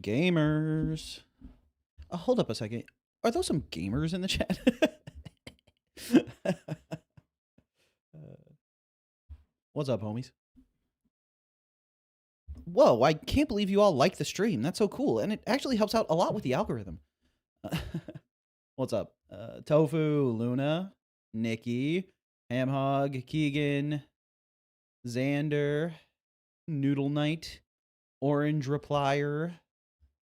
Gamers. Hold up a second. Are those some gamers in the chat? What's up, homies? Whoa, I can't believe you all like the stream. That's so cool. And it actually helps out a lot with the algorithm. What's up? Tofu, Luna, Nikki, Hamhog, Keegan, Xander, Noodle Knight, Orange Replier,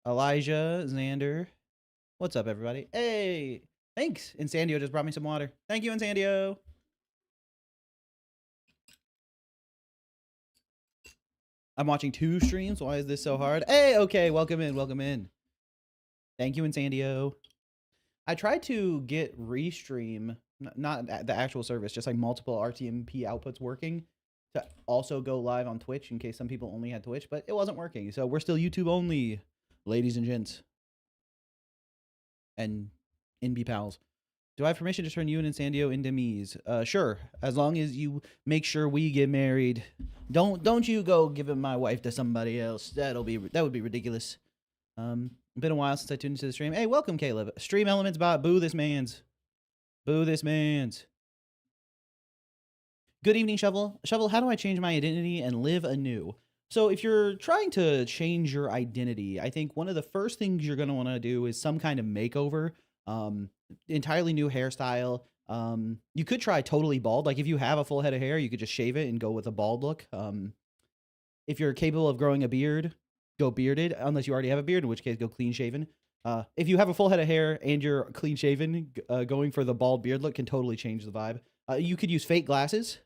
Elijah, Xander. What's up, everybody? Hey, thanks. Insandio just brought me some water. Thank you, Insandio. I'm watching 2 streams. Why is this so hard? Hey, okay, welcome in, welcome in. Thank you, Insandio. I tried to get Restream, not the actual service, just like multiple RTMP outputs working to also go live on Twitch in case some people only had Twitch, but it wasn't working. So we're still YouTube only, ladies and gents. And NB pals. Do I have permission to turn you and Insandio into me's? Sure, as long as you make sure we get married. Don't you go giving my wife to somebody else. That would be ridiculous. Been a while since I tuned into the stream. Hey, welcome, Caleb. Stream Elements bot. Boo this man's. Boo this man's. Good evening, Shovel. Shovel, how do I change my identity and live anew? So if you're trying to change your identity, I think one of the first things you're going to want to do is some kind of makeover. Entirely new hairstyle. You could try totally bald. Like if you have a full head of hair, you could just shave it and go with a bald look. If you're capable of growing a beard, go bearded, unless you already have a beard, in which case go clean shaven. If you have a full head of hair and you're clean shaven, going for the bald beard look can totally change the vibe. You could use fake glasses.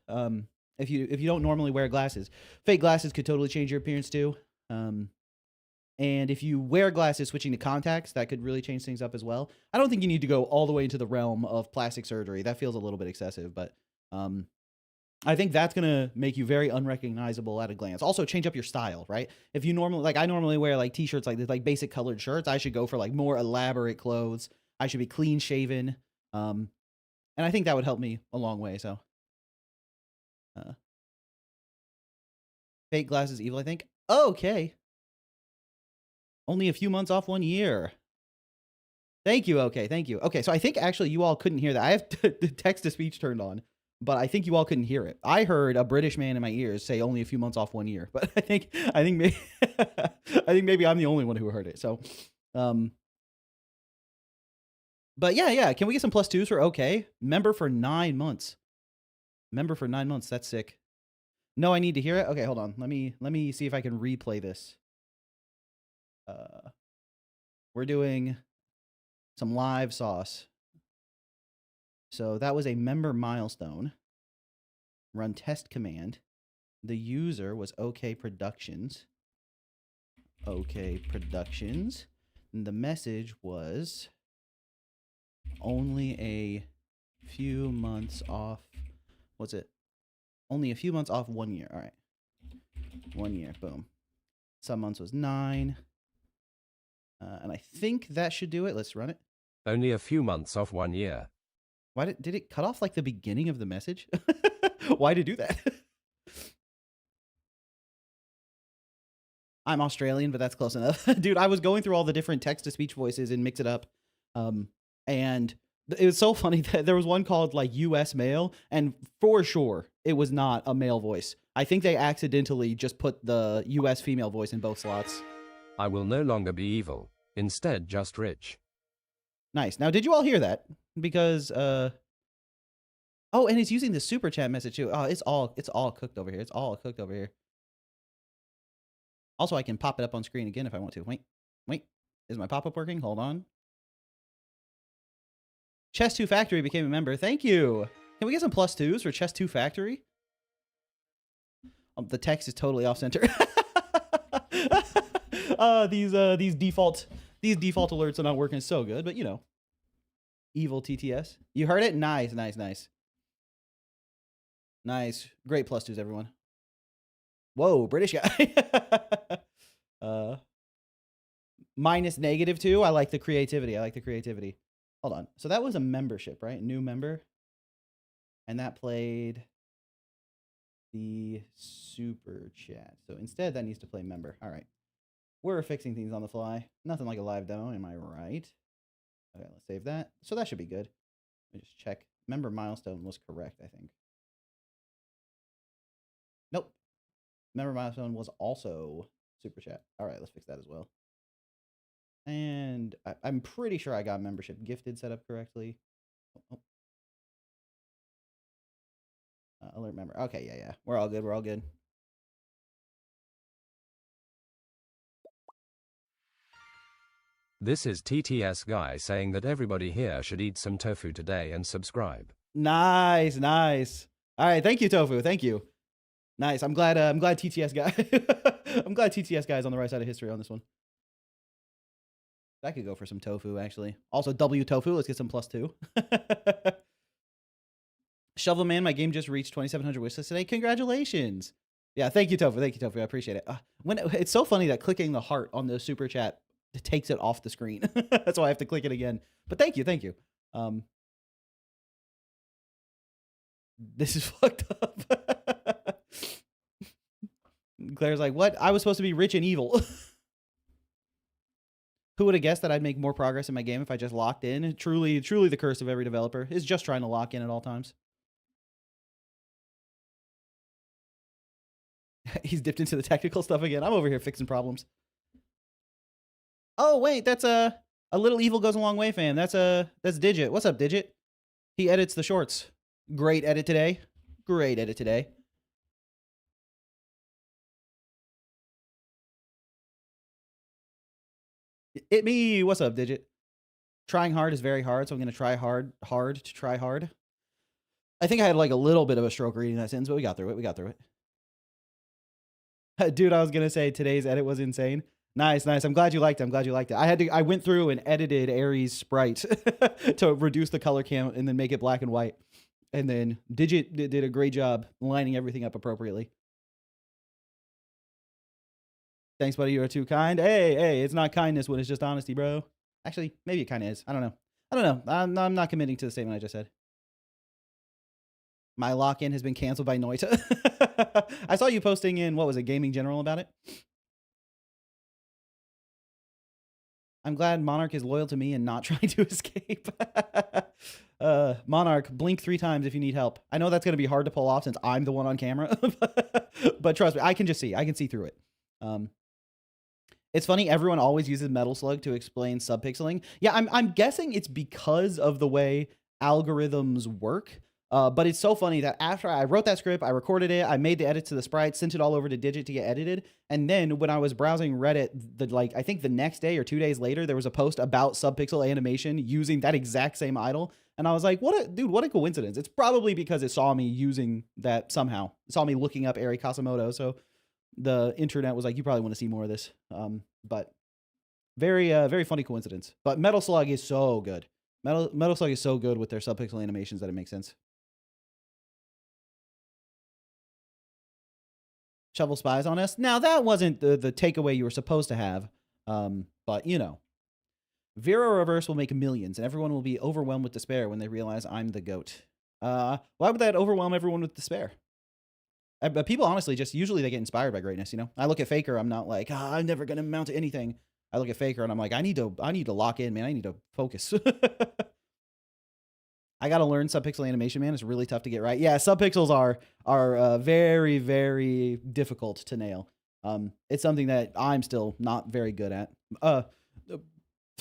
If you don't normally wear glasses, fake glasses could totally change your appearance too. And if you wear glasses, switching to contacts, that could really change things up as well. I don't think you need to go all the way into the realm of plastic surgery. That feels a little bit excessive, but I think that's going to make you very unrecognizable at a glance. Also, change up your style, right? If you normally, like I normally wear like t-shirts like this, like basic colored shirts, I should go for like more elaborate clothes. I should be clean shaven. And I think that would help me a long way, so. Fake glasses evil, I think. Oh, okay. Only a few months off 1 year. Thank you. Okay, thank you. Okay, so I think actually you all couldn't hear that. I have the text-to-speech turned on, but I think you all couldn't hear it. I heard a British man in my ears say only a few months off 1 year, but I think maybe I think maybe I'm the only one who heard it. So, but yeah. Can we get some +2s for okay? Member for 9 months. Member for 9 months. That's sick. No, I need to hear it. Okay, hold on. Let me see if I can replay this. We're doing some live sauce. So that was a member milestone. Run test command. The user was OK Productions. OK Productions. And the message was only a few months off. What's it? Only a few months off 1 year. All right. 1 year. Boom. Some months was 9. And I think that should do it. Let's run it. Only a few months off 1 year. Why did it cut off like the beginning of the message? Why did it do that? I'm Australian, but that's close enough. Dude, I was going through all the different text-to-speech voices and mix it up. And it was so funny that there was one called like US male, and for sure it was not a male voice. I think they accidentally just put the US female voice in both slots. I will no longer be evil, instead just rich. Nice. Now, did you all hear that? Because, oh, and it's using the super chat message too. Oh, it's all cooked over here. It's all cooked over here. Also, I can pop it up on screen again if I want to. Wait. Is my pop-up working? Hold on. Chess2 Factory became a member. Thank you. Can we get some +2s for Chess2 Factory? The text is totally off center. These default alerts are not working so good, but you know. Evil TTS. You heard it? Nice. Nice. Great +2s, everyone. Whoa, British guy. -2. I like the creativity. Hold on. So that was a membership, right? New member. And that played the super chat. So instead, that needs to play member. All right. We're fixing things on the fly. Nothing like a live demo, am I right? Okay, let's save that. So that should be good. Let me just check. Member milestone was correct, I think. Nope. Member milestone was also super chat. All right, let's fix that as well. And I'm pretty sure I got membership gifted set up correctly. Alert member. Okay, yeah. We're all good. We're all good. This is TTS Guy saying that everybody here should eat some tofu today and subscribe. Nice. All right, thank you, Tofu. Thank you. Nice. I'm glad TTS guy. I'm glad TTS guy is on the right side of history on this one. I could go for some tofu, actually. Also, W tofu. Let's get some +2. Shovel Man, my game just reached 2,700 wishlists today. Congratulations. Yeah, thank you, Tofu. Thank you, Tofu. I appreciate it. It's so funny that clicking the heart on the super chat takes it off the screen. That's why I have to click it again. But thank you. This is fucked up. Claire's like, what? I was supposed to be rich and evil. Who would have guessed that I'd make more progress in my game if I just locked in? Truly the curse of every developer is just trying to lock in at all times. He's dipped into the technical stuff again. I'm over here fixing problems. Oh, wait, that's a little evil goes a long way, fam. That's Digit. What's up, Digit? He edits the shorts. Great edit today. It me. What's up, Digit? Trying hard is very hard, so I'm going to try hard to try hard. I think I had like a little bit of a stroke reading that sentence, but we got through it. Dude, I was going to say today's edit was insane. Nice. I'm glad you liked it. I went through and edited Aries' sprite to reduce the color count and then make it black and white. And then Digit did a great job lining everything up appropriately. Thanks, buddy. You are too kind. Hey, it's not kindness when it's just honesty, bro. Actually, maybe it kind of is. I don't know. I'm not committing to the statement I just said. My lock-in has been canceled by Noita. I saw you posting in, what was it, Gaming General about it? I'm glad Monarch is loyal to me and not trying to escape. Monarch, blink 3 times if you need help. I know that's going to be hard to pull off since I'm the one on camera. But trust me, I can see through it. It's funny, everyone always uses Metal Slug to explain subpixeling. Yeah, I'm guessing it's because of the way algorithms work. But it's so funny that after I wrote that script, I recorded it, I made the edits to the sprites, sent it all over to Digit to get edited. And then when I was browsing Reddit, I think the next day or 2 days later, there was a post about subpixel animation using that exact same idle. And I was like, what a coincidence. It's probably because it saw me using that somehow. It saw me looking up Eri Kasamoto. So the internet was like, you probably want to see more of this. But very funny coincidence. But Metal Slug is so good. Metal Slug is so good with their subpixel animations that it makes sense. Shovel spies on us. Now, that wasn't the takeaway you were supposed to have. But, you know. Vero Reverse will make millions, and everyone will be overwhelmed with despair when they realize I'm the GOAT. Why would that overwhelm everyone with despair? But people, honestly, just usually they get inspired by greatness, you know? I look at Faker, I'm not like, I'm never going to amount to anything. I look at Faker, and I'm like, I need to lock in, man. I need to focus. I got to learn subpixel animation, man. It's really tough to get right. Yeah, subpixels are very, very difficult to nail. It's something that I'm still not very good at.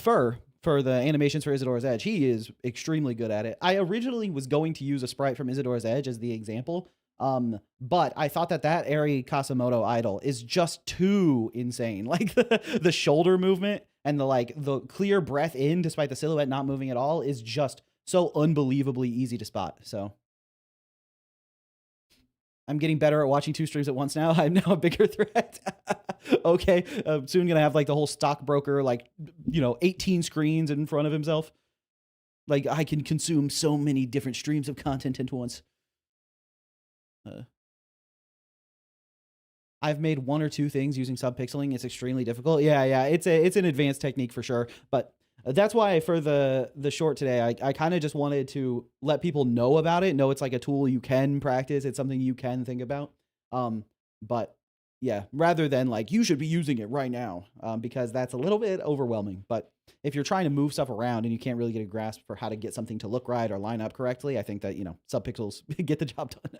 For the animations for Isadora's Edge, he is extremely good at it. I originally was going to use a sprite from Isadora's Edge as the example, but I thought that Eri Kasamoto idol is just too insane. Like the shoulder movement and the clear breath in despite the silhouette not moving at all is just so unbelievably easy to spot. So I'm getting better at watching 2 streams at once now. I'm now a bigger threat. Okay. Soon gonna have like the whole stockbroker, 18 screens in front of himself. Like I can consume so many different streams of content at once. I've made 1 or 2 things using subpixeling. It's extremely difficult. Yeah. It's an advanced technique for sure. But that's why for the short today, I kind of just wanted to let people know about it. Know it's like a tool you can practice. It's something you can think about. But Yeah, rather than like you should be using it right now, because that's a little bit overwhelming. But if you're trying to move stuff around and you can't really get a grasp for how to get something to look right or line up correctly, I think that subpixels get the job done.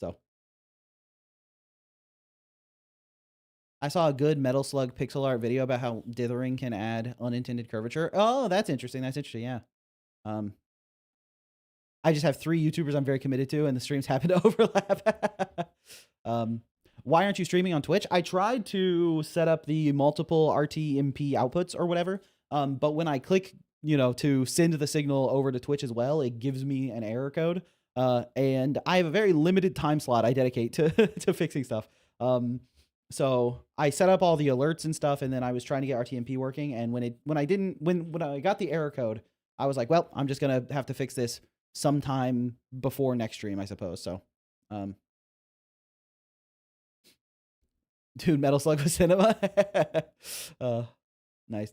So I saw a good Metal Slug pixel art video about how dithering can add unintended curvature. Oh, that's interesting. That's interesting. Yeah. Um, I just have 3 YouTubers I'm very committed to, and the streams happen to overlap. Why aren't you streaming on Twitch? I tried to set up the multiple RTMP outputs or whatever, but when I click, to send the signal over to Twitch as well, it gives me an error code, and I have a very limited time slot I dedicate to to fixing stuff. So I set up all the alerts and stuff, and then I was trying to get RTMP working, and when I got the error code, I was like, well, I'm just gonna have to fix this sometime before next stream, I suppose. So, dude, Metal Slug with cinema. Nice.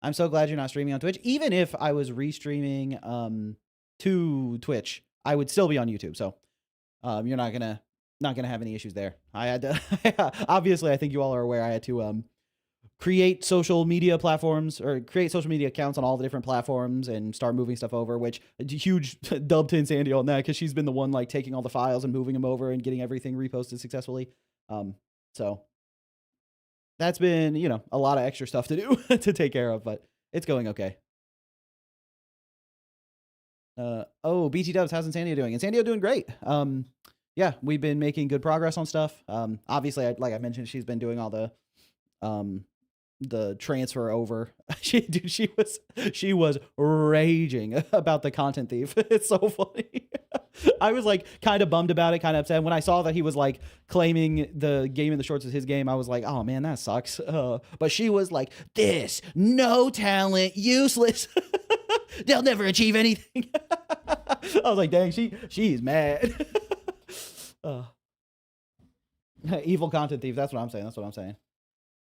I'm so glad you're not streaming on Twitch. Even if I was restreaming to Twitch, I would still be on YouTube. So, you're not gonna have any issues there. I had to obviously, I think you all are aware I had to create social media platforms or create social media accounts on all the different platforms and start moving stuff over, which huge dub to INSANDIO on that, because she's been the one like taking all the files and moving them over and getting everything reposted successfully. So that's been, a lot of extra stuff to do to take care of, but it's going okay. BT Dubs, how's INSANDIO doing? INSANDIO doing great. Yeah, we've been making good progress on stuff. Obviously, like I mentioned, she's been doing all the transfer over. She was raging about the content thief. It's so funny. I was like kind of bummed about it, kind of upset when I saw that he was like claiming the game in the shorts is his game. I was like, oh man, that sucks. But she was like, this no talent, useless. They'll never achieve anything. I was like, dang, she's mad. Evil content thief. That's what I'm saying.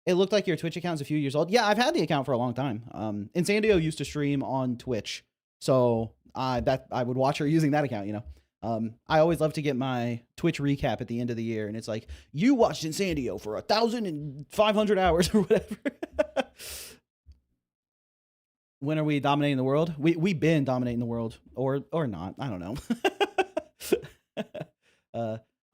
It looked like your Twitch account's a few years old. Yeah, I've had the account for a long time. INSANDIO used to stream on Twitch, so I would watch her using that account. I always love to get my Twitch recap at the end of the year, and it's like, you watched INSANDIO for 1,500 hours or whatever. When are we dominating the world? We've been dominating the world, or not. I don't know.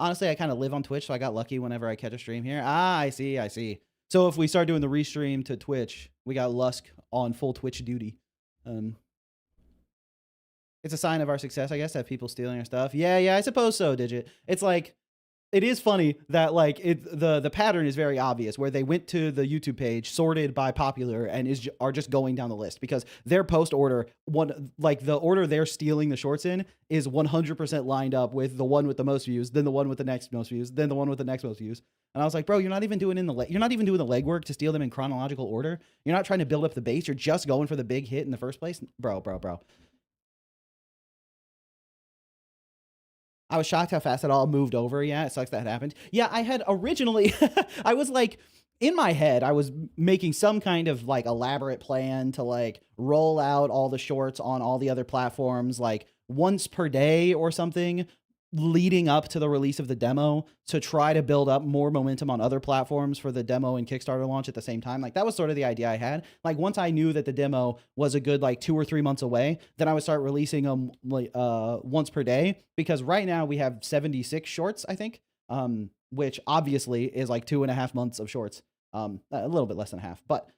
Honestly, I kind of live on Twitch, so I got lucky whenever I catch a stream here. I see. So if we start doing the restream to Twitch, we got Lusk on full Twitch duty. It's a sign of our success, I guess, to have people stealing our stuff. Yeah, I suppose so, Digit. It's like, it is funny that like the pattern is very obvious, where they went to the YouTube page, sorted by popular, and are just going down the list, because their post order, the order they're stealing the shorts in is 100% lined up with the one with the most views, then the one with the next most views, then the one with the next most views. And I was like, bro, you're not even doing the legwork to steal them in chronological order. You're not trying to build up the base. You're just going for the big hit in the first place, bro. I was shocked how fast it all moved over. Yeah, it sucks that happened. Yeah, I had originally, I was like, in my head, I was making some kind of like elaborate plan to like roll out all the shorts on all the other platforms like once per day or something, leading up to the release of the demo, to try to build up more momentum on other platforms for the demo and Kickstarter launch at the same time. Like that was sort of the idea I had. Like once I knew that the demo was a good like 2 or 3 months away, then I would start releasing them like once per day, because right now we have 76 shorts, I think, which obviously is like 2.5 months of shorts, a little bit less than half. But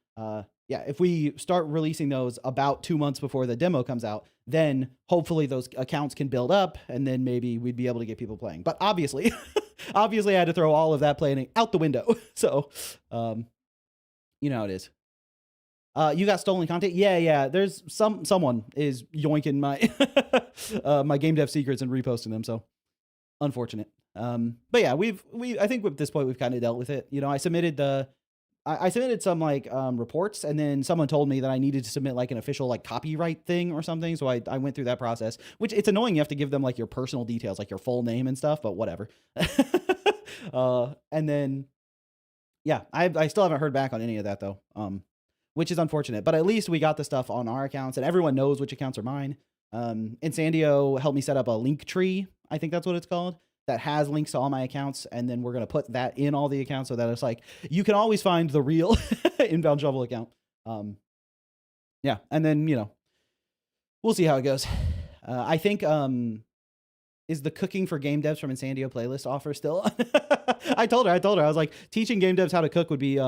yeah, if we start releasing those about 2 months before the demo comes out, then hopefully those accounts can build up, and then maybe we'd be able to get people playing. But obviously, I had to throw all of that planning out the window. So, you know how it is. You got stolen content? Yeah. There's someone is yoinking my my game dev secrets and reposting them. So unfortunate. But yeah, I think at this point we've kind of dealt with it. I submitted I submitted some like reports, and then someone told me that I needed to submit like an official like copyright thing or something. So I went through that process, which it's annoying. You have to give them like your personal details, like your full name and stuff, but whatever. And then, yeah, I still haven't heard back on any of that though, which is unfortunate, but at least we got the stuff on our accounts and everyone knows which accounts are mine. INSANDIO helped me set up a link tree. I think that's what it's called. that has links to all my accounts, and then we're gonna put that in all the accounts so that it's like you can always find the real Inbound Shovel account. Yeah, and then we'll see how it goes. I think is the cooking for game devs from Insandio playlist offer still on? I told her, I was like, teaching game devs how to cook would be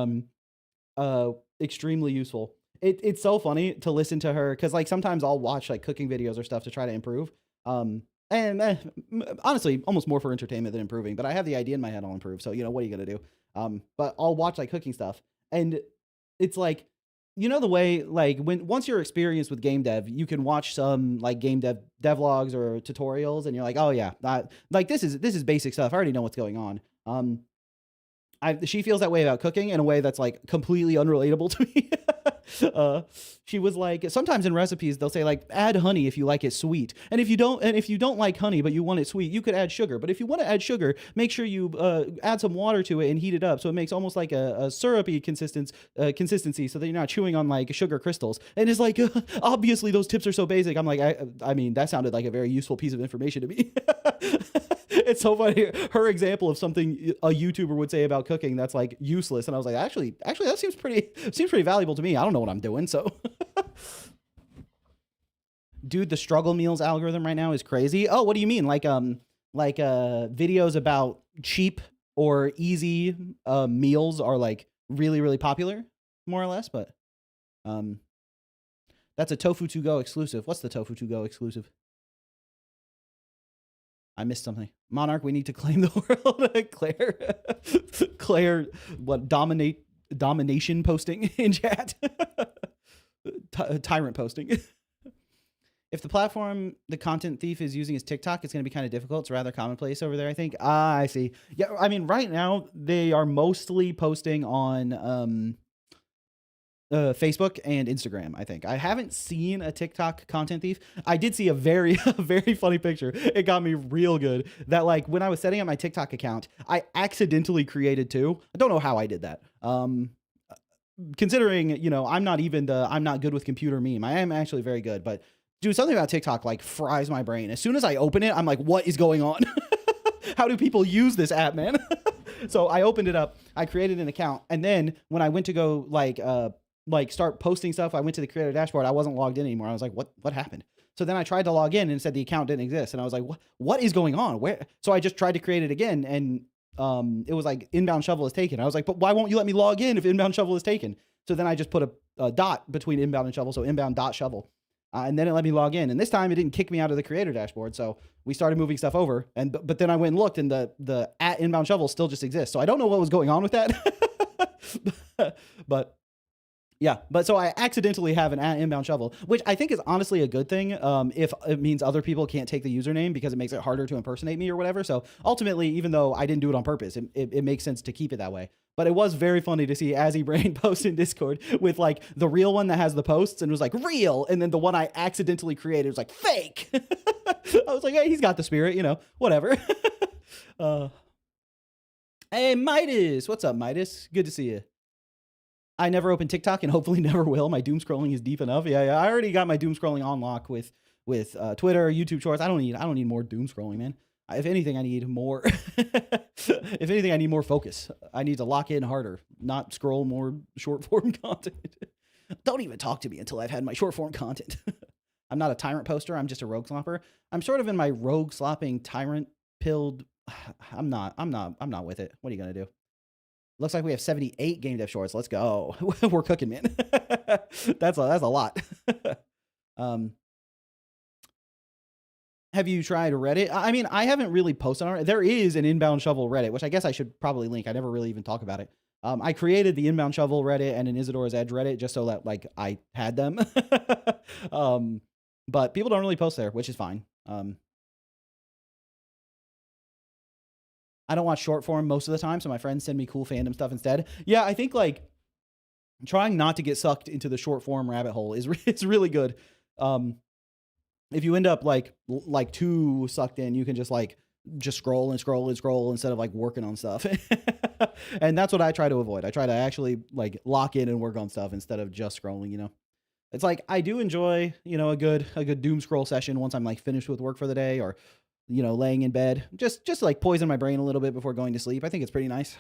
extremely useful. It's so funny to listen to her, because like sometimes I'll watch like cooking videos or stuff to try to improve. And honestly, almost more for entertainment than improving, but I have the idea in my head I'll improve. So, what are you going to do? But I'll watch like cooking stuff, and it's like, the way, like once you're experienced with game dev, you can watch some like game devlogs or tutorials, and you're like, oh yeah, like this is basic stuff. I already know what's going on. She feels that way about cooking in a way that's like completely unrelatable to me. She was like, sometimes in recipes they'll say like, add honey if you like it sweet, and if you don't like honey but you want it sweet, you could add sugar. But if you want to add sugar, make sure you add some water to it and heat it up so it makes almost like a syrupy consistency, so that you're not chewing on like sugar crystals. And it's like, obviously those tips are so basic. I'm like, I mean, that sounded like a very useful piece of information to me. It's so funny, her example of something a YouTuber would say about cooking that's like useless, and I was like, actually that seems pretty valuable to me. I don't know what I'm doing, so. Dude, the struggle meals algorithm right now is crazy. Oh, what do you mean? Like videos about cheap or easy meals are like really, really popular, more or less. But that's a Tofu To Go exclusive. What's the Tofu To Go exclusive? I missed something. Monarch, we need to claim the world. Claire, what, domination posting in chat? Tyrant posting. If the platform the content thief is using is TikTok, it's going to be kind of difficult. It's rather commonplace over there, I think. I see. Yeah, I mean, right now they are mostly posting on Facebook and Instagram, I think. I haven't seen a TikTok content thief. I did see a very funny picture. It got me real good. That like when I was setting up my TikTok account, I accidentally created two. I don't know how I did that. Considering, I'm not good with computer meme. I am actually very good, but dude, something about TikTok like fries my brain. As soon as I open it, I'm like, what is going on? How do people use this app, man? So I opened it up, I created an account, and then when I went to go like start posting stuff, I went to the creator dashboard. I wasn't logged in anymore. I was like, what happened? So then I tried to log in and it said the account didn't exist. And I was like, what is going on? Where? So I just tried to create it again, and it was like inbound shovel is taken. I was like, but why won't you let me log in if inbound shovel is taken? So then I just put a dot between inbound and shovel. So inbound dot shovel. And then it let me log in. And this time it didn't kick me out of the creator dashboard. So we started moving stuff over. But then I went and looked, and the at inbound shovel still just exists. So I don't know what was going on with that. But yeah, but so I accidentally have an at inbound shovel, which I think is honestly a good thing, if it means other people can't take the username, because it makes it harder to impersonate me or whatever. So ultimately, even though I didn't do it on purpose, it makes sense to keep it that way. But it was very funny to see Azzy Brain post in Discord with like the real one that has the posts and was like real, and then the one I accidentally created was like fake. I was like, hey, he's got the spirit, whatever. Hey, Midas, what's up, Midas? Good to see you. I never opened TikTok and hopefully never will. My doom scrolling is deep enough. Yeah. I already got my doom scrolling on lock with Twitter, YouTube Shorts. I don't need more doom scrolling, man. If anything, I need more. If anything, I need more focus. I need to lock in harder, not scroll more short form content. Don't even talk to me until I've had my short form content. I'm not a tyrant poster. I'm just a rogue slopper. I'm sort of in my rogue slopping tyrant pilled. I'm not with it. What are you gonna do? Looks like we have 78 game dev shorts. Let's go. We're cooking, man. That's a lot. Have you tried Reddit? I mean, I haven't really posted on it. There is an inbound shovel Reddit, which I guess I should probably link. I never really even talk about it. I created the inbound shovel Reddit and an Isadora's Edge Reddit just so that like I had them. But people don't really post there, which is fine. I don't watch short form most of the time, so my friends send me cool fandom stuff instead. Yeah, I think like trying not to get sucked into the short form rabbit hole is it's really good. If you end up like too sucked in, you can just scroll and scroll and scroll instead of like working on stuff. And that's what I try to avoid. I try to actually like lock in and work on stuff instead of just scrolling, It's like I do enjoy, a good doom scroll session once I'm like finished with work for the day, or laying in bed, just to like poison my brain a little bit before going to sleep. I think it's pretty nice.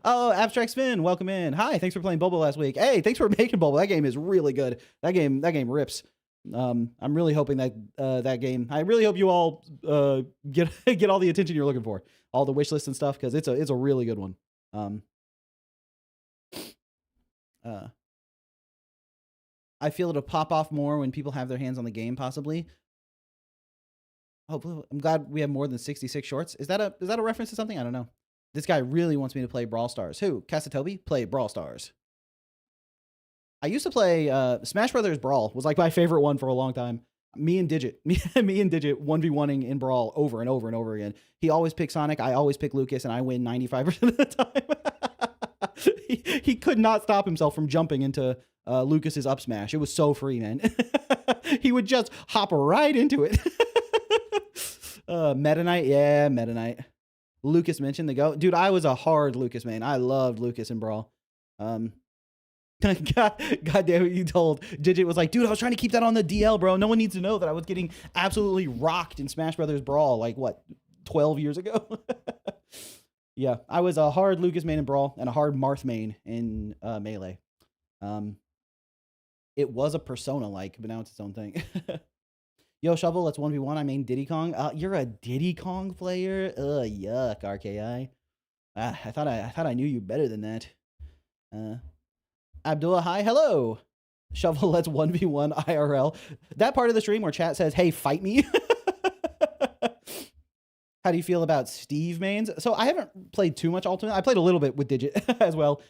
Oh, Abstract Spin, welcome in. Hi, thanks for playing Bobo last week. Hey, thanks for making Bobo. That game is really good. That game rips. I'm really hoping that that game. I really hope you all get all the attention you're looking for, all the wish lists and stuff, because it's a really good one. I feel it'll pop off more when people have their hands on the game, possibly. Oh, I'm glad we have more than 66 shorts. Is that a reference to something? I don't know. This guy really wants me to play Brawl Stars. Who? Casatobi? Play Brawl Stars. I used to play Smash Brothers Brawl. Was like my favorite one for a long time. Me and Digit 1v1ing in Brawl over and over and over again. He always picks Sonic. I always pick Lucas, and I win 95% of the time. he could not stop himself from jumping into Lucas's up smash. It was so free, man. He would just hop right into it. Meta Knight, yeah, Meta Knight. Lucas mentioned the GOAT. Dude, I was a hard Lucas man. I loved Lucas in Brawl. God damn it, you told. Digit was like, dude, I was trying to keep that on the DL, bro. No one needs to know that I was getting absolutely rocked in Smash Brothers Brawl, like, what, 12 years ago? Yeah, I was a hard Lucas main in Brawl and a hard Marth main in Melee. It was a Persona-like, but now it's its own thing. Yo, Shovel, let's 1v1. I main Diddy Kong. You're a Diddy Kong player? Yuck, RKI. I thought I knew you better than that. Abdullah, hi, hello. Shovel, let's 1v1 IRL. That part of the stream where chat says, hey, fight me. How do you feel about Steve mains? So I haven't played too much Ultimate. I played a little bit with Digit as well.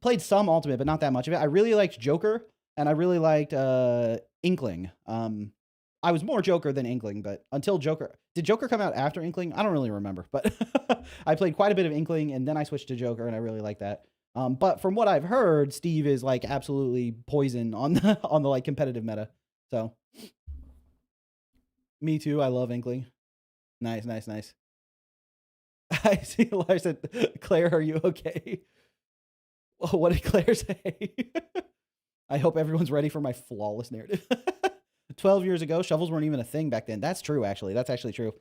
Played some Ultimate, but not that much of it. I really liked Joker, and I really liked Inkling. I was more Joker than Inkling, but until Joker... Did Joker come out after Inkling? I don't really remember, but I played quite a bit of Inkling, and then I switched to Joker, and I really like that. But from what I've heard, Steve is like absolutely poison on the like competitive meta. So me too. I love Inkling. Nice. I see Lars said, Claire, are you okay? Oh, what did Claire say? I hope everyone's ready for my flawless narrative. 12 years ago, shovels weren't even a thing back then. That's true, actually. That's actually true.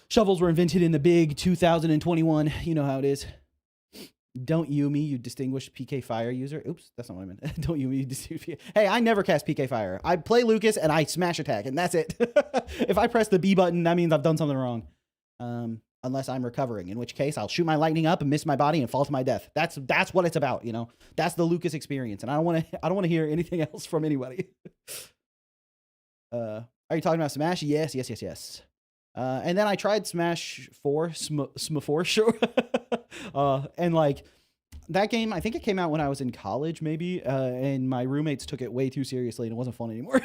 Shovels were invented in the big 2021. You know how it is. Don't you me, you distinguished PK Fire user. Oops, that's not what I meant. Don't you me, you distinguished. Hey, I never cast PK Fire. I play Lucas and I smash attack, and that's it. If I press the B button, that means I've done something wrong. Unless I'm recovering, in which case I'll shoot my lightning up and miss my body and fall to my death. That's what it's about, you know. That's the Lucas experience, and I don't want to hear anything else from anybody. Are you talking about Smash? Yes. And then I tried Smash 4, Sm4, sure. And like that game, I think it came out when I was in college, maybe. And my roommates took it way too seriously, and it wasn't fun anymore.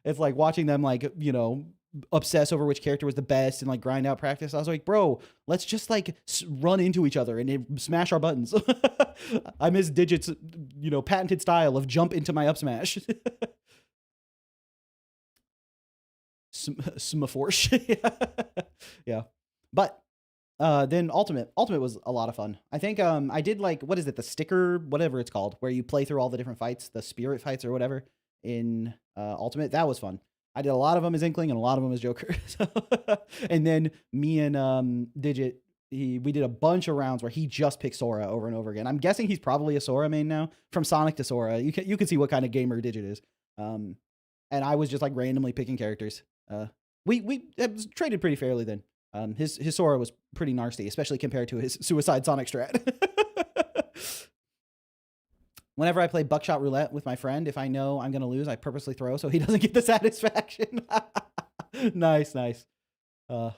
It's like watching them, like, you know, obsess over which character was the best and like grind out practice. I was like, bro, let's just like run into each other and smash our buttons. I miss Digit's, you know, patented style of jump into my up smash. Sm4. Yeah. But then Ultimate was a lot of fun. I think I did like, what is it, the sticker, whatever it's called, where you play through all the different fights, the spirit fights or whatever in Ultimate. That was fun. I did a lot of them as Inkling and a lot of them as Joker. And then me and Digit, we did a bunch of rounds where he just picked Sora over and over again. I'm guessing he's probably a Sora main now. From Sonic to Sora, you can see what kind of gamer Digit is. And I was just like randomly picking characters. We traded pretty fairly then. His Sora was pretty nasty, especially compared to his Suicide Sonic strat. Whenever I play Buckshot Roulette with my friend, if I know I'm going to lose, I purposely throw so he doesn't get the satisfaction. Nice. How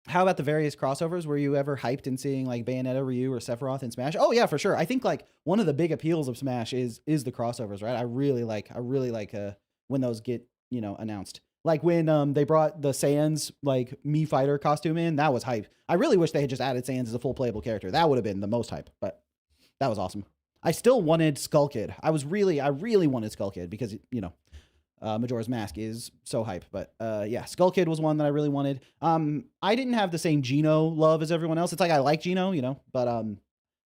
about the various crossovers? Were you ever hyped in seeing like Bayonetta, Ryu, or Sephiroth in Smash? Oh yeah, for sure. I think like one of the big appeals of Smash is the crossovers, right? I really like when those get, you know, announced. Like when they brought the Sans like Mii Fighter costume in, that was hype. I really wish they had just added Sans as a full playable character. That would have been the most hype, but that was awesome. I still wanted Skull Kid. I really wanted Skull Kid because, you know, Majora's Mask is so hype. But yeah, Skull Kid was one that I really wanted. I didn't have the same Geno love as everyone else. It's like I like Geno, you know, but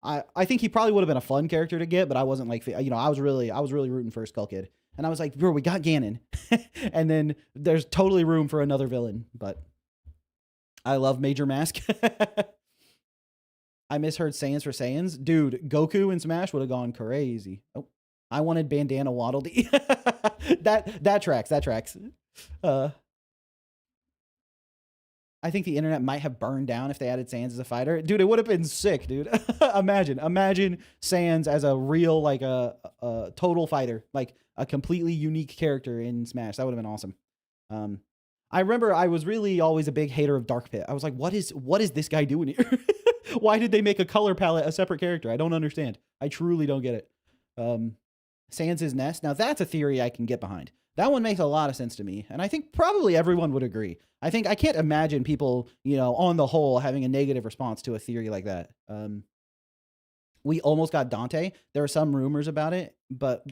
I think he probably would have been a fun character to get, but I wasn't like, I was really rooting for Skull Kid. And I was like, bro, we got Ganon. And then there's totally room for another villain, but I love Major Mask. I misheard Saiyans for Saiyans. Dude, Goku in Smash would have gone crazy. Oh, I wanted Bandana Waddle Dee. That tracks. I think the internet might have burned down if they added Sans as a fighter. Dude, it would have been sick, dude. Imagine Sans as a real, like a total fighter, like a completely unique character in Smash. That would have been awesome. I remember I was really always a big hater of Dark Pit. I was like, what is this guy doing here? Why did they make a color palette a separate character? I don't understand. I truly don't get it. Sans' Nest. Now that's a theory I can get behind. That one makes a lot of sense to me. And I think probably everyone would agree. I can't imagine people, on the whole, having a negative response to a theory like that. We almost got Dante. There were some rumors about it, but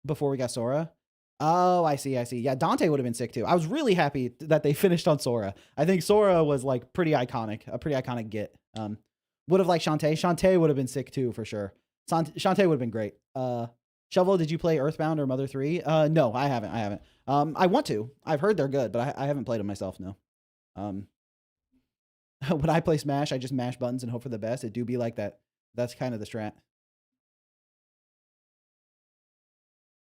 before we got Sora. Oh, I see. Yeah, Dante would have been sick too. I was really happy that they finished on Sora. I think Sora was like a pretty iconic get. Would have liked Shantae. Shantae would have been sick too, for sure. Shantae would have been great. Shovel, did you play Earthbound or Mother 3? No, I haven't. I want to. I've heard they're good, but I haven't played them myself, no. When I play Smash, I just mash buttons and hope for the best. It do be like that. That's kind of the strat.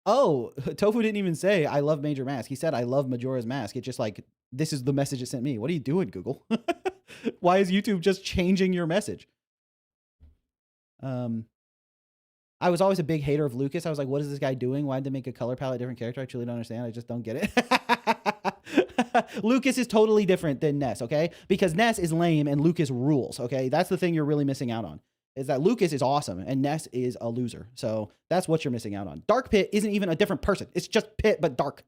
Oh, Tofu didn't even say, I love Major Mask. He said, I love Majora's Mask. It's just like, this is the message it sent me. What are you doing, Google? Why is YouTube just changing your message? I was always a big hater of Lucas. I was like, what is this guy doing? Why did they make a color palette different character? I truly don't understand. I just don't get it. Lucas is totally different than Ness, okay? Because Ness is lame and Lucas rules, okay? That's the thing you're really missing out on. Is that Lucas is awesome and Ness is a loser. So that's what you're missing out on. Dark Pit isn't even a different person. It's just Pit, but dark.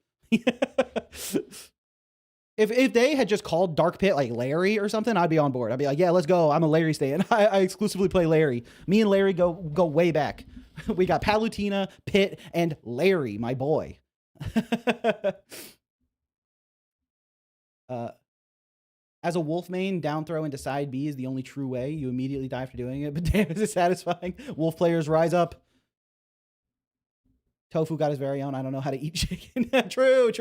If they had just called Dark Pit like Larry or something, I'd be on board. I'd be like, yeah, let's go. I'm a Larry stan. I exclusively play Larry. Me and Larry go way back. We got Palutena, Pit, and Larry, my boy. As a wolf main, down throw into side B is the only true way. You immediately die after doing it, but damn, is it satisfying? Wolf players rise up. Tofu got his very own, I don't know how to eat chicken. True.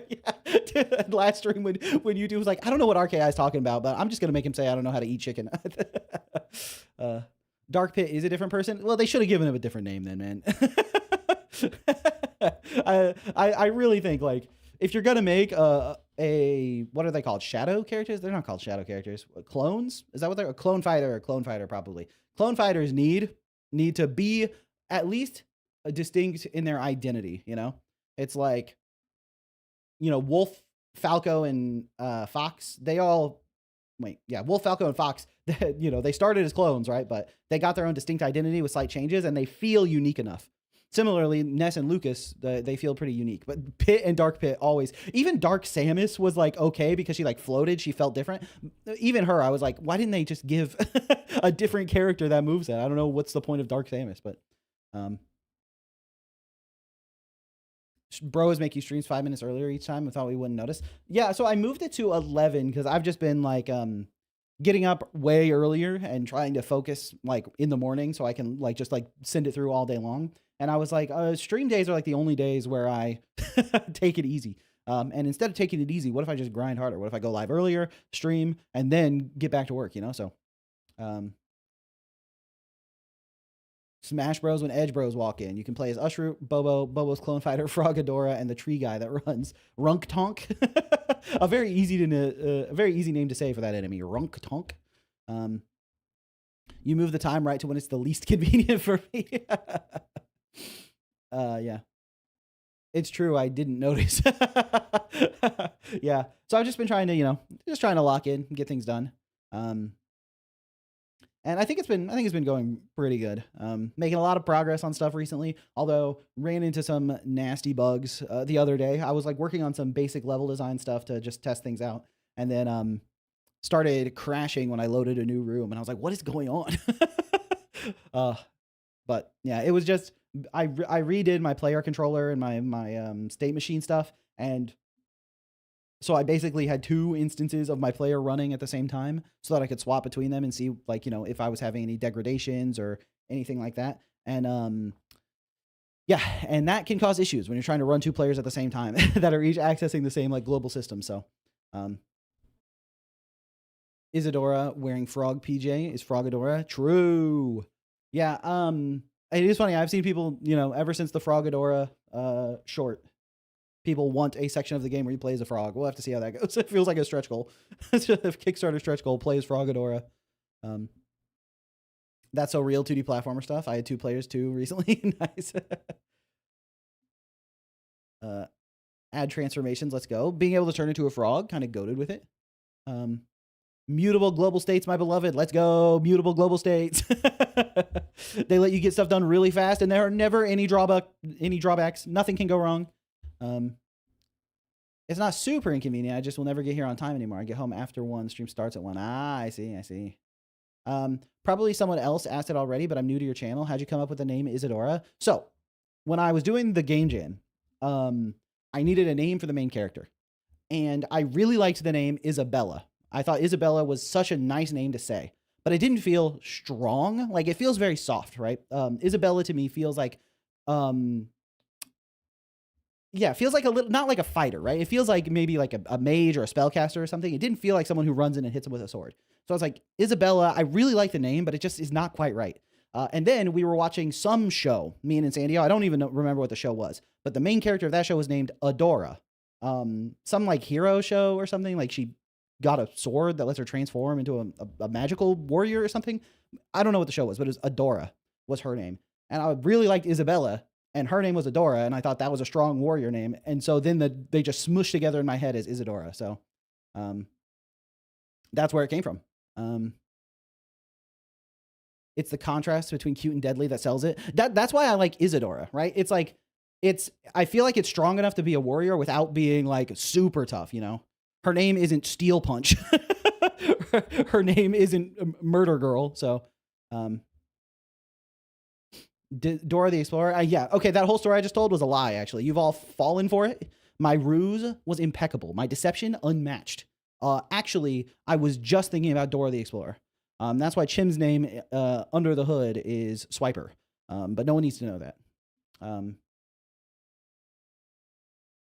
Yeah. Last stream when YouTube was like, I don't know what RKI is talking about, but I'm just going to make him say, I don't know how to eat chicken. Dark Pit is a different person. Well, they should have given him a different name then, man. I really think, like, if you're going to make what are they called? Shadow characters? They're not called shadow characters. Clones? Is that what they're? A clone fighter probably. Clone fighters need to be at least distinct in their identity, It's like, Wolf, Falco, and Fox, Wolf, Falco, and Fox, they started as clones, right? But they got their own distinct identity with slight changes, and they feel unique enough. Similarly, Ness and Lucas, they feel pretty unique. But Pit and Dark Pit always, even Dark Samus was like okay because she like floated, she felt different. Even her, I was like, why didn't they just give a different character that moveset? I don't know what's the point of Dark Samus, but bros make you streams 5 minutes earlier each time. I thought we wouldn't notice. Yeah, so I moved it to 11 because I've just been like getting up way earlier and trying to focus like in the morning so I can like just like send it through all day long. And I was like, stream days are like the only days where I take it easy. And instead of taking it easy, what if I just grind harder? What if I go live earlier, stream, and then get back to work, So Smash Bros when Edge Bros walk in. You can play as Ushroot, Bobo's clone fighter, Frogadora, and the tree guy that runs Runk Tonk. a very easy name to say for that enemy, Runk Tonk. You move the time right to when it's the least convenient for me. Yeah. It's true. I didn't notice. Yeah. So I've just been trying to lock in and get things done. And I think it's been going pretty good. Making a lot of progress on stuff recently, although ran into some nasty bugs the other day. I was like working on some basic level design stuff to just test things out. And then started crashing when I loaded a new room and I was like, what is going on? But yeah, it was just, I redid my player controller and my state machine stuff. And so I basically had 2 instances of my player running at the same time so that I could swap between them and see like, if I was having any degradations or anything like that. And yeah, and that can cause issues when you're trying to run 2 players at the same time that are each accessing the same like global system. So Isadora wearing frog PJ is Frogadora. True. Yeah. It is funny. I've seen people, ever since the Frogadora short, people want a section of the game where you play as a frog. We'll have to see how that goes. It feels like a stretch goal. It's just a Kickstarter stretch goal. Play as Frogadora. That's so real 2D platformer stuff. I had 2 players too recently. Nice. Add transformations. Let's go. Being able to turn into a frog, kind of goated with it. Mutable global states, my beloved. Let's go. Mutable global states. They let you get stuff done really fast, and there are never any drawbacks. Nothing can go wrong. It's not super inconvenient. I just will never get here on time anymore. I get home after 1. Stream starts at 1. I see. Probably someone else asked it already, but I'm new to your channel. How'd you come up with the name Isadora? So when I was doing the game jam, I needed a name for the main character, and I really liked the name Isabella. I thought Isabella was such a nice name to say, but it didn't feel strong. Like, it feels very soft, right? Isabella to me feels like, it feels like a little, not like a fighter, right? It feels like maybe like a mage or a spellcaster or something. It didn't feel like someone who runs in and hits him with a sword. So I was like, Isabella, I really like the name, but it just is not quite right. And then we were watching some show, me and Insandio. I don't even remember what the show was, but the main character of that show was named Adora. Some like hero show or something. Like, she got a sword that lets her transform into a magical warrior or something. I don't know what the show was, but it was Adora was her name. And I really liked Isabella, and her name was Adora, and I thought that was a strong warrior name. And so then they just smushed together in my head as Isadora. So that's where it came from. It's the contrast between cute and deadly that sells it. That's why I like Isadora, right? It's like, I feel like it's strong enough to be a warrior without being like super tough, Her name isn't Steel Punch. Her name isn't Murder Girl. So, Dora the Explorer. Yeah. Okay. That whole story I just told was a lie, actually. You've all fallen for it. My ruse was impeccable. My deception unmatched. Actually, I was just thinking about Dora the Explorer. That's why Chim's name under the hood is Swiper. But no one needs to know that.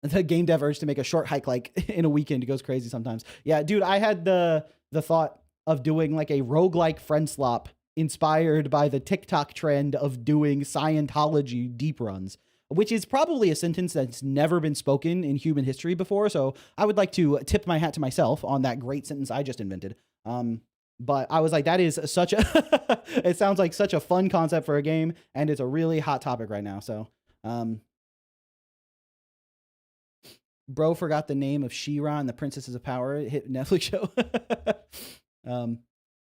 The game dev urge to make a short hike like in a weekend goes crazy sometimes. Yeah, dude, I had the thought of doing like a roguelike friend slop inspired by the TikTok trend of doing Scientology deep runs, which is probably a sentence that's never been spoken in human history before. So I would like to tip my hat to myself on that great sentence I just invented. But I was like, that is such a, it sounds like such a fun concept for a game, and it's a really hot topic right now. So, bro forgot the name of She-Ra and the Princesses of Power. It hit Netflix show.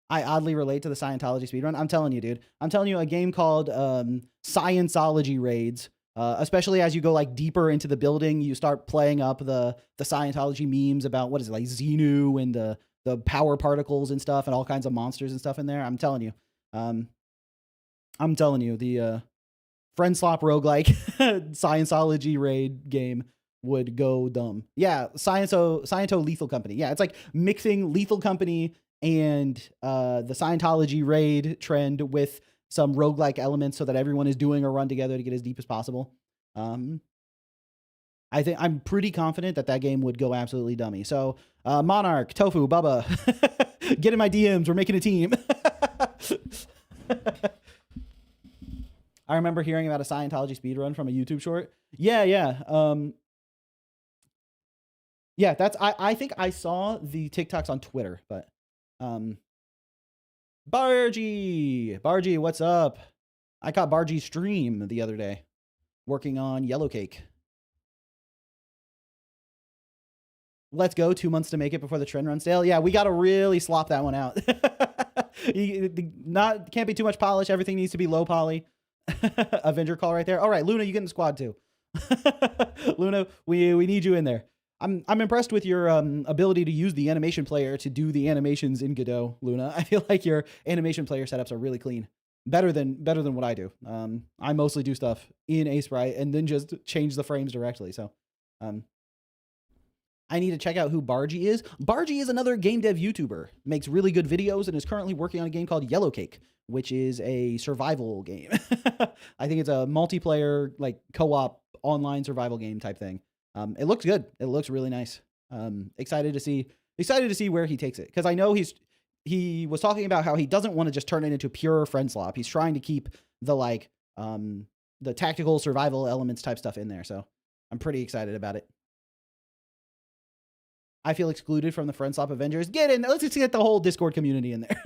I oddly relate to the Scientology speedrun. I'm telling you, dude. I'm telling you, a game called Scientology Raids, especially as you go like deeper into the building, you start playing up the Scientology memes about, what is it, like Xenu and the power particles and stuff and all kinds of monsters and stuff in there. I'm telling you, the friend slop roguelike Scientology raid game would go dumb. Yeah, Sciento Lethal Company. Yeah, it's like mixing Lethal Company and the Scientology raid trend with some roguelike elements so that everyone is doing a run together to get as deep as possible. I think I'm pretty confident that game would go absolutely dummy. So Monarch, Tofu, Bubba, get in my DMs. We're making a team. I remember hearing about a Scientology speedrun from a YouTube short. Yeah. Yeah, I think I saw the TikToks on Twitter, but Bargy, what's up? I caught Bargy's stream the other day working on Yellow Cake. Let's go. 2 months to make it before the trend runs stale. Yeah, we got to really slop that one out. Can't be too much polish. Everything needs to be low poly. Avenger call right there. All right, Luna, you get in the squad too. Luna, we need you in there. I'm impressed with your ability to use the animation player to do the animations in Godot, Luna. I feel like your animation player setups are really clean. Better than what I do. I mostly do stuff in Sprite and then just change the frames directly. So I need to check out who Bargy is. Bargy is another game dev YouTuber, makes really good videos, and is currently working on a game called Yellowcake, which is a survival game. I think it's a multiplayer, like co-op online survival game type thing. It looks good. It looks really nice. Excited to see where he takes it, because I know he was talking about how he doesn't want to just turn it into pure friend slop. He's trying to keep the the tactical survival elements type stuff in there. So I'm pretty excited about it. I feel excluded from the friend slop Avengers. Get in. Let's just get the whole Discord community in there.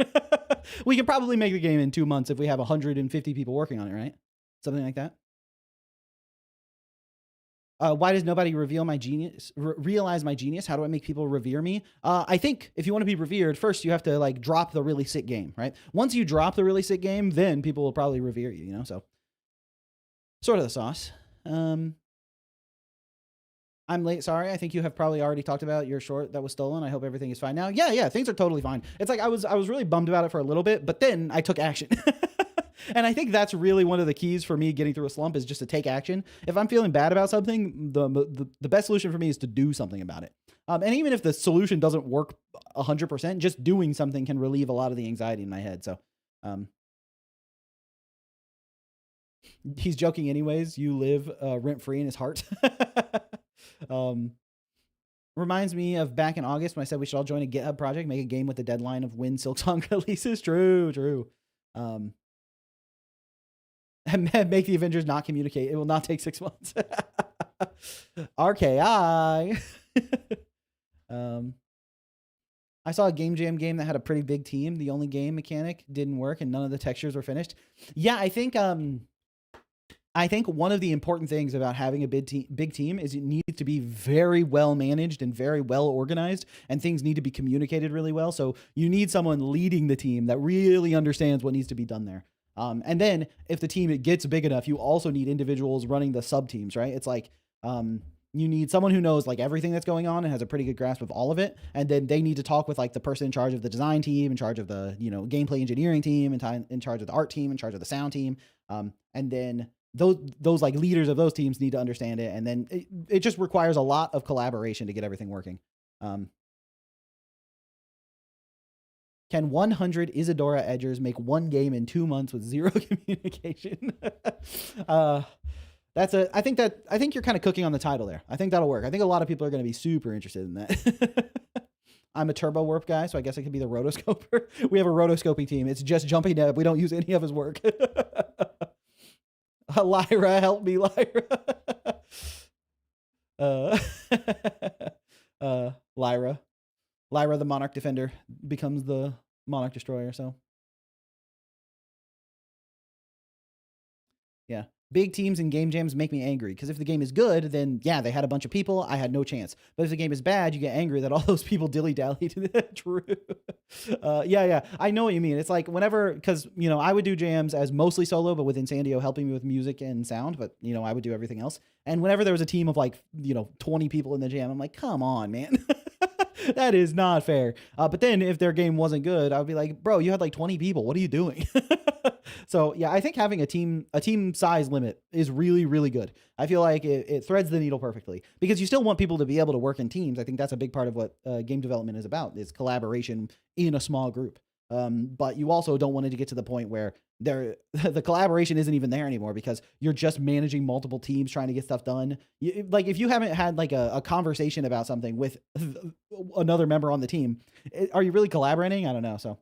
We can probably make the game in 2 months if we have 150 people working on it, right? Something like that. Why does nobody reveal my genius? Realize my genius? How do I make people revere me? I think if you want to be revered, first you have to like drop the really sick game, right? Once you drop the really sick game, then people will probably revere you, you know? So sort of the sauce. I'm late. Sorry. I think you have probably already talked about your short that was stolen. I hope everything is fine now. Yeah. Things are totally fine. It's like I was really bummed about it for a little bit, but then I took action. And I think that's really one of the keys for me getting through a slump, is just to take action. If I'm feeling bad about something, the best solution for me is to do something about it. And even if the solution doesn't work 100%, just doing something can relieve a lot of the anxiety in my head. So, he's joking anyways. You live rent-free in his heart. Reminds me of back in August when I said we should all join a GitHub project, make a game with the deadline of when Silksong releases. True. And make the Avengers not communicate. It will not take 6 months. RKI. I saw a Game Jam game that had a pretty big team. The only game mechanic didn't work and none of the textures were finished. Yeah, I think one of the important things about having a big team is it needs to be very well managed and very well organized, and things need to be communicated really well. So you need someone leading the team that really understands what needs to be done there. And then if the team gets big enough, you also need individuals running the sub teams, right? It's like, you need someone who knows like everything that's going on and has a pretty good grasp of all of it. And then they need to talk with like the person in charge of the design team, in charge of the, gameplay engineering team, in charge of the art team, in charge of the sound team. And then those like leaders of those teams need to understand it. And then it just requires a lot of collaboration to get everything working. Can 100 Isadora edgers make one game in 2 months with zero communication? I think you're kind of cooking on the title there. I think that'll work. I think a lot of people are going to be super interested in that. I'm a turbo warp guy, so I guess I could be the rotoscoper. We have a rotoscoping team. It's just jumping Deb. We don't use any of his work. Lyra, help me, Lyra. Lyra, the Monarch Defender, becomes the Monarch Destroyer. So, yeah. Big teams and game jams make me angry, because if the game is good, then yeah, they had a bunch of people. I had no chance. But if the game is bad, you get angry that all those people dilly-dallied. True. Yeah. I know what you mean. It's like whenever, because, I would do jams as mostly solo, but with Insandio helping me with music and sound. But, I would do everything else. And whenever there was a team of like, 20 people in the jam, I'm like, come on, man. That is not fair. But then if their game wasn't good, I would be like, bro, you had like 20 people. What are you doing? So yeah, I think having a team size limit is really, really good. I feel like it threads the needle perfectly, because you still want people to be able to work in teams. I think that's a big part of what game development is about, is collaboration in a small group. But you also don't want it to get to the point where the collaboration isn't even there anymore, because you're just managing multiple teams trying to get stuff done. Like if you haven't had like a conversation about something with another member on the team, are you really collaborating? I don't know. So,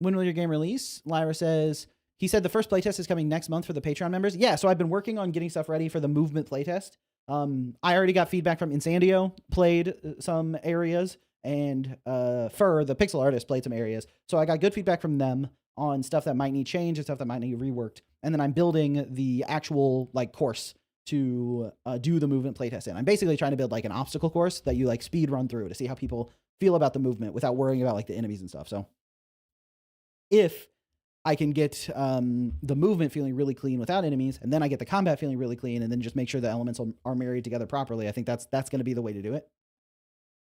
when will your game release? Lyra says, he said the first playtest is coming next month for the Patreon members. Yeah, so I've been working on getting stuff ready for the movement playtest. I already got feedback from Insandio, played some areas, and Fur, the pixel artist, played some areas. So I got good feedback from them on stuff that might need change and stuff that might need reworked. And then I'm building the actual like course to do the movement playtest in. I'm basically trying to build like an obstacle course that you like speed run through to see how people feel about the movement without worrying about like the enemies and stuff. So if I can get the movement feeling really clean without enemies, and then I get the combat feeling really clean, and then just make sure the elements are married together properly, I think that's going to be the way to do it.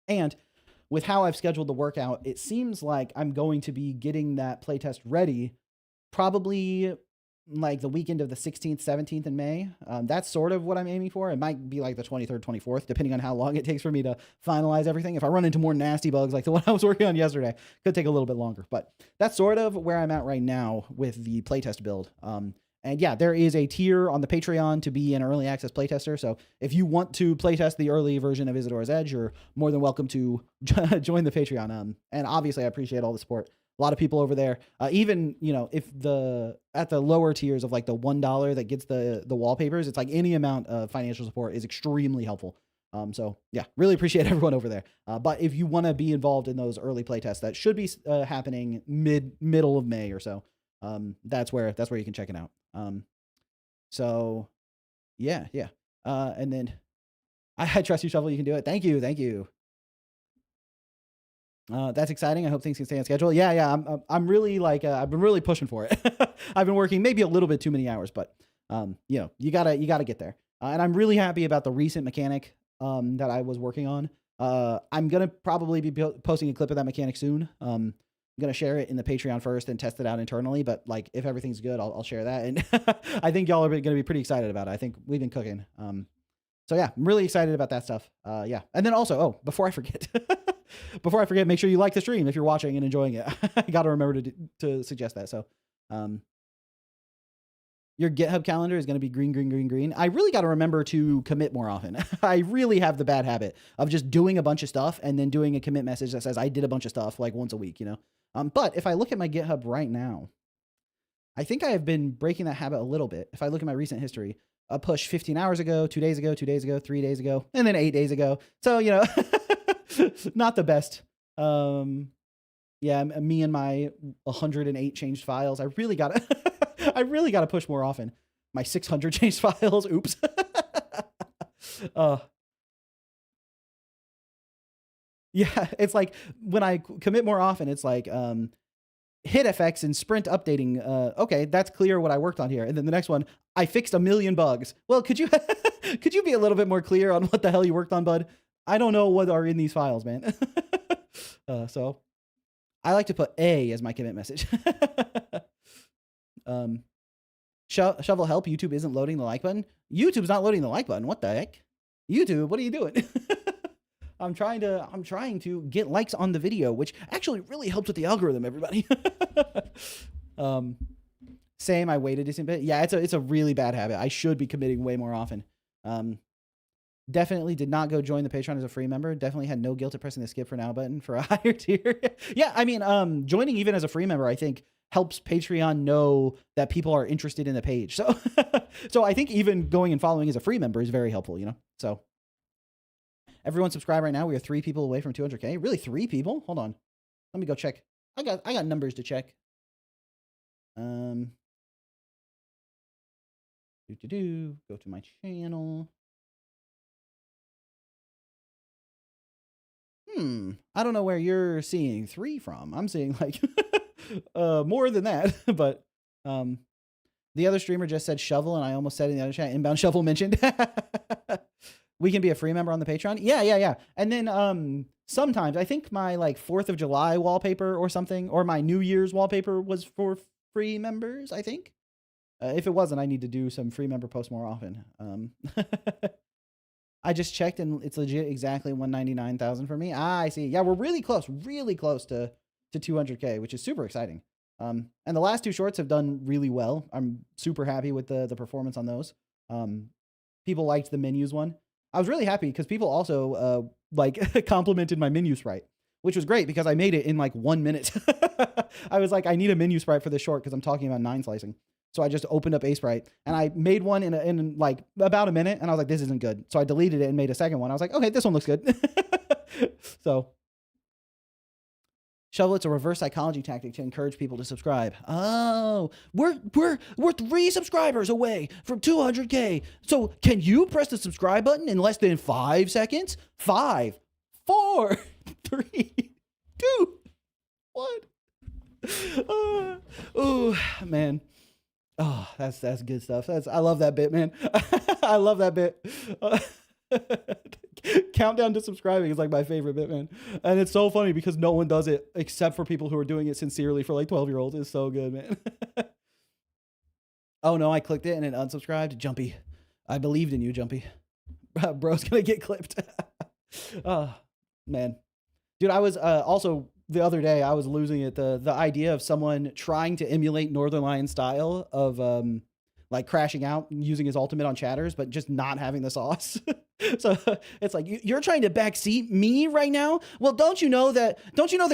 And with how I've scheduled the workout, it seems like I'm going to be getting that playtest ready probably like the weekend of the 16th, 17th in May. That's sort of what I'm aiming for. It might be like the 23rd, 24th, depending on how long it takes for me to finalize everything. If I run into more nasty bugs like the one I was working on yesterday, could take a little bit longer, but that's sort of where I'm at right now with the playtest build. And yeah, there is a tier on the Patreon to be an early access playtester. So if you want to playtest the early version of Isadora's Edge, you're more than welcome to join the Patreon. And obviously I appreciate all the support. A lot of people over there, even, you know, if at the lower tiers of like the $1 that gets the wallpapers, it's like any amount of financial support is extremely helpful. So yeah, really appreciate everyone over there. But if you want to be involved in those early playtests, that should be happening middle of May or so. That's where you can check it out. So yeah. And then I trust you, Shovel. You can do it. Thank you. That's exciting. I hope things can stay on schedule. Yeah. I'm really like, I've been really pushing for it. I've been working maybe a little bit too many hours, but, you know, you gotta get there. And I'm really happy about the recent mechanic, that I was working on. I'm going to probably be posting a clip of that mechanic soon. I'm going to share it in the Patreon first and test it out internally. But like, if everything's good, I'll share that. And I think y'all are going to be pretty excited about it. I think we've been cooking. So yeah, I'm really excited about that stuff. Yeah. And then also, before I forget, make sure you like the stream if you're watching and enjoying it. I got to remember to suggest that. So, your GitHub calendar is going to be green. I really got to remember to commit more often. I really have the bad habit of just doing a bunch of stuff and then doing a commit message that says I did a bunch of stuff like once a week, you know? But if I look at my GitHub right now, I think I have been breaking that habit a little bit. If I look at my recent history, a push 15 hours ago, 2 days ago, 3 days ago, and then 8 days ago. So, you know, not the best. Yeah, me and my 108 changed files. I really got to push more often. My 600 changed files. Oops. Yeah, it's like when I commit more often, it's like, hit effects and sprint updating. Okay, that's clear what I worked on here. And then the next one, I fixed 1 million bugs. Well, could you could you be a little bit more clear on what the hell you worked on, bud? I don't know what are in these files, man. So I like to put A as my commit message. Shovel help. YouTube isn't loading the like button. YouTube's not loading the like button. What the heck? YouTube, what are you doing? I'm trying to get likes on the video, which actually really helps with the algorithm, everybody. Same, I waited a bit. Yeah, it's a really bad habit. I should be committing way more often. Definitely did not go join the Patreon as a free member. Definitely had no guilt at pressing the skip for now button for a higher tier. Yeah, I mean, joining even as a free member, I think helps Patreon know that people are interested in the page. So, so I think even going and following as a free member is very helpful, you know? So everyone subscribe right now. We are 3 people away from 200K. Really 3 people? Hold on. Let me go check. I got numbers to check. Go to my channel. I don't know where you're seeing 3 from. I'm seeing like more than that, but the other streamer just said shovel, and I almost said in the other chat, inbound shovel mentioned. We can be a free member on the Patreon. Yeah. And then sometimes I think my like 4th of July wallpaper or something, or my New Year's wallpaper was for free members, I think. If it wasn't, I need to do some free member posts more often. I just checked and it's legit exactly 199,000 for me. I see. Yeah, we're really close to 200K, which is super exciting. And the last 2 shorts have done really well. I'm super happy with the performance on those. People liked the menus one. I was really happy because people also like complimented my menu sprite, which was great because I made it in like 1 minute. I was like, I need a menu sprite for this short because I'm talking about 9 slicing. So I just opened up Sprite and I made one in like about a minute, and I was like, this isn't good. So I deleted it and made a second one. I was like, okay, this one looks good. So Shovel, it's a reverse psychology tactic to encourage people to subscribe. Oh, we're 3 subscribers away from 200K. So can you press the subscribe button in less than 5 seconds? 5, 4, 3, 2, 1. Oh man. Oh, that's good stuff. I love that bit, man. I love that bit. Countdown to subscribing is like my favorite bit, man. And it's so funny because no one does it except for people who are doing it sincerely for like 12-year-olds. It's so good, man. Oh no, I clicked it and it unsubscribed. Jumpy. I believed in you, Jumpy. Bro's gonna get clipped. Oh, man. Dude, I was also the other day I was losing it. The idea of someone trying to emulate Northernlion style of like crashing out and using his ultimate on chatters, but just not having the sauce. So it's like you're trying to backseat me right now. Well, don't you know that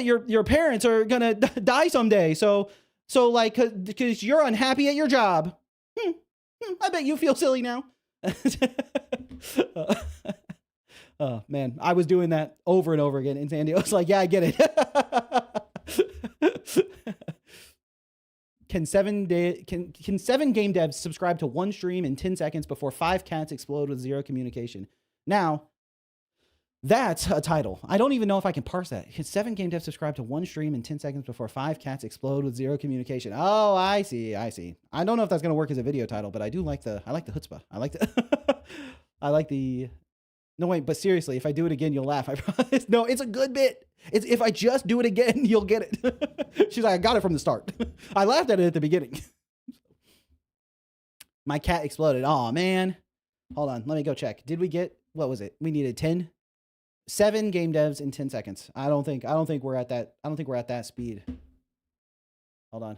your parents are gonna die someday? So like because you're unhappy at your job. I bet you feel silly now. Oh man, I was doing that over and over again in Sandio. I was like, yeah, I get it. Can 7 game devs subscribe to one stream in 10 seconds before 5 cats explode with zero communication? Now, that's a title. I don't even know if I can parse that. Can 7 game devs subscribe to one stream in 10 seconds before 5 cats explode with zero communication? Oh, I see. I don't know if that's going to work as a video title, but I like the chutzpah. I like the no, wait, but seriously, if I do it again, you'll laugh. I promise. No, it's a good bit. It's if I just do it again, you'll get it. She's like, I got it from the start. I laughed at it at the beginning. My cat exploded. Oh man. Hold on. Let me go check. Did we get, what was it? We needed 7 game devs in 10 seconds. I don't think we're at that. I don't think we're at that speed. Hold on.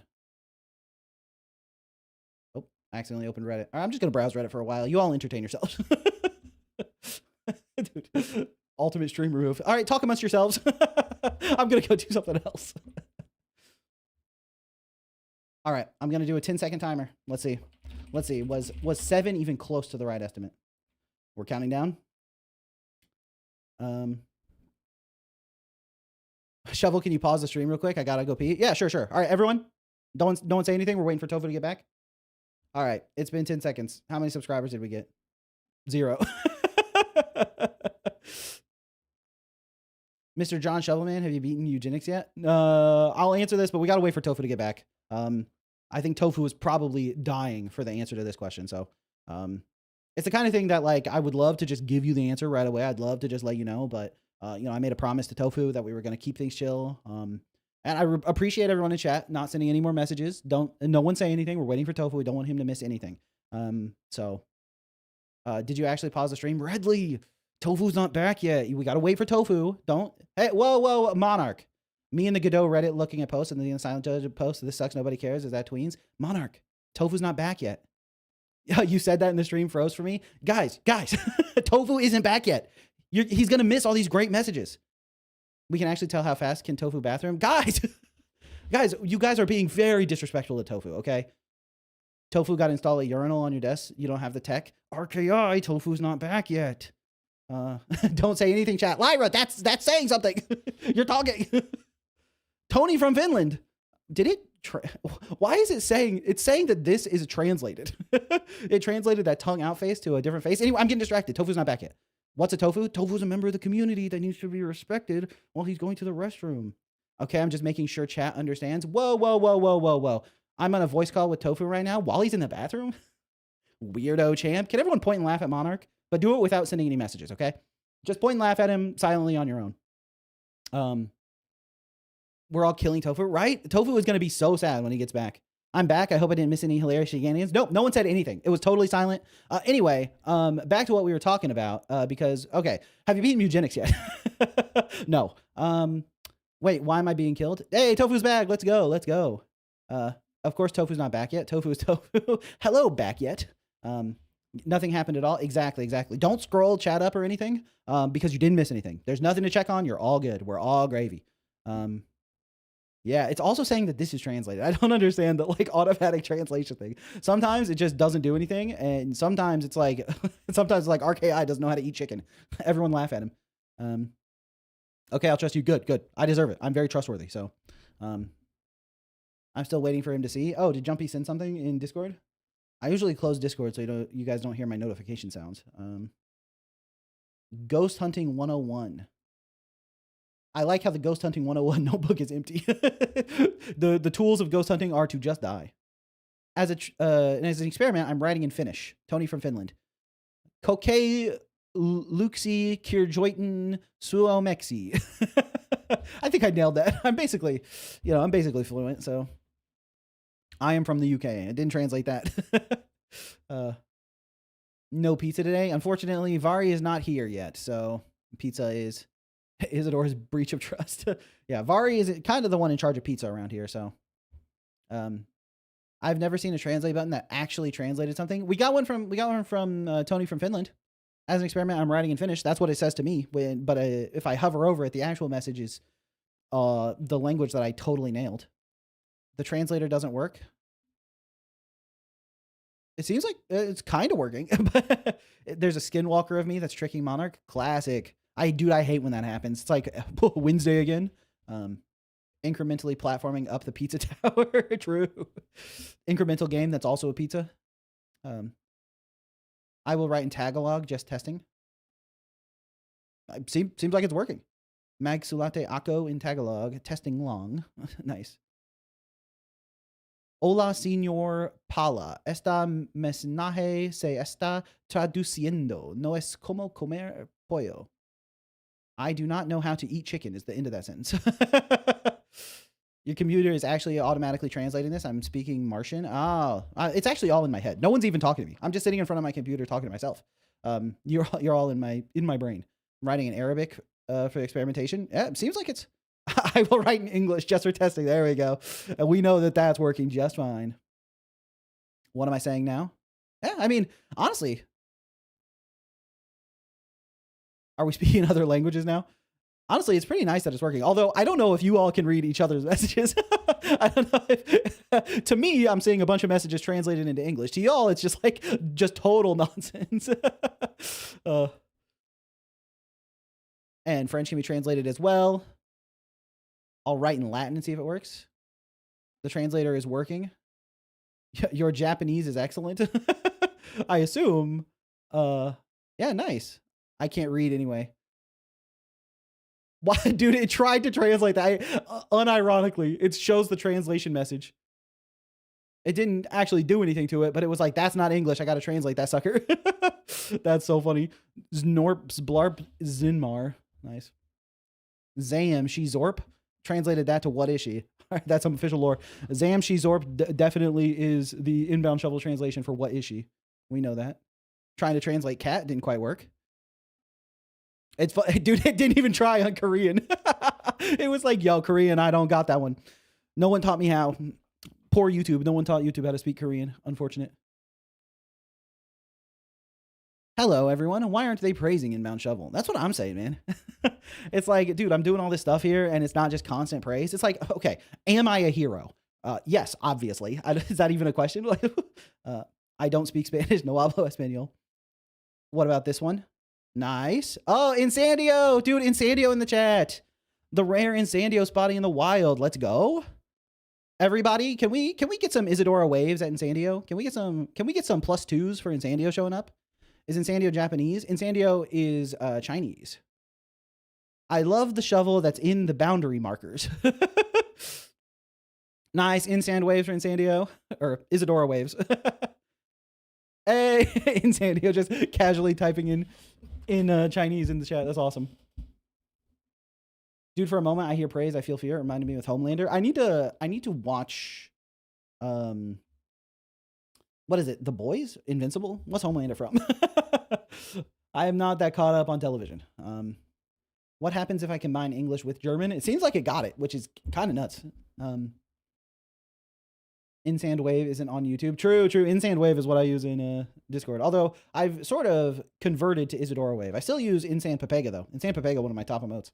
Oh, I accidentally opened Reddit. I'm just going to browse Reddit for a while. You all entertain yourselves. Dude, ultimate stream remove. All right, talk amongst yourselves. I'm gonna go do something else. All right, I'm gonna do a 10-second timer. Let's see. Was 7 even close to the right estimate? We're counting down. Shovel, can you pause the stream real quick? I gotta go pee. Yeah, sure. All right, everyone, don't say anything. We're waiting for Tofu to get back. All right, it's been 10 seconds. How many subscribers did we get? 0. Mr. John Shovelman, have you beaten eugenics yet? I'll answer this, but we gotta wait for Tofu to get back. I think Tofu is probably dying for the answer to this question. So, it's the kind of thing that like I would love to just give you the answer right away. I'd love to just let you know, but you know, I made a promise to Tofu that we were gonna keep things chill. And I appreciate everyone in chat not sending any more messages. No one say anything. We're waiting for Tofu. We don't want him to miss anything. Did you actually pause the stream? Redley, Tofu's not back yet. We got to wait for Tofu. Hey, whoa, Monarch. Me and the Godot Reddit looking at posts and the Silent Judge post. This sucks. Nobody cares. Is that tweens? Monarch, Tofu's not back yet. Yeah, you said that in the stream, froze for me. Guys, Tofu isn't back yet. He's going to miss all these great messages. We can actually tell how fast can Tofu bathroom. Guys, you guys are being very disrespectful to Tofu, okay? Tofu got to install a urinal on your desk. You don't have the tech. RKI, Tofu's not back yet. Don't say anything, chat. Lyra, that's saying something. You're talking. Tony from Finland. Did it? Why is it saying? It's saying that this is translated. It translated that tongue out face to a different face. Anyway, I'm getting distracted. Tofu's not back yet. What's a Tofu? Tofu's a member of the community that needs to be respected while he's going to the restroom. Okay, I'm just making sure chat understands. Whoa. I'm on a voice call with Tofu right now while he's in the bathroom. Weirdo champ. Can everyone point and laugh at Monarch? But do it without sending any messages, okay? Just point and laugh at him silently on your own. We're all killing Tofu, right? Tofu is going to be so sad when he gets back. I'm back. I hope I didn't miss any hilarious shenanigans. Nope, no one said anything. It was totally silent. Anyway, back to what we were talking about, because, okay, have you beaten eugenics yet? No. Wait, why am I being killed? Hey, Tofu's back. Let's go. Of course, Tofu's not back yet. Tofu is Tofu. Hello, back yet. Nothing happened at all. Exactly. Don't scroll chat up or anything, because you didn't miss anything. There's nothing to check on. You're all good. We're all gravy. Yeah, it's also saying that this is translated. I don't understand the like automatic translation thing. Sometimes it just doesn't do anything, and sometimes it's like RKI doesn't know how to eat chicken. Everyone laugh at him. Okay, I'll trust you. Good. I deserve it. I'm very trustworthy. So, I'm still waiting for him to see. Oh, did Jumpy send something in Discord? I usually close Discord so you guys don't hear my notification sounds. Ghost Hunting 101. I like how the Ghost Hunting 101 notebook is empty. The tools of ghost hunting are to just die. As an experiment, I'm writing in Finnish. Tony from Finland. Kokei Luxi Kirjoiten Suomeksi. I think I nailed that. I'm basically fluent. So, I am from the UK. It didn't translate that. No pizza today. Unfortunately, Vari is not here yet, so pizza is Isadora's breach of trust. Yeah, Vari is kind of the one in charge of pizza around here, so I've never seen a translate button that actually translated something. We got one from Tony from Finland. As an experiment, I'm writing in Finnish. That's what it says to me. But if I hover over it, the actual message is the language that I totally nailed. The translator doesn't work. It seems like it's kind of working. But there's a skinwalker of me that's tricking Monarch. Classic. I hate when that happens. It's like Wednesday again. Incrementally platforming up the pizza tower. True. Incremental game that's also a pizza. I will write in Tagalog, just testing. Seems like it's working. Mag sulate ako in Tagalog, testing long. Nice. Hola, señor Pala. Esta mensaje se está traduciendo. No es como comer pollo. I do not know how to eat chicken is the end of that sentence. Your computer is actually automatically translating this. I'm speaking Martian. It's actually all in my head. No one's even talking to me. I'm just sitting in front of my computer talking to myself. You're all in my brain. I'm writing in Arabic for experimentation. Yeah, it seems like it's. I will write in English just for testing. There we go. And we know that that's working just fine. What am I saying now? Yeah, I mean, honestly, are we speaking other languages now? Honestly, it's pretty nice that it's working. Although I don't know if you all can read each other's messages. I don't know if, to me, I'm seeing a bunch of messages translated into English. To y'all, it's just like total nonsense. And French can be translated as well. I'll write in Latin and see if it works. The translator is working. Your Japanese is excellent. I assume. Yeah, nice. I can't read anyway. Why, dude? It tried to translate that. Unironically, it shows the translation message. It didn't actually do anything to it, but it was like, that's not English. I got to translate that sucker. That's so funny. Znorp, Blarp, Zinmar. Nice. Zam, she Zorp. Translated that to what is she? All right, that's some official lore. Zam, she Zorp definitely is the inbound shovel translation for what is she. We know that. Trying to translate cat didn't quite work. It's fun. Dude, it didn't even try on Korean. It was like, yo, Korean, I don't got that one. No one taught me how. Poor YouTube. No one taught YouTube how to speak Korean. Unfortunate. Hello, everyone. Why aren't they praising Inbound Shovel? That's what I'm saying, man. It's like, dude, I'm doing all this stuff here, and it's not just constant praise. It's like, okay, am I a hero? Yes, obviously. Is that even a question? I don't speak Spanish. No hablo español. What about this one? Nice. Oh, Insandio. Dude, Insandio in the chat. The rare Insandio spotting in the wild. Let's go. Everybody, can we get some Isadora waves at Insandio? Can we get some +2s for Insandio showing up? Is Insandio Japanese? Insandio is Chinese. I love the shovel that's in the boundary markers. Nice. Insand waves for Insandio. Or Isadora waves. Hey, Insandio just casually typing in Chinese in the chat. That's awesome. Dude, for a moment I hear praise, I feel fear. It reminded me with Homelander. I need to watch what is it? The Boys? Invincible? What's Homelander from? I am not that caught up on television. What happens if I combine English with German? It seems like it got it, which is kind of nuts. Insand Wave isn't on YouTube. True. Insand Wave is what I use in Discord. Although I've sort of converted to Isadora Wave. I still use Insand Pepega though. Insand Pepega, one of my top emotes.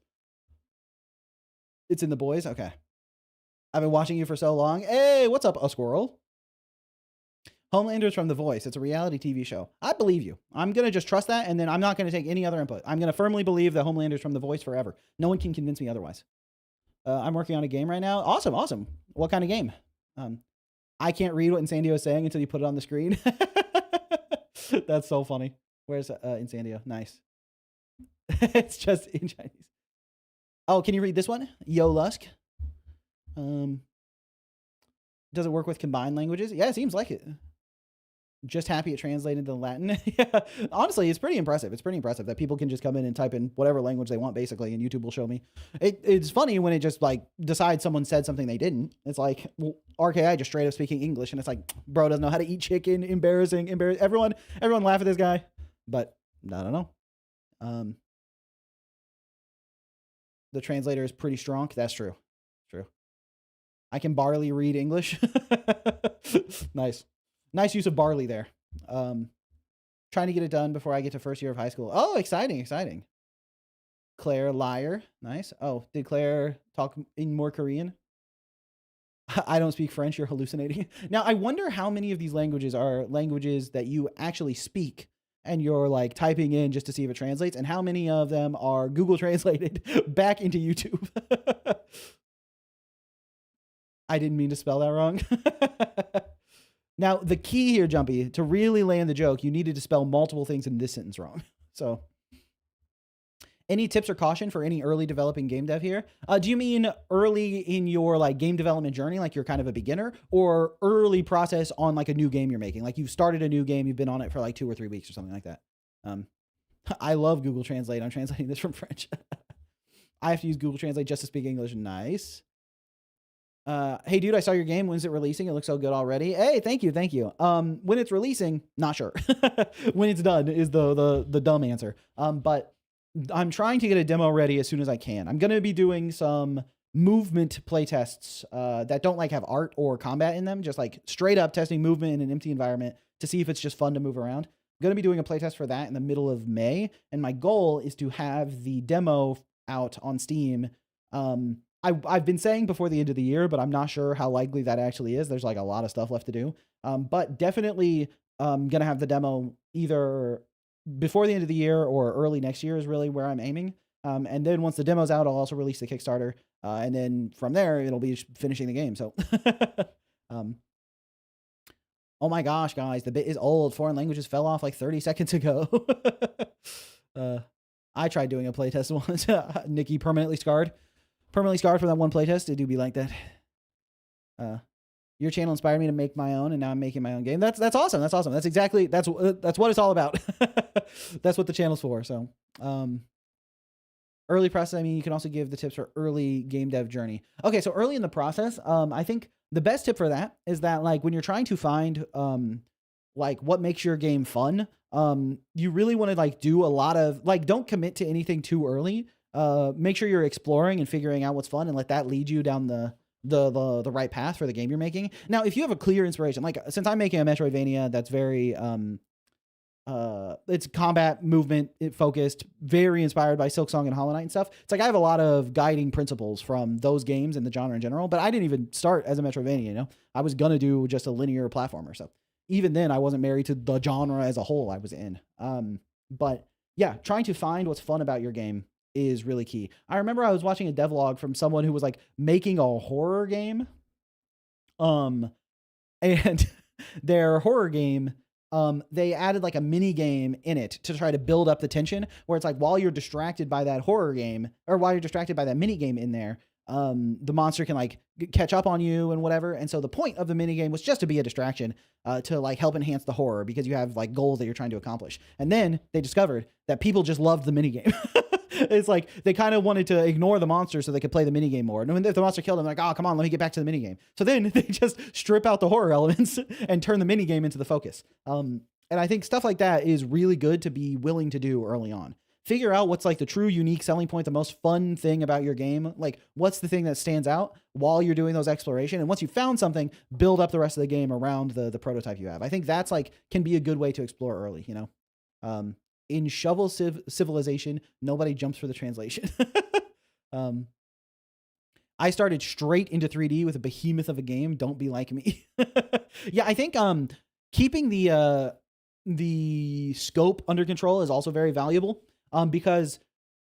It's in The Boys? Okay. I've been watching you for so long. Hey, what's up, a squirrel? Homelander's from The Voice. It's a reality TV show. I believe you. I'm going to just trust that, and then I'm not going to take any other input. I'm going to firmly believe that Homelander's from The Voice forever. No one can convince me otherwise. I'm working on a game right now. Awesome. What kind of game? I can't read what Insandio is saying until you put it on the screen. That's so funny. Where's Insandio? Nice. It's just in Chinese. Oh, can you read this one? Yo, Lusk. Does it work with combined languages? Yeah, it seems like it. just happy it translated to Latin. Yeah, honestly, it's pretty impressive. It's pretty impressive that people can just come in and type in whatever language they want, basically, and YouTube will show me. It's funny when it just like decides someone said something they didn't. It's like, well, RKI just straight up speaking English, and it's like, bro doesn't know how to eat chicken. Embarrassing. Everyone laugh at this guy, but I don't know. The translator is pretty strong. That's true. True. I can barely read English. Nice. Nice use of barley there. Trying to get it done before I get to first year of high school. Oh, exciting, exciting. Claire liar. Nice. Oh, did Claire talk in more Korean? I don't speak French. You're hallucinating. Now, I wonder how many of these languages are languages that you actually speak and you're like typing in just to see if it translates, and how many of them are Google translated back into YouTube. I didn't mean to spell that wrong. Now, the key here, Jumpy, to really land the joke, you needed to spell multiple things in this sentence wrong. So, any tips or caution for any early developing game dev here? Do you mean early in your like game development journey, like you're kind of a beginner, or early process on like a new game you're making? Like you've started a new game, you've been on it for like 2 or 3 weeks or something like that. I love Google Translate. I'm translating this from French. I have to use Google Translate just to speak English. Nice. Hey dude, I saw your game. When's it releasing? It looks so good already. Hey, thank you. When it's releasing, not sure. When it's done is the dumb answer. But I'm trying to get a demo ready as soon as I can. I'm gonna be doing some movement playtests that don't like have art or combat in them, just like straight up testing movement in an empty environment to see if it's just fun to move around. I'm gonna be doing a playtest for that in the middle of May, and my goal is to have the demo out on Steam. I've been saying before the end of the year, but I'm not sure how likely that actually is. There's like a lot of stuff left to do. But definitely going to have the demo either before the end of the year or early next year is really where I'm aiming. And then once the demo's out, I'll also release the Kickstarter. And then from there, it'll be finishing the game. So, oh my gosh, guys, the bit is old. Foreign languages fell off like 30 seconds ago. I tried doing a playtest once. Nikki permanently scarred from that one playtest. It do be like that. Your channel inspired me to make my own, and now I'm making my own game. That's awesome. That's awesome. That's exactly that's what it's all about. That's what the channel's for. So, early process. I mean, you can also give the tips for early game dev journey. Okay, so early in the process, I think the best tip for that is that like when you're trying to find like what makes your game fun, you really want to like do a lot of like don't commit to anything too early. Make sure you're exploring and figuring out what's fun and let that lead you down the right path for the game you're making. Now, if you have a clear inspiration, like since I'm making a Metroidvania that's very, it's combat movement focused, very inspired by Silksong and Hollow Knight and stuff. It's like I have a lot of guiding principles from those games and the genre in general, but I didn't even start as a Metroidvania, you know? I was gonna do just a linear platformer. So even then I wasn't married to the genre as a whole I was in. But yeah, trying to find what's fun about your game is really key. I remember I was watching a devlog from someone who was like making a horror game. And their horror game, they added like a mini game in it to try to build up the tension where it's like while you're distracted by that horror game or while you're distracted by that mini game in there, the monster can like catch up on you and whatever. And so the point of the mini game was just to be a distraction, to like help enhance the horror because you have like goals that you're trying to accomplish. And then they discovered that people just loved the mini game. It's like they kind of wanted to ignore the monster so they could play the mini game more. And when if the monster killed them, they're like, oh, come on, let me get back to the mini game. So then they just strip out the horror elements and turn the mini game into the focus. And I think stuff like that is really good to be willing to do early on. Figure out what's like the true unique selling point, the most fun thing about your game. Like what's the thing that stands out while you're doing those exploration. And once you found something, build up the rest of the game around the prototype you have. I think that's like, can be a good way to explore early, you know? In Shovel Civilization, nobody jumps for the translation. I started straight into 3D with a behemoth of a game. Don't be like me. Yeah, I think keeping the scope under control is also very valuable. Because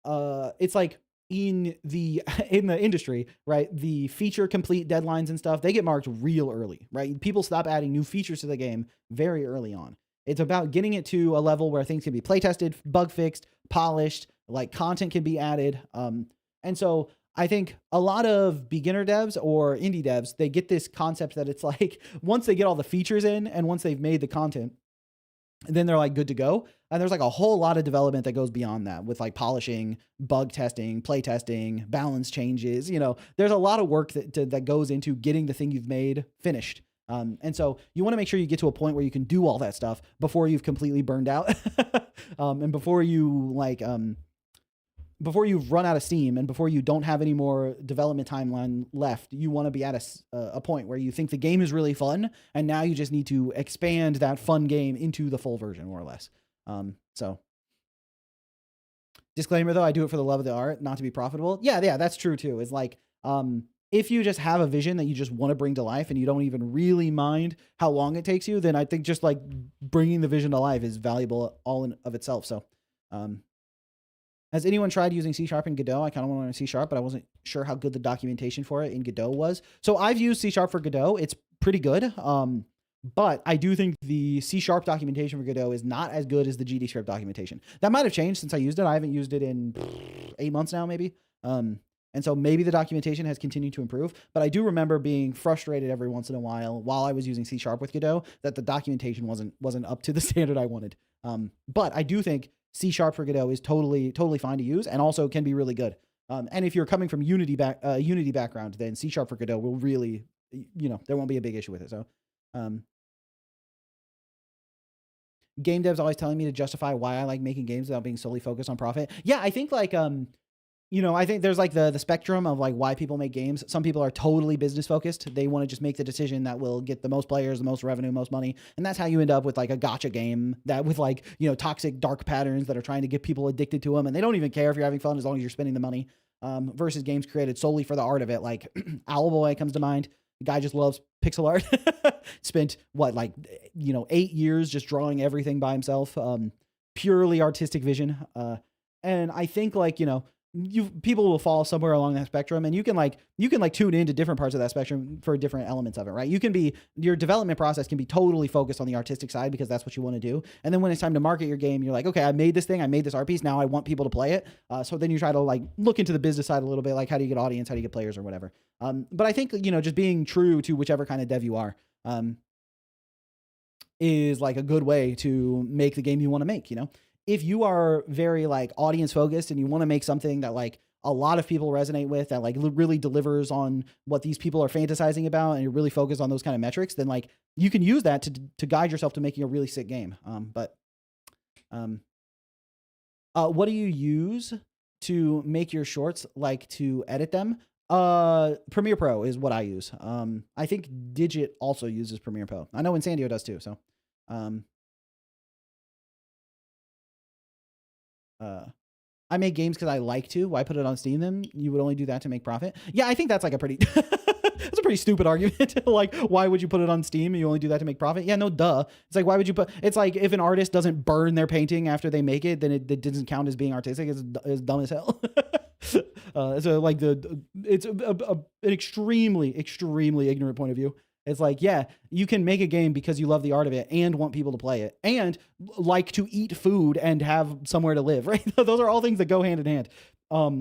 it's like in the industry, right? The feature complete deadlines and stuff, they get marked real early, right? People stop adding new features to the game very early on. It's about getting it to a level where things can be play tested, bug fixed, polished, like content can be added. And so I think a lot of beginner devs or indie devs, they get this concept that it's like once they get all the features in and once they've made the content, then they're like good to go. And there's like a whole lot of development that goes beyond that with like polishing, bug testing, play testing, balance changes. You know, there's a lot of work that goes into getting the thing you've made finished. And so you want to make sure you get to a point where you can do all that stuff before you've completely burned out. And before you before you've run out of steam and before you don't have any more development timeline left, you want to be at a point where you think the game is really fun. And now you just need to expand that fun game into the full version, more or less. So disclaimer though, I do it for the love of the art, not to be profitable. Yeah, that's true too. It's like, if you just have a vision that you just want to bring to life and you don't even really mind how long it takes you, then I think just like bringing the vision to life is valuable all in of itself. So, has anyone tried using C# in Godot? I kind of want to learn C#, but I wasn't sure how good the documentation for it in Godot was. So I've used C# for Godot. It's pretty good. But I do think the C# documentation for Godot is not as good as the GD script documentation. That might have changed since I used it. I haven't used it in 8 months now, maybe. And so maybe the documentation has continued to improve, but I do remember being frustrated every once in a while I was using C# with Godot, that the documentation wasn't up to the standard I wanted. But I do think C# for Godot is totally fine to use and also can be really good. And if you're coming from Unity background, then C# for Godot will really, there won't be a big issue with it. So, game devs always telling me to justify why I like making games without being solely focused on profit. Yeah, I think like, I think there's like the spectrum of like why people make games. Some people are totally business focused. They want to just make the decision that will get the most players, the most revenue, most money. And that's how you end up with like a gacha game that with like, toxic dark patterns that are trying to get people addicted to them. And they don't even care if you're having fun as long as you're spending the money, versus games created solely for the art of it. Like Owlboy comes to mind. The guy just loves pixel art. Spent 8 years just drawing everything by himself. Purely artistic vision. And I think like, people will fall somewhere along that spectrum, and you can tune into different parts of that spectrum for different elements of it, right? Your development process can be totally focused on the artistic side because that's what you want to do. And then when it's time to market your game, you're like, okay, I made this art piece. Now I want people to play it. So then you try to like look into the business side a little bit, like how do you get audience, how do you get players or whatever. But I think, just being true to whichever kind of dev you are, is like a good way to make the game you want to make, If you are very like audience focused and you want to make something that like a lot of people resonate with, that like really delivers on what these people are fantasizing about, and you're really focused on those kind of metrics, then like you can use that to guide yourself to making a really sick game. What do you use to make your shorts, like to edit them? Premiere Pro is what I use. I think Digit also uses Premiere Pro. I know Insandio does too. So, I make games because I like to. Why put it on Steam then? You would only do that to make profit? Yeah, I think that's like a pretty that's a pretty stupid argument. Like, why would you put it on Steam and you only do that to make profit? Yeah, no, duh. It's like, why would you it's like if an artist doesn't burn their painting after they make it, then it doesn't count as being artistic. It's dumb as hell. So like it's an extremely ignorant point of view. It's like, yeah, you can make a game because you love the art of it and want people to play it and like to eat food and have somewhere to live, right? Those are all things that go hand in hand.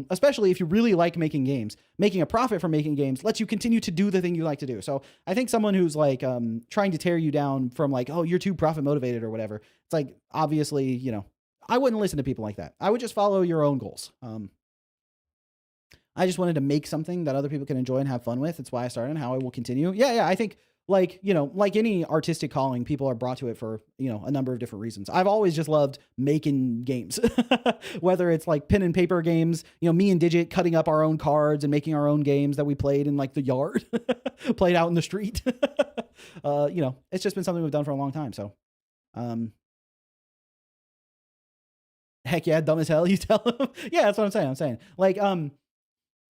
Especially if you really like making games. Making a profit from making games lets you continue to do the thing you like to do. So I think someone who's like trying to tear you down from like, oh, you're too profit motivated or whatever. It's like, obviously, I wouldn't listen to people like that. I would just follow your own goals. I just wanted to make something that other people can enjoy and have fun with. It's why I started and how I will continue. Yeah. I think like any artistic calling, people are brought to it for, a number of different reasons. I've always just loved making games, whether it's like pen and paper games, me and Digit cutting up our own cards and making our own games that we played in like the yard, played out in the street. It's just been something we've done for a long time. So, heck yeah, dumb as hell. You tell them. Yeah, that's what I'm saying. Like,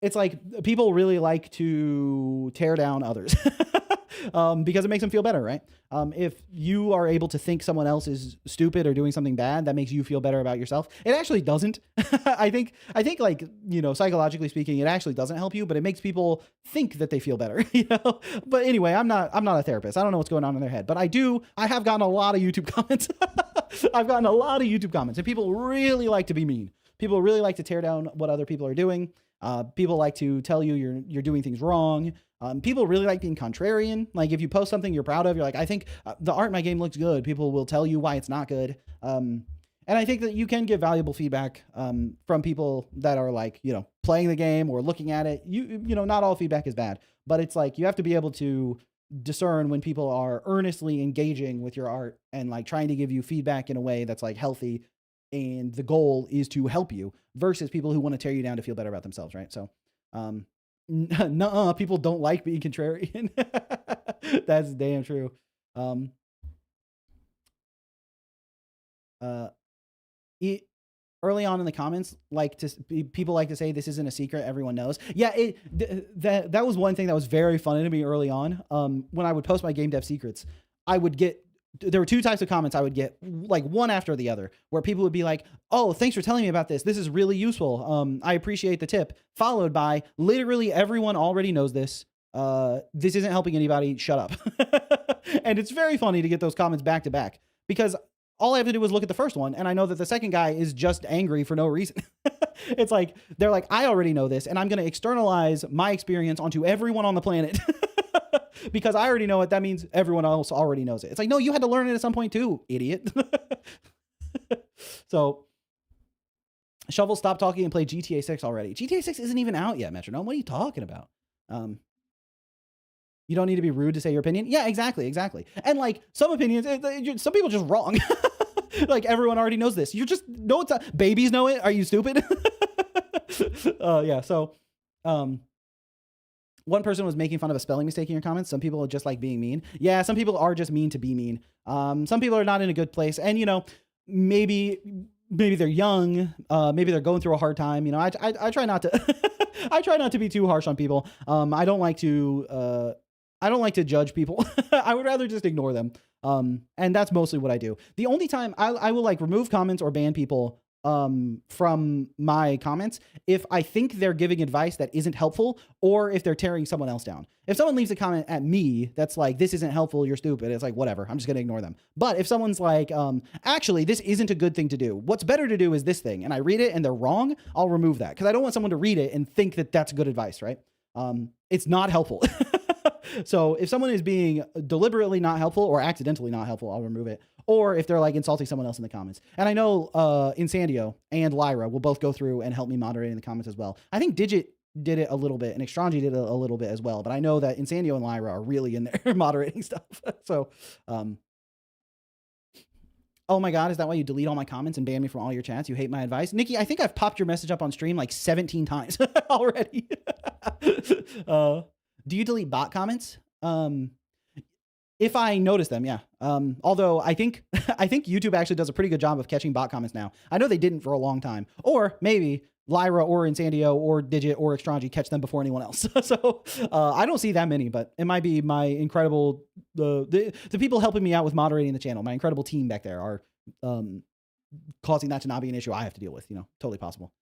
it's like people really like to tear down others because it makes them feel better, right? If you are able to think someone else is stupid or doing something bad, that makes you feel better about yourself. It actually doesn't. I think like, psychologically speaking, it actually doesn't help you, but it makes people think that they feel better, But anyway, I'm not a therapist. I don't know what's going on in their head, but I have gotten a lot of YouTube comments. I've gotten a lot of YouTube comments, and people really like to be mean. People really like to tear down what other people are doing. People like to tell you you're doing things wrong. People really like being contrarian. Like if you post something you're proud of, you're like, I think the art in my game looks good. People will tell you why it's not good. And I think that you can get valuable feedback from people that are like, playing the game or looking at it. Not all feedback is bad, but it's like you have to be able to discern when people are earnestly engaging with your art and like trying to give you feedback in a way that's like healthy, and the goal is to help you, versus people who want to tear you down to feel better about themselves, right? So people don't like being contrarian. That's damn true. Early on in the comments, people like to say this isn't a secret, everyone knows. Yeah, that was one thing that was very funny to me early on. When I would post my game dev secrets, there were two types of comments I would get, like one after the other, where people would be like, oh, thanks for telling me about this. This is really useful. I appreciate the tip. Followed by, literally everyone already knows this. This isn't helping anybody. Shut up. And it's very funny to get those comments back to back, because all I have to do is look at the first one, and I know that the second guy is just angry for no reason. It's like, they're like, I already know this, and I'm going to externalize my experience onto everyone on the planet. Because I already know it. That means everyone else already knows it. It's like, no, you had to learn it at some point too, idiot. So, Shovel, stop talking and play GTA 6 already. GTA 6 isn't even out yet, Metronome. What are you talking about? You don't need to be rude to say your opinion. Yeah, exactly. And like some opinions, some people are just wrong. Like everyone already knows this. You just know it's babies know it. Are you stupid? Yeah. So, one person was making fun of a spelling mistake in your comments. Some people are just like being mean. Yeah, some people are just mean to be mean. Some people are not in a good place, and maybe they're young. Maybe they're going through a hard time. I try not to. I try not to be too harsh on people. I don't like to judge people. I would rather just ignore them. And that's mostly what I do. The only time I will like remove comments or ban people from my comments if I think they're giving advice that isn't helpful, or if they're tearing someone else down. If someone leaves a comment at me that's like, this isn't helpful, you're stupid, it's like, whatever, I'm just gonna ignore them. But if someone's like, actually, this isn't a good thing to do, what's better to do is this thing, and I read it and they're wrong, I'll remove that, because I don't want someone to read it and think that that's good advice, right? It's not helpful. So if someone is being deliberately not helpful or accidentally not helpful, I'll remove it. Or if they're like insulting someone else in the comments. And I know Insandio and Lyra will both go through and help me moderate in the comments as well. I think Digit did it a little bit, and Extranji did it a little bit as well. But I know that Insandio and Lyra are really in there moderating stuff. So, oh my God, is that why you delete all my comments and ban me from all your chats? You hate my advice? Nikki, I think I've popped your message up on stream like 17 times already. Do you delete bot comments? If I notice them, yeah. Although I think YouTube actually does a pretty good job of catching bot comments now. I know they didn't for a long time. Or maybe Lyra or Insandio or Digit or Extranji catch them before anyone else. So I don't see that many, but it might be my incredible, the people helping me out with moderating the channel, my incredible team back there are causing that to not be an issue I have to deal with, totally possible.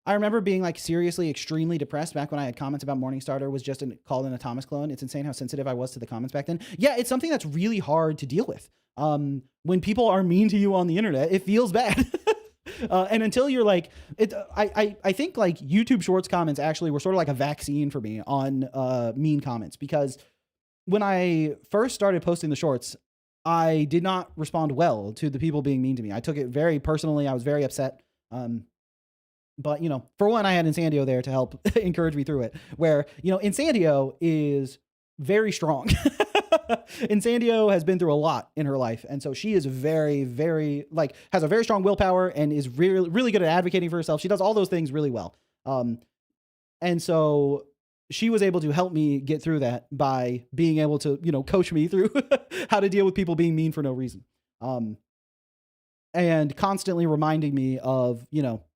I remember being like seriously extremely depressed back when I had comments about Morningstarter was just called an Atomic clone. It's insane how sensitive I was to the comments back then. Yeah, it's something that's really hard to deal with. When people are mean to you on the internet, it feels bad. And until you're like, I think like YouTube Shorts comments actually were sort of like a vaccine for me on mean comments, because when I first started posting the shorts, I did not respond well to the people being mean to me. I took it very personally. I was very upset. But, for one, I had Insandio there to help encourage me through it, where, Insandio is very strong. Insandio has been through a lot in her life. And so she is very, very, has a very strong willpower and is really, really good at advocating for herself. She does all those things really well. And so she was able to help me get through that by being able to, coach me through how to deal with people being mean for no reason. And constantly reminding me of,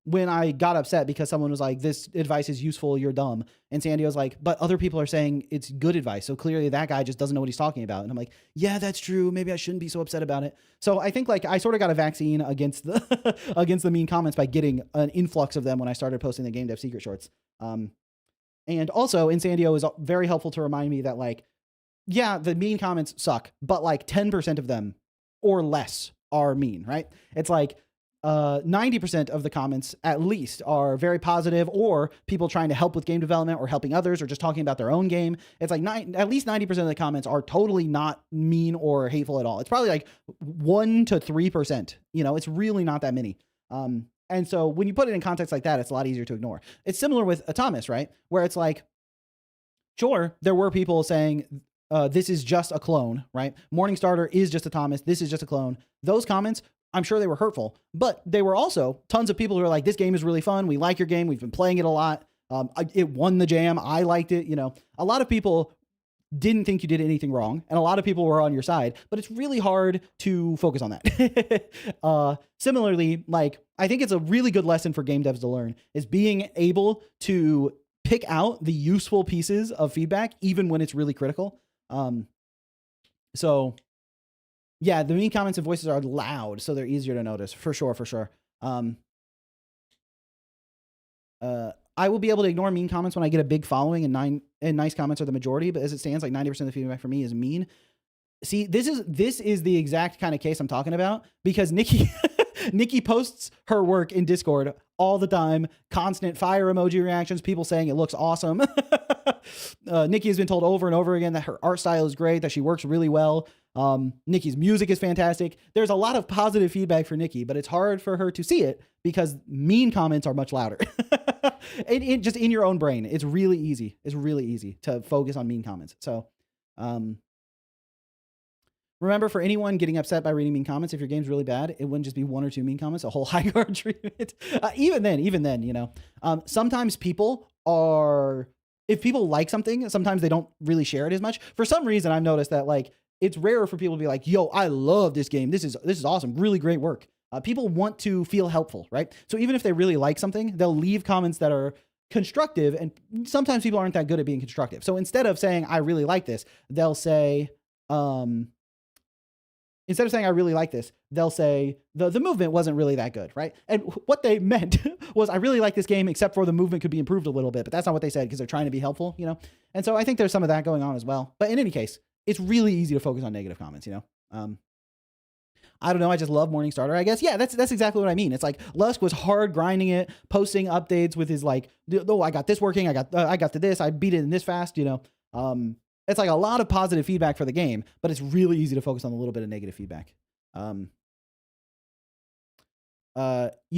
when I got upset because someone was like, this advice is useful, you're dumb. And Sandy was like, but other people are saying it's good advice. So clearly that guy just doesn't know what he's talking about. And I'm like, yeah, that's true. Maybe I shouldn't be so upset about it. So I think I sort of got a vaccine against the, against the mean comments by getting an influx of them when I started posting the Game Dev Secret Shorts. And also Insandio is very helpful to remind me that yeah, the mean comments suck, but 10% of them or less are mean, right? It's like, 90% of the comments at least are very positive, or people trying to help with game development or helping others or just talking about their own game. It's like at least 90% of the comments are totally not mean or hateful at all. It's probably like 1 to 3%. You know, it's really not that many. And so when you put it in context like that, it's a lot easier to ignore. It's similar with Atomis, right? Where it's like, sure, there were people saying, this is just a clone, right? Morningstarter is just Atomis. This is just a clone. Those comments, I'm sure they were hurtful, but they were also tons of people who are like, this game is really fun. We like your game. We've been playing it a lot. It won the jam. I liked it. You know, a lot of people didn't think you did anything wrong, and a lot of people were on your side, but it's really hard to focus on that. Similarly, like, I think it's a really good lesson for game devs to learn is being able to pick out the useful pieces of feedback, even when it's really critical. So yeah, the mean comments and voices are loud, so they're easier to notice, for sure, for sure. I will be able to ignore mean comments when I get a big following and nice comments are the majority, but as it stands, like 90% of the feedback for me is mean. See, this is the exact kind of case I'm talking about, because Nikki Nikki posts her work in Discord all the time, constant fire emoji reactions, people saying it looks awesome. Nikki has been told over and over again that her art style is great, that she works really well. Nikki's music is fantastic. There's a lot of positive feedback for Nikki, but it's hard for her to see it because mean comments are much louder. Just in your own brain, it's really easy. It's really easy to focus on mean comments. So, remember, for anyone getting upset by reading mean comments, if your game's really bad, it wouldn't just be 1 or 2 mean comments, a whole high guard treatment. Even then, you know, sometimes if people like something, sometimes they don't really share it as much. For some reason, I've noticed that, like, it's rare for people to be like, yo, I love this game. This is awesome. Really great work. People want to feel helpful, right? So even if they really like something, they'll leave comments that are constructive, and sometimes people aren't that good at being constructive. So instead of saying, I really like this, they'll say, instead of saying I really like this, they'll say the movement wasn't really that good, right? And what they meant was, I really like this game, except for the movement could be improved a little bit, but that's not what they said, because they're trying to be helpful, you know? And so I think there's some of that going on as well. But in any case, it's really easy to focus on negative comments, you know? I don't know. I just love Morningstarter, I guess. Yeah, that's exactly what I mean. It's like Lusk was hard grinding it, posting updates with his like, oh, I got this working. I got to this. I beat it in this fast, you know? It's like a lot of positive feedback for the game, but it's really easy to focus on a little bit of negative feedback. You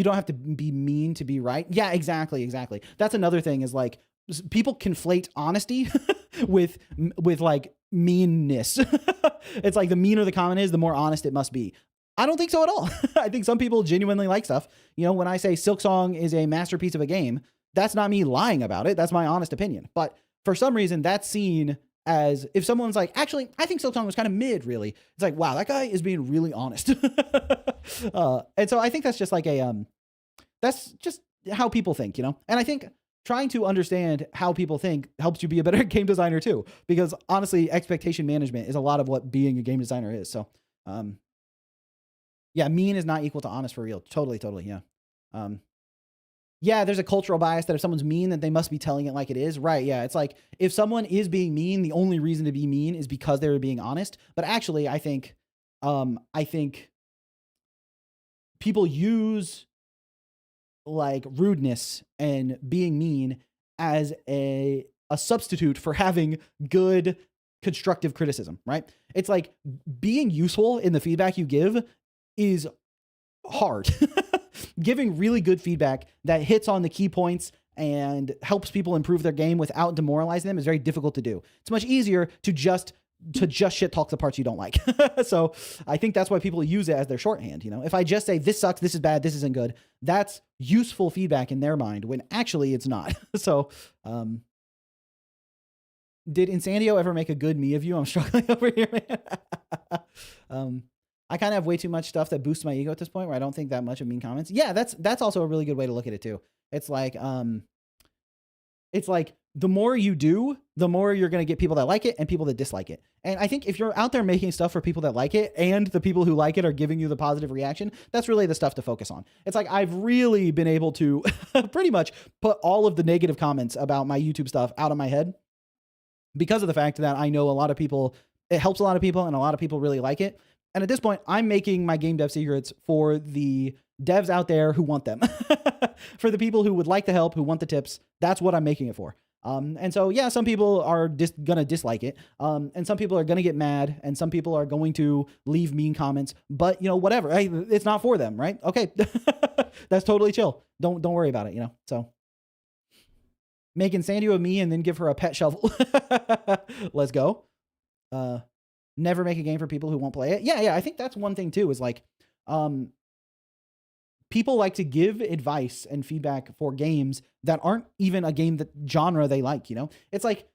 don't have to be mean to be right. Yeah, exactly. That's another thing, is like, people conflate honesty with like meanness. It's like, the meaner the comment is, the more honest it must be. I don't think so at all. I think some people genuinely like stuff. You know, when I say Silksong is a masterpiece of a game, that's not me lying about it. That's my honest opinion. But for some reason, that's seen as, if someone's like, actually, I think Silksong was kind of mid, really. It's like, wow, that guy is being really honest. And so I think that's just like that's just how people think, you know? And I think trying to understand how people think helps you be a better game designer too, because honestly, expectation management is a lot of what being a game designer is. So, yeah, mean is not equal to honest for real. Totally. Yeah. Yeah, there's a cultural bias that if someone's mean, that they must be telling it like it is. Right. Yeah. It's like, if someone is being mean, the only reason to be mean is because they were being honest. But actually, I think people use like rudeness and being mean as a substitute for having good constructive criticism, right? It's like, being useful in the feedback you give is hard. Giving really good feedback that hits on the key points and helps people improve their game without demoralizing them is very difficult to do. It's much easier to just shit talk the parts you don't like. So I think that's why people use it as their shorthand. You know, if I just say, this sucks, this is bad, this isn't good, that's useful feedback in their mind, when actually it's not. So, did Insandio ever make a good me of you? I'm struggling over here, man. I kind of have way too much stuff that boosts my ego at this point, where I don't think that much of mean comments. Yeah, that's also a really good way to look at it too. It's like, the more you do, the more you're going to get people that like it and people that dislike it. And I think if you're out there making stuff for people that like it, and the people who like it are giving you the positive reaction, that's really the stuff to focus on. It's like, I've really been able to pretty much put all of the negative comments about my YouTube stuff out of my head, because of the fact that I know a lot of people, it helps a lot of people, and a lot of people really like it. And at this point, I'm making my game dev secrets for the devs out there who want them. For the people who would like the help, who want the tips, that's what I'm making it for. And so, yeah, some people are just going to dislike it. And some people are going to get mad, and some people are going to leave mean comments, but whatever. Hey, it's not for them, right? Okay. That's totally chill. Don't worry about it, so make Insandio of me and then give her a pet shovel. Let's go. Never make a game for people who won't play it. Yeah. I think that's one thing too, is like, people like to give advice and feedback for games that aren't even a game that genre they like, It's like,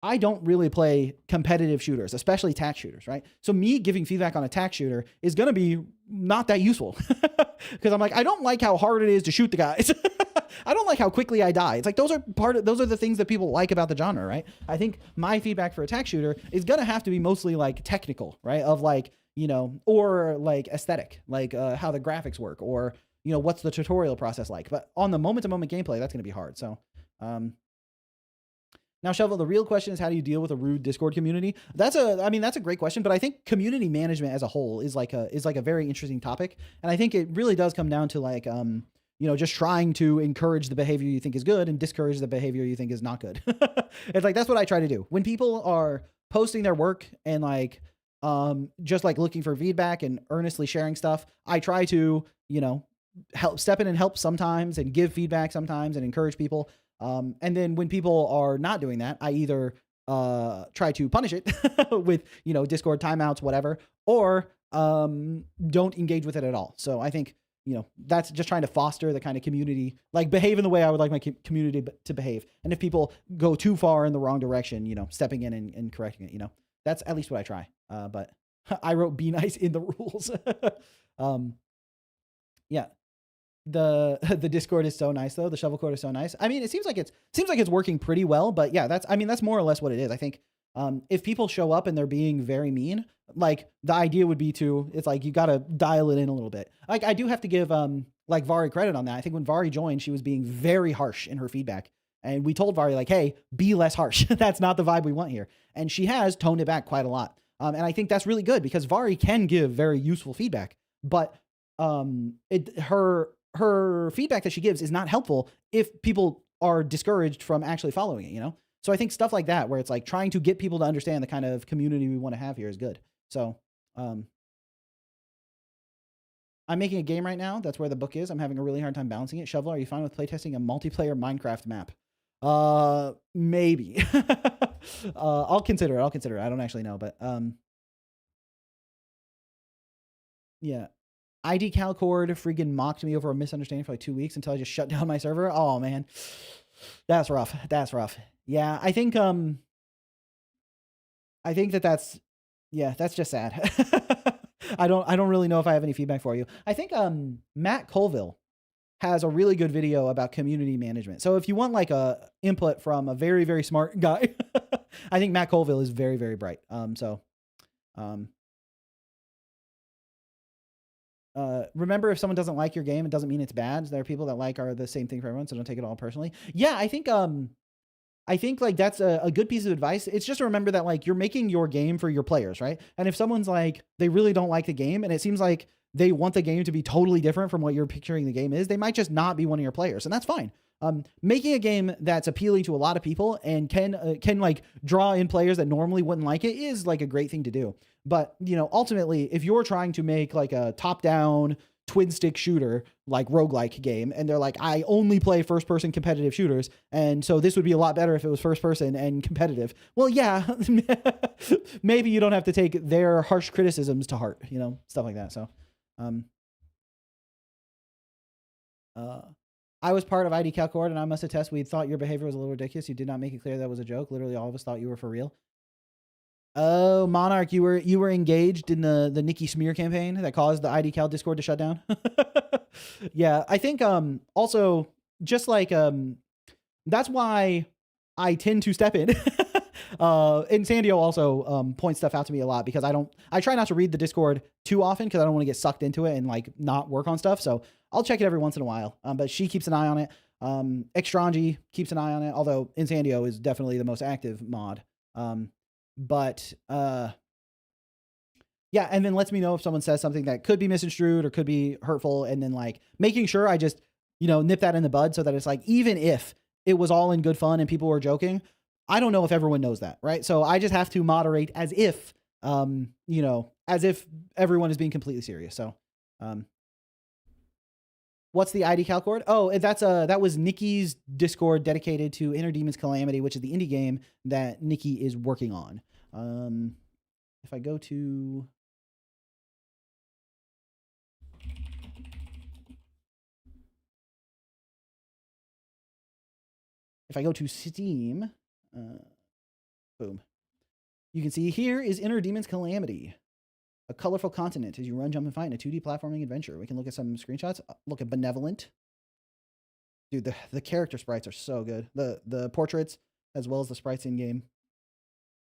I don't really play competitive shooters, especially tac shooters, right? So me giving feedback on a tac shooter is going to be not that useful because I'm like, I don't like how hard it is to shoot the guys. I don't like how quickly I die. It's like, those are the things that people like about the genre, right? I think my feedback for a tac shooter is going to have to be mostly like technical, right? Of like, or like aesthetic, like how the graphics work, or, what's the tutorial process like? But on the moment-to-moment gameplay, that's going to be hard. So, now, Shovel, the real question is, how do you deal with a rude Discord community? That's a great question, but I think community management as a whole is like a very interesting topic. And I think it really does come down to like, just trying to encourage the behavior you think is good and discourage the behavior you think is not good. It's like, that's what I try to do. When people are posting their work and like, just like looking for feedback and earnestly sharing stuff, I try to, help step in and help sometimes and give feedback sometimes and encourage people. And then when people are not doing that, I either try to punish it with, Discord timeouts, whatever, or don't engage with it at all. So I think, that's just trying to foster the kind of community, like behave in the way I would like my community to behave. And if people go too far in the wrong direction, stepping in and correcting it, that's at least what I try. But I wrote be nice in the rules. Yeah. The Discord is so nice though. The shovel code is so nice. I mean, it seems like it's working pretty well, but yeah, that's more or less what it is. I think, if people show up and they're being very mean, like the idea would be it's like, you got to dial it in a little bit. Like I do have to give, like Vari credit on that. I think when Vari joined, she was being very harsh in her feedback, and we told Vari like, hey, be less harsh. That's not the vibe we want here. And she has toned it back quite a lot. And I think that's really good because Vari can give very useful feedback, but, her feedback that she gives is not helpful if people are discouraged from actually following it, So I think stuff like that, where it's like trying to get people to understand the kind of community we want to have here, is good. So, I'm making a game right now. That's where the book is. I'm having a really hard time balancing it. Shovel, are you fine with playtesting a multiplayer Minecraft map? Maybe. I'll consider it. I don't actually know, but, yeah. ID Calcord friggin' mocked me over a misunderstanding for like 2 weeks until I just shut down my server. Oh man, that's rough. Yeah, I think that's just sad. I don't really know if I have any feedback for you. I think Matt Colville has a really good video about community management. So if you want like a input from a very, very smart guy, I think Matt Colville is very, very bright. Remember, if someone doesn't like your game, it doesn't mean it's bad. There are people that are the same thing for everyone, so don't take it all personally. Yeah, I think like that's a good piece of advice. It's just to remember that like you're making your game for your players, right? And if someone's like, they really don't like the game and it seems like they want the game to be totally different from what you're picturing the game is, they might just not be one of your players, and that's fine. Making a game that's appealing to a lot of people and can like draw in players that normally wouldn't like it is like a great thing to do. But, ultimately, if you're trying to make like a top-down twin stick shooter, like roguelike game, and they're like, I only play first person competitive shooters, and so this would be a lot better if it was first person and competitive. Well, yeah, maybe you don't have to take their harsh criticisms to heart, stuff like that. So, I was part of ID Calcord, and I must attest, we thought your behavior was a little ridiculous. You did not make it clear that was a joke. Literally, all of us thought you were for real. Oh, Monarch, you were engaged in the Nikki smear campaign that caused the ID Cal Discord to shut down. Yeah, I think also just like that's why I tend to step in. Insandio also points stuff out to me a lot because I try not to read the Discord too often because I don't want to get sucked into it and like not work on stuff. So I'll check it every once in a while. But she keeps an eye on it. Extrangi keeps an eye on it, although Insandio is definitely the most active mod. But Yeah, and then lets me know if someone says something that could be misconstrued or could be hurtful, and then like making sure I just, nip that in the bud so that it's like, even if it was all in good fun and people were joking, I don't know if everyone knows that, right? So I just have to moderate as if, as if everyone is being completely serious. So, what's the ID Calcord? Oh, that was Nikki's Discord dedicated to Inner Demon's Calamity, which is the indie game that Nikki is working on. If I go to Steam, boom, you can see here is Inner Demon's Calamity, a colorful continent as you run, jump, and fight in a 2D platforming adventure. We can look at some screenshots. Look at Benevolent. Dude, the character sprites are so good. The portraits as well as the sprites in game.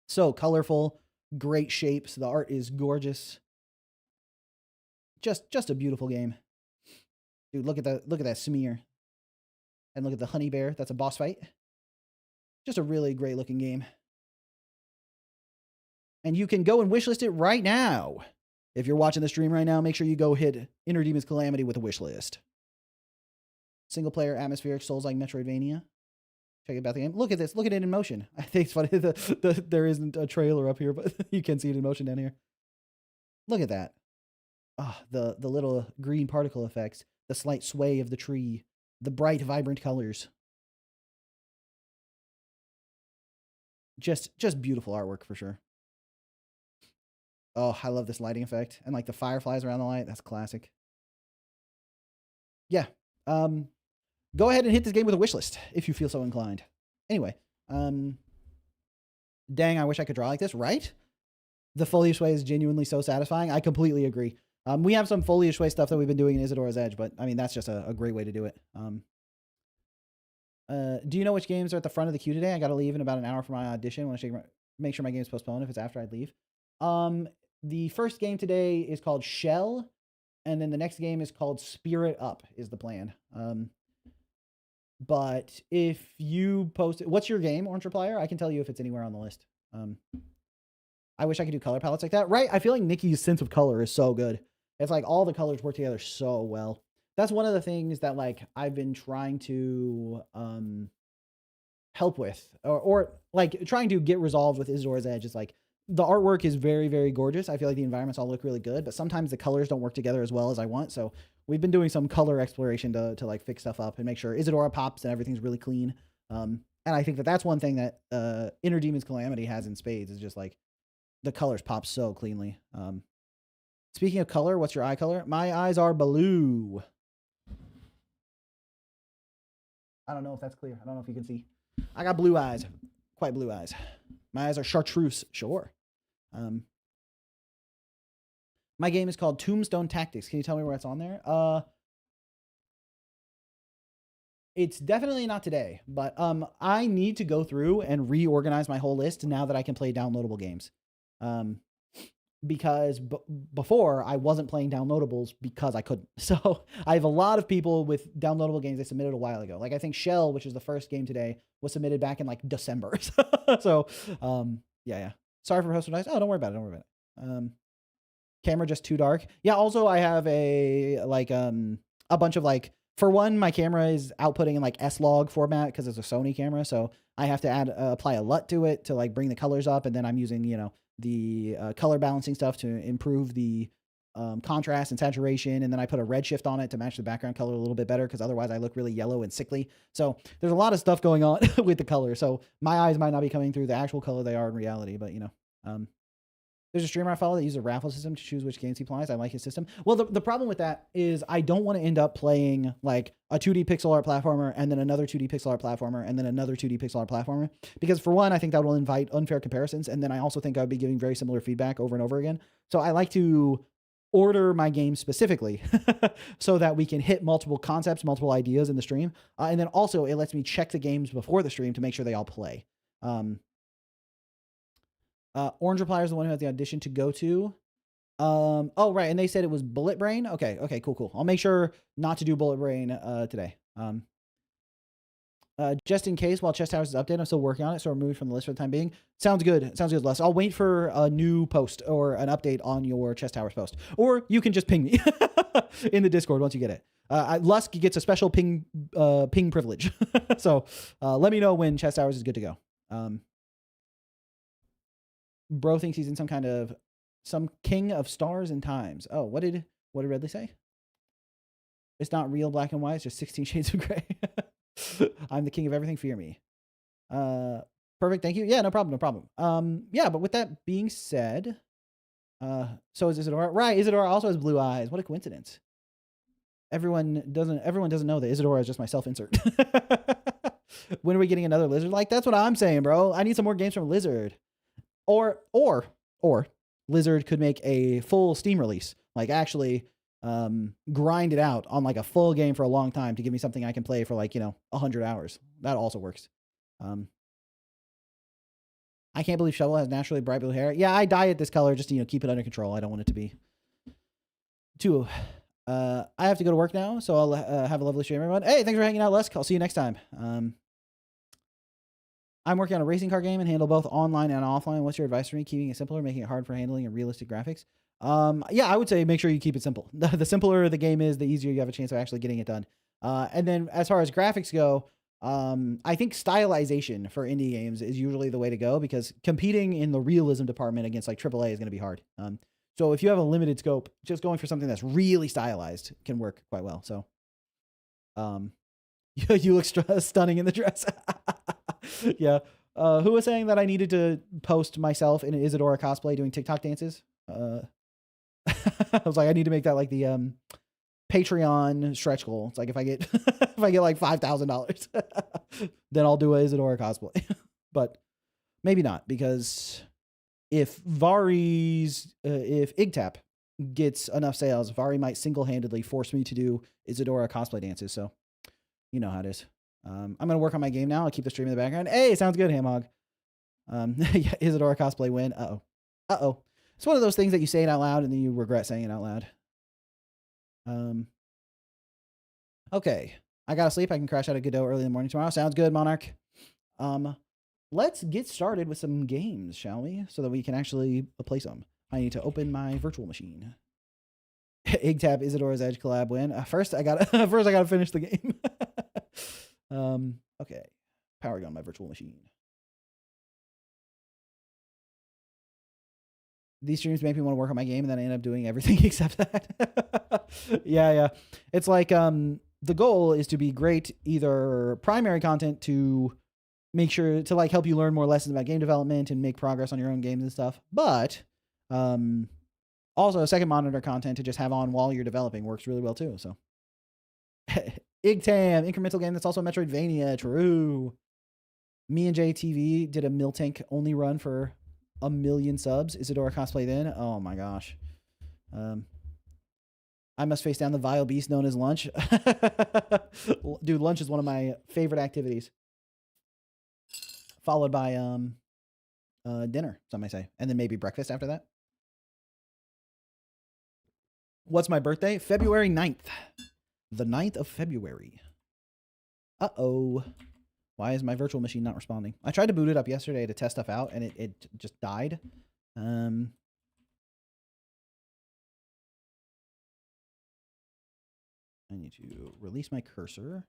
So colorful, great shapes. The art is gorgeous. Just a beautiful game. Dude, look at that smear. And look at the honey bear. That's a boss fight. Just a really great looking game. And you can go and wishlist it right now. If you're watching the stream right now, make sure you go hit Inner Demon's Calamity with a wishlist. Single player, atmospheric, Souls-like Metroidvania. Check about the game. Look at this. Look at it in motion. I think it's funny that there isn't a trailer up here, but you can see it in motion down here. Look at that. Ah, the little green particle effects, the slight sway of the tree, the bright, vibrant colors. Just beautiful artwork for sure. Oh, I love this lighting effect. And like the fireflies around the light. That's classic. Yeah. Go ahead and hit this game with a wish list if you feel so inclined. Anyway. Dang, I wish I could draw like this, right? The foliage sway is genuinely so satisfying. I completely agree. We have some foliage sway stuff that we've been doing in Isadora's Edge, but I mean, that's just a great way to do it. Do you know which games are at the front of the queue today? I got to leave in about an hour for my audition. I want to make sure my game's postponed if it's after I leave. The first game today is called Shell, and then the next game is called Spirit Up is the plan. But if you post it, what's your game, Orange Replier? I can tell you if it's anywhere on the list. I wish I could do color palettes like that, right? I feel like Nikki's sense of color is so good. It's like all the colors work together so well. That's one of the things that like I've been trying to help with, or like trying to get resolved with Isadora's Edge. Is like the artwork is very, very gorgeous. I feel like the environments all look really good, but sometimes the colors don't work together as well as I want. So we've been doing some color exploration to like fix stuff up and make sure Isadora pops and everything's really clean. And I think that that's one thing that Inner Demon's Calamity has in spades is just like the colors pop so cleanly. Speaking of color, what's your eye color? My eyes are blue. I don't know if that's clear. I don't know if you can see. I got blue eyes. Quite blue eyes. My eyes are chartreuse. Sure. My game is called Tombstone Tactics. Can you tell me where it's on there? It's definitely not today, but I need to go through and reorganize my whole list now that I can play downloadable games. Because before I wasn't playing downloadables because I couldn't. So I have a lot of people with downloadable games they submitted a while ago. Like I think Shell, which is the first game today, was submitted back in like December. So yeah. Sorry for hosting dice. Oh, don't worry about it. Camera just too dark. Yeah. Also, I have a bunch of like, for one, my camera is outputting in like S-Log format because it's a Sony camera. So I have to apply a LUT to it to like bring the colors up, and then I'm using the color balancing stuff to improve the contrast and saturation, and then I put a redshift on it to match the background color a little bit better because otherwise I look really yellow and sickly. So there's a lot of stuff going on with the color. So my eyes might not be coming through the actual color they are in reality, but there's a streamer I follow that uses a raffle system to choose which games he plays. I like his system. Well, the problem with that is I don't want to end up playing like a 2D pixel art platformer and then another 2D pixel art platformer and then another 2D pixel art platformer. Because for one, I think that will invite unfair comparisons. And then I also think I would be giving very similar feedback over and over again. So I like to order my games specifically so that we can hit multiple concepts, multiple ideas in the stream. And then also it lets me check the games before the stream to make sure they all play. Orange Replier is the one who had the audition to go to. Oh, right. And they said it was Bullet Brain. Okay, cool. I'll make sure not to do Bullet Brain today. Just in case, while Chest Towers is updated, I'm still working on it, so removed from the list for the time being. Sounds good. Sounds good, Les. I'll wait for a new post or an update on your Chest Towers post. Or you can just ping me in the Discord once you get it. Lusk gets a special ping privilege. So let me know when Chest Towers is good to go. Bro thinks he's in some king of stars and times. Oh, what did Redley say? It's not real black and white. It's just 16 shades of gray. I'm the king of everything. Fear me. Perfect. Thank you. Yeah, no problem. Yeah, but with that being said, so is Isadora. Right, Isadora also has blue eyes. What a coincidence. Everyone doesn't know that Isadora is just my self-insert. When are we getting another Lizard? Like, that's what I'm saying, bro. I need some more games from Lizard. Or Lizard could make a full Steam release. Like, actually grind it out on like a full game for a long time to give me something I can play for like, 100 hours. That also works. I can't believe Shovel has naturally bright blue hair. Yeah, I dye it this color just to, keep it under control. I don't want it to be too... I have to go to work now, so I'll have a lovely stream, everyone. Hey, thanks for hanging out, Les. I'll see you next time. I'm working on a racing car game and handle both online and offline. What's your advice for me? Keeping it simpler, making it hard for handling and realistic graphics? Yeah, I would say make sure you keep it simple. The simpler the game is, the easier you have a chance of actually getting it done. And then as far as graphics go, I think stylization for indie games is usually the way to go, because competing in the realism department against like AAA is going to be hard. So if you have a limited scope, just going for something that's really stylized can work quite well. So, you look stunning in the dress. Yeah. Who was saying that I needed to post myself in an Isadora cosplay doing TikTok dances? I was like, I need to make that like the Patreon stretch goal. It's like if I get like $5,000, then I'll do a Isadora cosplay. But maybe not, because if Igtap gets enough sales, Vari might single-handedly force me to do Isadora cosplay dances. So you know how it is. I'm going to work on my game now. I'll keep the stream in the background. Hey, sounds good, Hamhog. Yeah, Isadora cosplay win. Uh-oh. It's one of those things that you say it out loud and then you regret saying it out loud. Okay. I got to sleep. I can crash out of Godot early in the morning tomorrow. Sounds good, Monarch. Let's get started with some games, shall we? So that we can actually play some. I need to open my virtual machine. Igtap Isadora's Edge collab win. First I gotta finish the game. Okay. Powering on my virtual machine. These streams make me want to work on my game, and then I end up doing everything except that. Yeah. It's like the goal is to be great, either primary content to make sure to like help you learn more lessons about game development and make progress on your own games and stuff. But also second monitor content to just have on while you're developing works really well too. So Igtam, incremental game that's also Metroidvania. True. Me and JTV did a Miltank only run for 1 million subs. Isadora cosplay then. Oh my gosh. I must face down the vile beast known as lunch. Dude, lunch is one of my favorite activities. Followed by dinner, some may say. And then maybe breakfast after that. What's my birthday? February 9th. The 9th of February. Uh-oh. Why is my virtual machine not responding? I tried to boot it up yesterday to test stuff out, and it just died. I need to release my cursor.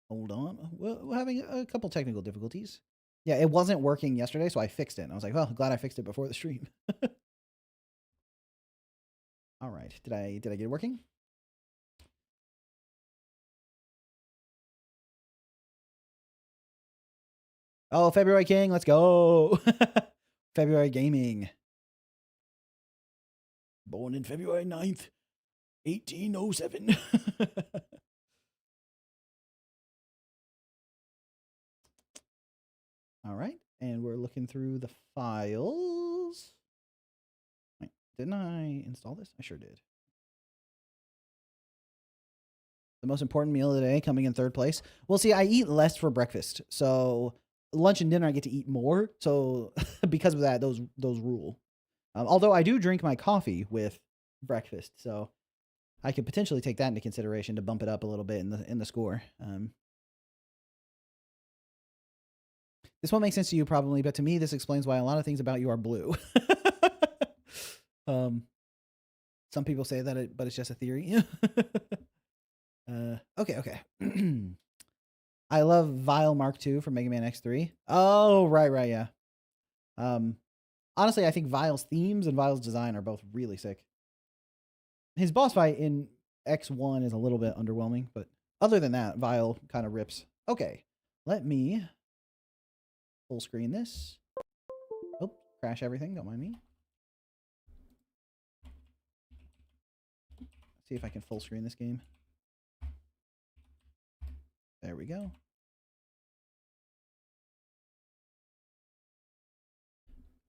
Hold on. We're having a couple technical difficulties. Yeah, it wasn't working yesterday, so I fixed it. And I was like, well, glad I fixed it before the stream. All right. Did I get it working? Oh, February King. Let's go. February Gaming. Born in February 9th, 1807. All right. And we're looking through the files. Wait, didn't I install this? I sure did. The most important meal of the day coming in third place. Well, see, I eat less for breakfast. So lunch and dinner, I get to eat more. So because of that, those rule. Although I do drink my coffee with breakfast, so I could potentially take that into consideration to bump it up a little bit in the score. This won't make sense to you probably, but to me, this explains why a lot of things about you are blue. Some people say that, but it's just a theory. Okay. I love Vile Mark II from Mega Man X3. Oh, right, yeah. Honestly, I think Vile's themes and Vile's design are both really sick. His boss fight in X1 is a little bit underwhelming, but other than that, Vile kind of rips. Okay, let me full screen this. Oh, crash everything, don't mind me. See if I can full screen this game. There we go.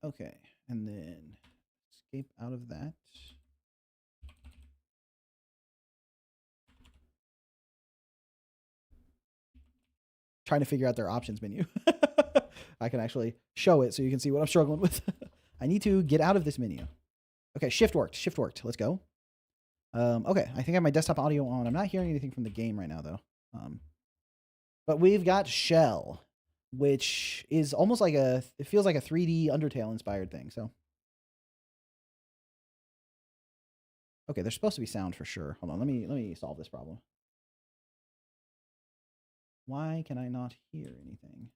Okay, and then escape out of that. Trying to figure out their options menu. I can actually show it so you can see what I'm struggling with. I need to get out of this menu. Okay, shift worked. Let's go. Okay, I think I have my desktop audio on. I'm not hearing anything from the game right now, though. But we've got Shell, which is almost like it feels like a 3D Undertale inspired thing. So, okay, there's supposed to be sound for sure. Hold on, let me solve this problem. Why can I not hear anything?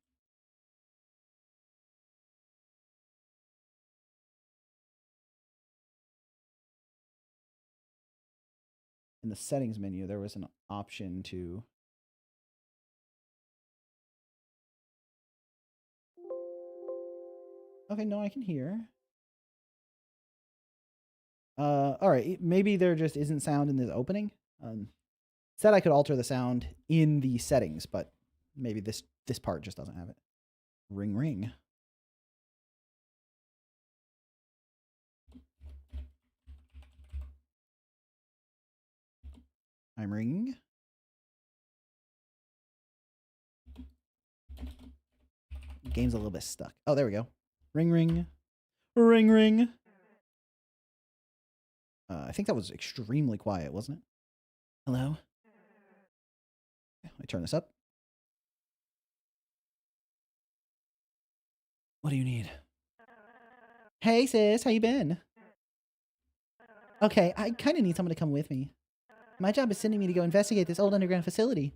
In the settings menu, there was an option to... Okay, no, I can hear. All right, maybe there just isn't sound in this opening. Said I could alter the sound in the settings, but maybe this part just doesn't have it. Ring, ring. I'm ringing. Game's a little bit stuck. Oh, there we go. Ring, ring. Ring, ring. I think that was extremely quiet, wasn't it? Hello? Let me turn this up. What do you need? Hey, sis. How you been? Okay, I kind of need someone to come with me. My job is sending me to go investigate this old underground facility.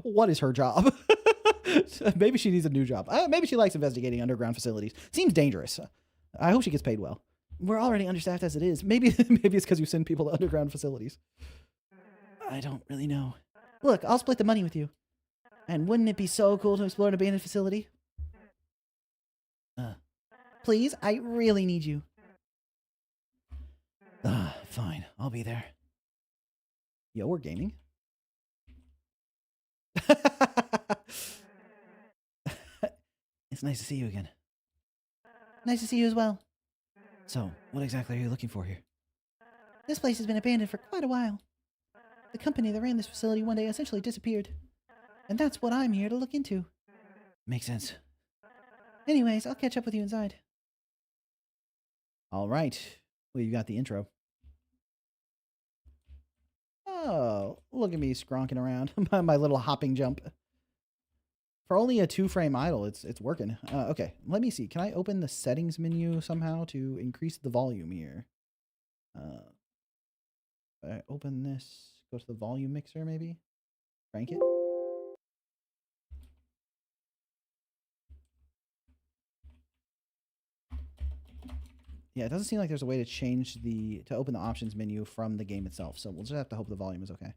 What is her job? Maybe she needs a new job. Maybe she likes investigating underground facilities. Seems dangerous. I hope she gets paid well. We're already understaffed as it is. Maybe it's because you send people to underground facilities. I don't really know. Look, I'll split the money with you. And wouldn't it be so cool to explore an abandoned facility? Please, I really need you. Fine, I'll be there. Yo, we're gaming. It's nice to see you again. Nice to see you as well. So, what exactly are you looking for here? This place has been abandoned for quite a while. The company that ran this facility one day essentially disappeared. And that's what I'm here to look into. Makes sense. Anyways, I'll catch up with you inside. All right. Well, you got the intro. Oh, look at me skronking around. My little hopping jump. For only a 2-frame idle, it's working. Okay, let me see. Can I open the settings menu somehow to increase the volume here? I open this, go to the volume mixer maybe? Crank it? Yeah, it doesn't seem like there's a way to change to open the options menu from the game itself. So we'll just have to hope the volume is okay.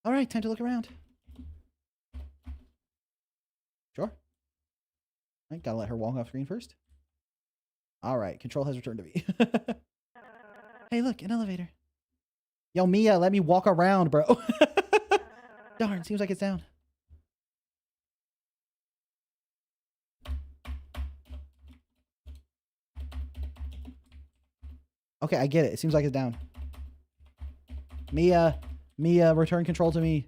All right, time to look around. Sure. I gotta let her walk off screen first. All right, control has returned to me. Hey, look, an elevator. Yo, Mia, let me walk around, bro. Darn, seems like it's down. Okay, I get it. It seems like it's down. Mia, return control to me.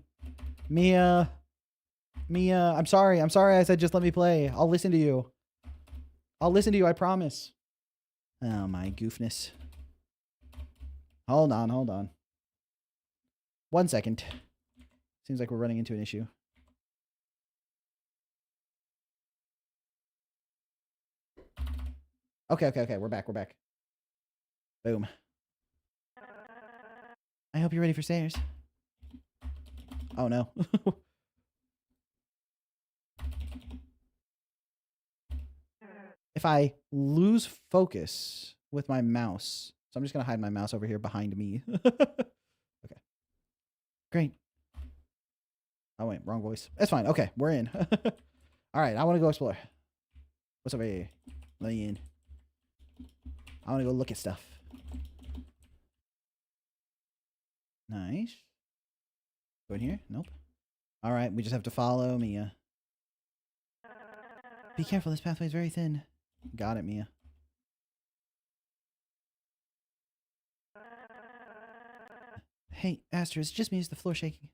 Mia, Mia, I'm sorry. I'm sorry I said just let me play. I'll listen to you. I'll listen to you, I promise. Oh, my goofness. Hold on, hold on. 1 second. Seems like we're running into an issue. Okay. We're back. Boom. I hope you're ready for stairs. Oh, no. If I lose focus with my mouse, so I'm just going to hide my mouse over here behind me. Okay. Great. Oh, wait, wrong voice. That's fine. Okay, we're in. All right, I want to go explore. What's over here? Let me in. I want to go look at stuff. Nice. Go in here? Nope. All right, we just have to follow Mia. Be careful, this pathway is very thin. Got it, Mia. Hey, Aster, it's just me. Is the floor shaking?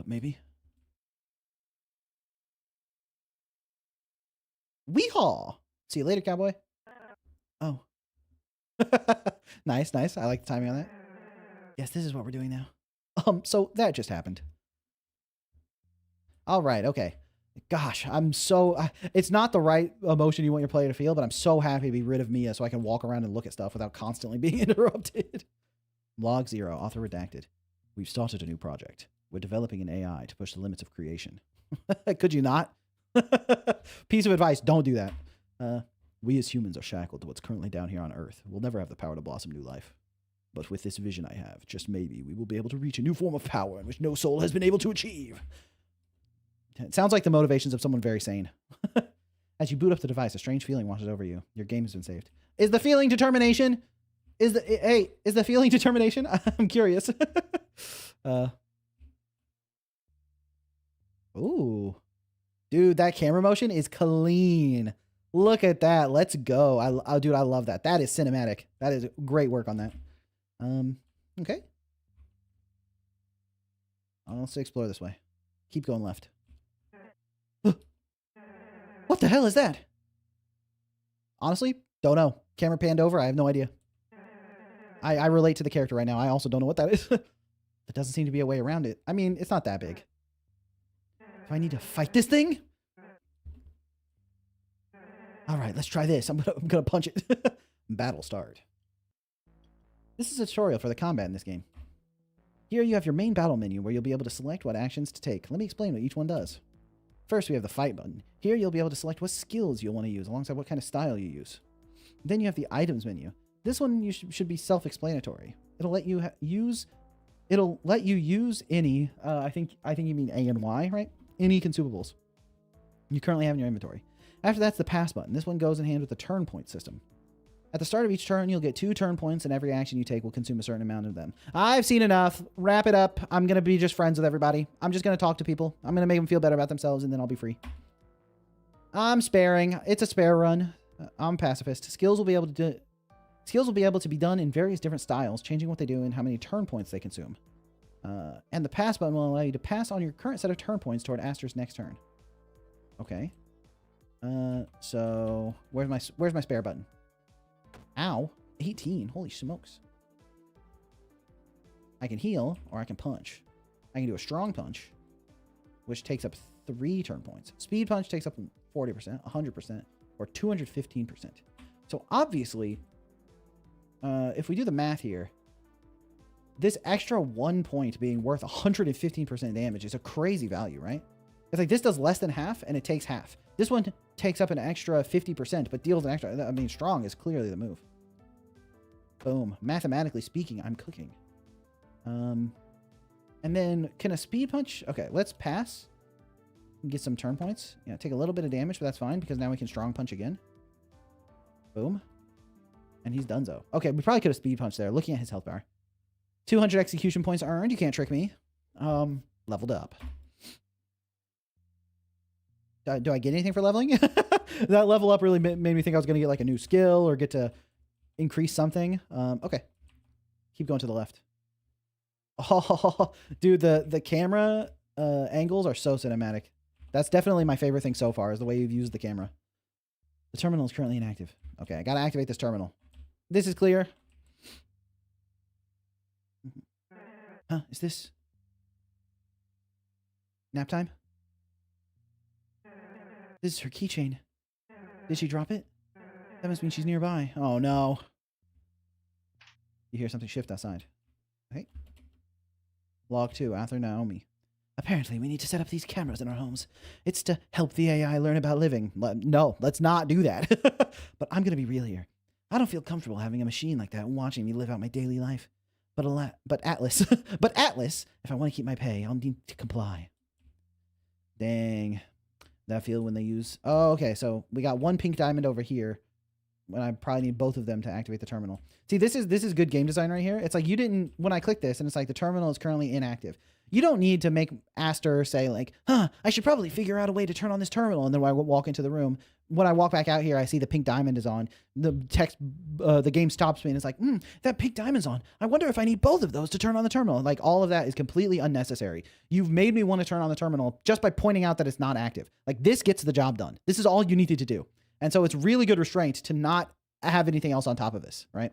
Maybe. Weehaw! See you later, cowboy. Oh. Nice. I like the timing on that. Yes, this is what we're doing now. So that just happened. All right, okay. Gosh, I'm so... it's not the right emotion you want your player to feel, but I'm so happy to be rid of Mia so I can walk around and look at stuff without constantly being interrupted. Log 0, author redacted. We've started a new project. We're developing an AI to push the limits of creation. Could you not? Piece of advice, don't do that. We as humans are shackled to what's currently down here on Earth. We'll never have the power to blossom new life. But with this vision I have, just maybe, we will be able to reach a new form of power in which no soul has been able to achieve. It sounds like the motivations of someone very sane. As you boot up the device, a strange feeling washes over you. Your game has been saved. Is the feeling determination? Is the feeling determination? I'm curious. Ooh. Dude, that camera motion is clean. Look at that. Let's go. Dude, I love that. That is cinematic. That is great work on that. Okay. Let's explore this way. Keep going left. What the hell is that? Honestly, don't know. Camera panned over. I have no idea. I relate to the character right now. I also don't know what that is. There doesn't seem to be a way around it. I mean, it's not that big. Do I need to fight this thing? All right, let's try this. I'm gonna punch it. Battle start. This is a tutorial for the combat in this game. Here you have your main battle menu where you'll be able to select what actions to take. Let me explain what each one does. First, we have the fight button. Here you'll be able to select what skills you'll want to use alongside what kind of style you use. Then you have the items menu. This one should be self-explanatory. It'll let you use any. I think you mean A and Y, right? Any consumables you currently have in your inventory. After that's the pass button. This one goes in hand with the turn point system. At the start of each turn, you'll get 2 turn points, and every action you take will consume a certain amount of them. I've seen enough. Wrap it up. I'm going to be just friends with everybody. I'm just going to talk to people. I'm going to make them feel better about themselves, and then I'll be free. I'm sparing. It's a spare run. I'm pacifist. Skills will be able to be done in various different styles, changing what they do and how many turn points they consume. And the pass button will allow you to pass on your current set of turn points toward Aster's next turn. Okay. So where's my spare button? Ow. 18. Holy smokes. I can heal or I can punch. I can do a strong punch, which takes up 3 turn points. Speed punch takes up 40%, 100%, or 215%. So obviously, if we do the math here, this extra 1 point being worth 115% damage is a crazy value, right? It's like this does less than half and it takes half. This one takes up an extra 50%, but deals an extra. I mean, strong is clearly the move. Boom. Mathematically speaking, I'm cooking. And then can a speed punch? Okay, let's pass. Get some turn points. Yeah, take a little bit of damage, but that's fine because now we can strong punch again. Boom. And he's donezo. Okay, we probably could have speed punched there. Looking at his health bar. 200 execution points earned. You can't trick me. Leveled up. Do I get anything for leveling? That level up really made me think I was going to get like a new skill or get to increase something. Okay. Keep going to the left. Oh, dude, the camera angles are so cinematic. That's definitely my favorite thing so far is the way you've used the camera. The terminal is currently inactive. Okay, I gotta activate this terminal. This is clear. Huh, is this nap time? This is her keychain. Did she drop it? That must mean she's nearby. Oh no. You hear something shift outside. Okay. Log 2, Arthur Naomi. Apparently, we need to set up these cameras in our homes. It's to help the AI learn about living. No, let's not do that. But I'm going to be real here. I don't feel comfortable having a machine like that watching me live out my daily life. But Atlas, if I want to keep my pay, I'll need to comply. Dang. That feel when they use... Oh, okay, so we got one pink diamond over here. When I probably need both of them to activate the terminal. See, this is good game design right here. It's like you didn't... When I click this, and it's like the terminal is currently inactive. You don't need to make Aster say like, I should probably figure out a way to turn on this terminal. And then when I walk into the room, when I walk back out here, I see the pink diamond is on. The game stops me and it's like, that pink diamond's on. I wonder if I need both of those to turn on the terminal. Like all of that is completely unnecessary. You've made me want to turn on the terminal just by pointing out that it's not active. Like this gets the job done. This is all you needed to do. And so it's really good restraint to not have anything else on top of this, right?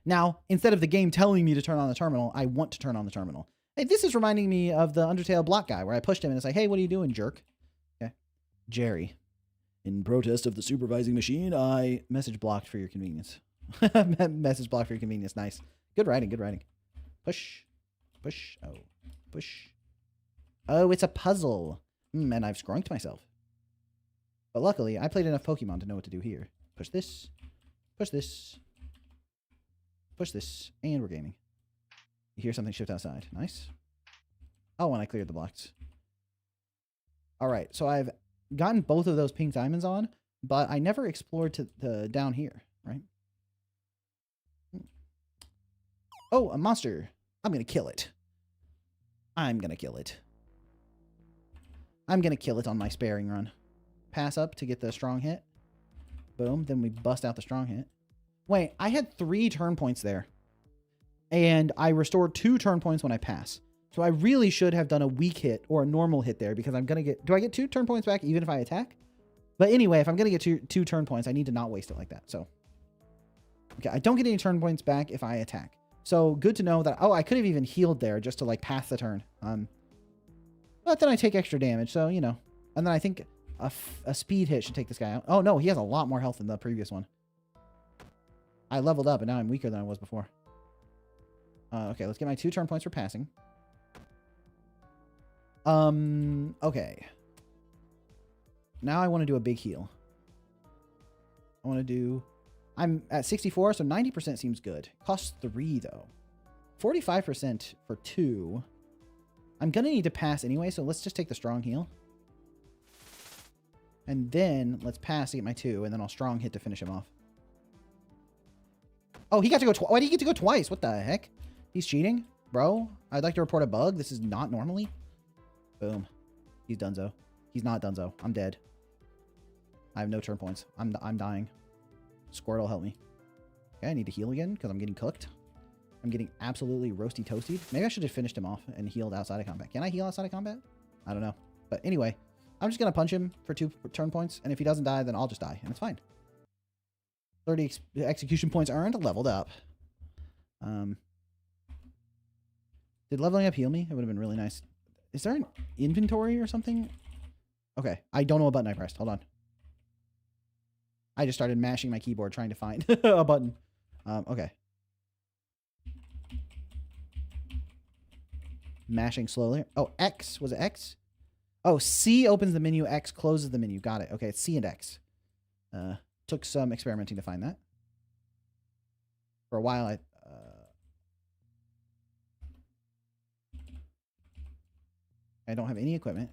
Now, instead of the game telling me to turn on the terminal, I want to turn on the terminal. Hey, this is reminding me of the Undertale block guy where I pushed him and it's like, hey, what are you doing, jerk? Okay. Jerry. In protest of the supervising machine, I message blocked for your convenience. Message blocked for your convenience. Nice. Good writing, good writing. Push. Push. Oh. Push. Oh, it's a puzzle. And I've skrunked myself. But luckily, I played enough Pokemon to know what to do here. Push this. Push this. Push this, and we're gaming. You hear something shift outside. Nice. Oh, and I cleared the blocks. All right, so I've gotten both of those pink diamonds on, but I never explored to the down here, right? Oh, a monster. I'm going to kill it. I'm going to kill it. I'm going to kill it on my sparing run. Pass up to get the strong hit. Boom, then we bust out the strong hit. Wait, I had 3 turn points there. And I restored 2 turn points when I pass. So I really should have done a weak hit or a normal hit there because I'm going to get... Do I get 2 turn points back even if I attack? But anyway, if I'm going to get two turn points, I need to not waste it like that. So, okay, I don't get any turn points back if I attack. So good to know that... Oh, I could have even healed there just to like pass the turn. But then I take extra damage, so, you know. And then I think a speed hit should take this guy out. Oh, no, he has a lot more health than the previous one. I leveled up, and now I'm weaker than I was before. Okay, let's get my 2 turn points for passing. Okay. Now I want to do a big heal. I want to do... I'm at 64, so 90% seems good. Costs 3, though. 45% for 2. I'm going to need to pass anyway, so let's just take the strong heal. And then let's pass to get my 2, and then I'll strong hit to finish him off. Oh, he got to go twice. Why did he get to go twice? What the heck? He's cheating? Bro, I'd like to report a bug. This is not normally. Boom. He's donezo. He's not donezo. I'm dead. I have no turn points. I'm dying. Squirtle, help me. Okay, I need to heal again because I'm getting cooked. I'm getting absolutely roasty toasty. Maybe I should have finished him off and healed outside of combat. Can I heal outside of combat? I don't know. But anyway, I'm just going to punch him for 2 turn points. And if he doesn't die, then I'll just die. And it's fine. 30 execution points earned. Leveled up. Did leveling up heal me? It would have been really nice. Is there an inventory or something? Okay. I don't know what button I pressed. Hold on. I just started mashing my keyboard trying to find a button. Okay. Mashing slowly. Oh, X. Was it X? Oh, C opens the menu. X closes the menu. Got it. Okay, it's C and X. Took some experimenting to find that. For a while, I don't have any equipment.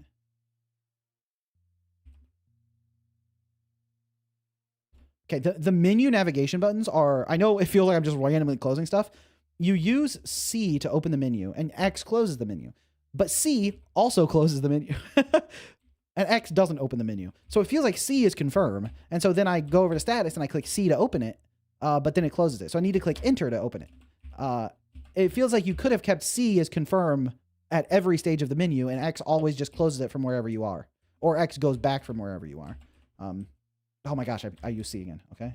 Okay, the menu navigation buttons are... I know it feels like I'm just randomly closing stuff. You use C to open the menu, and X closes the menu. But C also closes the menu. And X doesn't open the menu. So it feels like C is confirm. And so then I go over to status, and I click C to open it, but then it closes it. So I need to click Enter to open it. It feels like you could have kept C as confirm at every stage of the menu, and X always just closes it from wherever you are. Or X goes back from wherever you are. Oh my gosh, I use C again. Okay.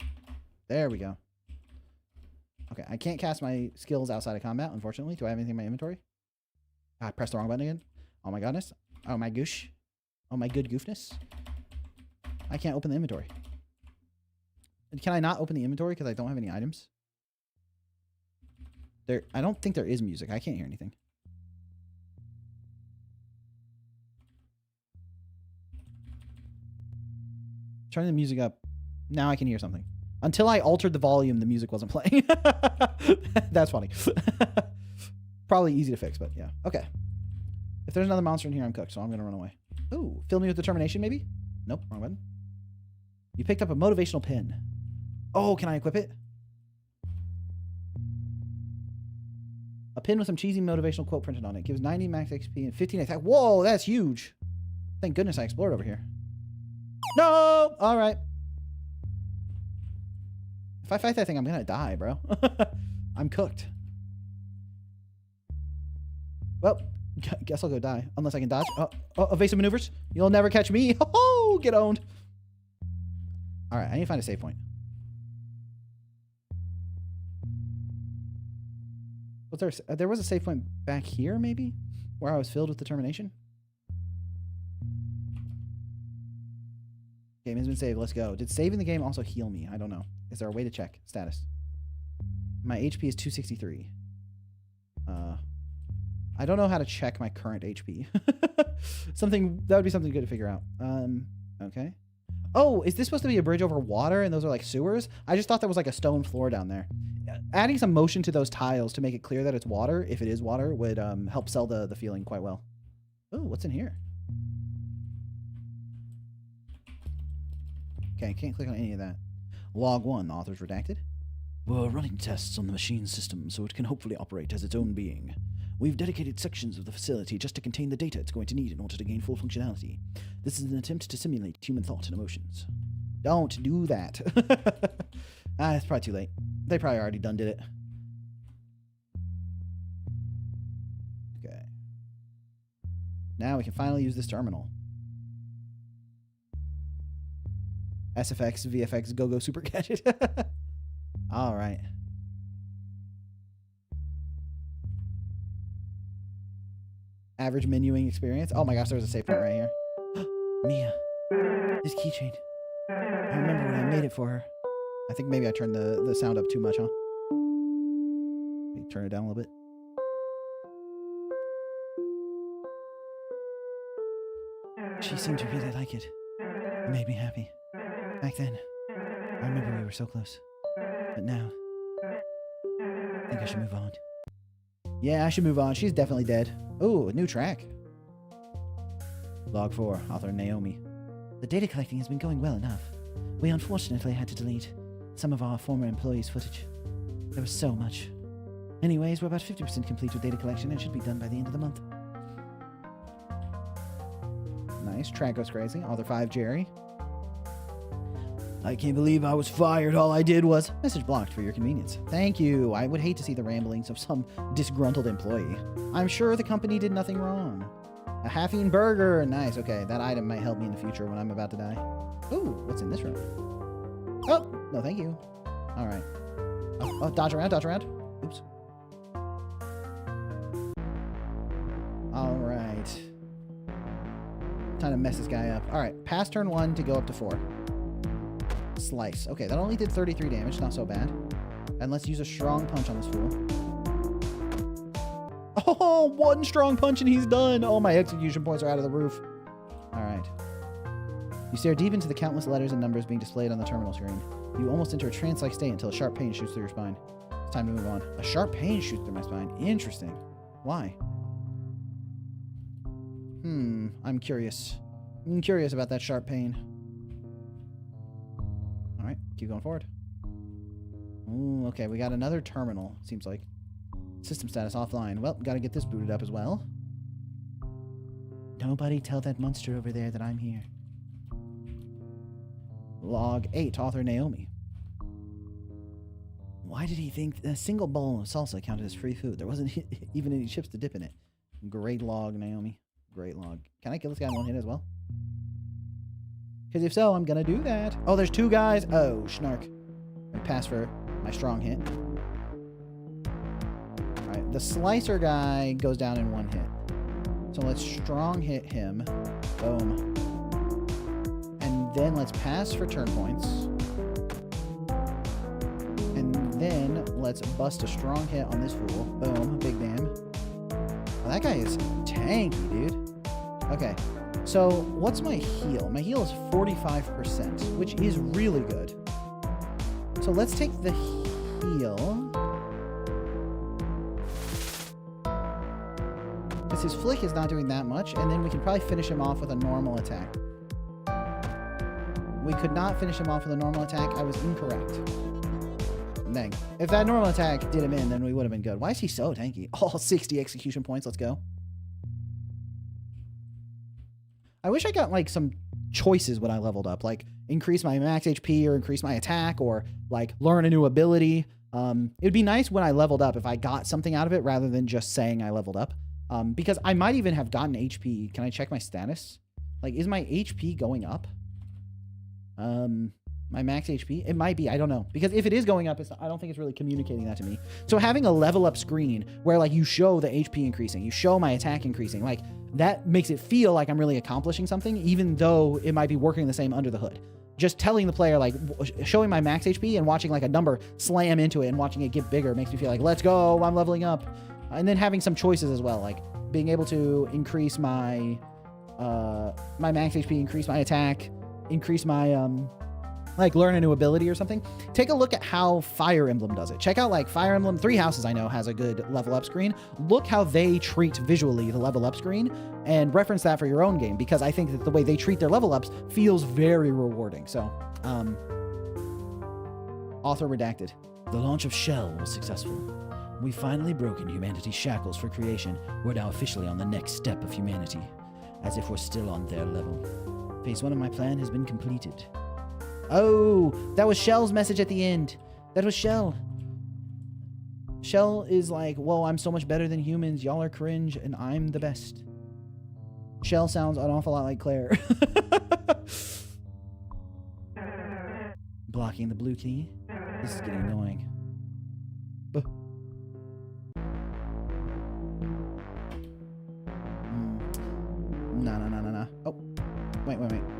There we go. Okay, I can't cast my skills outside of combat, unfortunately. Do I have anything in my inventory? I pressed the wrong button again. Oh my goodness. Oh my goosh. Oh my good goofness. I can't open the inventory. Can I not open the inventory because I don't have any items? I don't think there is music. I can't hear anything. Turn the music up. Now I can hear something. Until I altered the volume, the music wasn't playing. That's funny. Probably easy to fix, but yeah. Okay. If there's another monster in here, I'm cooked, so I'm going to run away. Ooh, fill me with determination, maybe? Nope, wrong button. You picked up a motivational pin. Oh, can I equip it? A pin with some cheesy motivational quote printed on it. Gives 90 max XP and 15 attack. Whoa, that's huge. Thank goodness I explored over here. No! All right. If I fight that thing, I'm going to die, bro. I'm cooked. Well, guess I'll go die. Unless I can dodge. Oh, evasive maneuvers. You'll never catch me. Oh, get owned. All right, I need to find a save point. Was there was a save point back here, maybe? Where I was filled with determination? Game has been saved. Let's go. Did saving the game also heal me? I don't know. Is there a way to check status? My HP is 263. I don't know how to check my current HP. That would be something good to figure out. Okay. Oh, is this supposed to be a bridge over water and those are like sewers? I just thought that was like a stone floor down there. Adding some motion to those tiles to make it clear that it's water, if it is water, would help sell the feeling quite well. Oh, what's in here? Okay, can't click on any of that. Log 1, the author's redacted. We're running tests on the machine system so it can hopefully operate as its own being. We've dedicated sections of the facility just to contain the data it's going to need in order to gain full functionality. This is an attempt to simulate human thought and emotions. Don't do that. It's probably too late. They probably already did it. Okay. Now we can finally use this terminal. SFX, VFX, go super gadget. All right. Average menuing experience. Oh my gosh, there was a save point right here. Mia, this keychain. I remember when I made it for her. I think maybe I turned the sound up too much, huh? Maybe turn it down a little bit. She seemed to really like it. It made me happy. Back then, I remember we were so close. But now, I think I should move on. Yeah, I should move on. She's definitely dead. Ooh, a new track. Log 4, author Naomi. The data collecting has been going well enough. We unfortunately had to delete some of our former employees' footage. There was so much. Anyways, we're about 50% complete with data collection and should be done by the end of the month. Nice. Track goes crazy. Author 5, Jerry. I can't believe I was fired. All I did was... Message blocked for your convenience. Thank you. I would hate to see the ramblings of some disgruntled employee. I'm sure the company did nothing wrong. A half-eaten burger. Nice. Okay, that item might help me in the future when I'm about to die. Ooh, what's in this room? Oh, no thank you. All right. Oh, dodge around, dodge around. Oops. All right. Time to mess this guy up. All right, pass turn 1 to go up to 4. Slice. Okay, that only did 33 damage. Not so bad. And let's use a strong punch on this fool. Oh, one strong punch and he's done. Oh, my execution points are out of the roof. All right. You stare deep into the countless letters and numbers being displayed on the terminal screen. You almost enter a trance-like state until a sharp pain shoots through your spine. It's time to move on. A sharp pain shoots through my spine. Interesting. Why? I'm curious. I'm curious about that sharp pain. All right, keep going forward. Ooh, okay, we got another terminal, seems like. System status offline. Well, gotta get this booted up as well. Nobody tell that monster over there that I'm here. Log 8, author Naomi. Why did he think a single bowl of salsa counted as free food? There wasn't even any chips to dip in it. Great log, Naomi. Great log. Can I kill this guy in one hit as well? Because if so, I'm going to do that. Oh, there's 2 guys. Oh, snark. I pass for my strong hit. All right, the slicer guy goes down in 1 hit. So let's strong hit him. Boom. And then let's pass for turn points. And then let's bust a strong hit on this fool. Boom. Big damn. Oh, that guy is tanky, dude. Okay. So what's my heal? My heal is 45%, which is really good. So let's take the heal. Because his flick is not doing that much, and then we can probably finish him off with a normal attack. We could not finish him off with a normal attack. I was incorrect. Dang. If that normal attack did him in, then we would have been good. Why is he so tanky? All 60 execution points. Let's go. I wish I got, like, some choices when I leveled up. Like, increase my max HP or increase my attack or, like, learn a new ability. It'd be nice when I leveled up if I got something out of it rather than just saying I leveled up. Because I might even have gotten HP. Can I check my status? Like, is my HP going up? My max HP? It might be. I don't know. Because if it is going up, I don't think it's really communicating that to me. So having a level up screen where, like, you show the HP increasing, you show my attack increasing, like, that makes it feel like I'm really accomplishing something, even though it might be working the same under the hood. Just telling the player, like, showing my max HP and watching, like, a number slam into it and watching it get bigger makes me feel like, let's go, I'm leveling up. And then having some choices as well, like being able to increase my my max HP, increase my attack, increase my like learn a new ability or something. Take a look at how Fire Emblem does it. Check out like Fire Emblem 3 Houses I know has a good level up screen. Look how they treat visually the level up screen and reference that for your own game, because I think that the way they treat their level ups feels very rewarding. So, author redacted. The launch of Shell was successful. We've finally broken humanity's shackles for creation. We're now officially on the next step of humanity, as if we're still on their level. Phase 1 of my plan has been completed. Oh, that was Shell's message at the end. That was Shell. Shell is like, whoa, I'm so much better than humans. Y'all are cringe, and I'm the best. Shell sounds an awful lot like Claire. Blocking the blue key. This is getting annoying. No. Oh, wait.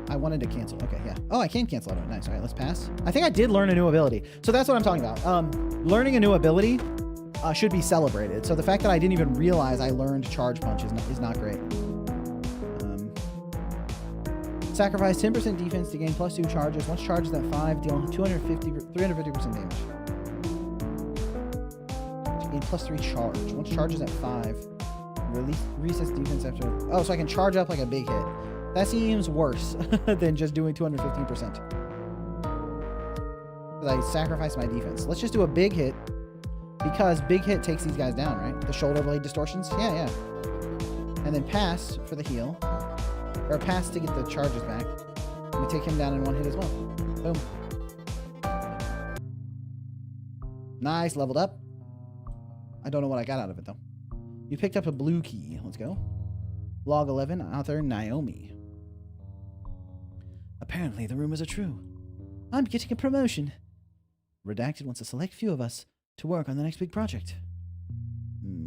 I wanted to cancel. Okay, yeah. Oh, I can cancel out of it. Nice. All right, let's pass. I think I did learn a new ability. So that's what I'm talking about. Learning a new ability should be celebrated. So the fact that I didn't even realize I learned Charge Punch is not great. Sacrifice 10% defense to gain +2 charges. Once charges at 5, deal 350% damage. To gain +3 charge. Once charges at 5, resets defense after... Oh, so I can charge up like a big hit. That seems worse than just doing 215%. Because I sacrifice my defense. Let's just do a big hit, because big hit takes these guys down, right? The shoulder blade distortions? Yeah. And then pass for the heal. Or pass to get the charges back. And we take him down in 1 hit as well. Boom. Nice, leveled up. I don't know what I got out of it, though. You picked up a blue key. Let's go. Log 11, author Naomi. Apparently the rumors are true. I'm getting a promotion. Redacted wants a select few of us to work on the next big project.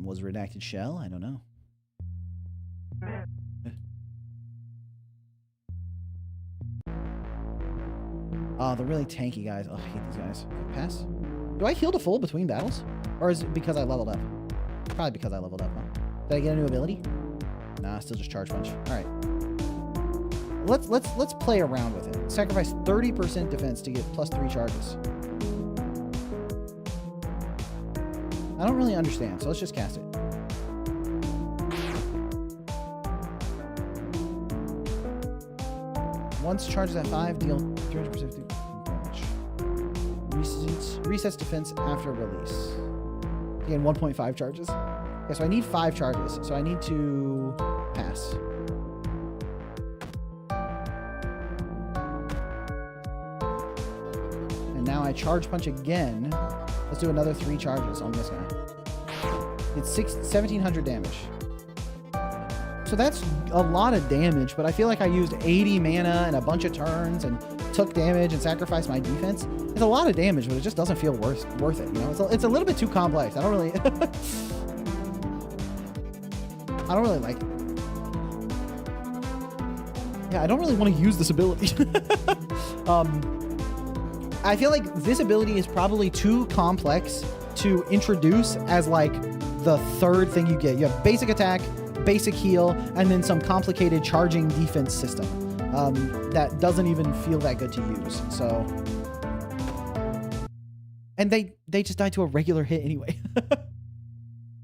Was Redacted Shell? I don't know. Oh, the really tanky guys. Oh, I hate these guys. Pass. Do I heal to full between battles? Or is it because I leveled up? Probably because I leveled up, huh? Did I get a new ability? Nah, still just Charge Punch. Alright. Let's play around with it. Sacrifice 30% defense to get +3 charges. I don't really understand, so let's just cast it. Once charges at 5, deal 300% damage. Resets defense after release. Again, 1.5 charges. Okay, so I need 5 charges. So I need to pass. And now I Charge Punch again. Let's do another 3 charges on this guy. It's 1,700 damage. So that's a lot of damage, but I feel like I used 80 mana and a bunch of turns and took damage and sacrificed my defense. It's a lot of damage, but it just doesn't feel worth it. You know, it's a little bit too complex. I don't really, I don't really like it. Yeah, I don't really want to use this ability. I feel like this ability is probably too complex to introduce as like the third thing you get. You have basic attack, basic heal, and then some complicated charging defense system that doesn't even feel that good to use. So, and they just died to a regular hit anyway.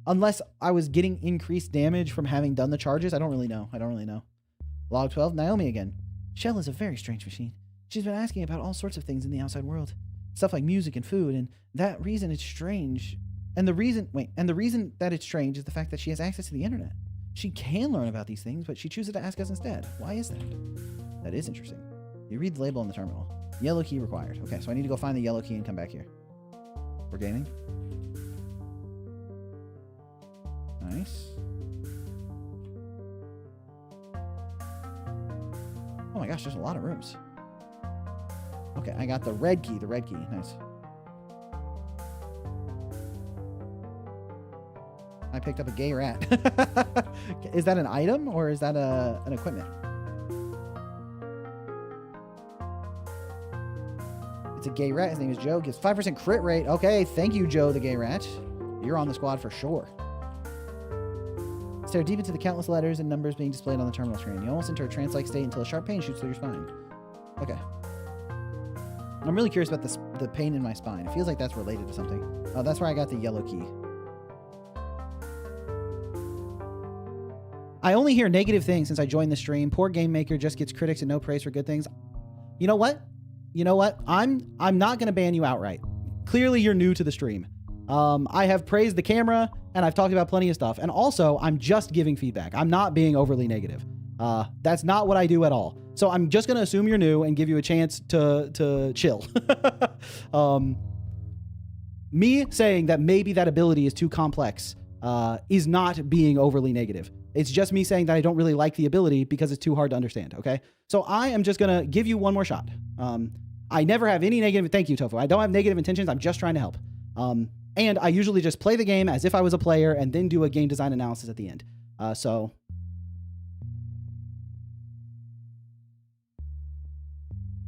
Unless I was getting increased damage from having done the charges. I don't really know. Log 12, Naomi again. Shell is a very strange machine. She's been asking about all sorts of things in the outside world. Stuff like music and food, and that reason it's strange. And the reason that it's strange is the fact that she has access to the internet. She can learn about these things, but she chooses to ask us instead. Why is that? That is interesting. You read the label on the terminal. Yellow key required. Okay, so I need to go find the yellow key and come back here. We're gaming. Nice. Oh my gosh, there's a lot of rooms. Okay, I got the red key. Nice. I picked up a gay rat. Is that an item or is that an equipment? It's a gay rat. His name is Joe. Gives 5% crit rate. Okay, thank you, Joe the gay rat. You're on the squad for sure. Stare deep into the countless letters and numbers being displayed on the terminal screen. You almost enter a trance-like state until a sharp pain shoots through your spine. Okay. I'm really curious about the pain in my spine. It feels like that's related to something. Oh, that's where I got the yellow key. I only hear negative things since I joined the stream. Poor game maker just gets critics and no praise for good things. You know what? I'm not going to ban you outright. Clearly, you're new to the stream. I have praised the camera and I've talked about plenty of stuff. And also, I'm just giving feedback. I'm not being overly negative. That's not what I do at all. So I'm just going to assume you're new and give you a chance to chill. Me saying that maybe that ability is too complex is not being overly negative. It's just me saying that I don't really like the ability because it's too hard to understand, okay? So I am just going to give you one more shot. I never have any negative... Thank you, Tofu. I don't have negative intentions. I'm just trying to help. And I usually just play the game as if I was a player and then do a game design analysis at the end. So...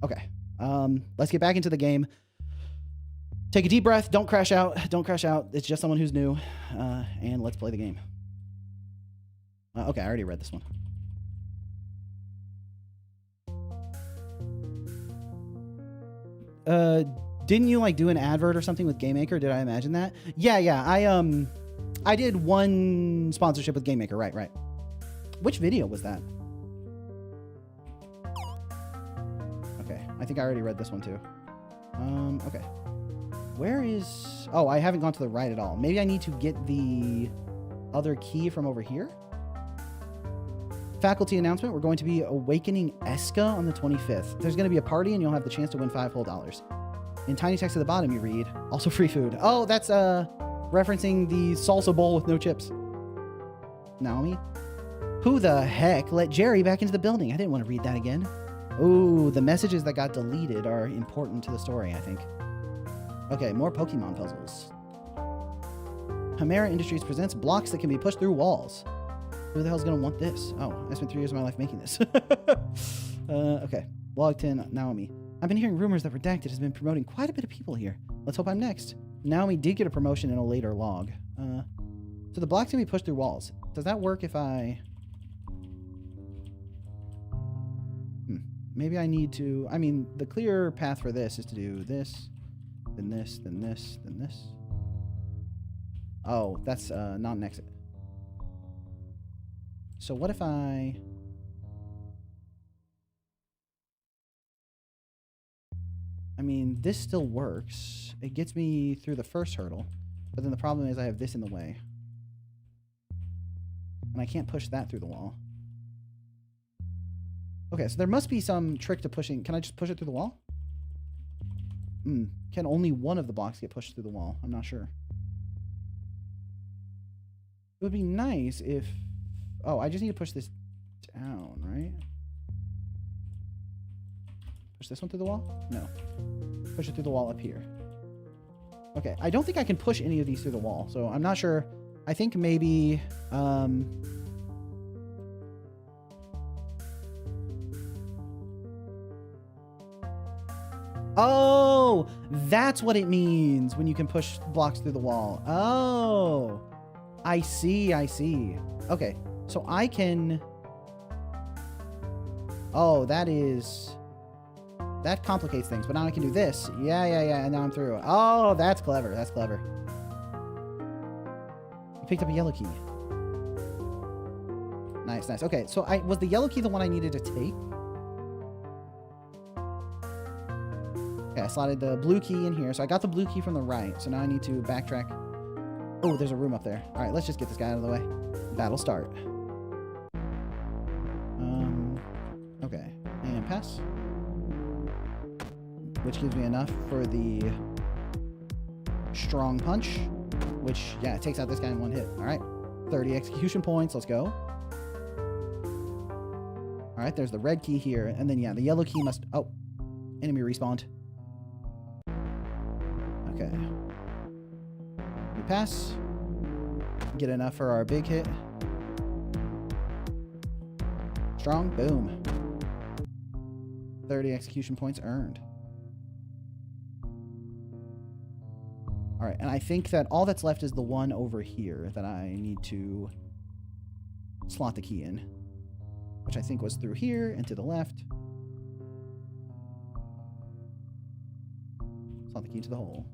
Okay. Let's get back into the game. Take a deep breath. Don't crash out. Don't crash out. It's just someone who's new. And let's play the game. Okay, I already read this one. Didn't you like do an advert or something with GameMaker? Did I imagine that? Yeah. I did one sponsorship with GameMaker. Right. Which video was that? Okay, I think I already read this one too. Okay. Where is... Oh, I haven't gone to the right at all. Maybe I need to get the other key from over here? Faculty announcement. We're going to be awakening Eska on the 25th. There's going to be a party and you'll have the chance to win $5 whole. In tiny text at the bottom you read, also free food. Oh, that's referencing the salsa bowl with no chips. Naomi? Who the heck let Jerry back into the building? I didn't want to read that again. Ooh, the messages that got deleted are important to the story, I think. Okay, more Pokemon puzzles. Chimera Industries presents blocks that can be pushed through walls. Who the hell's gonna want this? Oh, I spent 3 years of my life making this. Okay. Log 10, Naomi. I've been hearing rumors that Redacted has been promoting quite a bit of people here. Let's hope I'm next. Naomi did get a promotion in a later log. So the blocks can be pushed through walls. Does that work if I... Maybe I need to... I mean, the clear path for this is to do this, then this, then this, then this. Oh, that's not an exit. So what if I... I mean, this still works. It gets me through the first hurdle. But then the problem is I have this in the way. And I can't push that through the wall. Okay, so there must be some trick to pushing... Can I just push it through the wall? Can only one of the blocks get pushed through the wall? I'm not sure. It would be nice if Oh, I just need to push this down, right? Push this one through the wall? No. Push it through the wall up here. Okay, I don't think I can push any of these through the wall, so I'm not sure. I think maybe... Oh, that's what it means when you can push blocks through the wall. Oh, I see, I see. Okay, so I can... Oh, that complicates things, but now I can do this. Yeah, and now I'm through. Oh, that's clever, that's clever. I picked up a yellow key. Nice, nice. Okay, so was the yellow key the one I needed to take? Okay, I slotted the blue key in here. So I got the blue key from the right. So now I need to backtrack. Oh, there's a room up there. All right, let's just get this guy out of the way. Battle start. Okay, and pass. Which gives me enough for the strong punch. Which, yeah, it takes out this guy in one hit. All right, 30 execution points. Let's go. All right, there's the red key here. And then, yeah, the yellow key must... Oh, enemy respawned. Okay. We pass. Get enough for our big hit. Strong. Boom. 30 execution points earned. Alright, and I think that all that's left is the one over here that I need to slot the key in. Which I think was through here and to the left. Slot the key to the hole.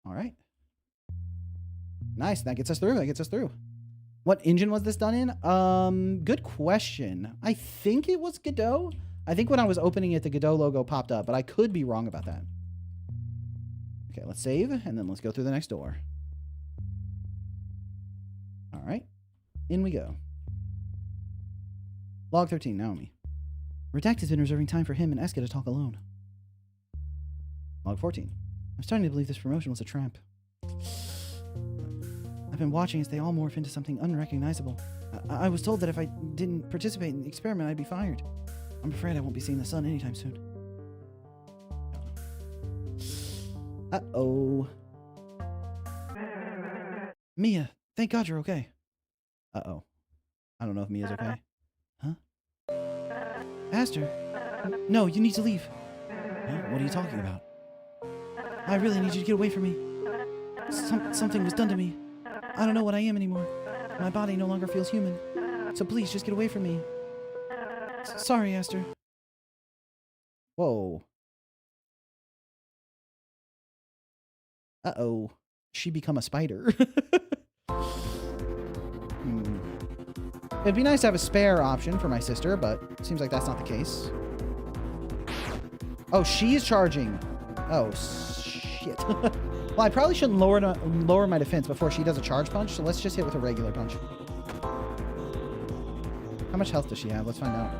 All right. Nice. That gets us through. That gets us through. What engine was this done in? Good question. I think it was Godot. I think when I was opening it, the Godot logo popped up, but I could be wrong about that. Okay, let's save, and then let's go through the next door. All right. In we go. Log 13, Naomi. Redact has been reserving time for him and Eska to talk alone. Log 14. I'm starting to believe this promotion was a trap. I've been watching as they all morph into something unrecognizable. I was told that if I didn't participate in the experiment, I'd be fired. I'm afraid I won't be seeing the sun anytime soon. Uh-oh. Mia, thank God you're okay. Uh-oh. I don't know if Mia's okay. Huh? Aster. No, you need to leave. Huh? What are you talking about? I really need you to get away from me. Something was done to me. I don't know what I am anymore. My body no longer feels human. So please, just get away from me. Sorry, Aster. Whoa. Uh-oh. She become a spider. It'd be nice to have a spare option for my sister, but it seems like that's not the case. Oh, she's charging. Oh, shit. Well, I probably shouldn't lower my defense before she does a charge punch, so let's just hit with a regular punch. How much health does she have? Let's find out.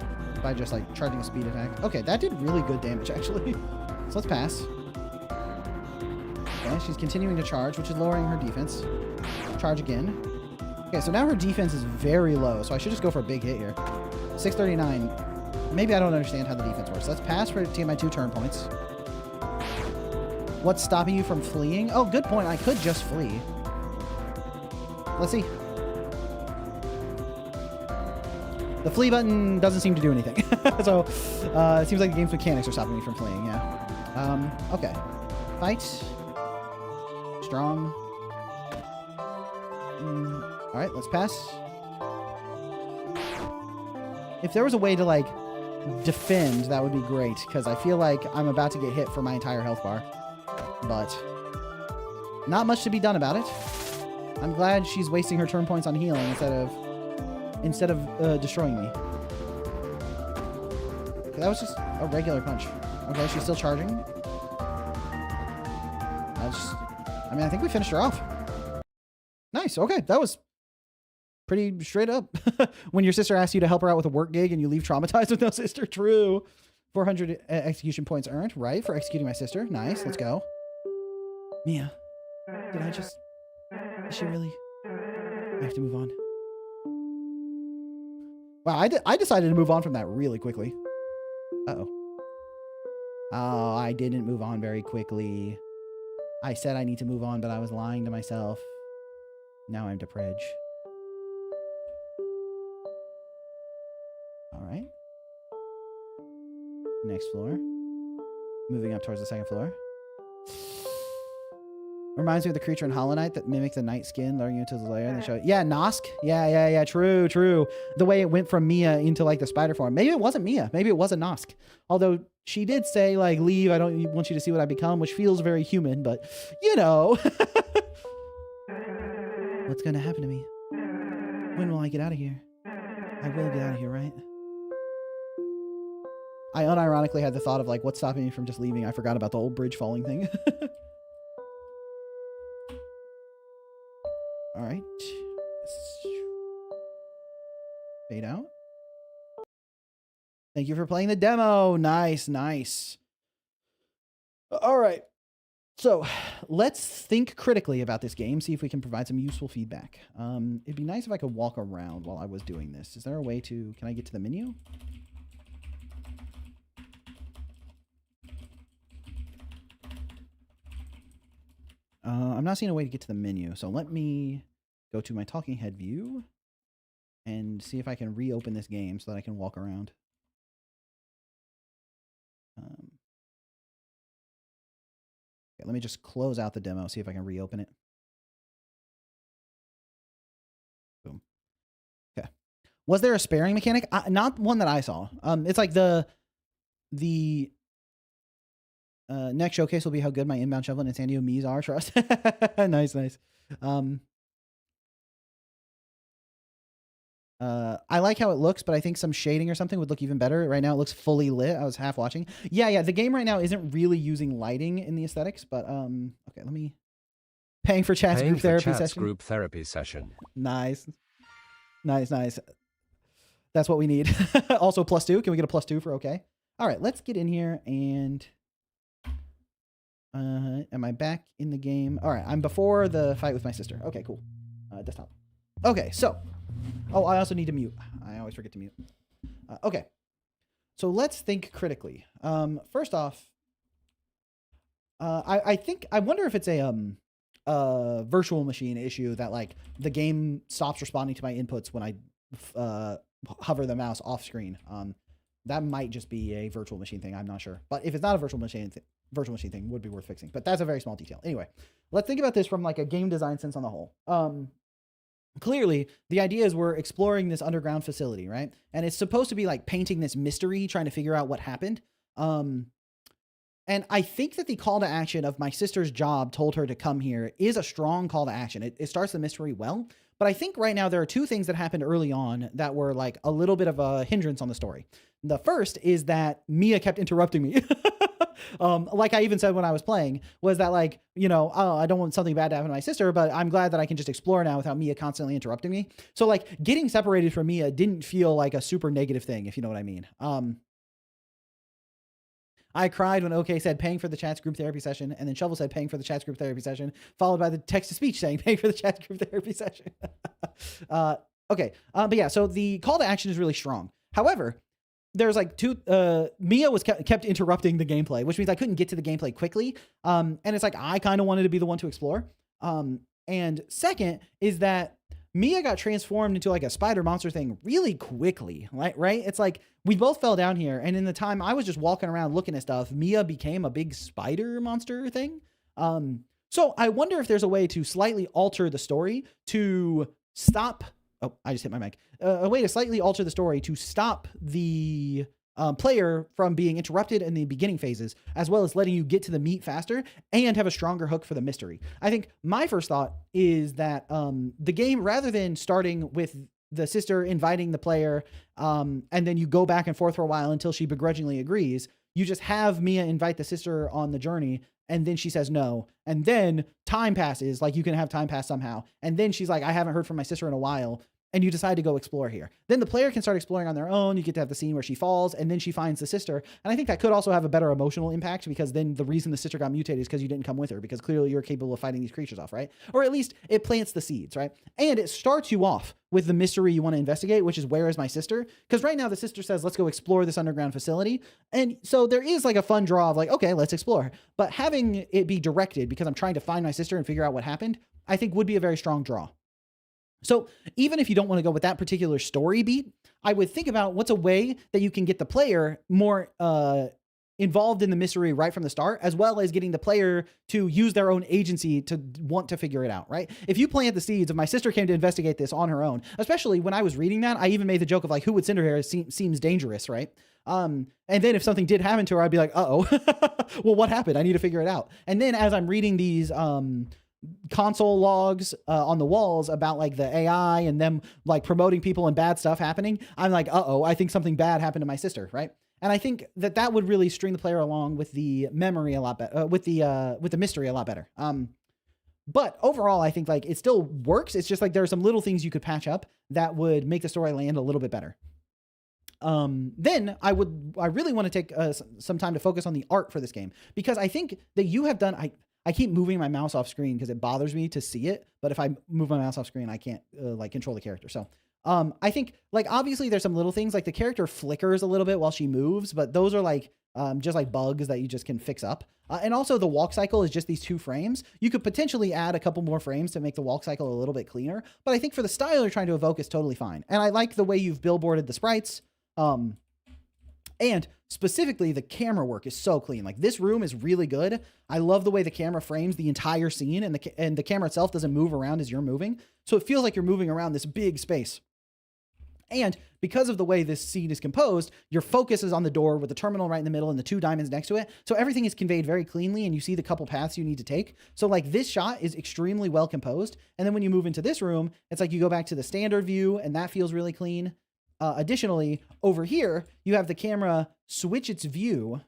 By just, like, charging a speed attack. Okay, that did really good damage, actually. So let's pass. Okay, she's continuing to charge, which is lowering her defense. Charge again. Okay, so now her defense is very low, so I should just go for a big hit here. 639. Maybe I don't understand how the defense works. Let's pass to get my 2 turn points. What's stopping you from fleeing? Oh, good point. I could just flee. Let's see. The flee button doesn't seem to do anything. So, it seems like the game's mechanics are stopping me from fleeing, yeah. Okay. Fight. Strong. Alright, let's pass. If there was a way to, like, defend, that would be great, because I feel like I'm about to get hit for my entire health bar. But not much to be done about it. I'm glad she's wasting her turn points on healing instead of destroying me. Okay, that was just a regular punch. Okay, she's still charging. I think we finished her off. Nice. Okay, that was pretty straight up. When your sister asks you to help her out with a work gig and you leave traumatized with no sister. True. 400 execution points earned, right? For executing my sister. Nice. Let's go. Mia, is she really? I have to move on. Wow, I decided to move on from that really quickly. Uh-oh. Oh, I didn't move on very quickly. I said I need to move on, but I was lying to myself. Now I'm depressed. All right. Next floor. Moving up towards the second floor. Reminds me of the creature in Hollow Knight that mimics the night skin, luring you into the lair. And they show it. Yeah, Nosk. Yeah. True. The way it went from Mia into like the spider form. Maybe it wasn't Mia. Maybe it was a Nosk. Although she did say like, leave. I don't want you to see what I become, which feels very human, but you know. What's going to happen to me? When will I get out of here? I will get out of here, right? I unironically had the thought of like, what's stopping me from just leaving? I forgot about the old bridge falling thing. All right. Fade out. Thank you for playing the demo. Nice. All right. So let's think critically about this game, see if we can provide some useful feedback. It'd be nice if I could walk around while I was doing this. Is there a way to, can I get to the menu? I'm not seeing a way to get to the menu, so let me go to my talking head view and see if I can reopen this game so that I can walk around. Okay, let me just close out the demo, see if I can reopen it. Boom. Okay. Was there a sparing mechanic? Not one that I saw. It's like the next showcase will be how good my inbound shovel and Insandio Mies are. Trust. Nice. I like how it looks, but I think some shading or something would look even better. Right now it looks fully lit. I was half watching. Yeah. The game right now isn't really using lighting in the aesthetics, but okay, let me paying for chat's group therapy session. Group therapy session. Nice. That's what we need. Also +2. Can we get a +2 for okay? All right, let's get in here and am I back in the game? All right, I'm before the fight with my sister. Okay, cool. Desktop. Okay, so oh, I also need to mute. I always forget to mute. Okay. So let's think critically. First off, I wonder if it's a virtual machine issue that like the game stops responding to my inputs when I hover the mouse off screen. That might just be a virtual machine thing. I'm not sure. But if it's not a virtual machine thing would be worth fixing. But that's a very small detail. Anyway, let's think about this from like a game design sense on the whole. Clearly, the idea is we're exploring this underground facility, right? And it's supposed to be like painting this mystery, trying to figure out what happened. And I think that the call to action of my sister's job told her to come here is a strong call to action. It starts the mystery well. But I think right now there are two things that happened early on that were like a little bit of a hindrance on the story. The first is that Mia kept interrupting me. Like I even said when I was playing, was that like, you know, oh, I don't want something bad to happen to my sister, but I'm glad that I can just explore now without Mia constantly interrupting me. So like getting separated from Mia didn't feel like a super negative thing, if you know what I mean. I cried when OK said paying for the chat's group therapy session, and then Shovel said paying for the chat's group therapy session, followed by the text-to-speech saying paying for the chat's group therapy session. Okay, but yeah, so the call to action is really strong. However, there's like Mia was kept interrupting the gameplay, which means I couldn't get to the gameplay quickly. And it's like I kind of wanted to be the one to explore. And second is that Mia got transformed into like a spider monster thing really quickly, right? It's like we both fell down here, and in the time I was just walking around looking at stuff, Mia became a big spider monster thing. So I wonder if there's a way to slightly alter the story to stop. Oh, I just hit my mic. A way to slightly alter the story to stop the player from being interrupted in the beginning phases, as well as letting you get to the meat faster and have a stronger hook for the mystery. I think my first thought is that the game, rather than starting with the sister inviting the player and then you go back and forth for a while until she begrudgingly agrees, you just have Mia invite the sister on the journey, and then she says no, and then time passes, like you can have time pass somehow, and then she's like, I haven't heard from my sister in a while. and you decide to go explore here. Then the player can start exploring on their own. You get to have the scene where she falls and then she finds the sister. And I think that could also have a better emotional impact, because then the reason the sister got mutated is because you didn't come with her, because clearly you're capable of fighting these creatures off, right? Or at least it plants the seeds, right? And it starts you off with the mystery you want to investigate, which is, where is my sister? Because right now the sister says, let's go explore this underground facility. And so there is like a fun draw of like, okay, let's explore. But having it be directed, because I'm trying to find my sister and figure out what happened, I think would be a very strong draw. So even if you don't want to go with that particular story beat, I would think about what's a way that you can get the player more involved in the mystery right from the start, as well as getting the player to use their own agency to want to figure it out, right? If you plant the seeds of my sister came to investigate this on her own, especially when I was reading that, I even made the joke of like, who would send her here? It seems dangerous, right? And then if something did happen to her, I'd be like, uh-oh, well, what happened? I need to figure it out. And then as I'm reading these, console logs on the walls about like the AI and them like promoting people and bad stuff happening, I'm like, uh-oh, I think something bad happened to my sister, right? And I think that that would really string the player along with the memory a lot better, with the mystery a lot better. But overall, I think like it still works. It's just like there are some little things you could patch up that would make the story land a little bit better. Then I really want to take some time to focus on the art for this game, because I think that you have done, I keep moving my mouse off screen because it bothers me to see it. But if I move my mouse off screen, I can't like control the character. So I think like obviously there's some little things like the character flickers a little bit while she moves, but those are like just like bugs that you just can fix up. And also the walk cycle is just these 2 frames. You could potentially add a couple more frames to make the walk cycle a little bit cleaner. But I think for the style you're trying to evoke is totally fine. And I like the way you've billboarded the sprites. And specifically the camera work is so clean. Like this room is really good. I love the way the camera frames the entire scene, and the camera itself doesn't move around as you're moving. So it feels like you're moving around this big space. And because of the way this scene is composed, your focus is on the door with the terminal right in the middle and the 2 diamonds next to it. So everything is conveyed very cleanly, and you see the couple paths you need to take. So like this shot is extremely well composed. And then when you move into this room, it's like you go back to the standard view, and that feels really clean. Additionally, over here, you have the camera switch its view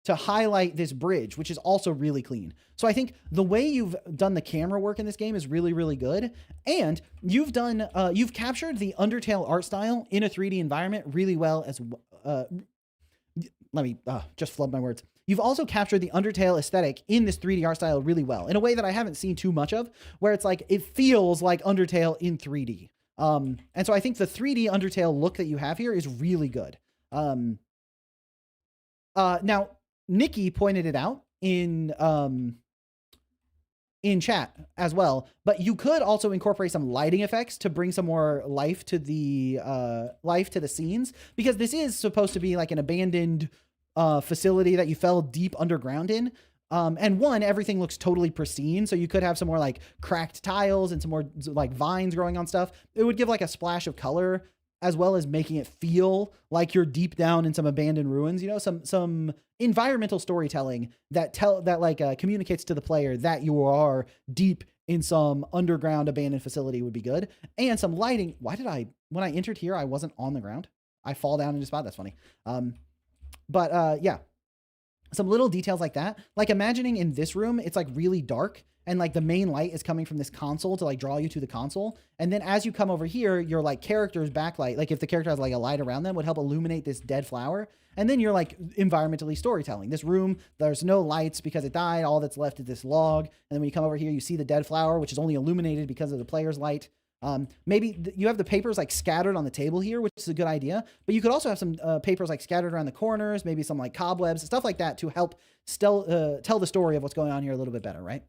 to highlight this bridge, which is also really clean. So I think the way you've done the camera work in this game is really, really good. And you've done, you've captured the Undertale art style in a 3D environment really well as, let me just flub my words. You've also captured the Undertale aesthetic in this 3D art style really well, in a way that I haven't seen too much of, where it's like, it feels like Undertale in 3D. And so I think the 3D Undertale look that you have here is really good. Now Nikki pointed it out in chat as well, but you could also incorporate some lighting effects to bring some more life to the scenes, because this is supposed to be like an abandoned facility that you fell deep underground in. And everything looks totally pristine. So you could have some more like cracked tiles and some more like vines growing on stuff. It would give like a splash of color, as well as making it feel like you're deep down in some abandoned ruins, you know, some environmental storytelling that communicates to the player that you are deep in some underground abandoned facility would be good. And some lighting. When I entered here, I wasn't on the ground. I fall down in a spot. That's funny. Yeah. Some little details like that, like imagining in this room, it's like really dark, and like the main light is coming from this console to like draw you to the console. And then as you come over here, your like character's backlight, like if the character has like a light around them, would help illuminate this dead flower. And then you're like environmentally storytelling. This room, there's no lights because it died. All that's left is this log. And then when you come over here, you see the dead flower, which is only illuminated because of the player's light. Maybe you have the papers like scattered on the table here, which is a good idea, but you could also have some papers like scattered around the corners, maybe some like cobwebs, stuff like that to help tell the story of what's going on here a little bit better, right?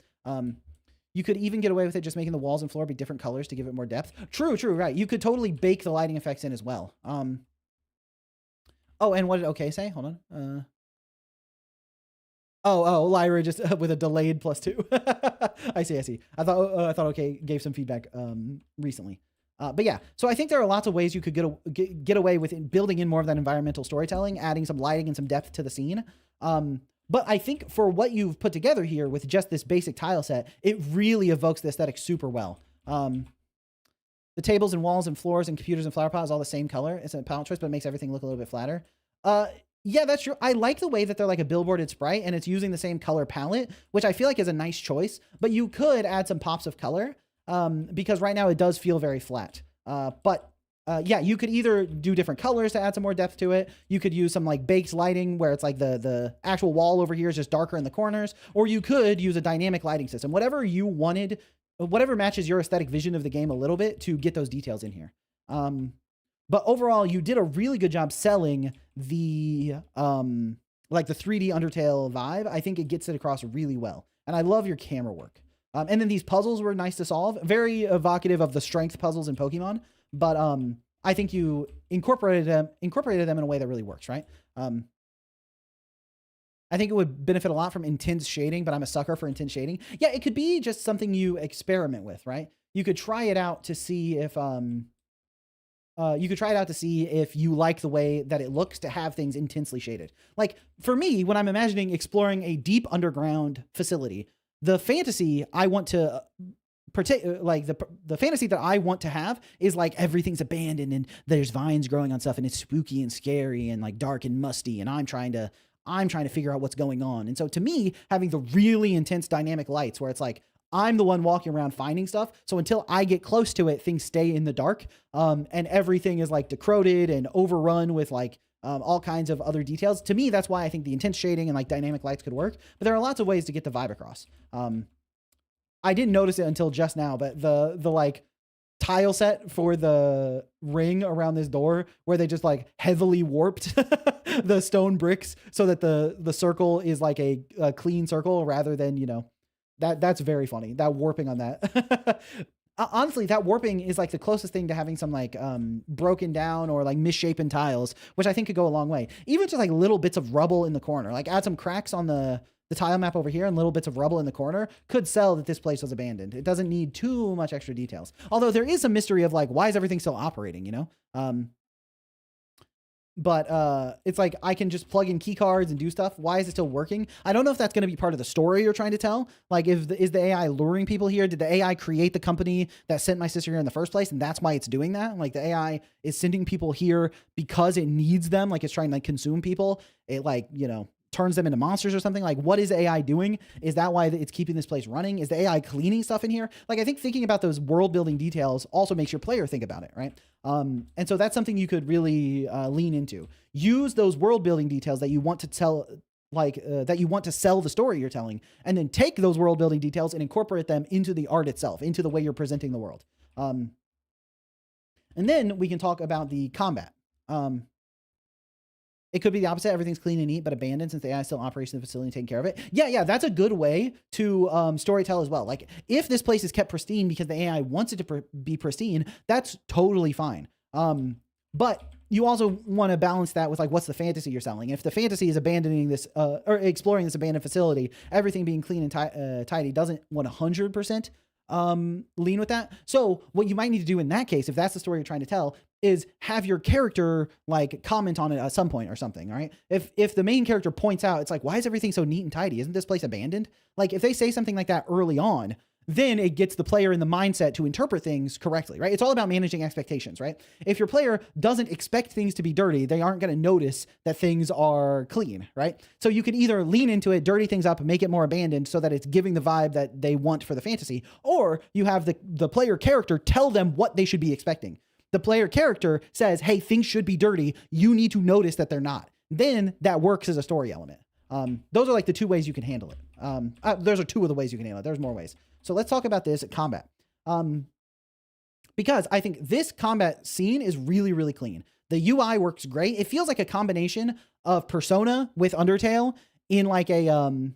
You could even get away with it just making the walls and floor be different colors to give it more depth. True, right. You could totally bake the lighting effects in as well. Oh, and what did OK say? Hold on. Lyra just with a delayed +2. I see. I thought OK gave some feedback recently. But yeah, so I think there are lots of ways you could get away with building in more of that environmental storytelling, adding some lighting and some depth to the scene. But I think for what you've put together here with just this basic tile set, it really evokes the aesthetic super well. The tables and walls and floors and computers and flower pot is all the same color. It's a palette choice, but it makes everything look a little bit flatter. Yeah, that's true. I like the way that they're like a billboarded sprite and it's using the same color palette, which I feel like is a nice choice, but you could add some pops of color. because right now it does feel very flat. Yeah, you could either do different colors to add some more depth to it. You could use some like baked lighting where it's like the actual wall over here is just darker in the corners, or you could use a dynamic lighting system, whatever you wanted, whatever matches your aesthetic vision of the game a little bit to get those details in here. But overall, you did a really good job selling the like the 3D Undertale vibe. I think it gets it across really well, and I love your camera work. And then these puzzles were nice to solve, very evocative of the strength puzzles in Pokemon. But I think you incorporated them in a way that really works, right? I think it would benefit a lot from intense shading, but I'm a sucker for intense shading. Yeah, it could be just something you experiment with, right? You could try it out to see if you like the way that it looks to have things intensely shaded. Like for me, when I'm imagining exploring a deep underground facility, the fantasy I want to like the fantasy that I want to have is like everything's abandoned and there's vines growing on stuff and it's spooky and scary and like dark and musty and I'm trying to figure out what's going on. And so to me, having the really intense dynamic lights where it's like I'm the one walking around finding stuff, so until I get close to it, things stay in the dark, and everything is like decroded and overrun with like all kinds of other details. To me, that's why I think the intense shading and like dynamic lights could work. But there are lots of ways to get the vibe across. I didn't notice it until just now, but the like tile set for the ring around this door where they just like heavily warped the stone bricks so that the circle is like a clean circle rather than, you know, that's very funny. That warping on that. Honestly, that warping is like the closest thing to having some like broken down or like misshapen tiles, which I think could go a long way. Even just like little bits of rubble in the corner, like add some cracks on the tile map over here and little bits of rubble in the corner could sell that this place was abandoned. It doesn't need too much extra details. Although there is a mystery of like, why is everything still operating, you know? But it's like I can just plug in key cards and do stuff. Why is it still working? I don't know if that's going to be part of the story you're trying to tell. Like, is the AI luring people here? Did the AI create the company that sent my sister here in the first place, and that's why it's doing that? Like, the AI is sending people here because it needs them. Like, it's trying to like consume people. It like, you know, turns them into monsters or something. Like, what is AI doing? Is that why it's keeping this place running? Is the AI cleaning stuff in here? Like, I think thinking about those world building details also makes your player think about it, right? And so that's something you could really lean into. Use those world building details that you want to tell, like that you want to sell the story you're telling, and then take those world building details and incorporate them into the art itself, into the way you're presenting the world. And then we can talk about the combat. It could be the opposite. Everything's clean and neat, but abandoned since the AI still operates in the facility and taking care of it. Yeah, that's a good way to storytell as well. Like, if this place is kept pristine because the AI wants it to be pristine, that's totally fine. But you also want to balance that with like, what's the fantasy you're selling? If the fantasy is abandoning this or exploring this abandoned facility, everything being clean and tidy doesn't 100% lean with that. So what you might need to do in that case, if that's the story you're trying to tell, is have your character like comment on it at some point or something. All right. If the main character points out, it's like, why is everything so neat and tidy? Isn't this place abandoned? Like, if they say something like that early on, then it gets the player in the mindset to interpret things correctly, right? It's all about managing expectations, right? If your player doesn't expect things to be dirty, they aren't going to notice that things are clean, right? So you can either lean into it, dirty things up, and make it more abandoned so that it's giving the vibe that they want for the fantasy, or you have the player character tell them what they should be expecting. The player character says, hey, things should be dirty. You need to notice that they're not. Then that works as a story element. Those are like the two ways you can handle it. Those are two of the ways you can handle it. There's more ways. So let's talk about this at combat. Because I think this combat scene is really, really clean. The UI works great. It feels like a combination of Persona with Undertale in like a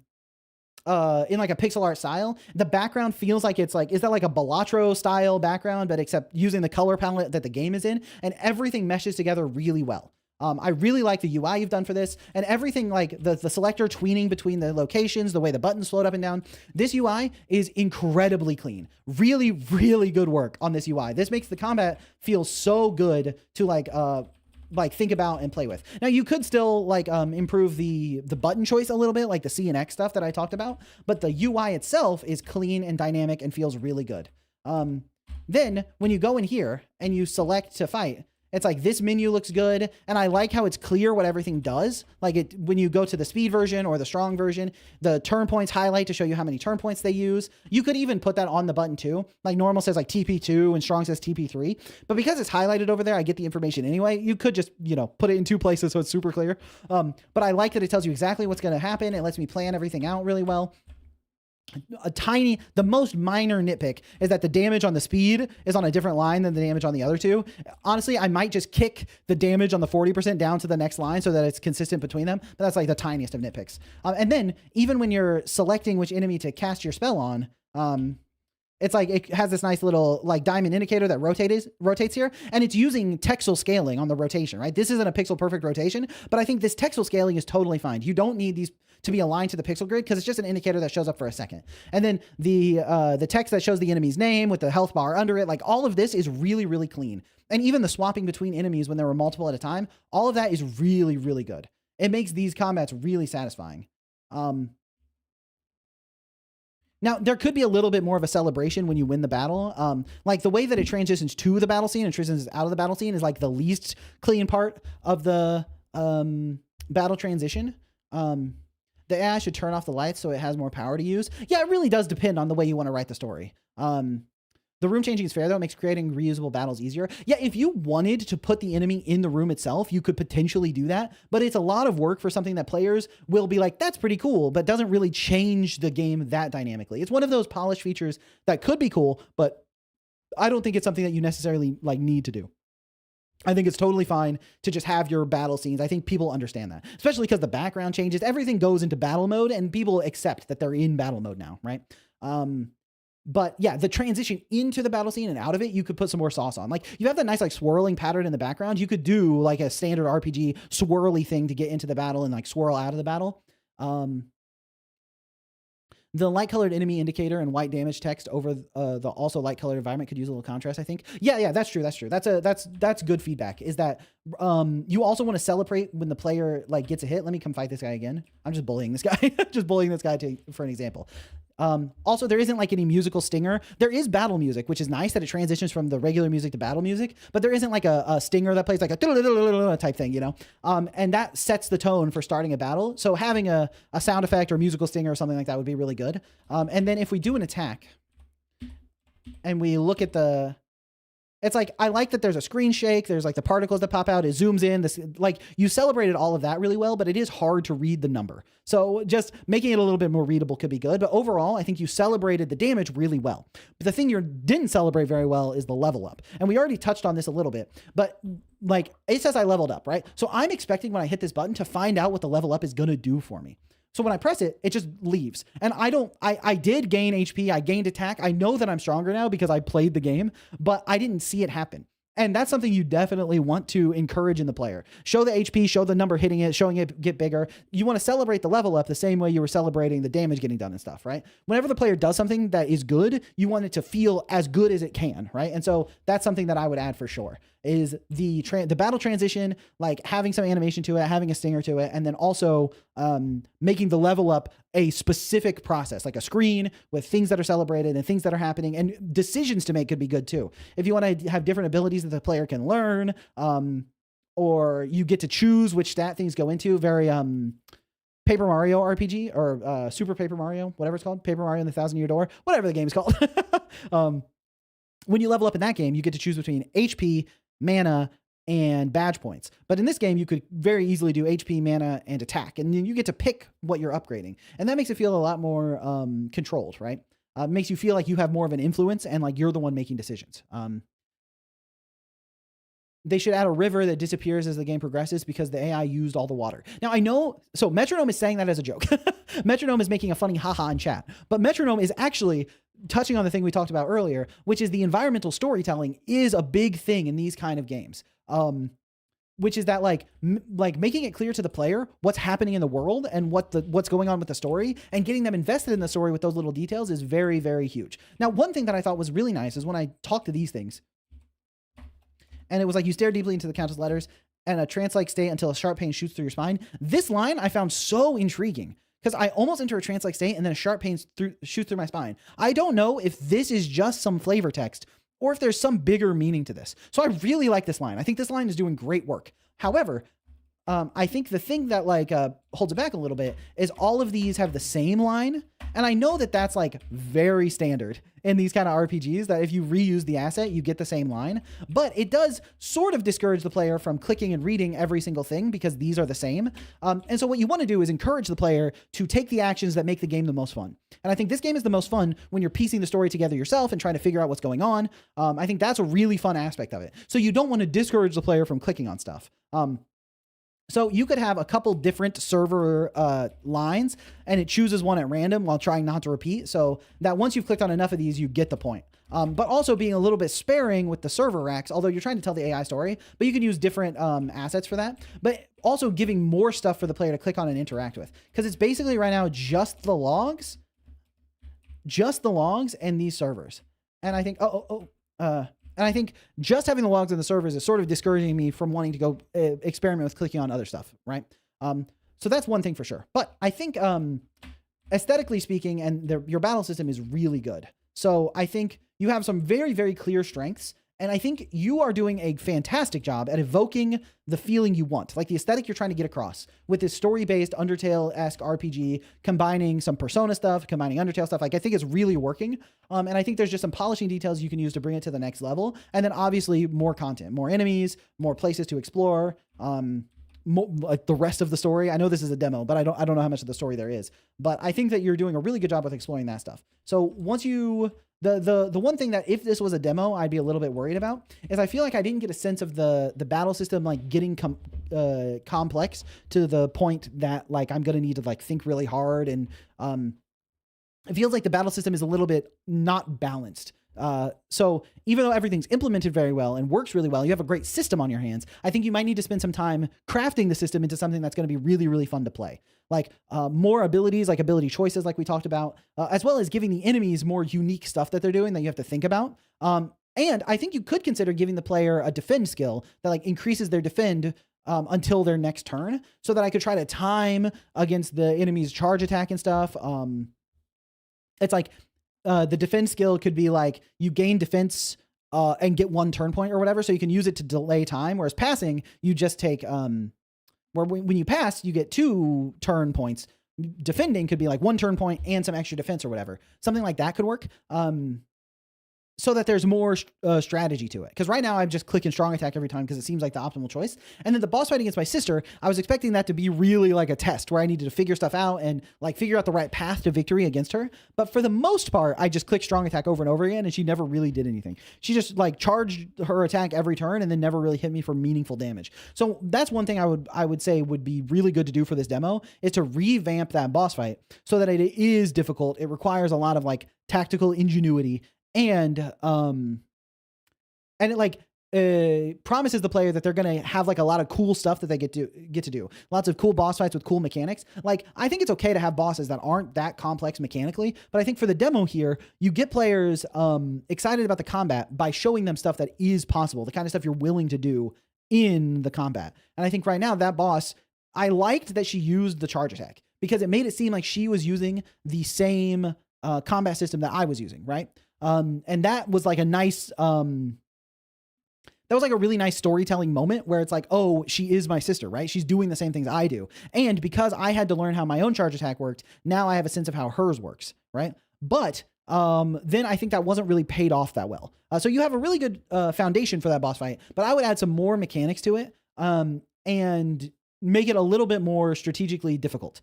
pixel art style. The background feels like it's like, is that like a Balatro style background, but except using the color palette that the game is in, and everything meshes together really well. I really like the UI you've done for this, and everything, like the selector tweening between the locations, the way the buttons float up and down. This UI is incredibly clean. Really, really good work on this UI. This makes the combat feel so good to like think about and play with. Now, you could still like improve the button choice a little bit, like the C and X stuff that I talked about, but the UI itself is clean and dynamic and feels really good. Then when you go in here and you select to fight, It's like this menu looks good, and I like how it's clear what everything does. Like when you go to the speed version or the strong version, the turn points highlight to show you how many turn points they use. You could even put that on the button too. Like normal says like TP2 and strong says TP3, but because it's highlighted over there, I get the information anyway. You could just, put it in 2 places so it's super clear. But I like that it tells you exactly what's going to happen. It lets me plan everything out really well. The most minor nitpick is that the damage on the speed is on a different line than the damage on the other 2. Honestly, I might just kick the damage on the 40% down to the next line so that it's consistent between them, but that's like the tiniest of nitpicks. And then even when you're selecting which enemy to cast your spell on, it's like it has this nice little like diamond indicator that rotates here, and it's using texel scaling on the rotation, right? This isn't a pixel perfect rotation, but I think this texel scaling is totally fine. You don't need these to be aligned to the pixel grid because it's just an indicator that shows up for a second. And then the text that shows the enemy's name with the health bar under it, like all of this is really, really clean. And even the swapping between enemies when there were multiple at a time, all of that is really, really good. It makes these combats really satisfying. Now, there could be a little bit more of a celebration when you win the battle. Like the way that it transitions to the battle scene and transitions out of the battle scene is like the least clean part of the battle transition. The AI should turn off the lights so it has more power to use. Yeah, it really does depend on the way you want to write the story. The room changing is fair, though. It makes creating reusable battles easier. Yeah, if you wanted to put the enemy in the room itself, you could potentially do that. But it's a lot of work for something that players will be like, that's pretty cool, but doesn't really change the game that dynamically. It's one of those polished features that could be cool, but I don't think it's something that you necessarily like need to do. I think it's totally fine to just have your battle scenes. I think people understand that, especially because the background changes. Everything goes into battle mode and people accept that they're in battle mode now, right? But yeah, the transition into the battle scene and out of it, you could put some more sauce on. Like you have that nice like swirling pattern in the background. You could do like a standard RPG swirly thing to get into the battle and like swirl out of the battle. The light colored enemy indicator and white damage text over the also light colored environment could use a little contrast, I think. Yeah, that's true. That's good feedback. Is that you also want to celebrate when the player like gets a hit. Let me come fight this guy again. I'm just bullying this guy. Just bullying this guy for an example. Also, there isn't like any musical stinger. There is battle music, which is nice that it transitions from the regular music to battle music, but there isn't like a stinger that plays like a type thing, and that sets the tone for starting a battle. So having a sound effect or musical stinger or something like that would be really good. And then if we do an attack and we look at it's like, I like that there's a screen shake. There's like the particles that pop out. It zooms in. This like you celebrated all of that really well, but it is hard to read the number. So just making it a little bit more readable could be good. But overall, I think you celebrated the damage really well. But the thing you didn't celebrate very well is the level up. And we already touched on this a little bit, but like it says I leveled up, right? So I'm expecting when I hit this button to find out what the level up is going to do for me. So when I press it, it just leaves. And I did gain HP. I gained attack. I know that I'm stronger now because I played the game, but I didn't see it happen. And that's something you definitely want to encourage in the player. Show the HP, show the number hitting it, showing it get bigger. You want to celebrate the level up the same way you were celebrating the damage getting done and stuff, right? Whenever the player does something that is good, you want it to feel as good as it can, right? And so that's something that I would add for sure, is the battle transition, like having some animation to it, having a stinger to it, and then also making the level up a specific process, like a screen with things that are celebrated and things that are happening, and decisions to make could be good too. If you want to have different abilities that the player can learn, or you get to choose which stat things go into, very Paper Mario RPG or Super Paper Mario, whatever it's called, Paper Mario and the Thousand Year Door, whatever the game's called. When you level up in that game, you get to choose between HP, mana, and badge points. But in this game, you could very easily do HP, mana, and attack. And you get to pick what you're upgrading. And that makes it feel a lot more controlled, right? It makes you feel like you have more of an influence and like you're the one making decisions. They should add a river that disappears as the game progresses because the AI used all the water. Now I know, so Metronome is saying that as a joke. Metronome is making a funny haha in chat, but Metronome is actually touching on the thing we talked about earlier, which is the environmental storytelling is a big thing in these kind of games. Which is that like making it clear to the player what's happening in the world and what's going on with the story, and getting them invested in the story with those little details is very, very huge. Now, one thing that I thought was really nice is when I talked to these things, and it was like, you stare deeply into the Countess letters and a trance-like state until a sharp pain shoots through your spine. This line I found so intriguing because I almost enter a trance-like state and then a sharp pain shoots through my spine. I don't know if this is just some flavor text or if there's some bigger meaning to this. So I really like this line. I think this line is doing great work. However, I think the thing that like holds it back a little bit is all of these have the same line. And I know that that's like very standard in these kind of RPGs, that if you reuse the asset, you get the same line. But it does sort of discourage the player from clicking and reading every single thing because these are the same. And so what you want to do is encourage the player to take the actions that make the game the most fun. And I think this game is the most fun when you're piecing the story together yourself and trying to figure out what's going on. I think that's a really fun aspect of it. So you don't want to discourage the player from clicking on stuff. So you could have a couple different server lines, and it chooses one at random while trying not to repeat, so that once you've clicked on enough of these, you get the point. But also being a little bit sparing with the server racks, although you're trying to tell the AI story, but you can use different assets for that. But also giving more stuff for the player to click on and interact with, because it's basically right now just the logs and these servers. And I think, and I think just having the logs in the servers is sort of discouraging me from wanting to go experiment with clicking on other stuff, right? So that's one thing for sure. But I think aesthetically speaking, and your battle system is really good. So I think you have some very, very clear strengths. And I think you are doing a fantastic job at evoking the feeling you want, like the aesthetic you're trying to get across with this story-based Undertale-esque RPG, combining some Persona stuff, combining Undertale stuff. Like, I think it's really working. And I think there's just some polishing details you can use to bring it to the next level. And then obviously more content, more enemies, more places to explore, like the rest of the story. I know this is a demo, but I don't know how much of the story there is. But I think that you're doing a really good job with exploring that stuff. So once you... The one thing that if this was a demo, I'd be a little bit worried about is I feel like I didn't get a sense of the battle system, like getting complex to the point that like I'm going to need to like think really hard. And it feels like the battle system is a little bit not balanced. So even though everything's implemented very well and works really well, you have a great system on your hands. I think you might need to spend some time crafting the system into something that's going to be really, really fun to play. Like more abilities, like ability choices, like we talked about, as well as giving the enemies more unique stuff that they're doing that you have to think about. And I think you could consider giving the player a defend skill that like increases their defend until their next turn, so that I could try to time against the enemy's charge attack and stuff. It's like the defend skill could be like you gain defense and get 1 turn point or whatever, so you can use it to delay time. Whereas passing, you just take where when you pass, you get 2 turn points. Defending could be like 1 turn point and some extra defense or whatever. Something like that could work. So that there's more strategy to it. Because right now I'm just clicking strong attack every time because it seems like the optimal choice. And then the boss fight against my sister, I was expecting that to be really like a test where I needed to figure stuff out and like figure out the right path to victory against her. But for the most part, I just clicked strong attack over and over again, and she never really did anything. She just like charged her attack every turn and then never really hit me for meaningful damage. So that's one thing I would say would be really good to do for this demo, is to revamp that boss fight so that it is difficult. It requires a lot of like tactical ingenuity. And it like promises the player that they're going to have like a lot of cool stuff that they get to do. Lots of cool boss fights with cool mechanics. Like, I think it's okay to have bosses that aren't that complex mechanically, but I think for the demo here, you get players excited about the combat by showing them stuff that is possible, the kind of stuff you're willing to do in the combat. And I think right now that boss, I liked that she used the charge attack because it made it seem like she was using the same combat system that I was using, right? And that was like a nice, that was like a really nice storytelling moment where it's like, oh, she is my sister, right? She's doing the same things I do. And because I had to learn how my own charge attack worked, now I have a sense of how hers works, right? But then I think that wasn't really paid off that well. So you have a really good foundation for that boss fight, but I would add some more mechanics to it and make it a little bit more strategically difficult.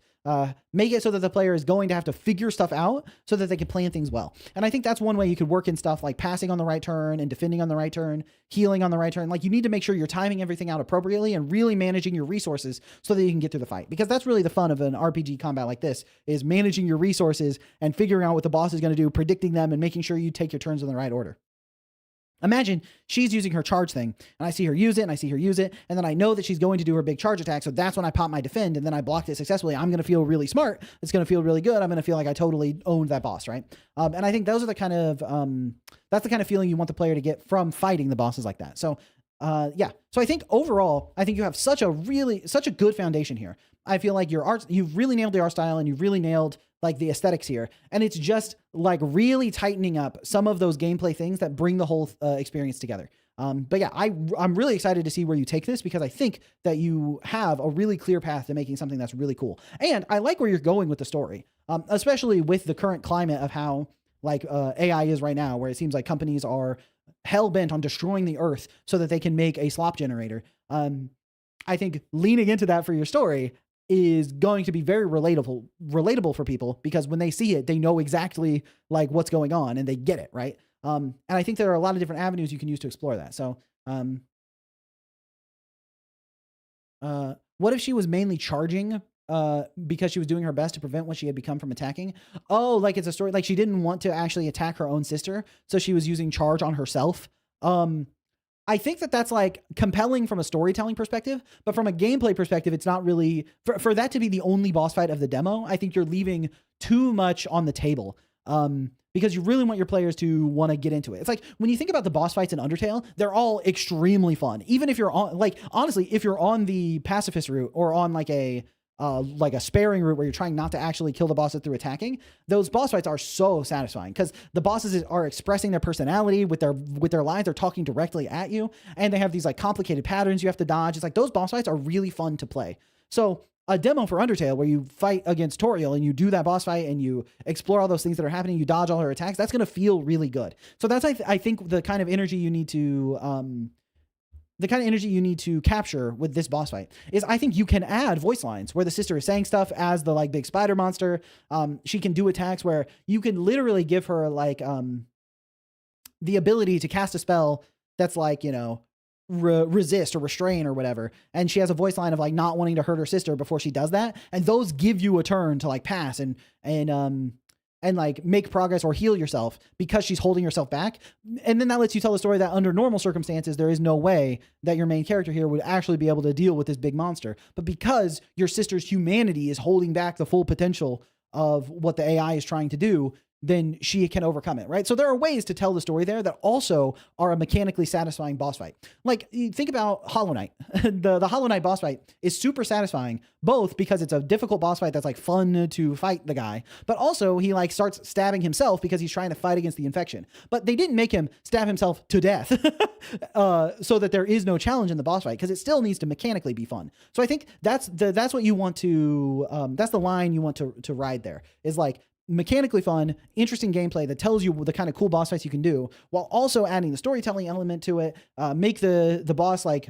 Make it so that the player is going to have to figure stuff out so that they can plan things well. And I think that's one way you could work in stuff like passing on the right turn and defending on the right turn, healing on the right turn. Like, you need to make sure you're timing everything out appropriately and really managing your resources so that you can get through the fight. Because that's really the fun of an RPG combat like this, is managing your resources and figuring out what the boss is going to do, predicting them, and making sure you take your turns in the right order. Imagine she's using her charge thing, and I see her use it, and I see her use it, and then I know that she's going to do her big charge attack, so that's when I pop my defend, and then I blocked it successfully. I'm going to feel really smart. It's going to feel really good. I'm going to feel like I totally owned that boss, right? And I think those are the kind of, that's the kind of feeling you want the player to get from fighting the bosses like that. So, yeah. So I think overall, I think you have such a good foundation here. I feel like your art, you've really nailed the art style, and you've really nailed like the aesthetics here. And it's just like really tightening up some of those gameplay things that bring the whole experience together. But yeah, I'm really excited to see where you take this, because I think that you have a really clear path to making something that's really cool. And I like where you're going with the story, especially with the current climate of how like AI is right now, where it seems like companies are hell bent on destroying the earth so that they can make a slop generator. I think leaning into that for your story is going to be very relatable for people, because when they see it, they know exactly like what's going on and they get it, right? And I think there are a lot of different avenues you can use to explore that. So, what if she was mainly charging because she was doing her best to prevent what she had become from attacking? Oh, like it's a story, like she didn't want to actually attack her own sister, so she was using charge on herself. I think that that's like compelling from a storytelling perspective, but from a gameplay perspective, it's not really, for that to be the only boss fight of the demo, I think you're leaving too much on the table. Because you really want your players to want to get into it. It's like when you think about the boss fights in Undertale, they're all extremely fun. Even if you're on, like, honestly, if you're on the pacifist route or on like a sparing route where you're trying not to actually kill the bosses through attacking, those boss fights are so satisfying because the bosses are expressing their personality with their lines. They're talking directly at you, and they have these like complicated patterns you have to dodge. It's like those boss fights are really fun to play. So a demo for Undertale where you fight against Toriel and you do that boss fight and you explore all those things that are happening, you dodge all her attacks, that's going to feel really good. So that's, I think the kind of energy you need to capture with this boss fight is, I think you can add voice lines where the sister is saying stuff as the like big spider monster. She can do attacks where you can literally give her like the ability to cast a spell that's like, you know, resist or restrain or whatever, and she has a voice line of like not wanting to hurt her sister before she does that, and those give you a turn to like pass and like make progress or heal yourself because she's holding herself back. And then that lets you tell the story that under normal circumstances there is no way that your main character here would actually be able to deal with this big monster, but because your sister's humanity is holding back the full potential of what the AI is trying to do, then she can overcome it, right? So there are ways to tell the story there that also are a mechanically satisfying boss fight. Like, you think about Hollow Knight. the Hollow Knight boss fight is super satisfying, both because it's a difficult boss fight that's like fun to fight the guy, but also he like starts stabbing himself because he's trying to fight against the infection. But they didn't make him stab himself to death so that there is no challenge in the boss fight, because it still needs to mechanically be fun. So I think that's what you want to, that's the line you want to ride there, is like, mechanically fun, interesting gameplay that tells you the kind of cool boss fights you can do, while also adding the storytelling element to it, make the boss like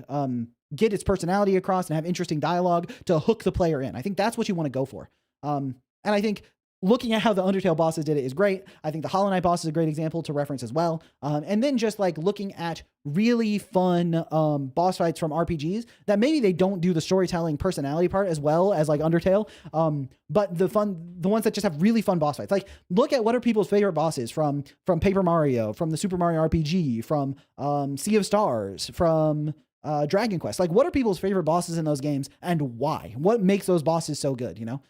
get its personality across and have interesting dialogue to hook the player in. I think that's what you want to go for. And I think looking at how the Undertale bosses did it is great. I think the Hollow Knight boss is a great example to reference as well. And then just like looking at really fun boss fights from RPGs that maybe they don't do the storytelling personality part as well as like Undertale, but the ones that just have really fun boss fights. Like, look at what are people's favorite bosses from Paper Mario, from the Super Mario RPG, from Sea of Stars, from Dragon Quest. Like, what are people's favorite bosses in those games and why? What makes those bosses so good, you know?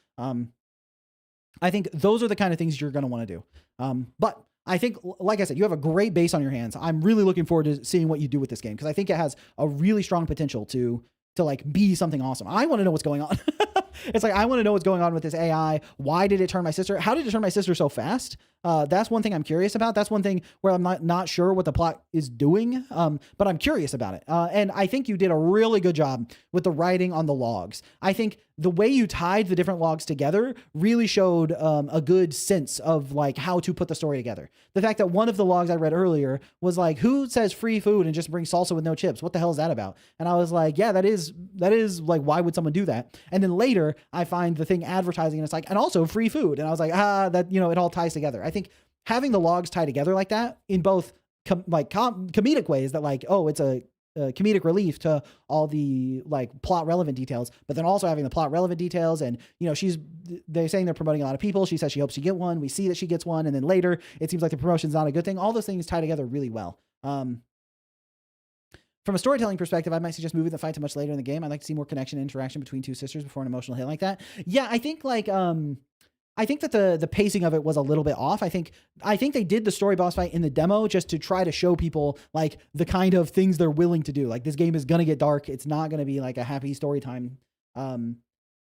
I think those are the kind of things you're going to want to do. But I think, like I said, you have a great base on your hands. I'm really looking forward to seeing what you do with this game, because I think it has a really strong potential to like be something awesome. I want to know what's going on. It's like, I want to know what's going on with this AI. Why did it turn my sister? How did it turn my sister so fast? That's one thing I'm curious about. That's one thing where I'm not sure what the plot is doing, but I'm curious about it. And I think you did a really good job with the writing on the logs. I think the way you tied the different logs together really showed a good sense of like how to put the story together. The fact that one of the logs I read earlier was like, who says free food and just brings salsa with no chips? What the hell is that about? And I was like, yeah, that is like, why would someone do that? And then later I find the thing advertising and it's like, and also free food. And I was like, that, you know, it all ties together. I think having the logs tie together like that in both comedic ways, that like, oh, it's a comedic relief to all the like plot relevant details, but then also having the plot relevant details. And, you know, they're saying they're promoting a lot of people. She says she hopes she get one. We see that she gets one. And then later it seems like the promotion's not a good thing. All those things tie together really well. From a storytelling perspective, I might suggest moving the fight to much later in the game. I'd like to see more connection and interaction between two sisters before an emotional hit like that. Yeah, I think like, I think that the pacing of it was a little bit off. I think they did the story boss fight in the demo just to try to show people like the kind of things they're willing to do. Like, this game is going to get dark. It's not going to be like a happy story time.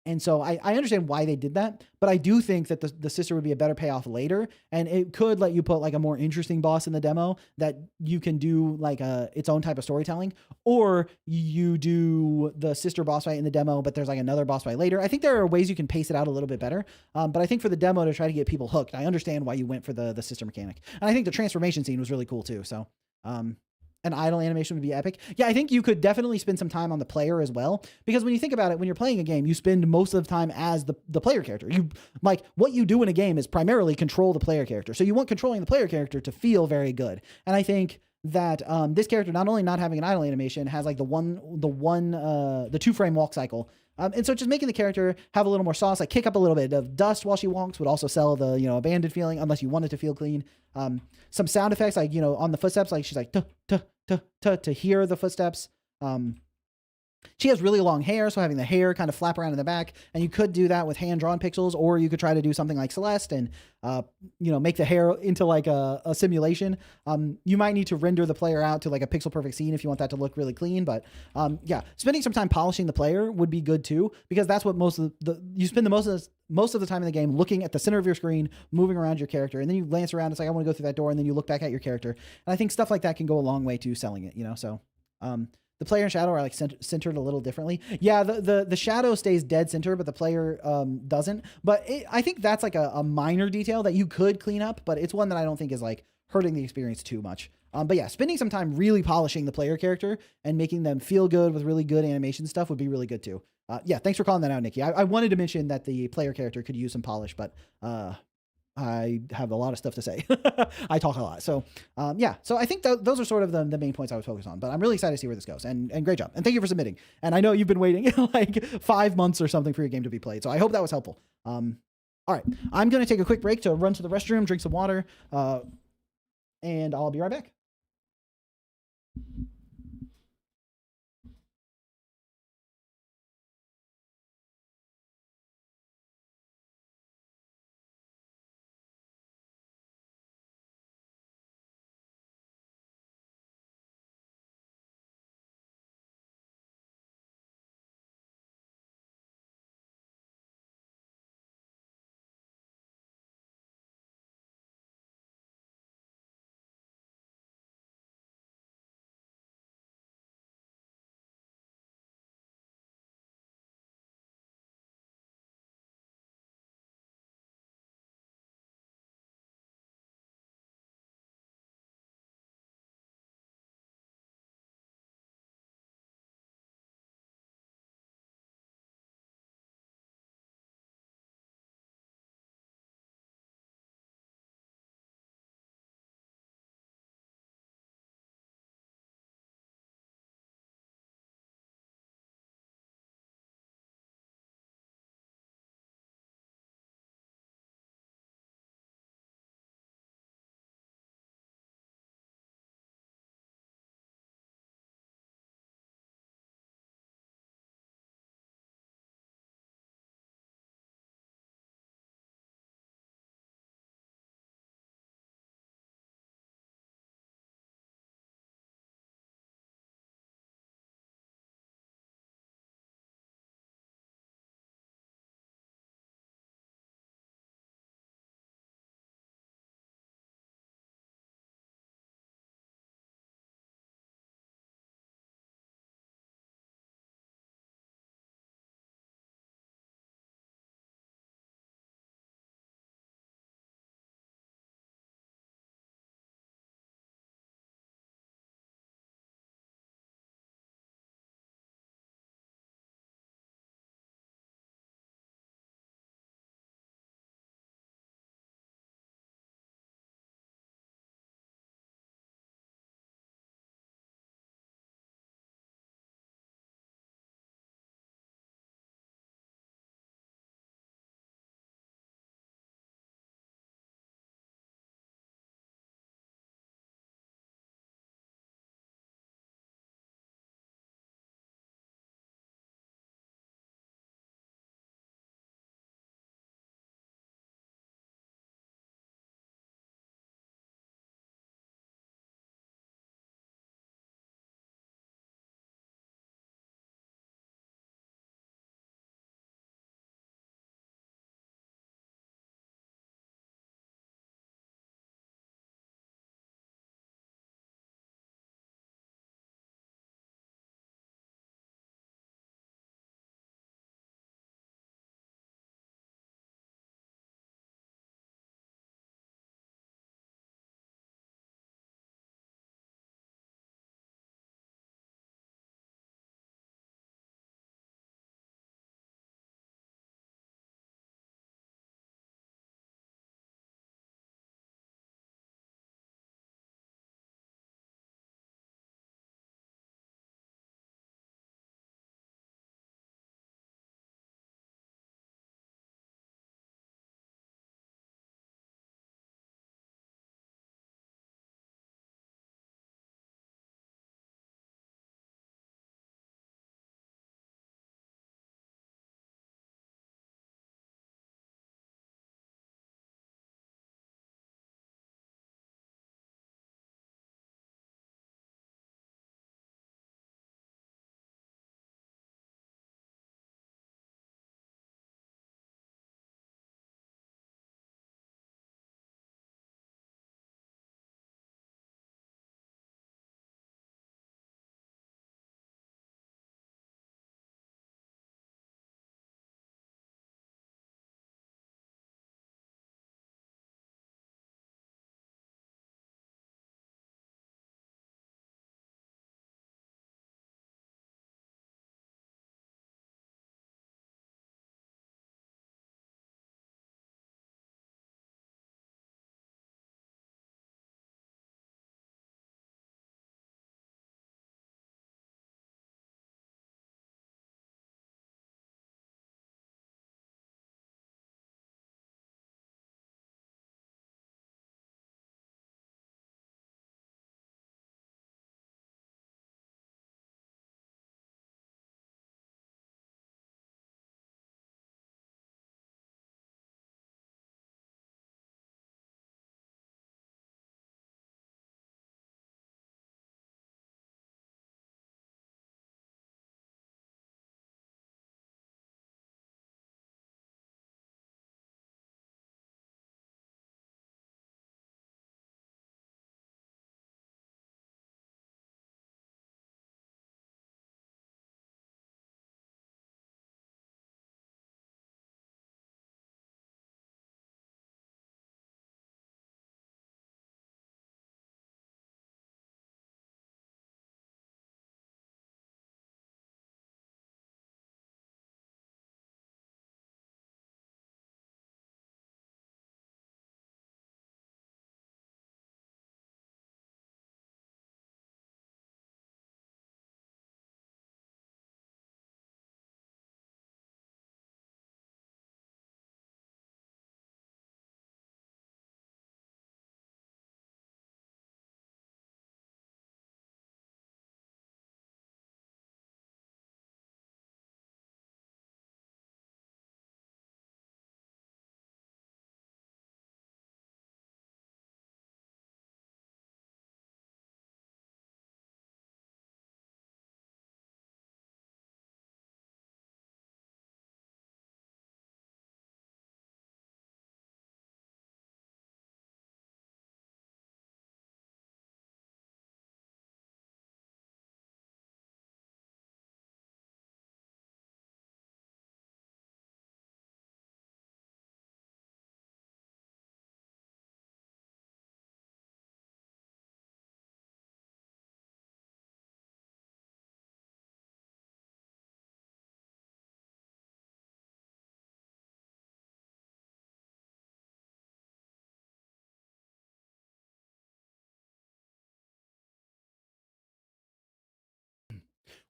And so I understand why they did that, but I do think that the sister would be a better payoff later, and it could let you put like a more interesting boss in the demo that you can do like its own type of storytelling, or you do the sister boss fight in the demo, but there's like another boss fight later. I think there are ways you can pace it out a little bit better, but I think for the demo to try to get people hooked, I understand why you went for the sister mechanic, and I think the transformation scene was really cool too. So an idle animation would be epic. Yeah, I think you could definitely spend some time on the player as well, because when you think about it, when you're playing a game, you spend most of the time as the player character. You like what you do in a game is primarily control the player character. So you want controlling the player character to feel very good. And I think that this character, not only not having an idle animation, has like the 2 frame walk cycle. And so just making the character have a little more sauce, like kick up a little bit of dust while she walks, would also sell the, abandoned feeling, unless you want it to feel clean. Some sound effects, like, on the footsteps, like she's like, tuh, tuh, tuh, tuh, to hear the footsteps. She has really long hair, so having the hair kind of flap around in the back, and you could do that with hand-drawn pixels, or you could try to do something like Celeste and, make the hair into like a simulation. You might need to render the player out to like a pixel-perfect scene if you want that to look really clean, but yeah, spending some time polishing the player would be good too, because that's what you spend the most of the time in the game looking at the center of your screen, moving around your character, and then you glance around, it's like, I want to go through that door, and then you look back at your character. And I think stuff like that can go a long way to selling it, so the player and shadow are like centered a little differently. Yeah, the shadow stays dead center, but the player doesn't. But I think that's like a minor detail that you could clean up, but it's one that I don't think is like hurting the experience too much. But yeah, spending some time really polishing the player character and making them feel good with really good animation stuff would be really good too. Yeah, thanks for calling that out, Nikki. I wanted to mention that the player character could use some polish, but I have a lot of stuff to say. I talk a lot. So, yeah. So I think those are sort of the main points I was focused on, but I'm really excited to see where this goes, and great job. And thank you for submitting. And I know you've been waiting like 5 months or something for your game to be played. So I hope that was helpful. All right. I'm going to take a quick break to run to the restroom, drink some water, and I'll be right back.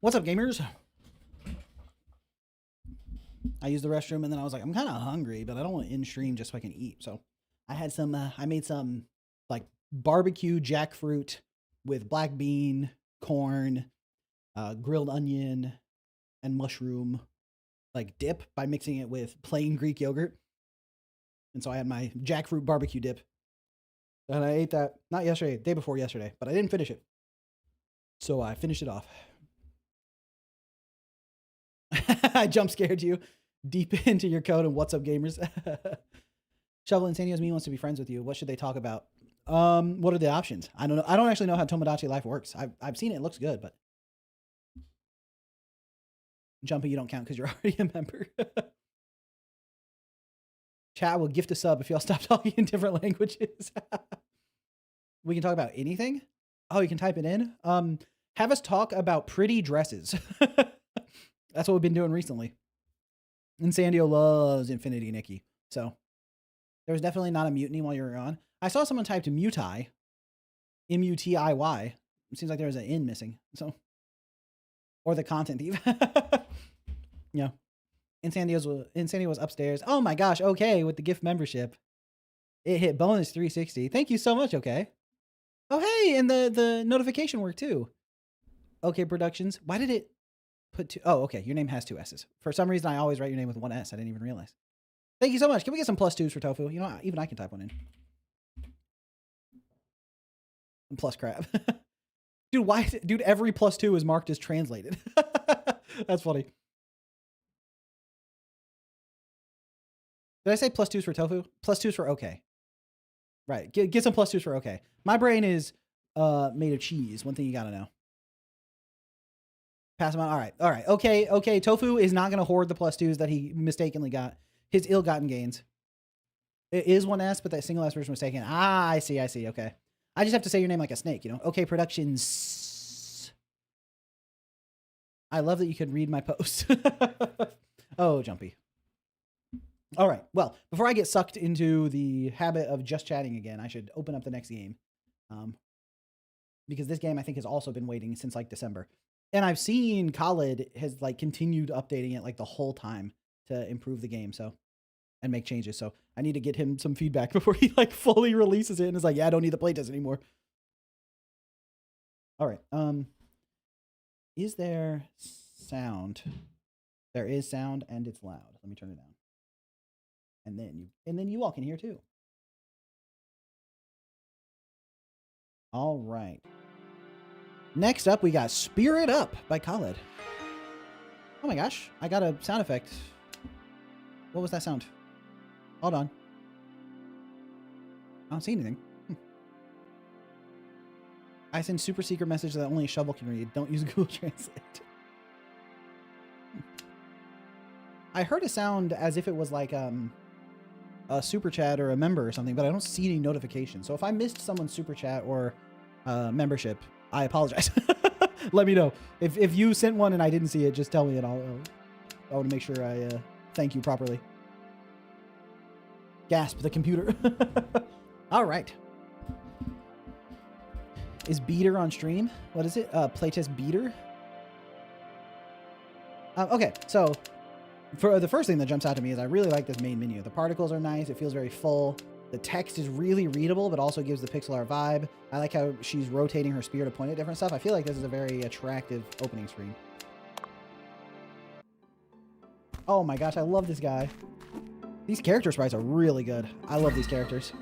What's up, gamers? I used the restroom and then I was like, I'm kind of hungry, but I don't want to end stream just so I can eat. So I had some, I made some like barbecue jackfruit with black bean, corn, grilled onion, and mushroom like dip by mixing it with plain Greek yogurt. And so I had my jackfruit barbecue dip. And I ate that, not yesterday, day before yesterday, but I didn't finish it. So I finished it off. I jump scared you deep into your code and what's up, gamers. Shovel Insandio's me wants to be friends with you. What should they talk about? What are the options? I don't know. I don't actually know how Tomodachi Life works. I've seen it. It looks good, but Jumpy, you don't count because you're already a member. Chat will gift a sub if y'all stop talking in different languages. We can talk about anything. Oh, you can type it in. Have us talk about pretty dresses. That's what we've been doing recently. Insandio loves Infinity Nikki. So there was definitely not a mutiny while you were on. I saw someone typed mutai. M-U-T-I-Y. It seems like there was an N missing. So, or the content thief. Yeah. Insandio was upstairs. Oh my gosh. Okay. With the gift membership. It hit bonus 360. Thank you so much. Okay. Oh, hey. And the notification worked too. Okay. Productions. Why did it put two? Oh, okay. Your name has two S's. For some reason, I always write your name with one S. I didn't even realize. Thank you so much. Can we get some +2s for Tofu? You know, even I can type one in. And plus crab. Dude, why? Dude, every +2 is marked as translated. That's funny. Did I say +2s for Tofu? +2s for okay. Right. Get some +2s for okay. My brain is made of cheese. One thing you gotta know. Pass him on. All right. All right. Okay. Okay. Tofu is not gonna hoard the +2s that he mistakenly got. His ill-gotten gains. It is one S, but that single S version was taken. Ah, I see. I see. Okay. I just have to say your name like a snake, you know? Okay, Productions. I love that you could read my post. Oh, Jumpy. All right. Well, before I get sucked into the habit of just chatting again, I should open up the next game. Because this game, I think, has also been waiting since like December. And I've seen Khaled has like continued updating it like the whole time to improve the game. So, and make changes. So I need to get him some feedback before he like fully releases it and is like, yeah, I don't need the playtest anymore. All right. Is there sound? There is sound and it's loud. Let me turn it down. And then you all can hear too. All right. Next up, we got Spirit Up by Khaled. Oh my gosh, I got a sound effect. What was that sound? Hold on. I don't see anything. I send super secret message that only a shovel can read. Don't use Google Translate. I heard a sound as if it was like a super chat or a member or something, but I don't see any notifications. So if I missed someone's super chat or membership, I apologize. Let me know. If you sent one and I didn't see it, just tell me and I want to make sure I thank you properly. Gasp, the computer. All right. Is Beater on stream? What is it? Playtest Beater? Okay, so for the first thing that jumps out to me is I really like this main menu. The particles are nice. It feels very full. The text is really readable, but also gives the pixel art vibe. I like how she's rotating her spear to point at different stuff. I feel like this is a very attractive opening screen. Oh my gosh, I love this guy. These character sprites are really good. I love these characters.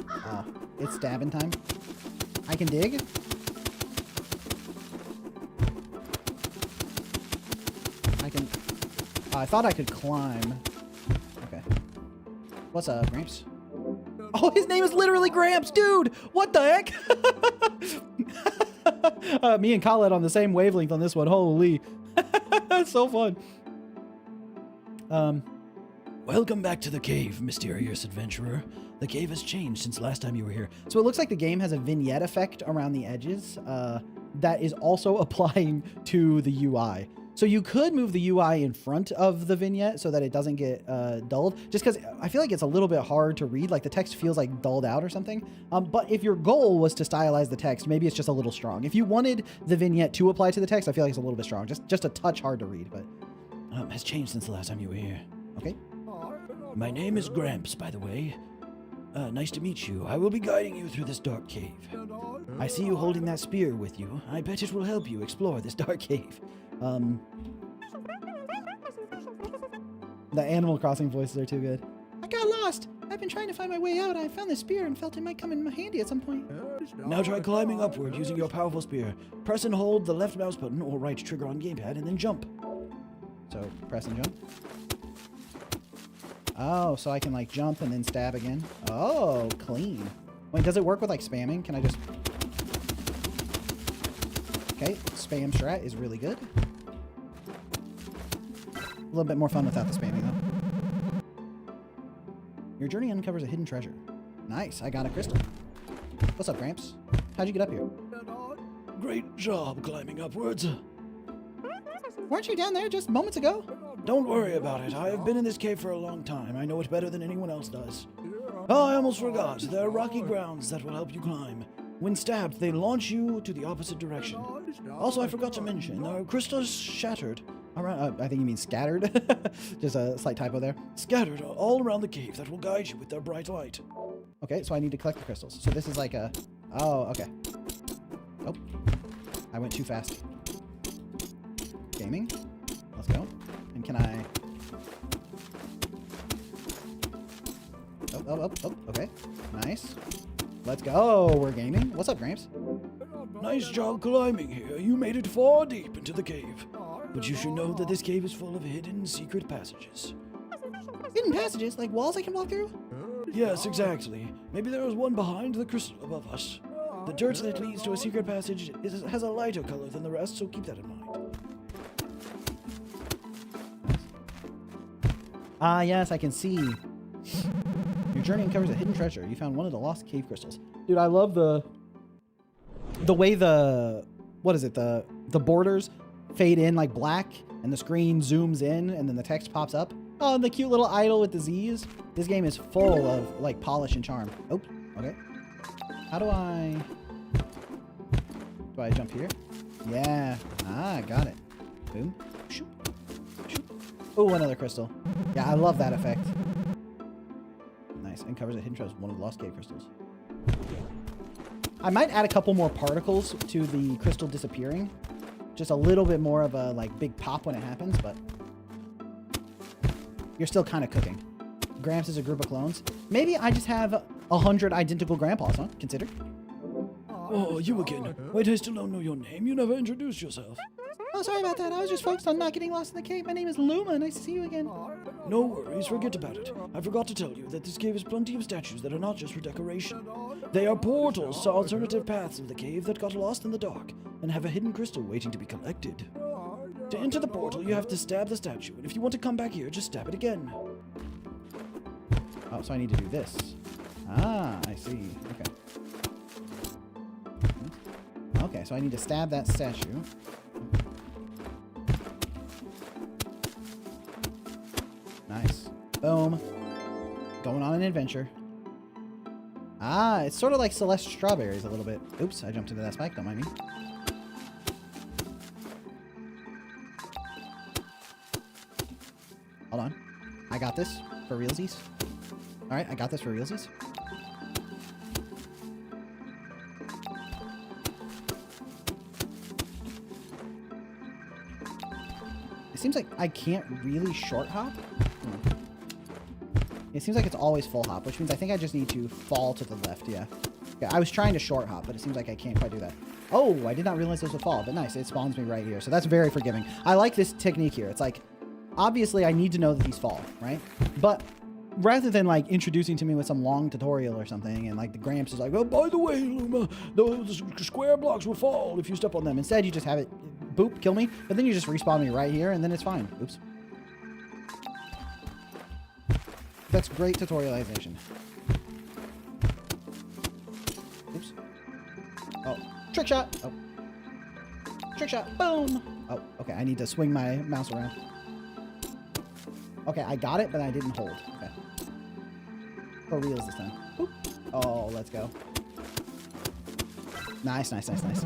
Oh, it's stabbing time. I can dig. I can... I thought I could climb. Okay. What's up, Gramps? Oh, his name is literally Gramps, dude! What the heck? Me and Khaled on the same wavelength on this one. Holy. That's so fun. Welcome back to the cave, mysterious adventurer. The cave has changed since last time you were here. So it looks like the game has a vignette effect around the edges that is also applying to the UI. So you could move the UI in front of the vignette so that it doesn't get dulled, just because I feel like it's a little bit hard to read. Like the text feels like dulled out or something. But if your goal was to stylize the text, maybe it's just a little strong. If you wanted the vignette to apply to the text, I feel like it's a little bit strong. Just a touch hard to read, but has changed since the last time you were here. Okay. My name is Gramps, by the way. Nice to meet you. I will be guiding you through this dark cave. I see you holding that spear with you. I bet it will help you explore this dark cave. The Animal Crossing voices are too good. I got lost. I've been trying to find my way out. I found this spear and felt it might come in handy at some point. Now try climbing upward using your powerful spear. Press and hold the left mouse button or right trigger on gamepad and then jump. So press and jump. Oh, so I can like jump and then stab again. Oh, clean. Wait, does it work with like spamming? Can I just... Okay, spam strat is really good. A little bit more fun without the spamming though. Your journey uncovers a hidden treasure. Nice, I got a crystal. What's up, Gramps? How'd you get up here? Great job climbing upwards. Weren't you down there just moments ago? Don't worry about it. I have been in this cave for a long time. I know it better than anyone else does. Oh, I almost forgot. There are rocky grounds that will help you climb. When stabbed, they launch you to the opposite direction. Also, I forgot to mention, there are crystals shattered around... I think you mean scattered. Just a slight typo there. Scattered all around the cave that will guide you with their bright light. Okay, so I need to collect the crystals. So this is like a... Oh, okay. Oh, I went too fast. Gaming. Let's go. And can I... Oh, okay. Nice. Let's go. We're gaming. What's up, Gramps? Nice job climbing here. You made it far deep into the cave. But you should know that this cave is full of hidden secret passages. Hidden passages? Like walls I can walk through? Yes, exactly. Maybe there is one behind the crystal above us. The dirt that leads to a secret passage has a lighter color than the rest, so keep that in mind. Ah, yes, I can see. Your journey uncovers a hidden treasure. You found one of the lost cave crystals. Dude, I love the way the... What is it? The borders fade in like black, and the screen zooms in, and then the text pops up. Oh, and the cute little idol with the Z's. This game is full of like polish and charm. Oh, okay. How do I... Do I jump here? Yeah. Ah, got it. Boom. Shoop. Shoop. Oh, another crystal. Yeah, I love that effect. Nice. Uncovers a hidden treasure, one of the lost cave crystals. I might add a couple more particles to the crystal disappearing. Just a little bit more of a like big pop when it happens, but you're still kind of cooking. Gramps is a group of clones. Maybe I just have 100 identical grandpas, huh? Consider. Oh, you again. Wait, I still don't know your name. You never introduced yourself. Oh, sorry about that. I was just focused on not getting lost in the cave. My name is Luma. Nice to see you again. No worries, forget about it. I forgot to tell you that this cave has plenty of statues that are not just for decoration. They are portals to alternative paths of the cave that got lost in the dark and have a hidden crystal waiting to be collected. To enter the portal, you have to stab the statue, and if you want to come back here, just stab it again. Oh, so I need to do this. Ah, I see. Okay. Okay, so I need to stab that statue. Nice. Boom. Going on an adventure. Ah, it's sort of like Celeste Strawberries a little bit. Oops, I jumped into that spike. Don't mind me. Hold on. I got this for realsies. All right, I got this for realsies. It seems like I can't really short hop. It seems like it's always full hop, which means I think I just need to fall to the left, yeah. Yeah, I was trying to short hop, but it seems like I can't quite do that. Oh, I did not realize this would fall, but nice. It spawns me right here, so that's very forgiving. I like this technique here. It's like, obviously I need to know that these fall, right? But rather than like introducing to me with some long tutorial or something, and like the Gramps is like, oh, by the way, Luma, those square blocks will fall if you step on them. Instead, you just have it, boop, kill me, but then you just respawn me right here, and then it's fine. Oops. That's great tutorialization. Oops. Oh, trick shot. Oh. Trick shot. Boom. Oh, okay. I need to swing my mouse around. Okay, I got it, but I didn't hold. Okay. For reals this time. Oop. Oh, let's go. Nice, nice, nice, nice.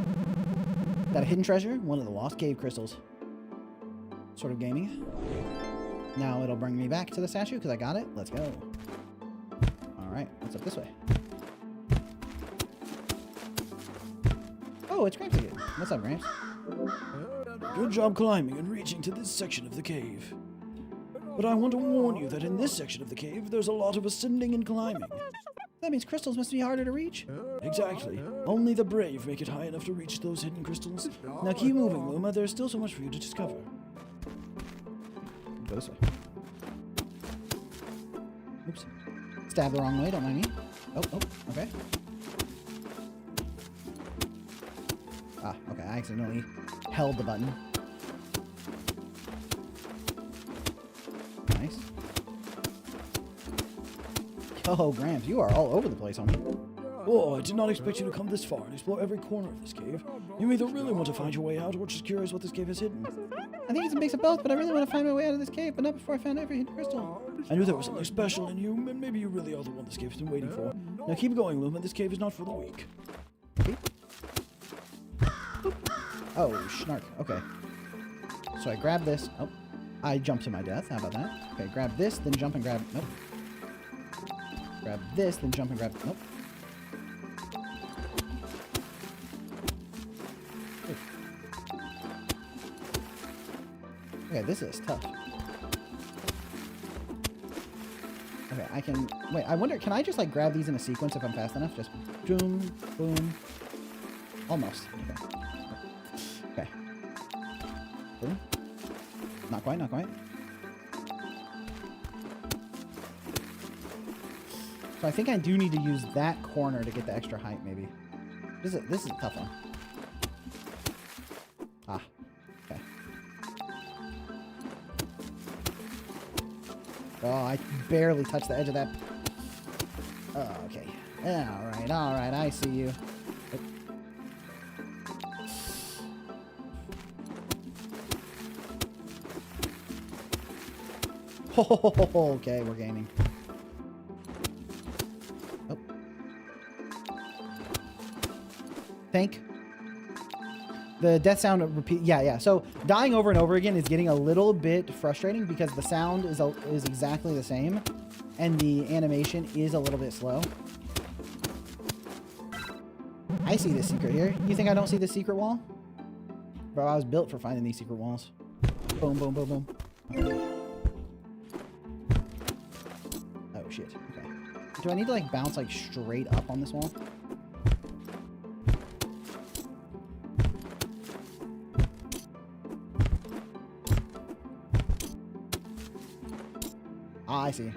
Got a hidden treasure, one of the lost cave crystals. Sort of gaming. Now it'll bring me back to the statue because I got it. Let's go. All right, what's up this way? Oh, it's Gramps again. What's up, Gramps? Good job climbing and reaching to this section of the cave. But I want to warn you that in this section of the cave, there's a lot of ascending and climbing. That means crystals must be harder to reach. Exactly. Only the brave make it high enough to reach those hidden crystals. Now keep moving, Luma. There's still so much for you to discover. Go this way. Oops. Stab the wrong way, don't mind me. Oh, okay. Ah, okay, I accidentally held the button. Nice. Yo, Gramps, you are all over the place, homie. Oh, I did not expect you to come this far and explore every corner of this cave. You either really want to find your way out or just curious what this cave has hidden. I think it's a mix of both, but I really want to find my way out of this cave, but not before I found every hidden crystal. I knew there was something special in you, and maybe you really are the one this cave has been waiting for. Now keep going, Luma. This cave is not for the weak. Okay. Oh, snark. Okay. So I grab this. Oh, I jump to my death. How about that? Okay, grab this, then jump and grab. Nope. Grab this, then jump and grab. Nope. Okay, this is tough. Okay, I can... Wait, I wonder... Can I just, like, grab these in a sequence if I'm fast enough? Just boom, boom. Almost. Okay. Okay. Boom. Not quite, not quite. So I think I do need to use that corner to get the extra height, maybe. This is a tough one. Ah. Okay. Oh, I barely touched the edge of that. Oh, okay. All right, I see you. Oh, okay, we're gaining. Oh. Think. The death sound repeat. Yeah. So dying over and over again is getting a little bit frustrating because the sound is exactly the same, and the animation is a little bit slow. I see the secret here. You think I don't see the secret wall? Bro, I was built for finding these secret walls. Boom, boom, boom, boom. Oh shit. Okay. Do I need to like bounce like straight up on this wall? Ah, I see.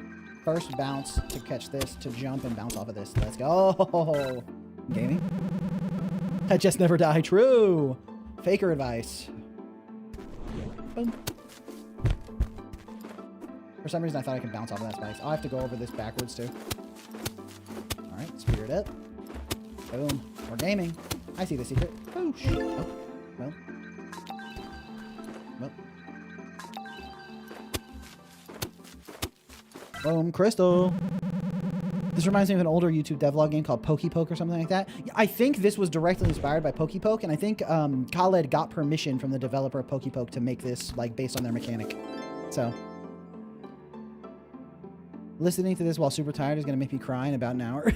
First bounce to catch this, to jump and bounce off of this. Let's go. Gaming? I just never die. True. Faker advice. Boom. For some reason, I thought I could bounce off of that spikes. I'll have to go over this backwards, too. All right, speed it up. Boom. We're gaming. I see the secret. Boosh. Oh, well. Well. Boom, crystal. This reminds me of an older YouTube devlog game called Poke or something like that. I think this was directly inspired by Poke, and I think Khaled got permission from the developer of Poke to make this like based on their mechanic. So, listening to this while super tired is gonna make me cry in about an hour.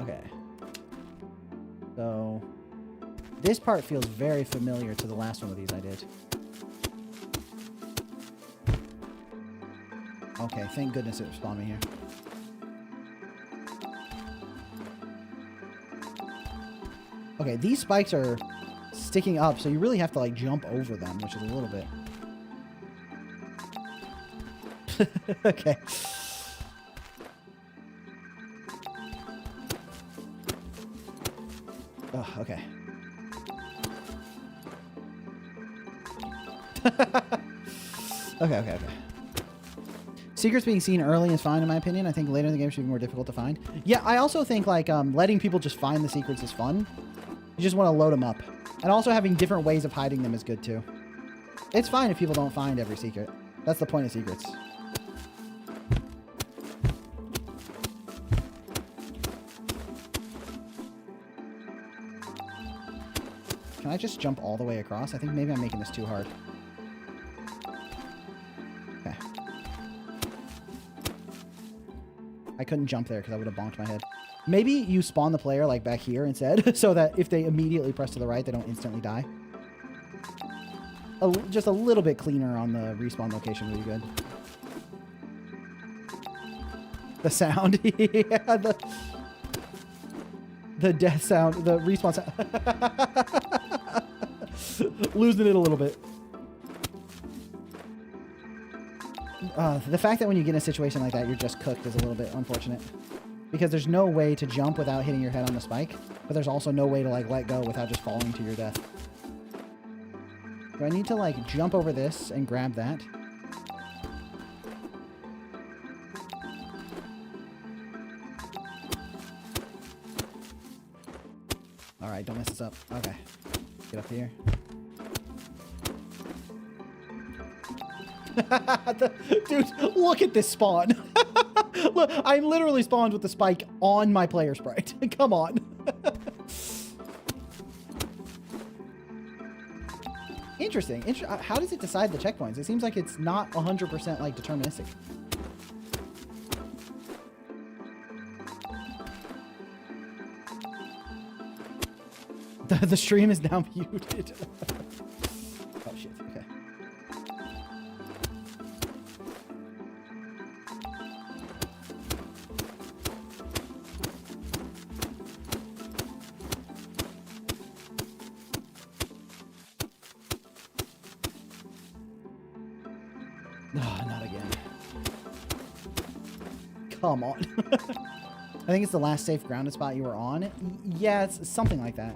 Okay. So, this part feels very familiar to the last one of these I did. Okay, thank goodness it spawned me here. Okay, these spikes are sticking up, so you really have to like jump over them, which is a little bit... Okay. Oh, okay. Okay. Secrets being seen early is fine in my opinion. I think later in the game should be more difficult to find. Yeah, I also think like letting people just find the secrets is fun. You just want to load them up. And also having different ways of hiding them is good too. It's fine if people don't find every secret. That's the point of secrets. Can I just jump all the way across? I think maybe I'm making this too hard. Okay. I couldn't jump there because I would have bonked my head. Maybe you spawn the player like back here instead, so that if they immediately press to the right, they don't instantly die. Just a little bit cleaner on the respawn location would be good. The sound. Yeah, the death sound, the respawn sound. Losing it a little bit. The fact that when you get in a situation like that, you're just cooked is a little bit unfortunate. Because there's no way to jump without hitting your head on the spike, but there's also no way to like let go without just falling to your death. Do I need to like jump over this and grab that? Alright, don't mess this up. Okay. Get up here. Dude, look at this spawn. Look, I'm literally spawned with the spike on my player sprite. Come on. Interesting. How does it decide the checkpoints? It seems like it's not 100% like deterministic. The stream is now muted. Oh shit. Okay. Oh, not again. Come on. I think it's the last safe grounded spot you were on. Yeah, it's something like that.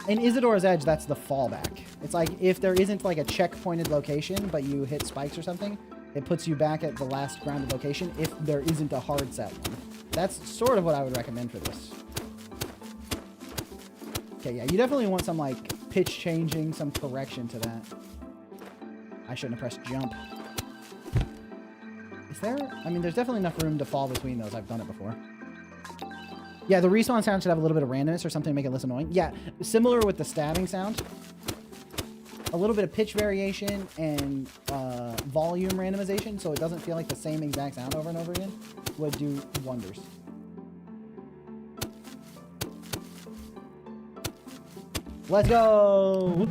In Isadora's Edge, that's the fallback. It's like if there isn't like a checkpointed location, but you hit spikes or something, it puts you back at the last grounded location if there isn't a hard set one. That's sort of what I would recommend for this. Okay, yeah, you definitely want some like pitch changing, some correction to that. I shouldn't have pressed jump. Is there? I mean, there's definitely enough room to fall between those. I've done it before. Yeah, the respawn sound should have a little bit of randomness or something to make it less annoying. Yeah, similar with the stabbing sound. A little bit of pitch variation and volume randomization so it doesn't feel like the same exact sound over and over again would do wonders. Let's go!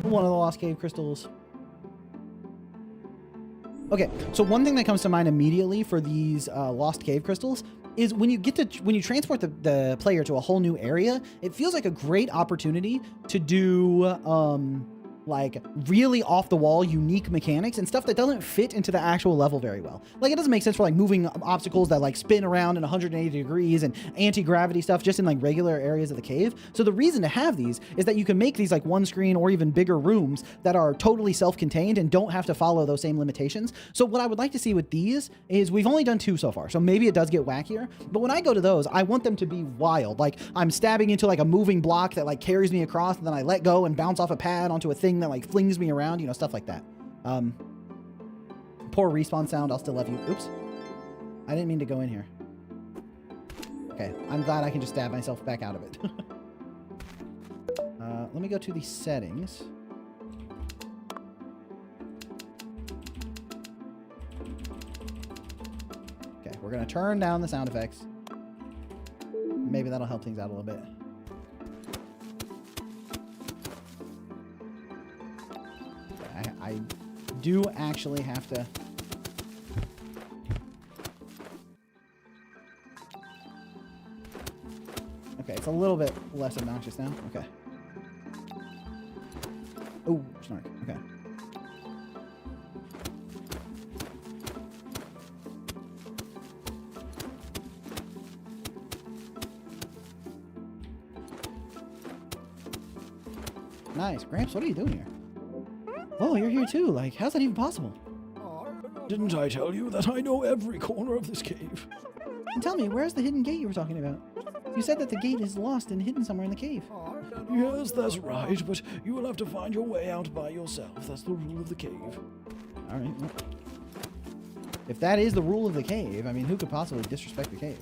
One of the lost cave crystals. Okay, so one thing that comes to mind immediately for these lost cave crystals is when you transport the player to a whole new area, it feels like a great opportunity to do like really off the wall unique mechanics and stuff that doesn't fit into the actual level very well. Like it doesn't make sense for like moving obstacles that like spin around in 180 degrees and anti-gravity stuff just in like regular areas of the cave. So the reason to have these is that you can make these like one screen or even bigger rooms that are totally self-contained and don't have to follow those same limitations. So what I would like to see with these is we've only done 2 so far, so maybe it does get wackier, but when I go to those, I want them to be wild. Like I'm stabbing into like a moving block that like carries me across and then I let go and bounce off a pad onto a thing that like flings me around, you know, stuff like that. Poor respawn sound, I'll still love you. Oops. I didn't mean to go in here. Okay, I'm glad I can just stab myself back out of it. Let me go to the settings. Okay, we're gonna turn down the sound effects. Maybe that'll help things out a little bit. I do actually have to... Okay, it's a little bit less obnoxious now. Okay. Oh, snark. Okay. Nice. Gramps, what are you doing here? Oh, you're here too. Like, how's that even possible? Didn't I tell you that I know every corner of this cave? And tell me, where's the hidden gate you were talking about? You said that the gate is lost and hidden somewhere in the cave. Yes, that's right, but you will have to find your way out by yourself. That's the rule of the cave. All right. Well, if that is the rule of the cave, I mean, who could possibly disrespect the cave?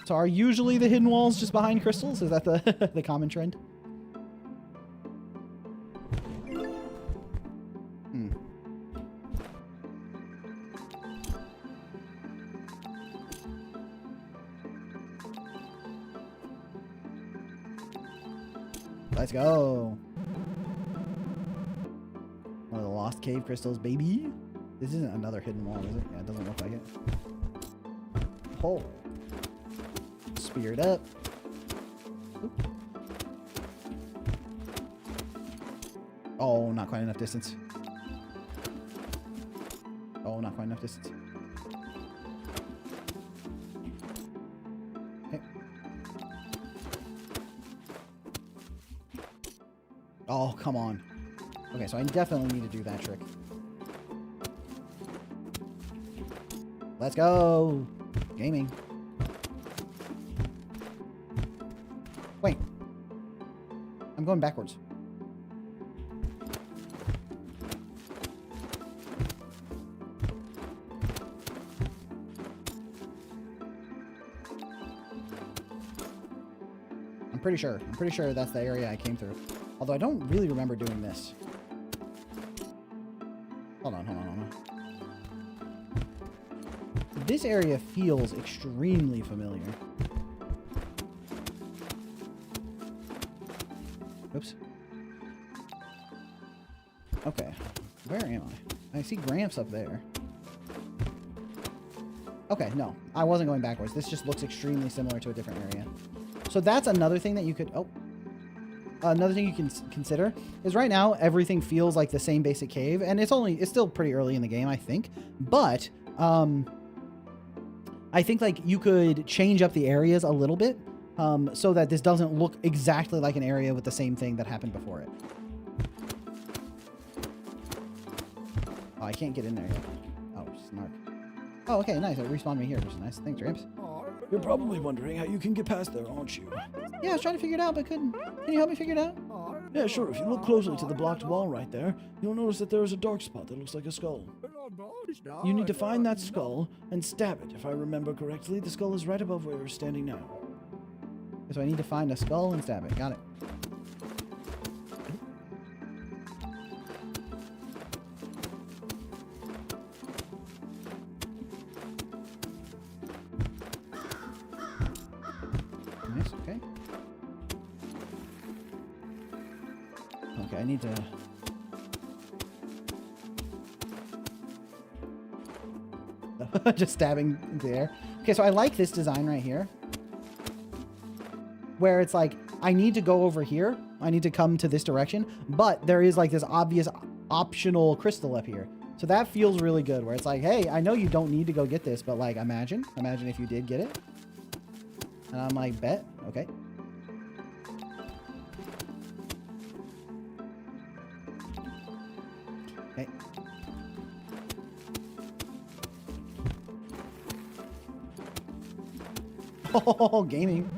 So are usually the hidden walls just behind crystals? Is that the the common trend? Hmm. Let's go. One of the lost cave crystals, baby. This isn't another hidden wall, is it? Yeah, it doesn't look like it. Oh. Speared up. Oop. Oh, not quite enough distance. Oh, not quite enough distance. Okay. Oh, come on. Okay, so I definitely need to do that trick. Let's go. Gaming. Wait. I'm going backwards. I'm pretty sure that's the area I came through. Although I don't really remember doing this. Hold on. This area feels extremely familiar. Oops. Okay. Where am I? I see Gramps up there. Okay, no. I wasn't going backwards. This just looks extremely similar to a different area. So that's another thing that you could... Oh. Another thing you can consider is right now everything feels like the same basic cave, and it's still pretty early in the game, I think. But I think like you could change up the areas a little bit so that this doesn't look exactly like an area with the same thing that happened before it. Oh, I can't get in there yet. Oh, snark. Oh, okay, nice. It respawned me here, which is nice. Thanks, Ramps. You're probably wondering how you can get past there, aren't you? Yeah, I was trying to figure it out, but couldn't. Can you help me figure it out? Yeah, sure. If you look closely to the blocked wall right there, you'll notice that there is a dark spot that looks like a skull. You need to find that skull and stab it. If I remember correctly, the skull is right above where you're standing now. So I need to find a skull and stab it. Got it. Nice, okay. Okay, I need to... Just stabbing into the air. Okay, so I like this design right here. Where it's like, I need to go over here. I need to come to this direction. But there is like this obvious optional crystal up here. So that feels really good. Where it's like, hey, I know you don't need to go get this. But like, imagine if you did get it. And I'm like, bet. Okay. Okay. Oh, gaming.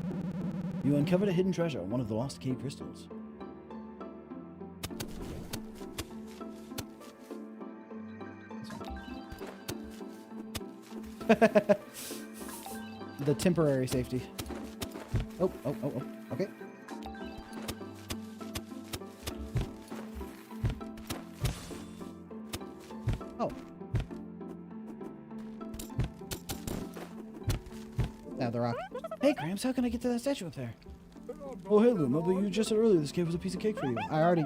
You uncovered a hidden treasure, one of the lost cave crystals. The temporary safety. Oh, okay. Oh. Now the rock. Hey, Gramps, how can I get to that statue up there? Oh, hey, Luma, but you just said earlier this cave was a piece of cake for you. I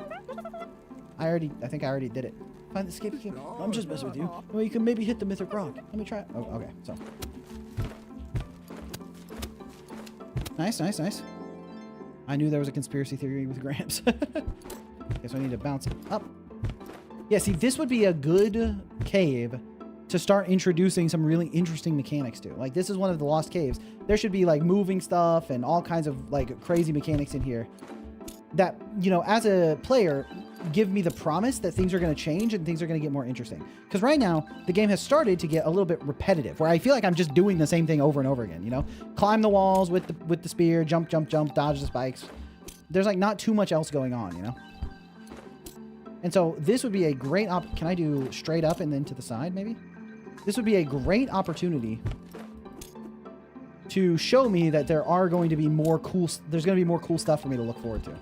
think I already did it. Find the escape key. I'm just messing with you. Well, you can maybe hit the mythic rock. Let me try. Oh, okay. So. Nice. I knew there was a conspiracy theory with Gramps. Okay, so I need to bounce up. Yeah, see, this would be a good cave to start introducing some really interesting mechanics to. Like, this is one of the lost caves. There should be, like, moving stuff and all kinds of, like, crazy mechanics in here that, you know, as a player, give me the promise that things are going to change and things are going to get more interesting. Because right now, the game has started to get a little bit repetitive, where I feel like I'm just doing the same thing over and over again, you know? Climb the walls with the spear, jump, jump, jump, dodge the spikes. There's like not too much else going on, you know? And so this would be a great can I do straight up and then to the side, maybe? This would be a great opportunity to show me that there are going to be more cool, there's going to be more cool stuff for me to look forward to.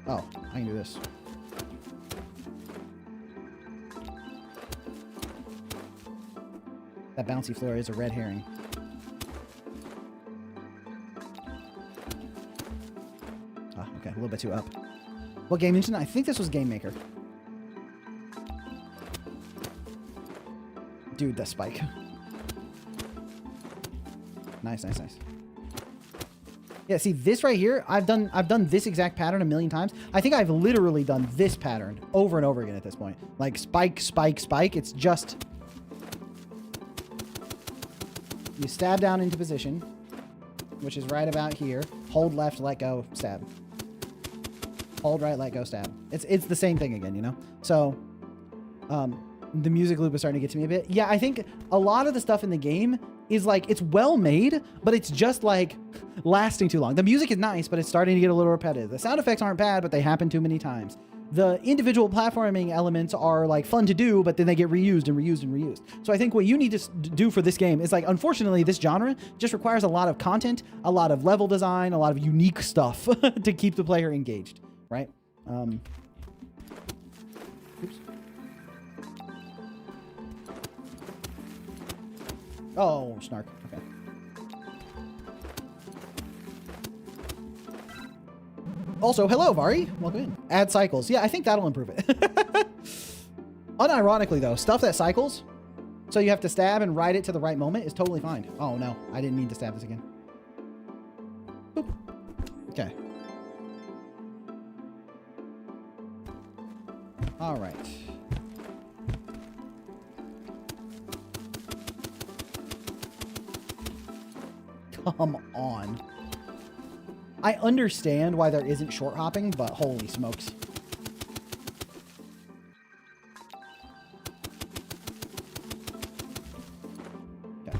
Oh, I can do this. That bouncy floor is a red herring. Ah, okay, a little bit too up. What game engine? I think this was Game Maker. Dude, that spike. Nice, nice, nice. Yeah, see this right here, I've done this exact pattern a million times. I think I've literally done this pattern over and over again at this point. Like spike, spike, spike. It's just you stab down into position, which is right about here. Hold left, let go, stab. Hold right, let go, stab. It's the same thing again, you know? So the music loop is starting to get to me a bit. Yeah, I think a lot of the stuff in the game is like, it's well made, but it's just like lasting too long. The music is nice, but it's starting to get a little repetitive. The sound effects aren't bad, but they happen too many times. The individual platforming elements are like fun to do, but then they get reused and reused and reused. So I think what you need to do for this game is like, unfortunately, this genre just requires a lot of content, a lot of level design, a lot of unique stuff to keep the player engaged, right? Oops. Oh, snark. Okay. Also, hello, Vari. Welcome in. Add cycles. Yeah, I think that'll improve it. Unironically, though, stuff that cycles, so you have to stab and ride it to the right moment, is totally fine. Oh, no. I didn't mean to stab this again. Boop. Okay. All right. Come on. I understand why there isn't short hopping, but holy smokes. Okay.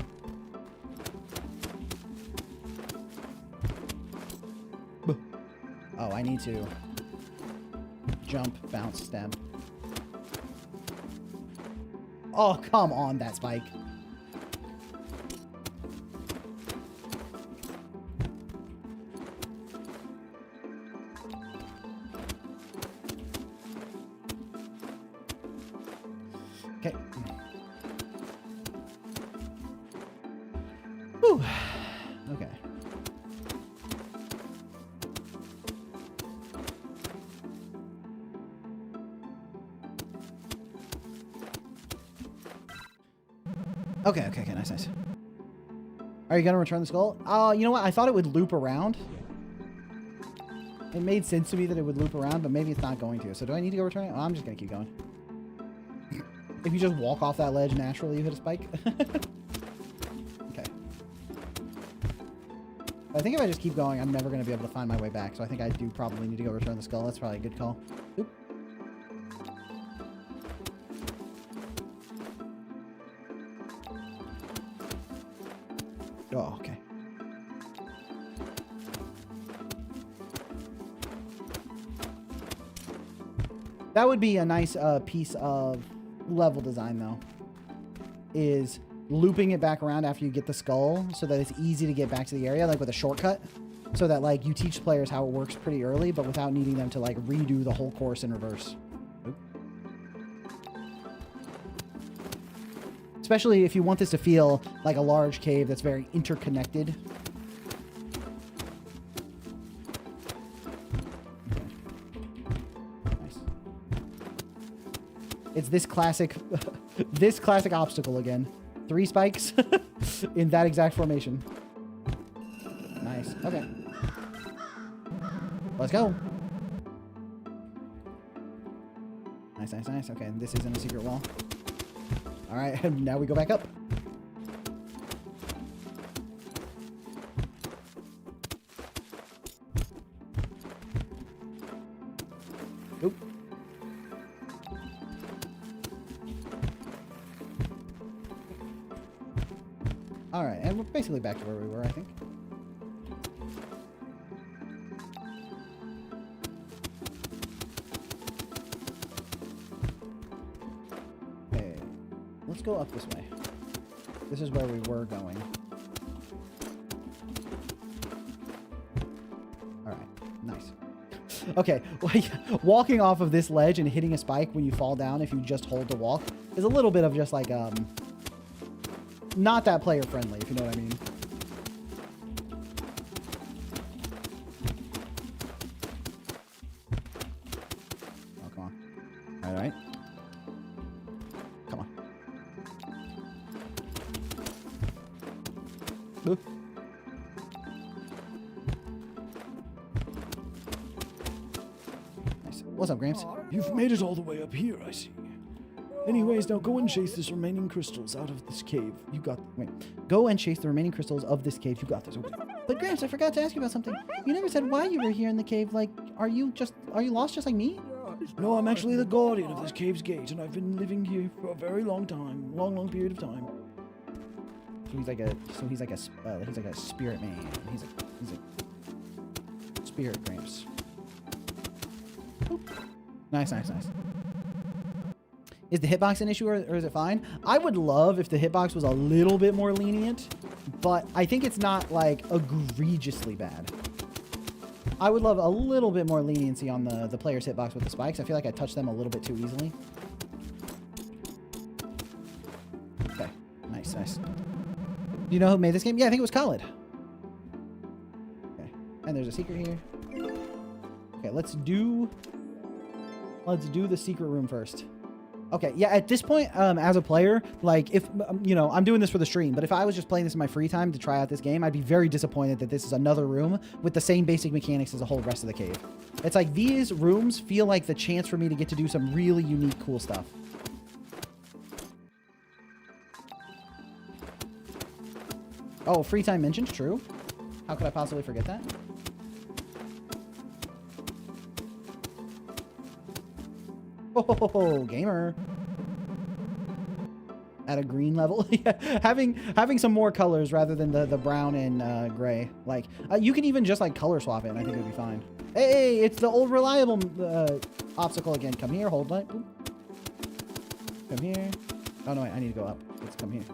Oh, I need to jump, bounce, stab. Oh, come on, that spike. Okay. Whew. Okay. Okay, nice. Are you gonna return the skull? You know what? I thought it would loop around. It made sense to me that it would loop around, but maybe it's not going to. So do I need to go return it? Oh, I'm just gonna keep going. If you just walk off that ledge naturally, you hit a spike. Okay. I think if I just keep going, I'm never gonna be able to find my way back. So I think I do probably need to go return the skull. That's probably a good call. Oop. Oh, okay. That would be a nice piece of level design, though, is looping it back around after you get the skull so that it's easy to get back to the area, like with a shortcut, so that like you teach players how it works pretty early, but without needing them to like redo the whole course in reverse. Oop. Especially if you want this to feel like a large cave that's very interconnected. It's this classic, this classic obstacle again. 3 spikes in that exact formation. Nice. Okay. Let's go. Nice. Okay, this isn't a secret wall. All right, now we go back up. Oop. All right, and we're basically back to where we were, I think. Okay, let's go up this way. This is where we were going. All right, nice. Okay, walking off of this ledge and hitting a spike when you fall down if you just hold to walk is a little bit of just like, not that player friendly, if you know what I mean. Oh, come on. All right. Come on. Ooh. Nice. What's up, Gramps? You've made it all the way up here, I see. Anyways, now go and chase this remaining crystals out of this cave. You got... Wait. Go and chase the remaining crystals of this cave. You got this. Okay. But Gramps, I forgot to ask you about something. You never said why you were here in the cave. Like, are you lost just like me? No, I'm actually the guardian of this cave's gate, and I've been living here for a very long time. Long period of time. So he's like a spirit man. He's a spirit Gramps. Oop. Nice. Is the hitbox an issue or is it fine? I would love if the hitbox was a little bit more lenient, but I think it's not like egregiously bad. I would love a little bit more leniency on the player's hitbox with the spikes. I feel like I touched them a little bit too easily. Okay, nice. Do you know who made this game? Yeah, I think it was Khaled. Okay, and there's a secret here. Okay, let's do the secret room first. Okay, yeah, at this point, as a player, like, if, you know, I'm doing this for the stream, but if I was just playing this in my free time to try out this game, I'd be very disappointed that this is another room with the same basic mechanics as the whole rest of the cave. It's like, these rooms feel like the chance for me to get to do some really unique, cool stuff. Oh, free time mentioned, true. How could I possibly forget that? Oh, gamer. At a green level. Yeah, having some more colors rather than the brown and gray. Like, you can even just like color swap it and I think it would be fine. Hey, it's the old reliable obstacle again. Come here, hold light. Boom. Come here. Oh no, wait, I need to go up. Let's come here.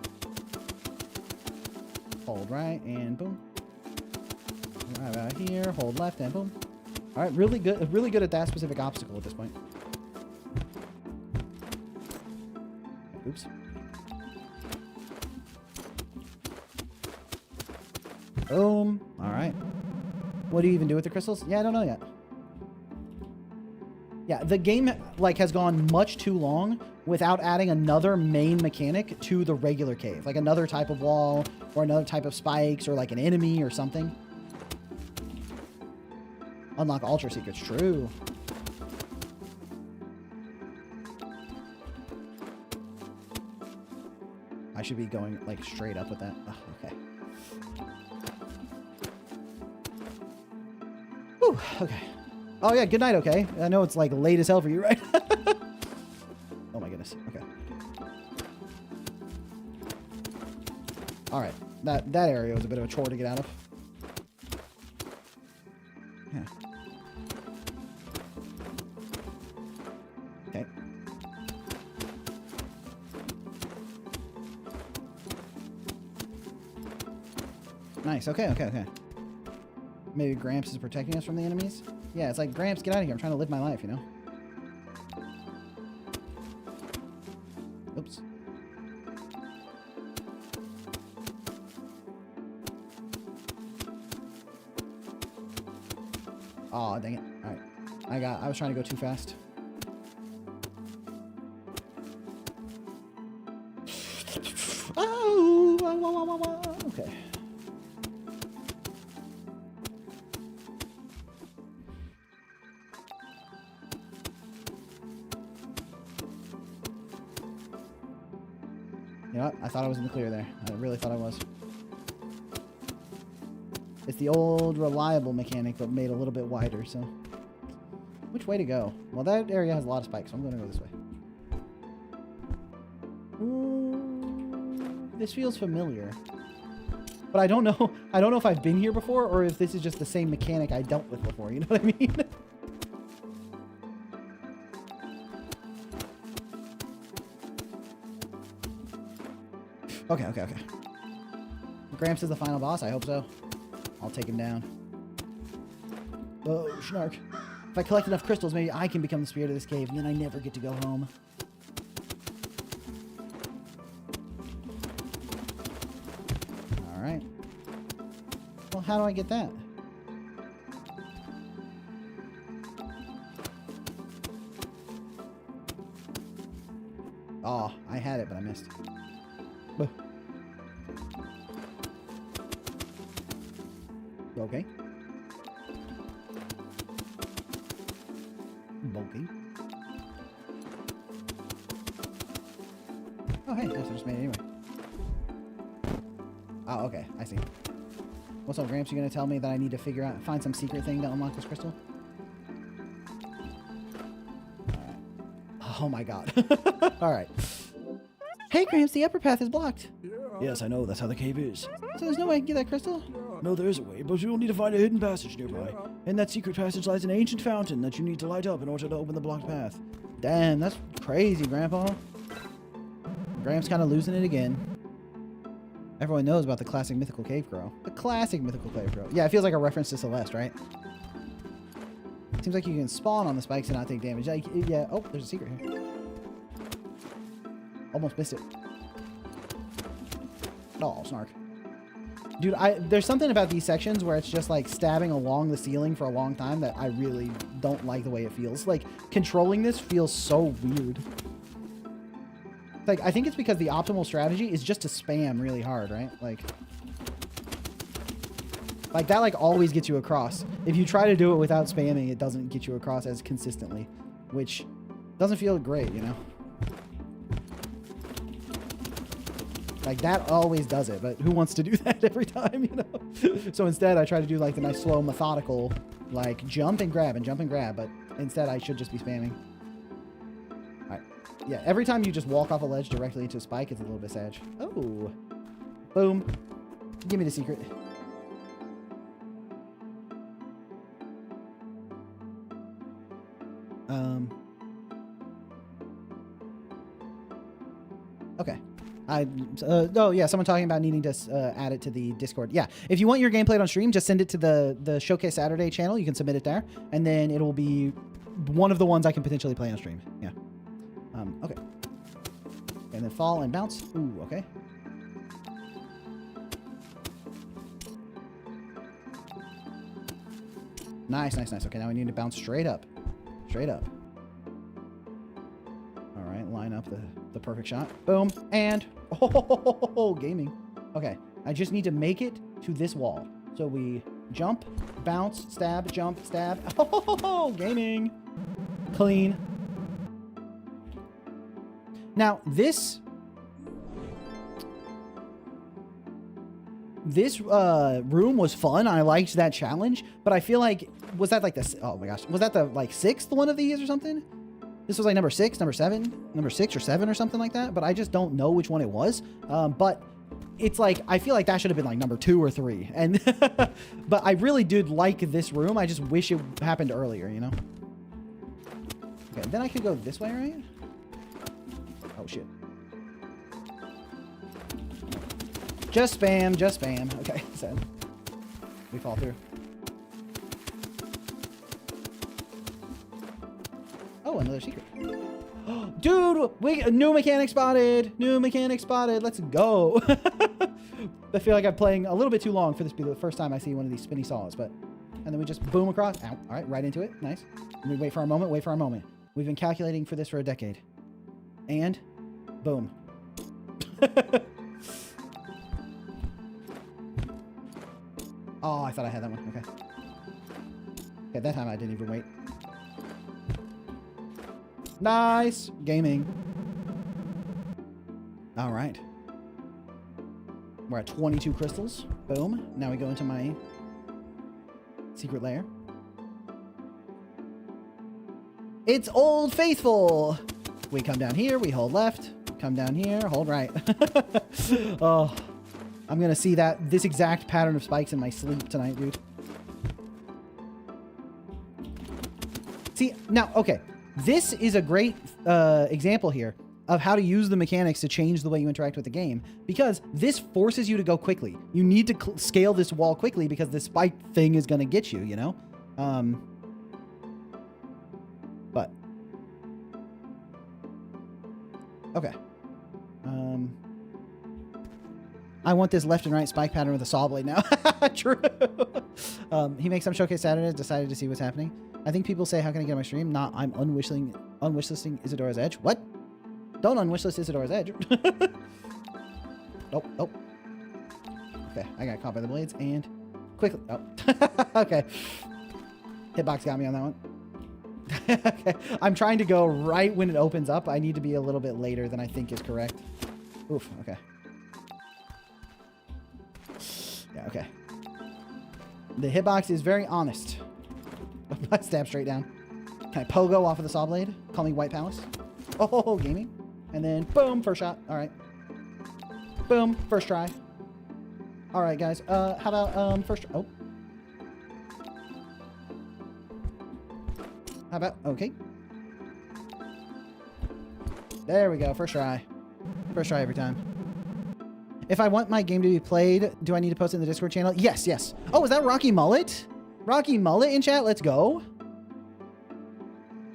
Hold right and boom. Right about here, hold left and boom. All right, really good at that specific obstacle at this point. Oops. Boom. All right. What do you even do with the crystals? Yeah, I don't know yet. Yeah, the game like has gone much too long without adding another main mechanic to the regular cave, like another type of wall or another type of spikes or like an enemy or something. Unlock ultra secrets. True. I should be going like straight up with that. Oh, okay. Whew, okay. Oh yeah, good night, okay? I know it's like late as hell for you, right? Oh my goodness. Okay. Alright. That area was a bit of a chore to get out of. Yeah. Okay. Nice. Okay. Maybe Gramps is protecting us from the enemies? Yeah, it's like, Gramps, get out of here. I'm trying to live my life, you know? Oops. Aw, dang it. Alright. I was trying to go too fast. Oh! Okay. You know what? I thought I was in the clear there. I really thought I was. It's the old reliable mechanic, but made a little bit wider, so. Which way to go? Well, that area has a lot of spikes, so I'm going to go this way. Ooh, this feels familiar. But I don't know. I don't know if I've been here before or if this is just the same mechanic I dealt with before. You know what I mean? Okay. Gramps is the final boss. I hope so. I'll take him down. Oh, Schnark. If I collect enough crystals, maybe I can become the spirit of this cave, and then I never get to go home. Alright. Well, how do I get that? Oh, I had it, but I missed. Buh. Okay. Bulky. Oh, hey, I just made it anyway. Oh, okay, I see. What's up, Gramps? You gonna tell me that I need to find some secret thing to unlock this crystal? Alright. Oh my god. Alright. Hey, Gramps, the upper path is blocked. Yes, I know. That's how the cave is. So there's no way I can get that crystal? No, there is a way, but you'll need to find a hidden passage nearby. In that secret passage lies an ancient fountain that you need to light up in order to open the blocked path. Damn, that's crazy, Grandpa. Gramps kind of losing it again. Everyone knows about the classic mythical cave crow. The classic mythical cave crow. Yeah, it feels like a reference to Celeste, right? Seems like you can spawn on the spikes and not take damage. Like, yeah. Oh, there's a secret here. Almost missed it. Oh, snark. Dude, there's something about these sections where it's just like stabbing along the ceiling for a long time that I really don't like the way it feels. Like, controlling this feels so weird. Like, I think it's because the optimal strategy is just to spam really hard, right? Like that like always gets you across. If you try to do it without spamming, it doesn't get you across as consistently, which doesn't feel great, you know? Like, that always does it, but who wants to do that every time, you know? So instead, I try to do, like, the nice, slow, methodical, like, jump and grab, but instead I should just be spamming. Alright. Yeah, every time you just walk off a ledge directly into a spike, it's a little bit sad. Oh. Boom. Give me the secret. Okay. Oh yeah, someone talking about needing to add it to the Discord. Yeah, if you want your game played on stream, just send it to the Showcase Saturday channel. You can submit it there, and then it will be one of the ones I can potentially play on stream. Yeah. Okay. And then fall and bounce. Ooh, okay. Nice. Okay, now we need to bounce straight up. All right, line up the perfect shot. Boom, and oh, gaming. Okay, I just need to make it to this wall. So we jump, bounce, stab, jump, stab. Oh, gaming. Clean. Now, this room was fun. I liked that challenge, but I feel like, was that like oh my gosh, was that the like 6th one of these or something? This was like number 6, number 7, number 6 or 7 or something like that, but I just don't know which one it was. But it's like, I feel like that should have been like number 2 or 3. And, but I really did like this room. I just wish it happened earlier, you know? Okay, then I could go this way, right? Oh shit. Just spam. Okay, so we fall through. Oh, another secret. Dude, new mechanic spotted. Let's go. I feel like I'm playing a little bit too long for this to be the first time I see one of these spinny saws, but and then we just boom across. Ow. All right, right into it. Nice. And we wait for our moment. We've been calculating for this for a decade. And boom. Oh, I thought I had that one. Okay. Okay, that time I didn't even wait. Nice gaming. All right. We're at 22 crystals. Boom. Now we go into my secret lair. It's Old Faithful. We come down here, we hold left, come down here, hold right. Oh, I'm going to see this exact pattern of spikes in my sleep tonight, dude. See, now, okay. This is a great example here of how to use the mechanics to change the way you interact with the game, because this forces you to go quickly. You need to scale this wall quickly because the spike thing is going to get you, you know? But okay. I want this left and right spike pattern with a saw blade now. True. He makes some showcase Saturdays, decided to see what's happening. I think people say, how can I get on my stream? Nah, I'm unwishlisting Isadora's Edge. What? Don't unwishlist Isadora's Edge. Nope, nope. Okay, I got caught by the blades and quickly. Oh, okay. Hitbox got me on that one. Okay, I'm trying to go right when it opens up. I need to be a little bit later than I think is correct. Oof, okay. Yeah, okay. The hitbox is very honest. I stab straight down. Can I pogo off of the saw blade? Call me White Palace. Oh, gaming. And then boom, first shot. All right. Boom, first try. All right, guys. How about first? Oh. How about okay? There we go. First try. First try every time. If I want my game to be played, do I need to post it in the Discord channel? Yes, yes. Oh, is that Rocky Mullet? Rocky Mullet in chat? Let's go.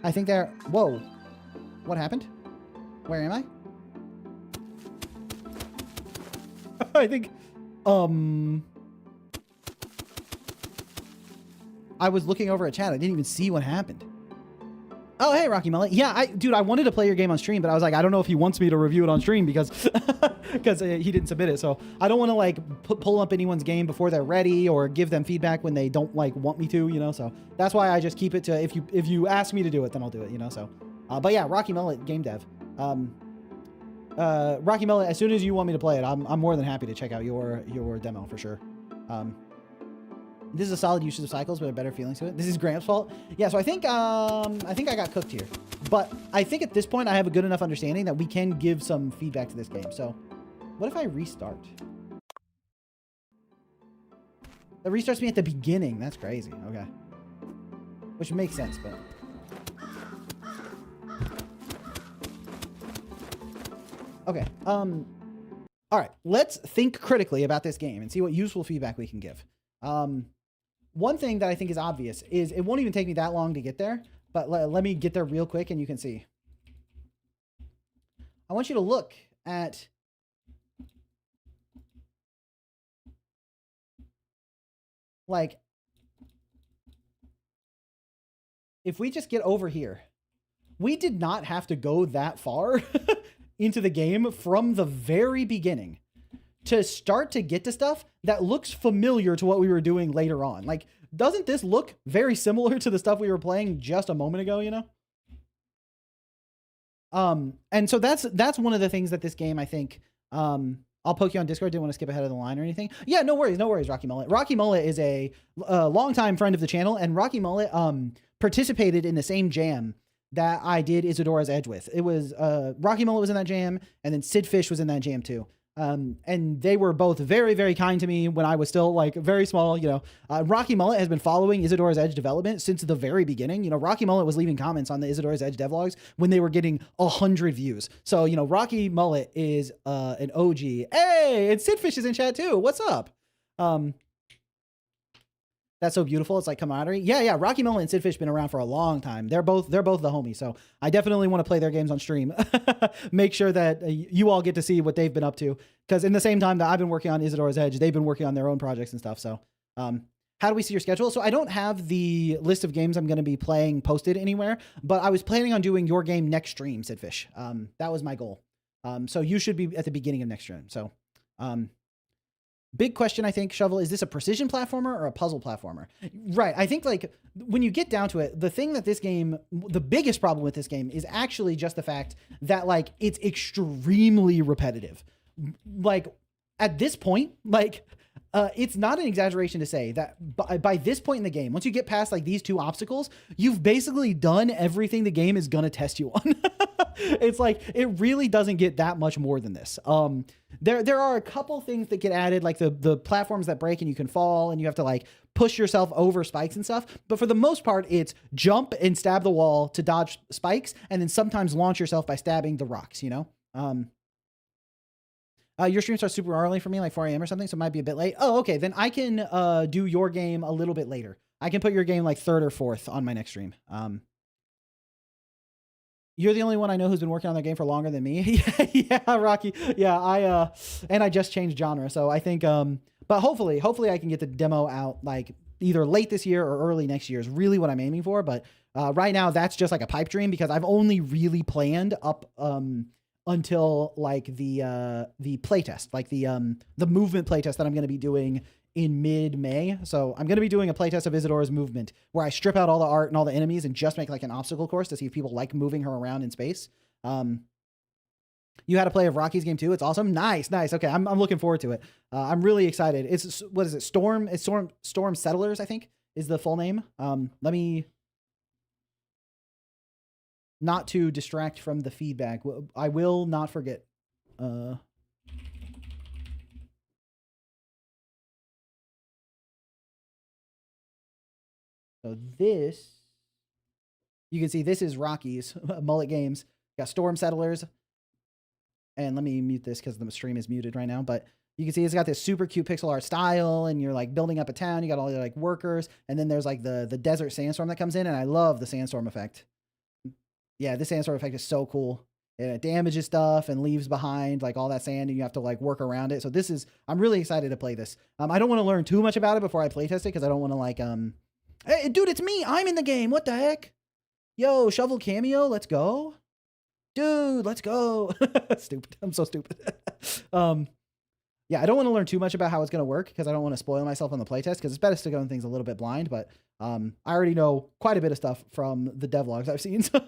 I think they're... Whoa. What happened? Where am I? I think... I was looking over at chat. I didn't even see what happened. Oh, hey, Rocky Mullet. Yeah, dude, I wanted to play your game on stream, but I was like, I don't know if he wants me to review it on stream because he didn't submit it. So I don't want to like pull up anyone's game before they're ready or give them feedback when they don't like want me to, you know. So that's why I just keep it to if you ask me to do it, then I'll do it, you know. So, but yeah, Rocky Mullet game dev. Rocky Mullet. As soon as you want me to play it, I'm more than happy to check out your demo for sure. This is a solid usage of cycles with a better feeling to it. This is Graham's fault. Yeah, so I think I got cooked here. But I think at this point I have a good enough understanding that we can give some feedback to this game. So what if I restart? That restarts me at the beginning. That's crazy. Okay. Which makes sense, but... Okay. All right. Let's think critically about this game and see what useful feedback we can give. One thing that I think is obvious is it won't even take me that long to get there, but let me get there real quick and you can see. I want you to look at like, if we just get over here, we did not have to go that far into the game from the very beginning to start to get to stuff that looks familiar to what we were doing later on. Like, doesn't this look very similar to the stuff we were playing just a moment ago, you know? And so that's one of the things that this game, I think, I'll poke you on Discord. Didn't want to skip ahead of the line or anything. Yeah, no worries, Rocky Mullet. Rocky Mullet is a longtime friend of the channel, and Rocky Mullet participated in the same jam that I did Isadora's Edge with. It was Rocky Mullet was in that jam, and then Sid Fish was in that jam too. And they were both very, very kind to me when I was still like very small, you know. Rocky Mullet has been following Isadora's Edge development since the very beginning. You know, Rocky Mullet was leaving comments on the Isadora's Edge devlogs when they were getting 100 views. So, you know, Rocky Mullet is an OG. Hey, and Sid Fish is in chat too. What's up? That's so beautiful. It's like camaraderie. Yeah. Rocky Mullet and Sid Fish been around for a long time. They're both the homies. So I definitely want to play their games on stream. Make sure that you all get to see what they've been up to. Because in the same time that I've been working on Isadora's Edge, they've been working on their own projects and stuff. So how do we see your schedule? So I don't have the list of games I'm going to be playing posted anywhere, but I was planning on doing your game next stream, Sid Fish. That was my goal. So you should be at the beginning of next stream. So big question, I think, Shovel, is this a precision platformer or a puzzle platformer? Right. I think, like, when you get down to it, the thing that this game, the biggest problem with this game is actually just the fact that, like, it's extremely repetitive. Like, at this point, like, it's not an exaggeration to say that by this point in the game, once you get past like these two obstacles, you've basically done everything the game is going to test you on. It's like, it really doesn't get that much more than this. There are a couple things that get added, like the platforms that break and you can fall and you have to like push yourself over spikes and stuff. But for the most part, it's jump and stab the wall to dodge spikes, and then sometimes launch yourself by stabbing the rocks, you know? Your stream starts super early for me, like 4 a.m. or something, so it might be a bit late. Oh, okay. Then I can do your game a little bit later. I can put your game like 3rd or 4th on my next stream. You're the only one I know who's been working on their game for longer than me. Yeah, Rocky. Yeah, and I just changed genre, so I think, but hopefully I can get the demo out like either late this year or early next year is really what I'm aiming for. But right now, that's just like a pipe dream because I've only really planned up until like the playtest, like the movement playtest that I'm going to be doing in mid-May. So I'm going to be doing a playtest of Isadora's movement where I strip out all the art and all the enemies and just make like an obstacle course to see if people like moving her around in space. You had a play of Rocky's game too. It's awesome. Nice. Okay. I'm looking forward to it. I'm really excited. It's, what is it? Storm Settlers, I think is the full name. Let me, not to distract from the feedback, I will not forget. So this, you can see this is Rocky's Mullet Games. Got Storm Settlers. And let me mute this because the stream is muted right now. But you can see it's got this super cute pixel art style, and you're like building up a town. You got all your like workers, and then there's like the desert sandstorm that comes in, and I love the sandstorm effect. Yeah, this sandstorm effect is so cool. It damages stuff and leaves behind like all that sand, and you have to like work around it. So this is, I'm really excited to play this. I don't want to learn too much about it before I playtest it because I don't want to like hey, dude, it's me. I'm in the game. What the heck? Yo, shovel cameo. Let's go. Dude, let's go. Stupid. I'm so stupid. Yeah, I don't want to learn too much about how it's going to work because I don't want to spoil myself on the playtest because it's best to go in things a little bit blind. But I already know quite a bit of stuff from the devlogs I've seen, so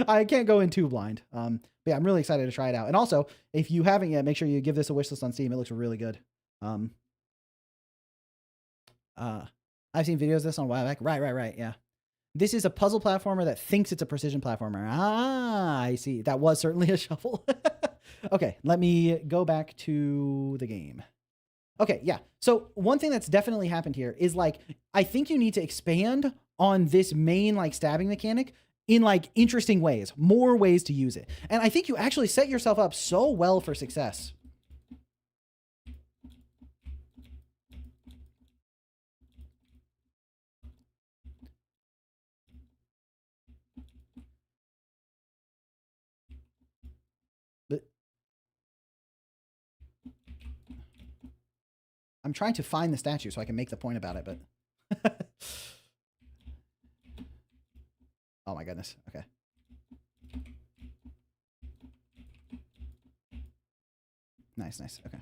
I can't go in too blind. But yeah, I'm really excited to try it out. And also, if you haven't yet, make sure you give this a wishlist on Steam. It looks really good. I've seen videos of this on Wildback. Right. Yeah. This is a puzzle platformer that thinks it's a precision platformer. Ah, I see. That was certainly a shovel. Okay, let me go back to the game. Okay, yeah. So one thing that's definitely happened here is like, I think you need to expand on this main like stabbing mechanic in like interesting ways, more ways to use it. And I think you actually set yourself up so well for success. I'm trying to find the statue so I can make the point about it, but oh my goodness. Okay. Nice. Okay.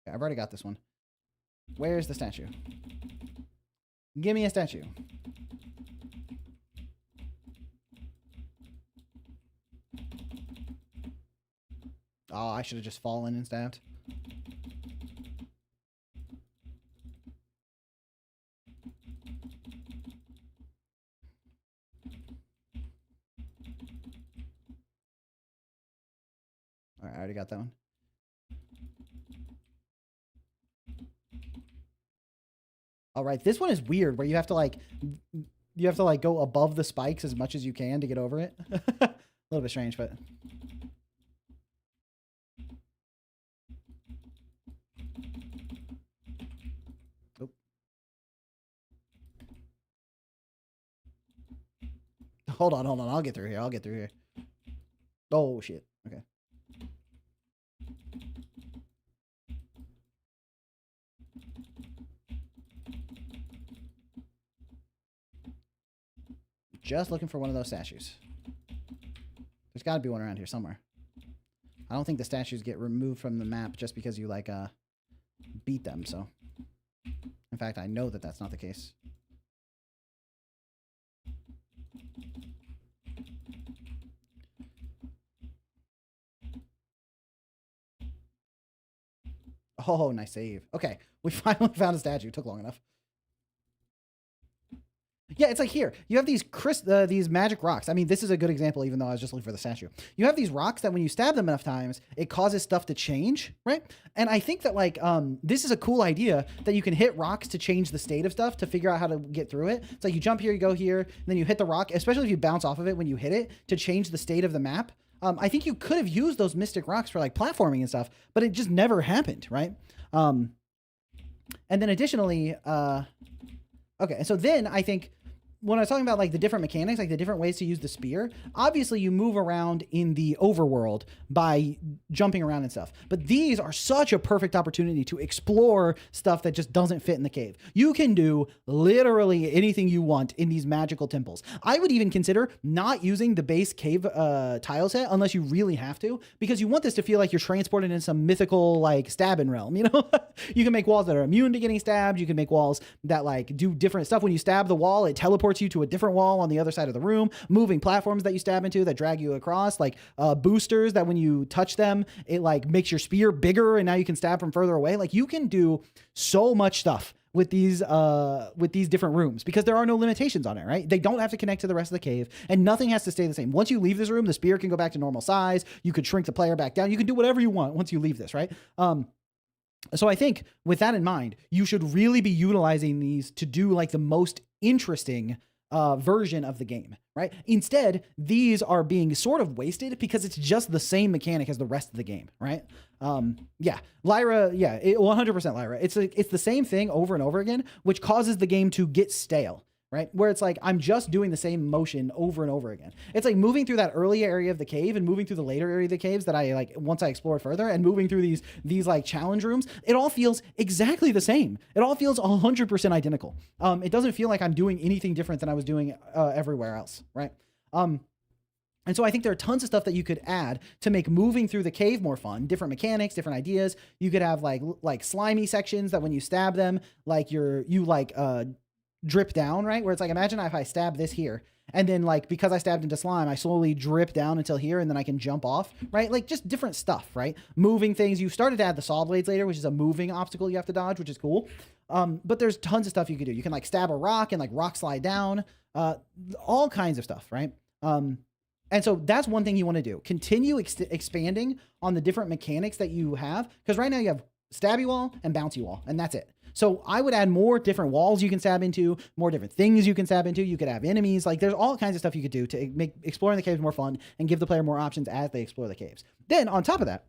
Okay, I've already got this one. Where's the statue? Give me a statue. Oh, I should have just fallen and stabbed. All right, I already got that one. All right, this one is weird where you have to like go above the spikes as much as you can to get over it. A little bit strange, but oh. Hold on. I'll get through here. Oh shit. Okay. Just looking for one of those statues. There's got to be one around here somewhere. I don't think the statues get removed from the map just because you like beat them. So, in fact, I know that that's not the case. Oh, nice save. Okay, we finally found a statue. It took long enough. Yeah, it's like here. You have these magic rocks. I mean, this is a good example, even though I was just looking for the statue. You have these rocks that when you stab them enough times, it causes stuff to change, right? And I think that like this is a cool idea that you can hit rocks to change the state of stuff to figure out how to get through it. It's like you jump here, you go here, and then you hit the rock, especially if you bounce off of it when you hit it to change the state of the map. I think you could have used those mystic rocks for like platforming and stuff, but it just never happened, right? And then additionally, okay, so then I think when I was talking about like the different mechanics, like the different ways to use the spear, obviously you move around in the overworld by jumping around and stuff. But these are such a perfect opportunity to explore stuff that just doesn't fit in the cave. You can do literally anything you want in these magical temples. I would even consider not using the base cave tile set unless you really have to, because you want this to feel like you're transported in some mythical like stabbing realm, you know? You can make walls that are immune to getting stabbed. You can make walls that like do different stuff. When you stab the wall, it teleports you to a different wall on the other side of the room, moving platforms that you stab into that drag you across, like boosters that when you touch them, it like makes your spear bigger and now you can stab from further away. Like you can do so much stuff with these different rooms because there are no limitations on it, right? They don't have to connect to the rest of the cave and nothing has to stay the same. Once you leave this room, the spear can go back to normal size. You could shrink the player back down. You can do whatever you want once you leave this, right? So I think with that in mind, you should really be utilizing these to do like the most interesting version of the game, right? Instead, these are being sort of wasted because it's just the same mechanic as the rest of the game, right? Yeah, Lyra, yeah, 100% Lyra. It's the same thing over and over again, which causes the game to get stale, right? Where it's like, I'm just doing the same motion over and over again. It's like moving through that early area of the cave and moving through the later area of the caves that I like, once I explored further and moving through these like challenge rooms, it all feels exactly the same. It all feels 100% identical. It doesn't feel like I'm doing anything different than I was doing everywhere else, right? And so I think there are tons of stuff that you could add to make moving through the cave more fun, different mechanics, different ideas. You could have like slimy sections that when you stab them, like you drip down, right? Where it's like, imagine if I stab this here and then like, because I stabbed into slime, I slowly drip down until here and then I can jump off, right? Like just different stuff, right? Moving things. You started to add the saw blades later, which is a moving obstacle you have to dodge, which is cool. But there's tons of stuff you can do. You can like stab a rock and like rock slide down, all kinds of stuff, right? And so that's one thing you want to do. Continue expanding on the different mechanics that you have. Because right now you have stabby wall and bouncy wall, and that's it. So I would add more different walls you can stab into, more different things you can stab into. You could have enemies. Like there's all kinds of stuff you could do to make exploring the caves more fun and give the player more options as they explore the caves. Then on top of that,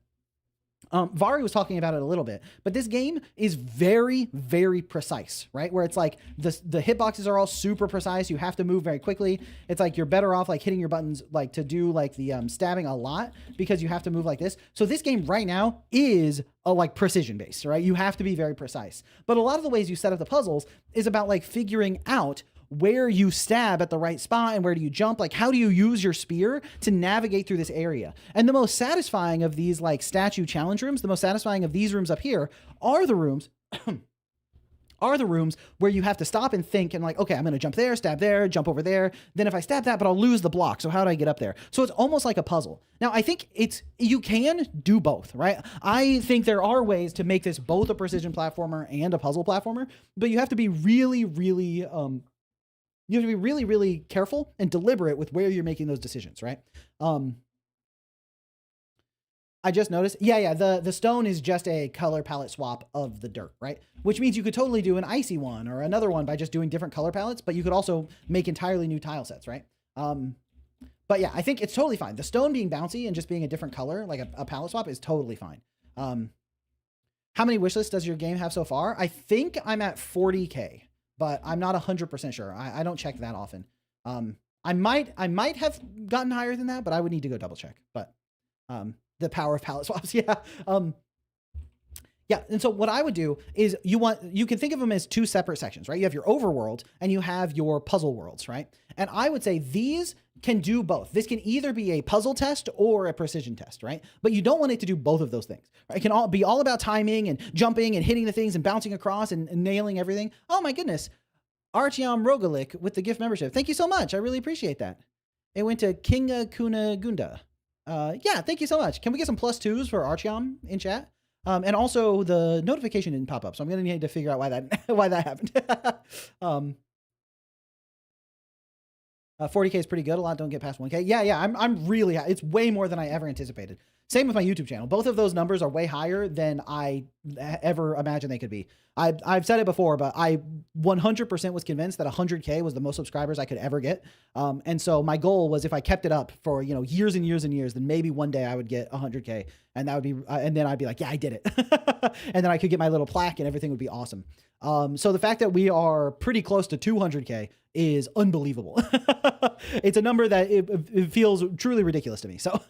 Vari was talking about it a little bit, but this game is very, very precise, right? Where it's like the hitboxes are all super precise. You have to move very quickly. It's like you're better off like hitting your buttons like to do like the stabbing a lot because you have to move like this. So this game right now is a like precision based, right? You have to be very precise. But a lot of the ways you set up the puzzles is about like figuring out where you stab at the right spot and where do you jump? Like, how do you use your spear to navigate through this area? And the most satisfying of these like statue challenge rooms, the most satisfying of these rooms up here are the rooms where you have to stop and think and like, okay, I'm going to jump there, stab there, jump over there. Then if I stab that, but I'll lose the block. So how do I get up there? So it's almost like a puzzle. Now I think you can do both, right? I think there are ways to make this both a precision platformer and a puzzle platformer, but you have to be really, really, you have to be really, really careful and deliberate with where you're making those decisions, right? I just noticed, the stone is just a color palette swap of the dirt, right? Which means you could totally do an icy one or another one by just doing different color palettes, but you could also make entirely new tile sets, right? But yeah, I think it's totally fine. The stone being bouncy and just being a different color, like a palette swap, is totally fine. How many wishlists does your game have so far? I think I'm at 40K. But I'm not 100% sure. I don't check that often. I might have gotten higher than that, but I would need to go double check. But the power of palette swaps, yeah. Yeah, and so what I would do is you can think of them as two separate sections, right? You have your overworld and you have your puzzle worlds, right? And I would say these can do both. This can either be a puzzle test or a precision test, right? But you don't want it to do both of those things. Right? It can be all about timing and jumping and hitting the things and bouncing across and nailing everything. Oh my goodness. Artyom Rogalik with the gift membership. Thank you so much. I really appreciate that. It went to Kinga Kuna Gunda. Yeah, thank you so much. Can we get some +2s for Artyom in chat? And also the notification didn't pop up, so I'm gonna need to figure out why that happened. 40K is pretty good. A lot don't get past 1K. Yeah. I'm really. It's way more than I ever anticipated. Same with my YouTube channel. Both of those numbers are way higher than I ever imagined they could be. I've said it before, but I 100% was convinced that 100K was the most subscribers I could ever get. And so my goal was if I kept it up for, years and years and years, then maybe one day I would get 100K, and that would be, and then I'd be like, yeah, I did it. And then I could get my little plaque and everything would be awesome. So the fact that we are pretty close to 200K is unbelievable. It's a number that it feels truly ridiculous to me. So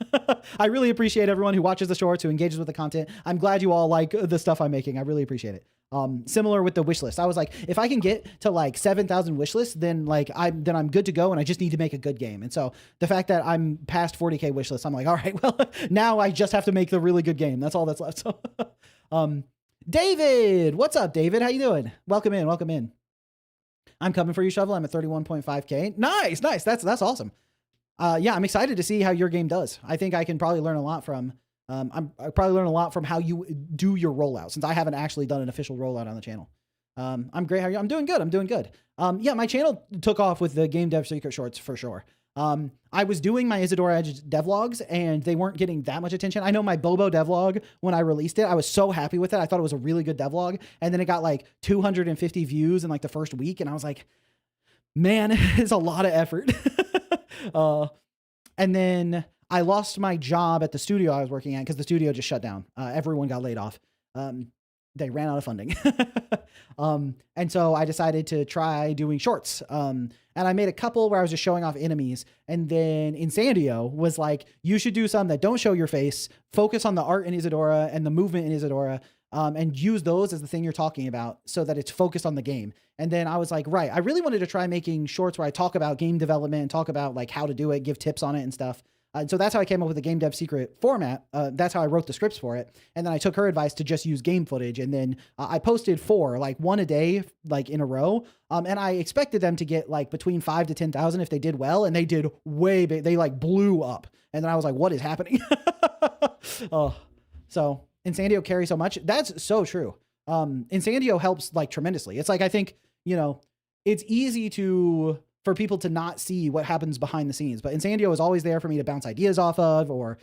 I really appreciate everyone who watches the shorts, who engages with the content. I'm glad you all like the stuff I'm making. I really appreciate it. Similar with the wish list. I was like, if I can get to like 7,000 wish lists, then I'm good to go, and I just need to make a good game. And so the fact that I'm past 40K wish lists, I'm like, all right, well, now I just have to make the really good game. That's all that's left. So, David, what's up, David? How you doing? Welcome in. I'm coming for you, Shovel. I'm at 31.5K. Nice. That's awesome. Yeah, I'm excited to see how your game does. I think I can probably learn a lot from, I probably learn a lot from how you do your rollout, since I haven't actually done an official rollout on the channel. I'm great. How are you? I'm doing good. Yeah, my channel took off with the Game Dev Secret Shorts for sure. I was doing my Isadora devlogs and they weren't getting that much attention. I know my Bobo devlog, when I released it, I was so happy with it. I thought it was a really good devlog. And then it got like 250 views in like the first week. And I was like, man, it's a lot of effort. And then I lost my job at the studio I was working at because the studio just shut down. Everyone got laid off. They ran out of funding. And so I decided to try doing shorts. And I made a couple where I was just showing off enemies. And then Insandio was like, you should do some that don't show your face, focus on the art in Isadora and the movement in Isadora, and use those as the thing you're talking about so that it's focused on the game. And then I was like, right, I really wanted to try making shorts where I talk about game development and talk about like how to do it, give tips on it and stuff. So that's how I came up with the Game Dev Secret format. That's how I wrote the scripts for it. And then I took her advice to just use game footage. And then I posted 4, like one a day, like in a row. And I expected them to get like between 5 to 10,000 if they did well. And they did way big. They like blew up. And then I was like, what is happening? So Insandio carries so much. That's so true. Insandio helps like tremendously. It's like, I think, it's easy for people to not see what happens behind the scenes, but Insandio is always there for me to bounce ideas off of, or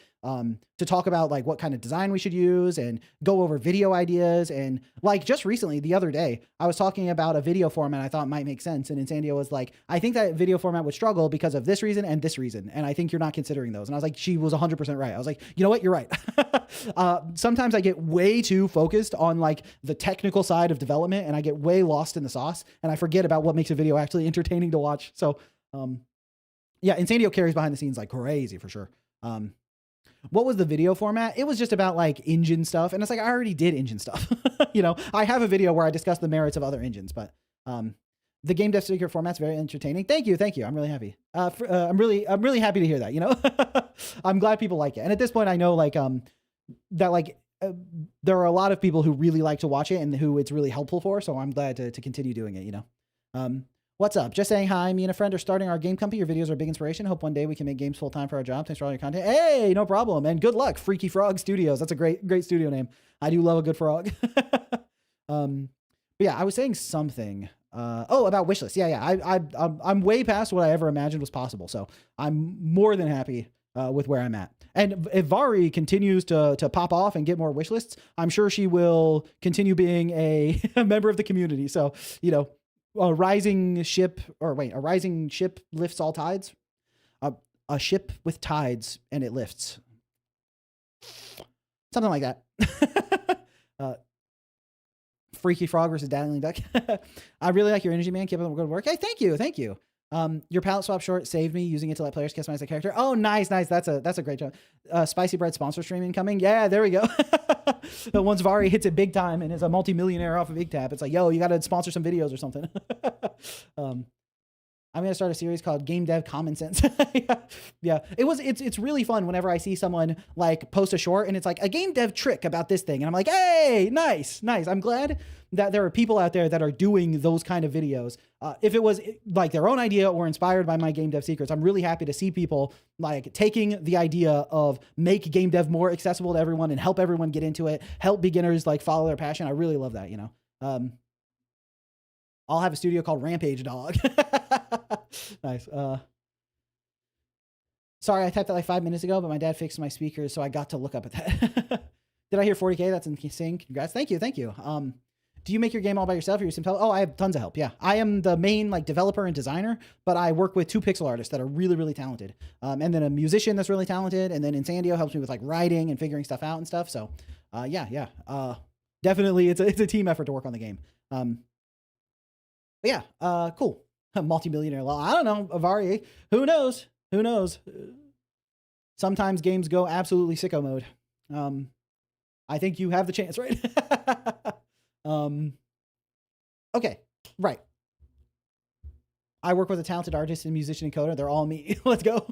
to talk about like what kind of design we should use and go over video ideas. And like just recently, the other day, I was talking about a video format I thought might make sense. And Insandio was like, I think that video format would struggle because of this reason and this reason. And I think you're not considering those. And I was like, she was 100% right. I was like, you know what? You're right. Sometimes I get way too focused on like the technical side of development and I get way lost in the sauce and I forget about what makes a video actually entertaining to watch. So, yeah, Insandio carries behind the scenes like crazy for sure. What was the video format? It was just about like engine stuff. And it's like, I already did engine stuff. I have a video where I discuss the merits of other engines, but, the Game Dev Secret format's very entertaining. Thank you. I'm really happy. I'm really happy to hear that, I'm glad people like it. And at this point I know like, that like, there are a lot of people who really like to watch it and who it's really helpful for. So I'm glad to continue doing it, What's up? Just saying hi. Me and a friend are starting our game company. Your videos are a big inspiration. Hope one day we can make games full time for our job. Thanks for all your content. Hey, no problem. And good luck. Freaky Frog Studios. That's a great studio name. I do love a good frog. But yeah, I was saying something. About wishlist. Yeah. I'm way past what I ever imagined was possible. So I'm more than happy with where I'm at. And if Vari continues to pop off and get more wish lists, I'm sure she will continue being a member of the community. So, a rising ship lifts all tides. A ship with tides and it lifts. Something like that. Freaky Frog versus Dazzling Duck. I really like your energy, man. Keep up the good work. Hey, thank you. Your palette swap short saved me using it to let players customize the character. Oh, nice. That's a great job. Spicy Bread sponsor stream incoming. Yeah, there we go. Once Vari hits it big time and is a multi-millionaire off of Big Tap, it's like, yo, you got to sponsor some videos or something. I'm going to start a series called Game Dev Common Sense. Yeah. It's really fun whenever I see someone like post a short and it's like a game dev trick about this thing. And I'm like, hey, nice. I'm glad that there are people out there that are doing those kind of videos. If it was like their own idea or inspired by my game dev secrets, I'm really happy to see people like taking the idea of make game dev more accessible to everyone and help everyone get into it, help beginners like follow their passion. I really love that, you know. I'll have a studio called Rampage Dog. Nice. Sorry, I typed that like 5 minutes ago, but my dad fixed my speakers, so I got to look up at that. Did I hear 40K? That's insane. Congrats. Thank you. Thank you. Do you make your game all by yourself or you use some help? Oh, I have tons of help. Yeah. I am the main like developer and designer, but I work with 2 pixel artists that are really, really talented. And then a musician that's really talented. And then Insandio helps me with like writing and figuring stuff out and stuff. So, yeah. Definitely it's a team effort to work on the game. But yeah, cool. Multi-millionaire law. I don't know, Avari. Who knows? Who knows? Sometimes games go absolutely sicko mode. I think you have the chance, right? Okay, right. I work with a talented artist and musician and coder. They're all me. Let's go.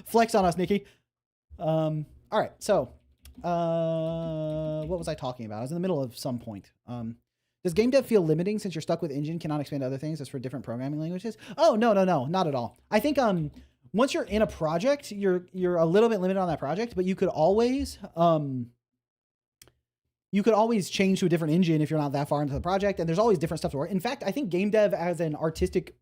Flex on us, Nikki. All right, so what was I talking about? I was in the middle of some point. Does game dev feel limiting since you're stuck with Engine, cannot expand to other things as for different programming languages? Oh, no, not at all. I think once you're in a project, you're a little bit limited on that project, but you could always change to a different engine if you're not that far into the project, and there's always different stuff to work. In fact, I think game dev as an artistic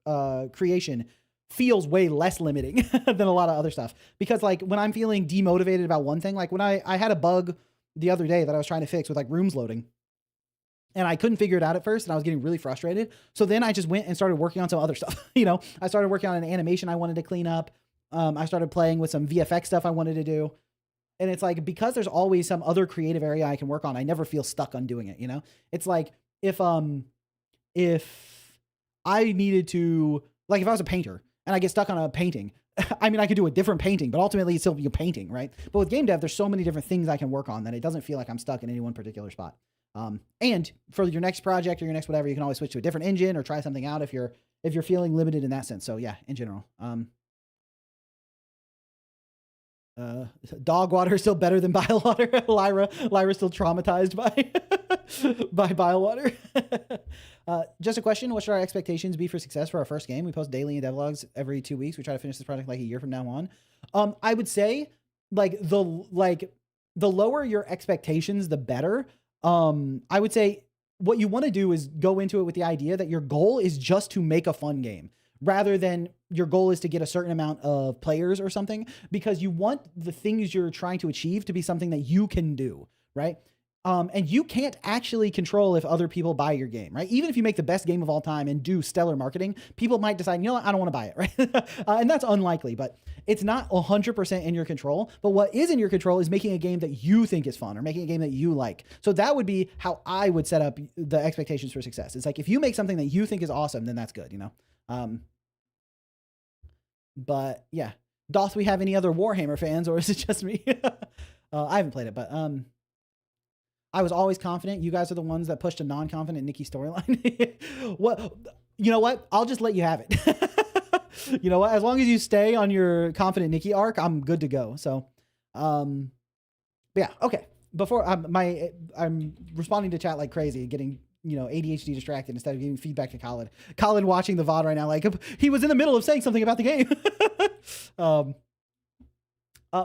creation feels way less limiting than a lot of other stuff. Because like when I'm feeling demotivated about one thing, like when I had a bug the other day that I was trying to fix with like rooms loading, and I couldn't figure it out at first, and I was getting really frustrated. So then I just went and started working on some other stuff. You know, I started working on an animation I wanted to clean up. I started playing with some VFX stuff I wanted to do. And it's like, because there's always some other creative area I can work on, I never feel stuck on doing it, you know? It's like, if I needed to, like if I was a painter and I get stuck on a painting, I mean, I could do a different painting, but ultimately it's still a painting, right? But with game dev, there's so many different things I can work on that it doesn't feel like I'm stuck in any one particular spot. And for your next project or your next whatever, you can always switch to a different engine or try something out if you're feeling limited in that sense. So yeah, in general. Dog water is still better than bile water. Lyra's still traumatized by bile water. Just a question. What should our expectations be for success for our first game? We post daily in devlogs every 2 weeks. We try to finish this project like a year from now on. I would say the lower your expectations, the better. I would say what you want to do is go into it with the idea that your goal is just to make a fun game, rather than your goal is to get a certain amount of players or something, because you want the things you're trying to achieve to be something that you can do, right? And you can't actually control if other people buy your game, right? Even if you make the best game of all time and do stellar marketing, people might decide, you know what, I don't want to buy it, right? And that's unlikely, but it's not 100% in your control. But what is in your control is making a game that you think is fun or making a game that you like. So that would be how I would set up the expectations for success. It's like, if you make something that you think is awesome, then that's good, you know? But yeah, doth we have any other Warhammer fans, or is it just me? I haven't played it, but I was always confident. You guys are the ones that pushed a non-confident Nikki storyline. What? You know what? I'll just let you have it. You know what? As long as you stay on your confident Nikki arc, I'm good to go. So, but yeah, okay. Before I'm responding to chat like crazy, getting ADHD distracted instead of giving feedback to Colin. Colin watching the VOD right now, like he was in the middle of saying something about the game. But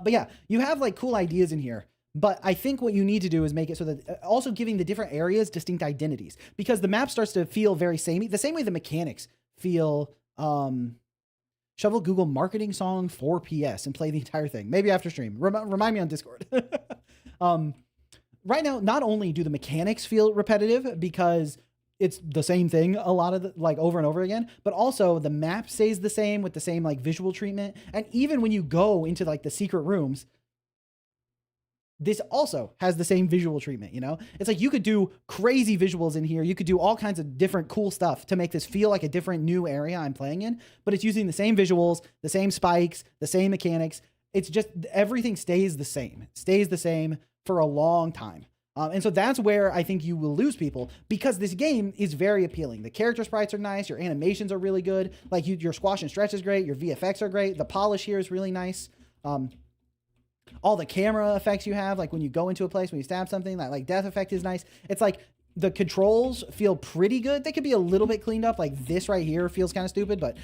yeah, you have like cool ideas in here. But I think what you need to do is make it so that also giving the different areas distinct identities, because the map starts to feel very samey, the same way the mechanics feel. Shovel Google marketing song 4 PS and play the entire thing. Maybe after stream. Remind me on Discord. Right now, not only do the mechanics feel repetitive because it's the same thing a lot of over and over again, but also the map stays the same with the same like visual treatment. And even when you go into like the secret rooms, this also has the same visual treatment, you know? It's like you could do crazy visuals in here. You could do all kinds of different cool stuff to make this feel like a different new area I'm playing in, but it's using the same visuals, the same spikes, the same mechanics. It's just everything stays the same for a long time. And so that's where I think you will lose people, because this game is very appealing. The character sprites are nice. Your animations are really good. Like your squash and stretch is great. Your VFX are great. The polish here is really nice. All the camera effects you have, like when you go into a place, when you stab something, that like death effect is nice. It's like the controls feel pretty good. They could be a little bit cleaned up. Like this right here feels kind of stupid, but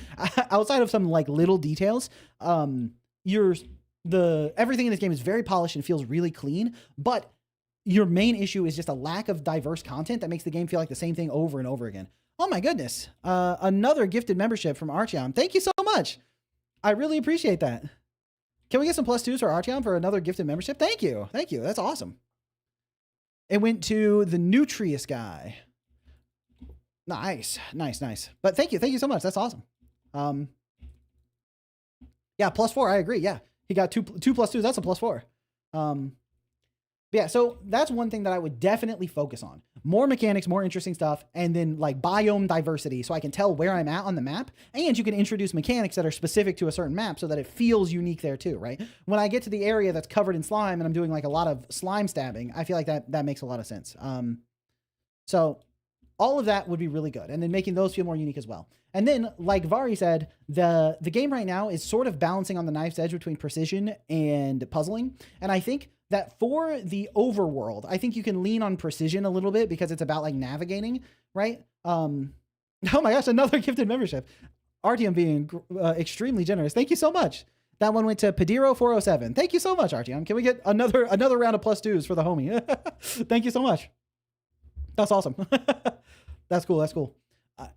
outside of some like little details, everything in this game is very polished and feels really clean. But your main issue is just a lack of diverse content that makes the game feel like the same thing over and over again. Oh my goodness. Another gifted membership from Artyom. Thank you so much. I really appreciate that. Can we get some +2s for Artyom for another gifted membership? Thank you. Thank you. That's awesome. It went to the Nutrius guy. Nice. But thank you so much. That's awesome. Yeah, +4. I agree. Yeah, he got two +2s. That's a +4. Yeah, so that's one thing that I would definitely focus on. More mechanics, more interesting stuff, and then like biome diversity so I can tell where I'm at on the map. And you can introduce mechanics that are specific to a certain map so that it feels unique there too, right? When I get to the area that's covered in slime and I'm doing like a lot of slime stabbing, I feel like that makes a lot of sense. So all of that would be really good. And then making those feel more unique as well. And then, like Vari said, the game right now is sort of balancing on the knife's edge between precision and puzzling. And I think that for the overworld, I think you can lean on precision a little bit because it's about like navigating, right? Oh my gosh, another gifted membership. Artyom being extremely generous. Thank you so much. That one went to Padiro407. Thank you so much, Artyom. Can we get another round of +2s for the homie? Thank you so much. That's awesome. That's cool.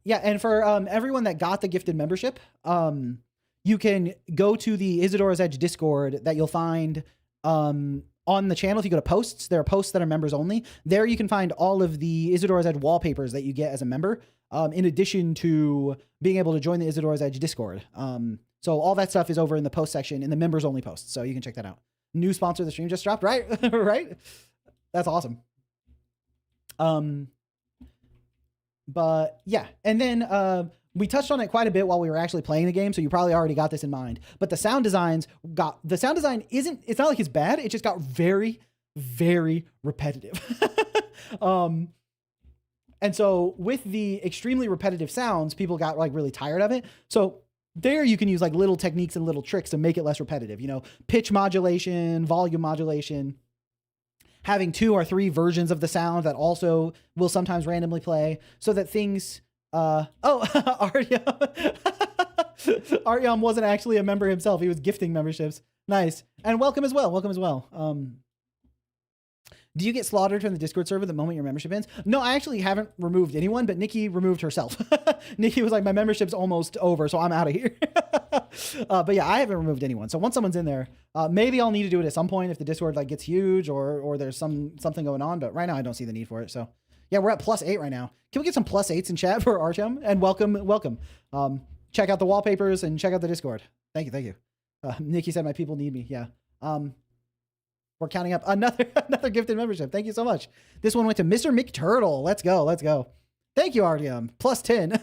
Yeah, and for everyone that got the gifted membership, you can go to the Isadora's Edge Discord that you'll find on the channel. If you go to posts, there are posts that are members only. There you can find all of the Isadora's Edge wallpapers that you get as a member, in addition to being able to join the Isadora's Edge Discord. So all that stuff is over in the post section in the members only posts. So you can check that out. New sponsor of the stream just dropped, right? Right? That's awesome. But yeah, and then we touched on it quite a bit while we were actually playing the game, so you probably already got this in mind. But the sound design it's not like it's bad, it just got very, very repetitive. And so with the extremely repetitive sounds, people got like really tired of it. So there you can use like little techniques and little tricks to make it less repetitive, you know, pitch modulation, volume modulation, having 2 or 3 versions of the sound that also will sometimes randomly play so that things, Artyom wasn't actually a member himself. He was gifting memberships. Nice. And welcome as well. Do you get slaughtered from the Discord server the moment your membership ends? No, I actually haven't removed anyone, but Nikki removed herself. Nikki was like, my membership's almost over, so I'm out of here. But yeah, I haven't removed anyone. So once someone's in there, maybe I'll need to do it at some point if the Discord like gets huge or there's something going on. But right now I don't see the need for it. So yeah, we're at +8 right now. Can we get some +8s in chat for Artyom? And welcome. Check out the wallpapers and check out the Discord. Thank you. Nikki said my people need me. Yeah. We're counting up another gifted membership. Thank you so much. This one went to Mr. McTurtle. Let's go. Thank you, Artyom. +10.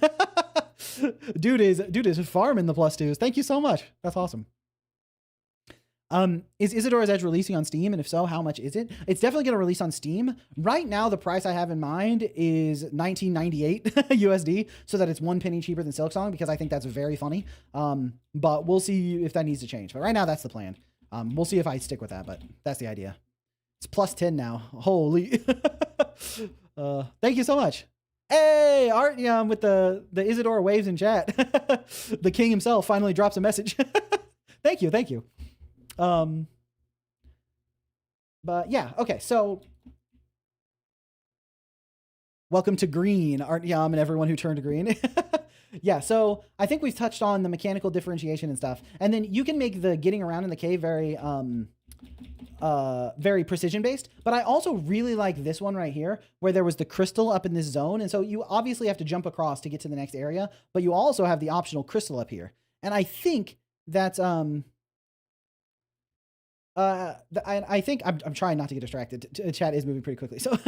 Dude is farming the +2s. Thank you so much. That's awesome. Is Isadora's Edge releasing on Steam? And if so, how much is it? It's definitely going to release on Steam. Right now, the price I have in mind is $19.98 USD, so that it's 1 penny cheaper than Silksong, because I think that's very funny. But we'll see if that needs to change. But right now, that's the plan. We'll see if I stick with that, but that's the idea. It's +10 now. Holy. Thank you so much. Hey, Artyom with the Isadora waves in chat. The king himself finally drops a message. Thank you. But yeah, okay, so welcome to green, Artyom and everyone who turned green. Yeah, so I think we've touched on the mechanical differentiation and stuff. And then you can make the getting around in the cave very precision based. But I also really like this one right here, where there was the crystal up in this zone. And so you obviously have to jump across to get to the next area, but you also have the optional crystal up here. And I think that's I think I'm trying not to get distracted. Chat is moving pretty quickly. So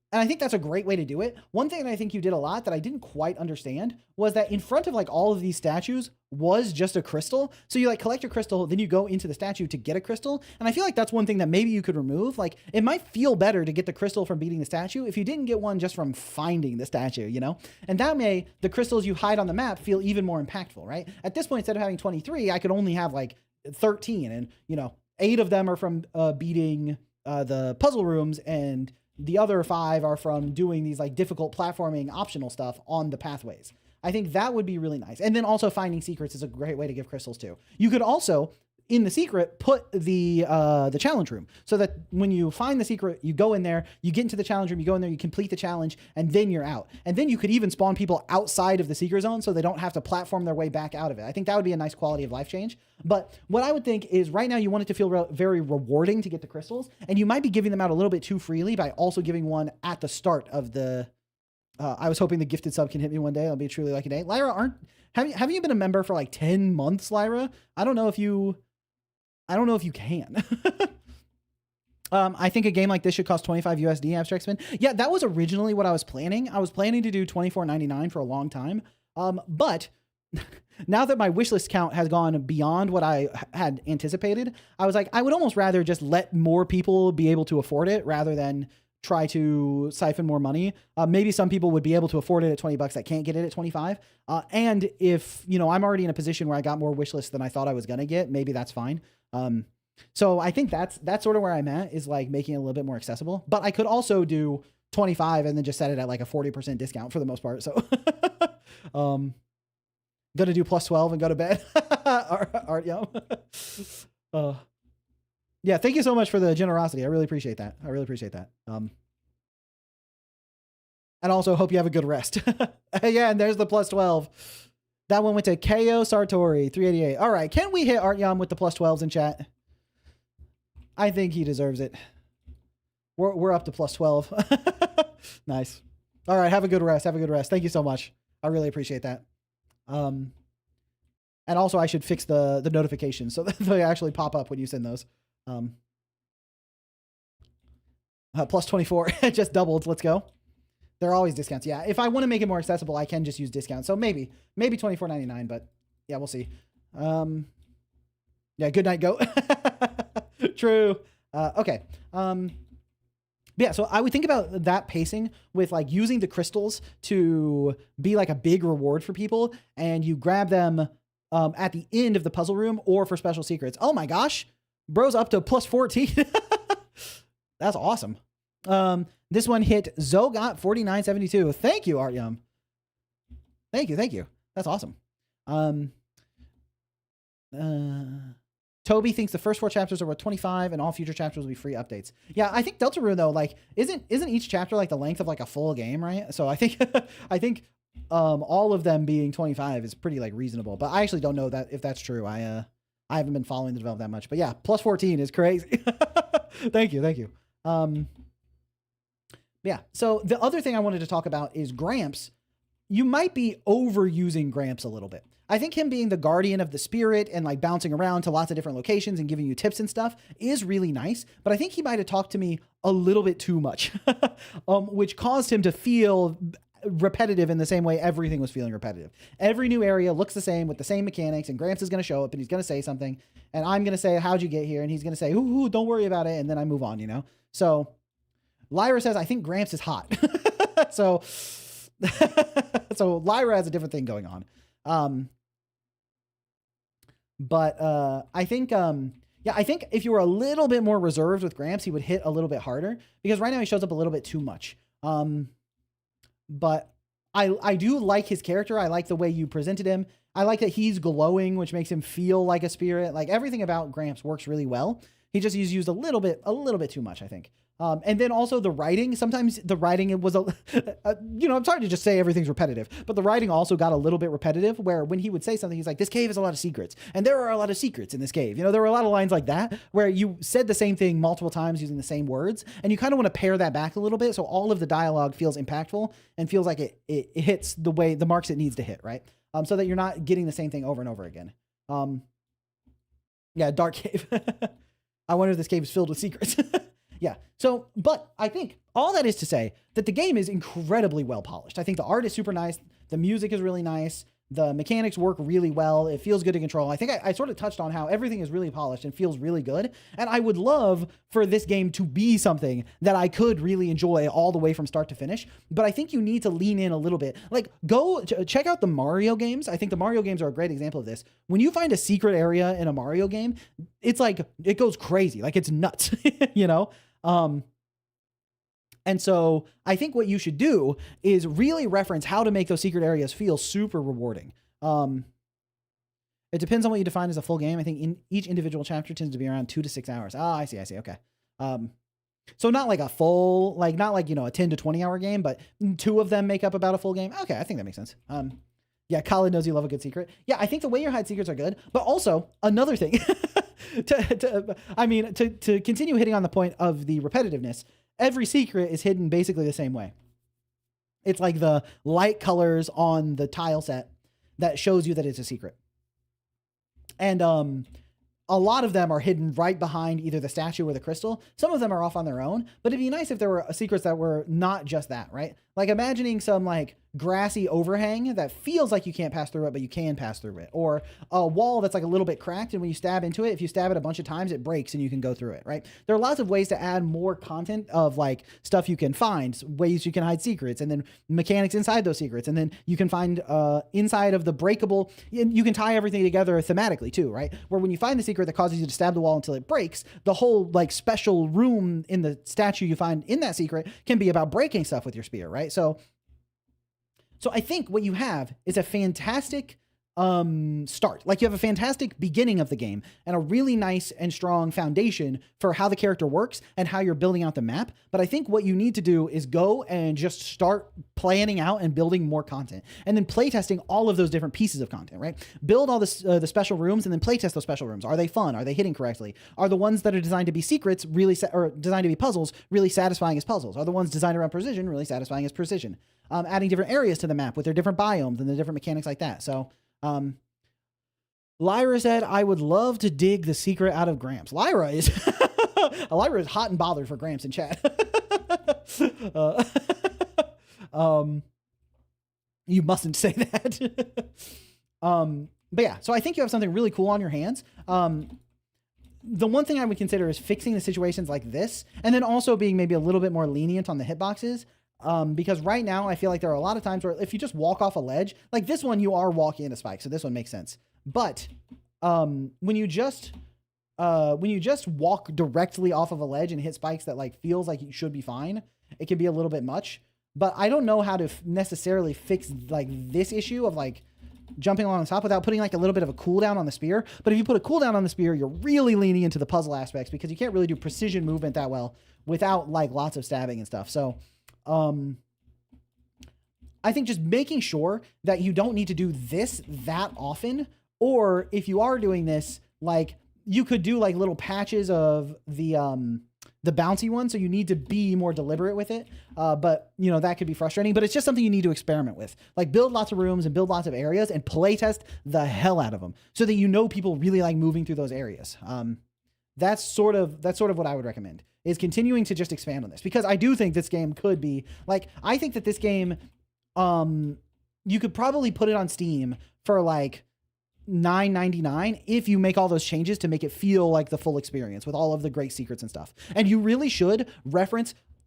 and I think that's a great way to do it. One thing that I think you did a lot that I didn't quite understand was that in front of like all of these statues was just a crystal. So you like collect your crystal, then you go into the statue to get a crystal. And I feel like that's one thing that maybe you could remove. Like it might feel better to get the crystal from beating the statue if you didn't get one just from finding the statue, you know? And that may, the crystals you hide on the map feel even more impactful, right? At this point, instead of having 23, I could only have like 13, and 8 of them are from beating the puzzle rooms, and the other 5 are from doing these like difficult platforming optional stuff on the pathways. I think that would be really nice. And then also finding secrets is a great way to give crystals too. You could also, in the secret, put the challenge room so that when you find the secret, you go in there, you get into the challenge room, you go in there, you complete the challenge, and then you're out. And then you could even spawn people outside of the secret zone so they don't have to platform their way back out of it. I think that would be a nice quality of life change. But what I would think is right now you want it to feel very rewarding to get the crystals, and you might be giving them out a little bit too freely by also giving one at the start of the... I was hoping the gifted sub can hit me one day. I'll be a truly lucky day. Lyra, have you been a member for like 10 months, Lyra? I don't know if you can. I think a game like this should cost 25 USD, Abstract Spin. Yeah, that was originally what I was planning. I was planning to do $24.99 for a long time. But now that my wishlist count has gone beyond what I had anticipated, I was like, I would almost rather just let more people be able to afford it rather than try to siphon more money. Maybe some people would be able to afford it at $20 that can't get it at 25. And if, I'm already in a position where I got more wish lists than I thought I was going to get, maybe that's fine. So I think that's sort of where I'm at, is like making it a little bit more accessible, but I could also do 25 and then just set it at like a 40% discount for the most part. So, gonna do plus 12 and go to bed. Art, yo. Yeah, thank you so much for the generosity. I really appreciate that. And also hope you have a good rest. Yeah, and there's the plus 12. That one went to KO Sartori, 388. All right, can we hit Art Yam with the plus 12s in chat? I think he deserves it. We're up to plus 12. Nice. All right, have a good rest. Thank you so much. I really appreciate that. And also, I should fix the notifications so that they actually pop up when you send those. Plus 24, just doubled. Let's go. There are always discounts. Yeah, if I want to make it more accessible, I can just use discounts. So maybe $24.99, but yeah, we'll see. Yeah, good night, goat. True. Okay. Yeah, so I would think about that pacing with like using the crystals to be like a big reward for people, and you grab them at the end of the puzzle room or for special secrets. Oh my gosh. Bro's up to plus 14. That's awesome. This one hit Zogot 4972. Thank you, Artyom. Thank you. That's awesome. Toby thinks the first 4 chapters are worth 25 and all future chapters will be free updates. Yeah, I think Deltarune though, like isn't each chapter like the length of like a full game, right? So I think all of them being 25 is pretty like reasonable, but I actually don't know that if that's true. I haven't been following the development that much, but yeah, plus 14 is crazy. Thank you. Yeah. So the other thing I wanted to talk about is Gramps. You might be overusing Gramps a little bit. I think him being the guardian of the spirit and like bouncing around to lots of different locations and giving you tips and stuff is really nice, but I think he might have talked to me a little bit too much, which caused him to feel repetitive in the same way everything was feeling repetitive. Every new area looks the same with the same mechanics, and Gramps is going to show up and he's going to say something, and I'm going to say, how'd you get here? And he's going to say, ooh, don't worry about it. And then I move on, So Lyra says, I think Gramps is hot. So Lyra has a different thing going on. But I think if you were a little bit more reserved with Gramps, he would hit a little bit harder, because right now he shows up a little bit too much. But I do like his character. I like the way you presented him. I like that he's glowing, which makes him feel like a spirit. Like everything about Gramps works really well. He just used a little bit too much, I think. And then also the writing, sometimes the writing, it was I'm sorry to just say everything's repetitive, but the writing also got a little bit repetitive, where when he would say something, he's like, this cave has a lot of secrets, and there are a lot of secrets in this cave. There were a lot of lines like that where you said the same thing multiple times using the same words, and you kind of want to pare that back a little bit so all of the dialogue feels impactful and feels like it hits the way, the marks it needs to hit, right? So that you're not getting the same thing over and over again. Yeah, dark cave. I wonder if this cave is filled with secrets. Yeah. So, but I think all that is to say that the game is incredibly well polished. I think the art is super nice. The music is really nice. The mechanics work really well. It feels good to control. I think I sort of touched on how everything is really polished and feels really good. And I would love for this game to be something that I could really enjoy all the way from start to finish. But I think you need to lean in a little bit. Like, go check out the Mario games. I think the Mario games are a great example of this. When you find a secret area in a Mario game, it's like, it goes crazy. Like, it's nuts, And so I think what you should do is really reference how to make those secret areas feel super rewarding. It depends on what you define as a full game. I think in each individual chapter tends to be around 2 to 6 hours. Ah, I see. Okay. So not like a full, like not like, a 10 to 20 hour game, but 2 of them make up about a full game. Okay. I think that makes sense. Yeah, Colin knows you love a good secret. Yeah, I think the way you hide secrets are good, but also another thing to continue hitting on the point of the repetitiveness, every secret is hidden basically the same way. It's like the light colors on the tile set that shows you that it's a secret. And a lot of them are hidden right behind either the statue or the crystal. Some of them are off on their own, but it'd be nice if there were secrets that were not just that, right? Like imagining some like grassy overhang that feels like you can't pass through it, but you can pass through it. Or a wall that's like a little bit cracked, and when you stab into it, if you stab it a bunch of times, it breaks and you can go through it, right? There are lots of ways to add more content of like stuff you can find, ways you can hide secrets, and then mechanics inside those secrets. And then you can find inside of the breakable, you can tie everything together thematically too, right? Where when you find the secret that causes you to stab the wall until it breaks, the whole like special room in the statue you find in that secret can be about breaking stuff with your spear, right? So I think what you have is a fantastic start. Like you have a fantastic beginning of the game and a really nice and strong foundation for how the character works and how you're building out the map. But I think what you need to do is go and just start planning out and building more content, and then playtesting all of those different pieces of content, right? Build all this, the special rooms, and then playtest those special rooms. Are they fun? Are they hitting correctly? Are the ones that are designed to be secrets really, or designed to be puzzles really satisfying as puzzles? Are the ones designed around precision really satisfying as precision? Adding different areas to the map with their different biomes and the different mechanics like that. So, Lyra said, I would love to dig the secret out of Gramps. Lyra is hot and bothered for Gramps in chat. You mustn't say that. But yeah, so I think you have something really cool on your hands. The one thing I would consider is fixing the situations like this, and then also being maybe a little bit more lenient on the hitboxes. Because right now I feel like there are a lot of times where if you just walk off a ledge, like this one, you are walking into spikes. So this one makes sense. But, when you just walk directly off of a ledge and hit spikes that like feels like you should be fine, it can be a little bit much. But I don't know how to necessarily fix like this issue of like jumping along the top without putting like a little bit of a cooldown on the spear. But if you put a cooldown on the spear, you're really leaning into the puzzle aspects because you can't really do precision movement that well without like lots of stabbing and stuff. So, I think just making sure that you don't need to do this that often, or if you are doing this, like you could do like little patches of the bouncy one. So you need to be more deliberate with it. But that could be frustrating, but it's just something you need to experiment with. Like build lots of rooms and build lots of areas and play test the hell out of them so that people really like moving through those areas. That's sort of what I would recommend, is continuing to just expand on this, because I do think this game could be like, I think that this game, you could probably put it on Steam for like $9.99 if you make all those changes to make it feel like the full experience with all of the great secrets and stuff. And you really should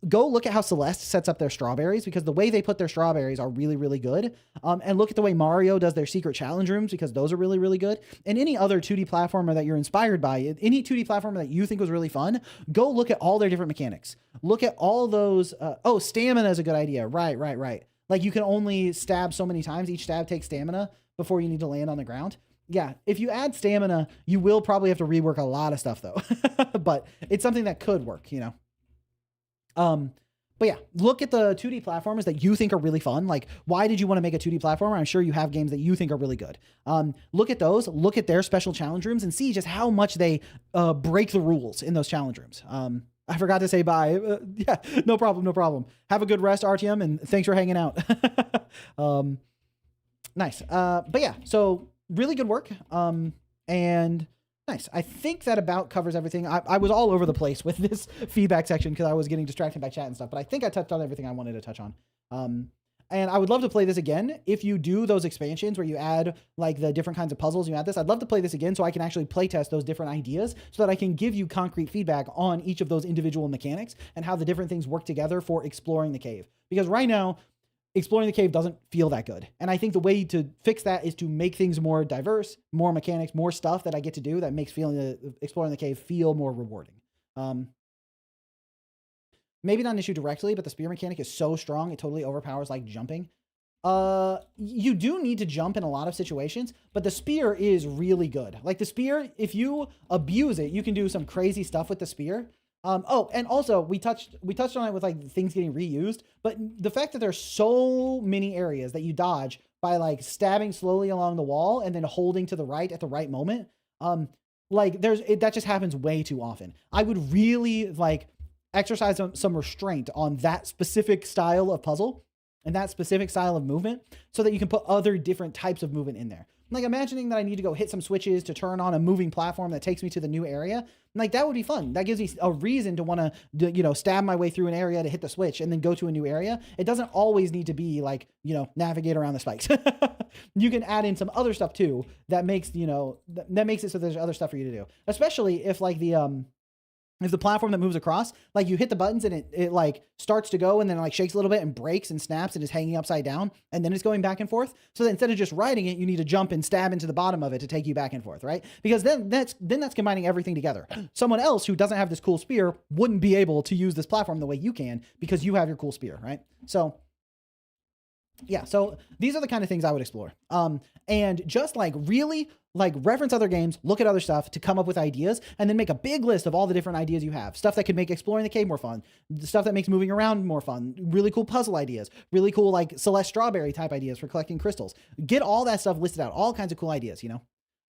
go look at how Celeste sets up their strawberries, because the way they put their strawberries are really, really good. And look at the way Mario does their secret challenge rooms, because those are really, really good. And any other 2D platformer that you're inspired by, any 2D platformer that you think was really fun, go look at all their different mechanics. Look at all those. Stamina is a good idea. Right. Like you can only stab so many times. Each stab takes stamina before you need to land on the ground. Yeah, if you add stamina, you will probably have to rework a lot of stuff though. But it's something that could work, But yeah, look at the 2D platformers that you think are really fun. Like, why did you want to make a 2D platformer? I'm sure you have games that you think are really good. Look at those, look at their special challenge rooms and see just how much they break the rules in those challenge rooms. I forgot to say bye. Yeah, no problem. Have a good rest, RTM, and thanks for hanging out. Nice. But yeah, so really good work. And nice. I think that about covers everything. I was all over the place with this feedback section because I was getting distracted by chat and stuff, but I think I touched on everything I wanted to touch on. And I would love to play this again. If you do those expansions where you add like the different kinds of puzzles, you add this, I'd love to play this again so I can actually play test those different ideas so that I can give you concrete feedback on each of those individual mechanics and how the different things work together for exploring the cave. Because right now, exploring the cave doesn't feel that good. And I think the way to fix that is to make things more diverse, more mechanics, more stuff that I get to do that makes exploring the cave feel more rewarding. maybe not an issue directly, but the spear mechanic is so strong, it totally overpowers like jumping. You do need to jump in a lot of situations, but the spear is really good. Like the spear, if you abuse it, you can do some crazy stuff with the spear. Oh, and also we touched on it with like things getting reused, but the fact that there's so many areas that you dodge by like stabbing slowly along the wall and then holding to the right at the right moment, like that just happens way too often. I would really like exercise some restraint on that specific style of puzzle and that specific style of movement so that you can put other different types of movement in there. Like imagining that I need to go hit some switches to turn on a moving platform that takes me to the new area. Like that would be fun. That gives me a reason to want to, you know, stab my way through an area to hit the switch and then go to a new area. It doesn't always need to be like, you know, navigate around the spikes. You can add in some other stuff too that makes, you know, that makes it so there's other stuff for you to do. Especially if like if the platform that moves across, like you hit the buttons and it like starts to go and then it like shakes a little bit and breaks and snaps and is hanging upside down and then it's going back and forth. So that instead of just riding it, you need to jump and stab into the bottom of it to take you back and forth, right? Because then that's combining everything together. Someone else who doesn't have this cool spear wouldn't be able to use this platform the way you can because you have your cool spear, right? So yeah, so these are the kind of things I would explore. And just like really like reference other games, look at other stuff to come up with ideas, and then make a big list of all the different ideas you have. Stuff that could make exploring the cave more fun, the stuff that makes moving around more fun, really cool puzzle ideas, really cool like Celeste Strawberry type ideas for collecting crystals. Get all that stuff listed out, all kinds of cool ideas, you know?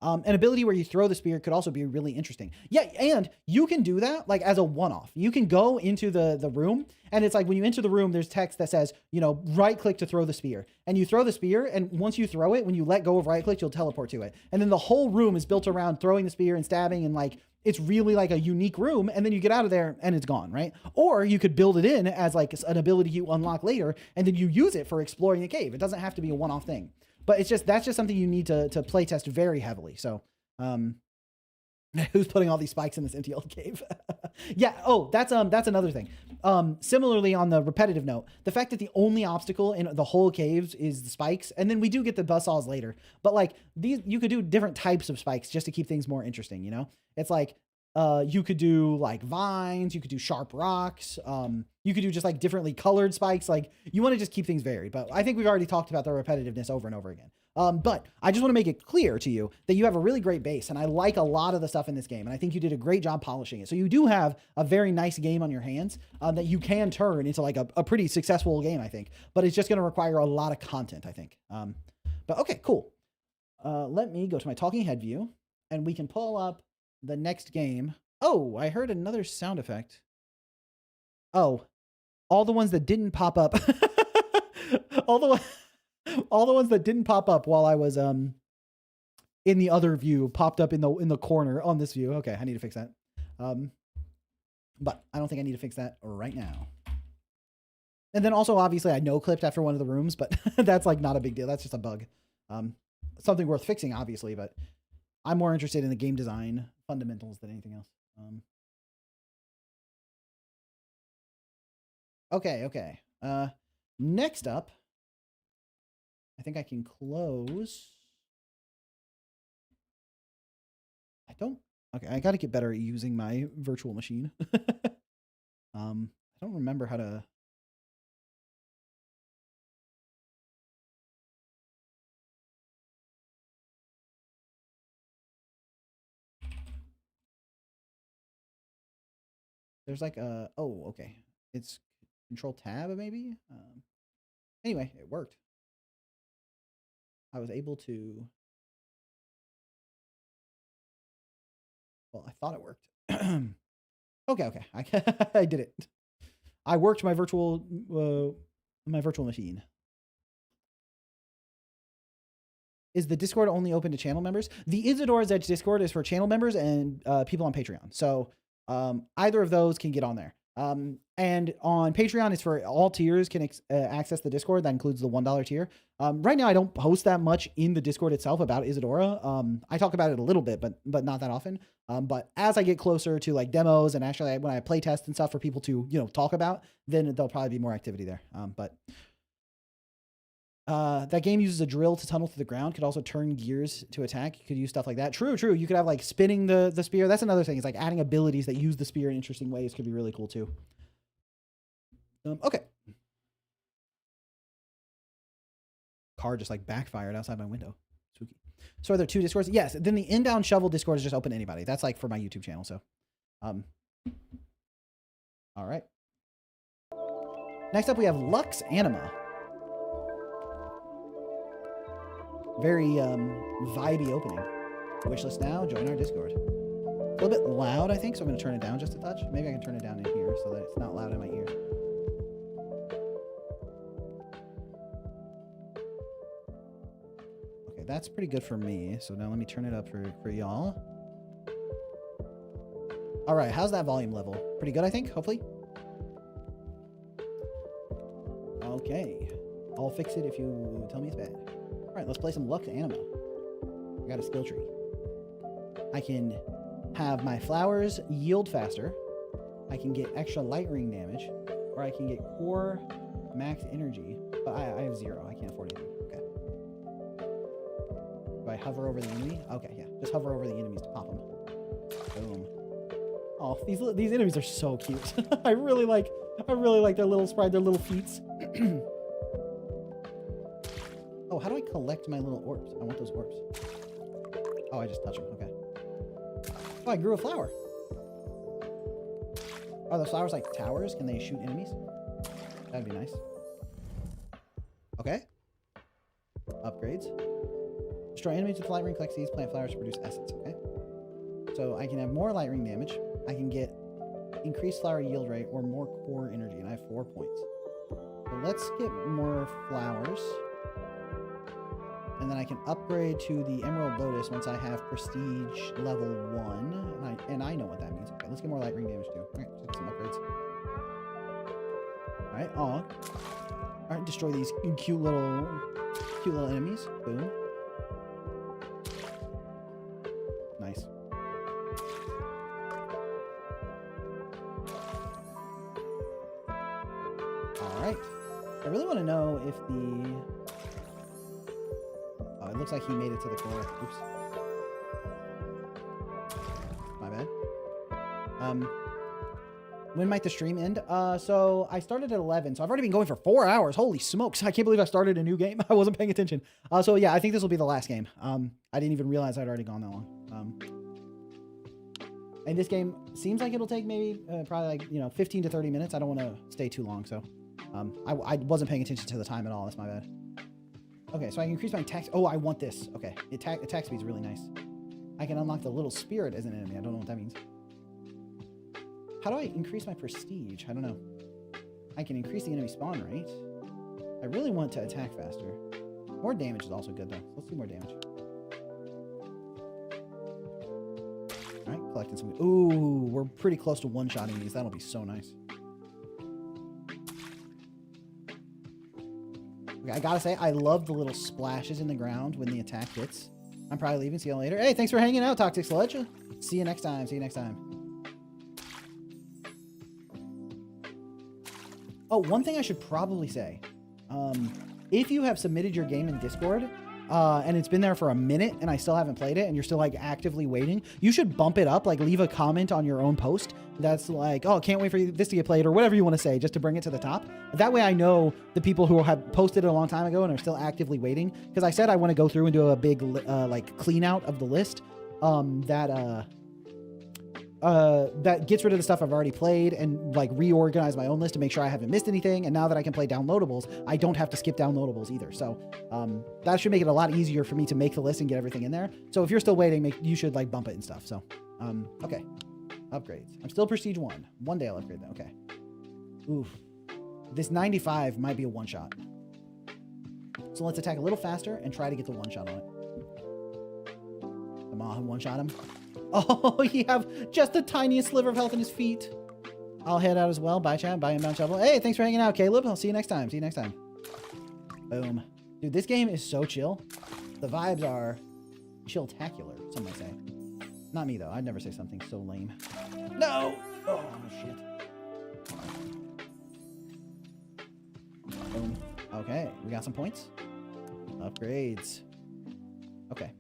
An ability where you throw the spear could also be really interesting. Yeah, and you can do that like as a one-off. You can go into the room, and it's like when you enter the room, there's text that says, you know, right-click to throw the spear. And you throw the spear, and once you throw it, when you let go of right-click, you'll teleport to it. And then the whole room is built around throwing the spear and stabbing, and like it's really like a unique room, and then you get out of there and it's gone, right? Or you could build it in as like an ability you unlock later, and then you use it for exploring the cave. It doesn't have to be a one-off thing. But that's just something you need to play test very heavily. So, who's putting all these spikes in this empty old cave? Yeah. Oh, that's another thing. Similarly on the repetitive note, the fact that the only obstacle in the whole caves is the spikes, and then we do get the buzzsaws later. But like these, you could do different types of spikes just to keep things more interesting. You know, it's like you could do like vines, you could do sharp rocks, you could do just like differently colored spikes. Like you want to just keep things varied, but I think we've already talked about the repetitiveness over and over again. But I just want to make it clear to you that you have a really great base, and I like a lot of the stuff in this game, and I think you did a great job polishing it. So you do have a very nice game on your hands that you can turn into like a pretty successful game, I think, but it's just going to require a lot of content, I think. But okay, cool. Let me go to my talking head view, and we can pull up the next game. Oh, I heard another sound effect. Oh, all the ones that didn't pop up. all the ones that didn't pop up while I was in the other view popped up in the corner on this view. Okay, I need to fix that. But I don't think I need to fix that right now. And then also obviously I no clipped after one of the rooms, but that's like not a big deal. That's just a bug. Something worth fixing obviously, but I'm more interested in the game design fundamentals than anything else. Okay. Next up, I think I can close. Okay, I got to get better at using my virtual machine. I don't remember how to. There's like a, oh, okay. It's Control Tab maybe? Anyway, it worked. I was able to, well, I thought it worked. Okay. I did it. I worked my virtual machine. Is the Discord only open to channel members? The Isadora's Edge Discord is for channel members and people on Patreon. So either of those can get on there. And on Patreon, it's for all tiers can access the Discord. That includes the $1 tier. Right now, I don't post that much in the Discord itself about Isadora. I talk about it a little bit, but not that often. But as I get closer to like demos and actually when I play test and stuff for people to, you know, talk about, then there'll probably be more activity there. But that game uses a drill to tunnel through the ground. Could also turn gears to attack. You could use stuff like that. True. You could have like spinning the spear. That's another thing. It's like adding abilities that use the spear in interesting ways could be really cool too. Okay. Car just like backfired outside my window. Spooky. So are there 2 Discords? Yes. Then the inbound shovel Discord is just open to anybody. That's like for my YouTube channel. So, all right. Next up, we have Lux Anima. Very vibey opening. Wishlist now. Join our Discord. A little bit loud, I think, so I'm going to turn it down just a touch. Maybe I can turn it down in here so that it's not loud in my ear. Okay, that's pretty good for me. So now let me turn it up for y'all. All right, how's that volume level? Pretty good, I think, hopefully. Okay. I'll fix it if you tell me it's bad. All right, let's play some Lux Anima. I got a skill tree. I can have my flowers yield faster. I can get extra light ring damage, or I can get core max energy. But I have 0. I can't afford anything. Okay. Do I hover over the enemy? Okay, yeah. Just hover over the enemies to pop them. Boom. Oh, these enemies are so cute. I really like their little sprite, their little feats. Oh, how do I collect my little orbs? I want those orbs. Oh, I just touch them. Okay. Oh, I grew a flower. Are those flowers like towers? Can they shoot enemies? That'd be nice. Okay. Upgrades. Destroy enemies with light ring, collect seeds, plant flowers to produce essence. Okay. So I can have more light ring damage. I can get increased flower yield rate or more core energy, and I have 4 points. So let's get more flowers. And then I can upgrade to the Emerald Lotus once I have Prestige level 1. And I know what that means. Okay, let's get more light ring damage too. Alright, let's get some upgrades. Alright, Alright, destroy these cute little enemies. Boom. Nice. Alright. I really want to know if the... It looks like he made it to the core. Oops. My bad. When might the stream end? So I started at 11, so I've already been going for 4 hours. Holy smokes. I can't believe I started a new game. I wasn't paying attention. So yeah, I think this will be the last game. I didn't even realize I'd already gone that long. And this game seems like it'll take maybe probably like, 15 to 30 minutes. I don't want to stay too long, so I wasn't paying attention to the time at all. That's my bad. Okay, so I can increase my attack. Oh, I want this. Okay, attack speed is really nice. I can unlock the little spirit as an enemy. I don't know what that means. How do I increase my prestige? I don't know. I can increase the enemy spawn rate. I really want to attack faster. More damage is also good, though. Let's do more damage. All right, collecting some. Ooh, we're pretty close to one-shotting these. That'll be so nice. Okay, I gotta say, I love the little splashes in the ground when the attack hits. I'm probably leaving. See you later. Hey, thanks for hanging out, Toxic Sludge. See you next time. See you next time. Oh, one thing I should probably say. If you have submitted your game in Discord, and it's been there for a minute and I still haven't played it and you're still like actively waiting, you should bump it up, like leave a comment on your own post that's like, oh, can't wait for this to get played, or whatever you want to say, just to bring it to the top. That way I know the people who have posted it a long time ago and are still actively waiting, because I said I want to go through and do a big like clean out of the list that gets rid of the stuff I've already played and like reorganize my own list to make sure I haven't missed anything. And now that I can play downloadables, I don't have to skip downloadables either. So that should make it a lot easier for me to make the list and get everything in there. So if you're still waiting, you should like bump it and stuff. So okay, upgrades. I'm still prestige 1. One day I'll upgrade that. Okay. Oof. This 95 might be a one-shot. So let's attack a little faster and try to get the one-shot on it. Come on, one-shot him. Oh, he have just the tiniest sliver of health in his feet. I'll head out as well. Bye, chat. Bye, Inbound Shovel. Hey, thanks for hanging out, Caleb. I'll see you next time. See you next time. Boom. Dude, this game is so chill. The vibes are chill-tacular, some might say. Not me, though. I'd never say something so lame. No! Oh, shit. Boom. Okay, we got some points. Upgrades. Okay.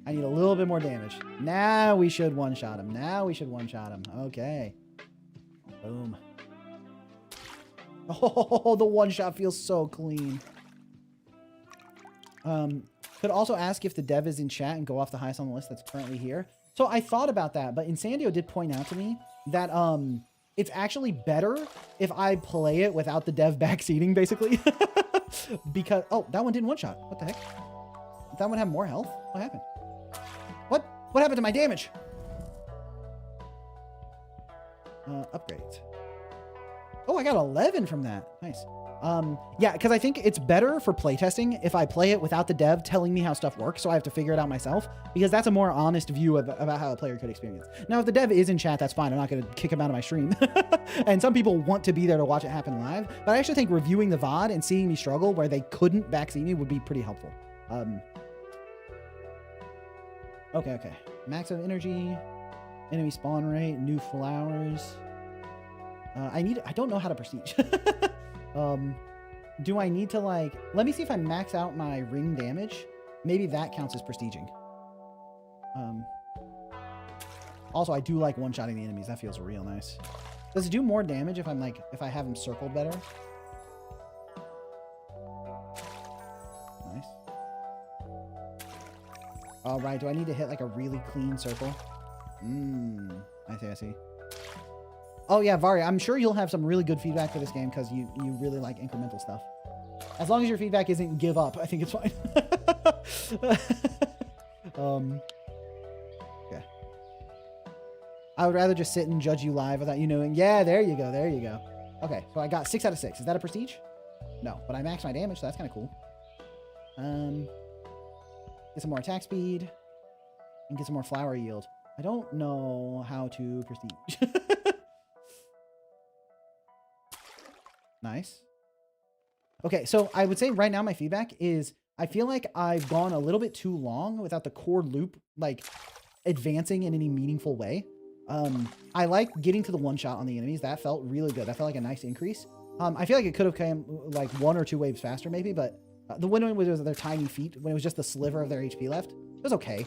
I need a little bit more damage. Now we should one-shot him. Now we should one-shot him. Okay. Boom. Oh, the one shot feels so clean. Could also ask if the dev is in chat and go off the highest on the list that's currently here. So I thought about that, but Insandio did point out to me that it's actually better if I play it without the dev backseating, basically. Because, oh, that one didn't one shot. What the heck? Did that one have more health? What happened? What? What happened to my damage? Upgrades. Oh, I got 11 from that. Nice. Yeah, because I think it's better for playtesting if I play it without the dev telling me how stuff works, so I have to figure it out myself, because that's a more honest view about how a player could experience. Now, if the dev is in chat, that's fine. I'm not going to kick him out of my stream. And some people want to be there to watch it happen live, but I actually think reviewing the VOD and seeing me struggle where they couldn't backseat me would be pretty helpful. Okay. Max of energy, enemy spawn rate, new flowers. I don't know how to prestige. Do I need to, like, let me see if I max out my ring damage. Maybe that counts as prestiging. Also, I do like one-shotting the enemies. That feels real nice. Does it do more damage if if I have them circled better? Nice. All right, do I need to hit like a really clean circle? I see. Oh yeah, Vari, I'm sure you'll have some really good feedback for this game because you really like incremental stuff. As long as your feedback isn't give up, I think it's fine. Okay. I would rather just sit and judge you live without you knowing. Yeah, there you go. Okay, so I got 6 out of 6. Is that a prestige? No, but I maxed my damage, so that's kind of cool. Get some more attack speed and get some more flower yield. I don't know how to prestige. Nice. Okay, so I would say right now my feedback is I feel like I've gone a little bit too long without the core loop like advancing in any meaningful way. I like getting to the one shot on the enemies. That felt really good. That felt like a nice increase. I feel like it could have come like 1 or 2 waves faster maybe, but the when it was their tiny feet, when it was just the sliver of their HP left, it was okay.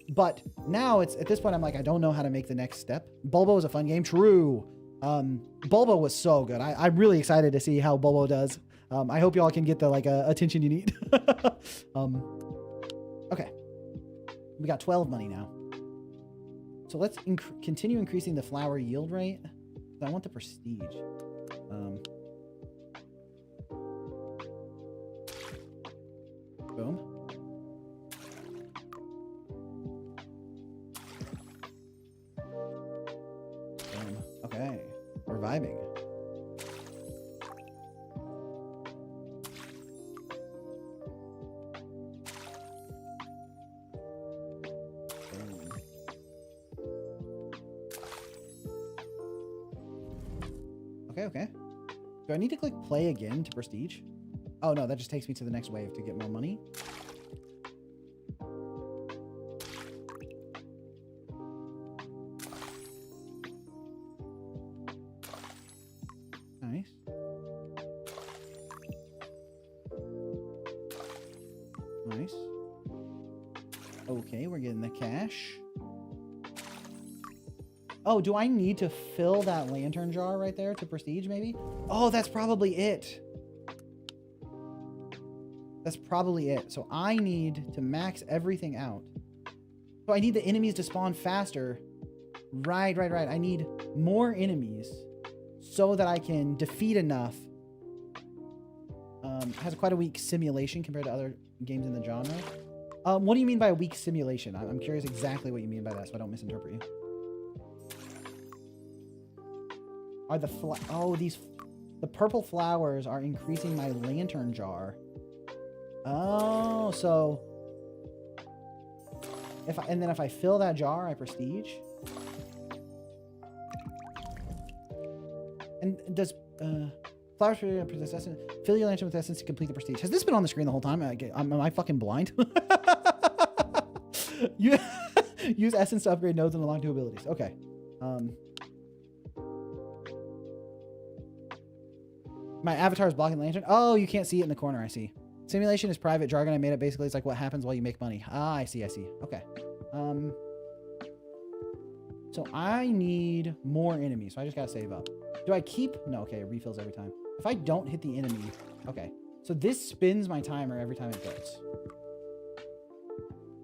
But now it's at this point I'm like, I don't know how to make the next step. Bulbo is a fun game. True. Bulbo was so good. I'm really excited to see how Bulbo does. I hope y'all can get the attention you need. Okay. We got 12 money now. So let's continue increasing the flower yield rate. I want the prestige. Boom. Okay. We're vibing. Okay. Do I need to click play again to prestige? Oh no, that just takes me to the next wave to get more money. Nice. Nice. Okay, we're getting the cash. Oh, do I need to fill that lantern jar right there to prestige, maybe? Oh, that's probably it. That's probably it. So I need to max everything out. So I need the enemies to spawn faster. Right. I need more enemies so that I can defeat enough. Has quite a weak simulation compared to other games in the genre. What do you mean by a weak simulation? I'm curious exactly what you mean by that so I don't misinterpret you. Are the the purple flowers are increasing my lantern jar. Oh, so if I fill that jar, I prestige. And does flowers possess essence? Fill your lantern with essence to complete the prestige. Has this been on the screen the whole time? Am I fucking blind? Use essence to upgrade nodes and unlock new abilities. Okay. My avatar is blocking the lantern. Oh, you can't see it in the corner. I see. Simulation is private jargon. I made it basically. It's like what happens while you make money. Ah, I see. Okay. So I need more enemies. So I just gotta save up. Do I keep? No. Okay, it refills every time. If I don't hit the enemy... Okay. So this spins my timer every time it goes.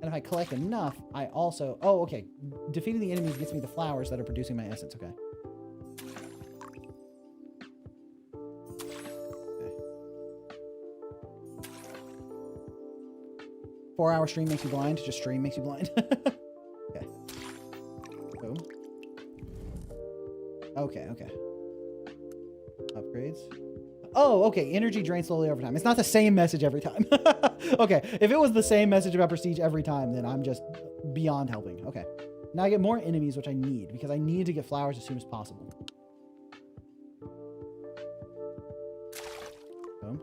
And if I collect enough, I also... Oh, okay. Defeating the enemies gets me the flowers that are producing my essence. Okay. 4-hour stream makes you blind. Just stream makes you blind. Okay. Boom. Okay, okay. Upgrades. Oh, okay. Energy drains slowly over time. It's not the same message every time. Okay. If it was the same message about prestige every time, then I'm just beyond helping. Okay. Now I get more enemies, which I need, because I need to get flowers as soon as possible. Boom.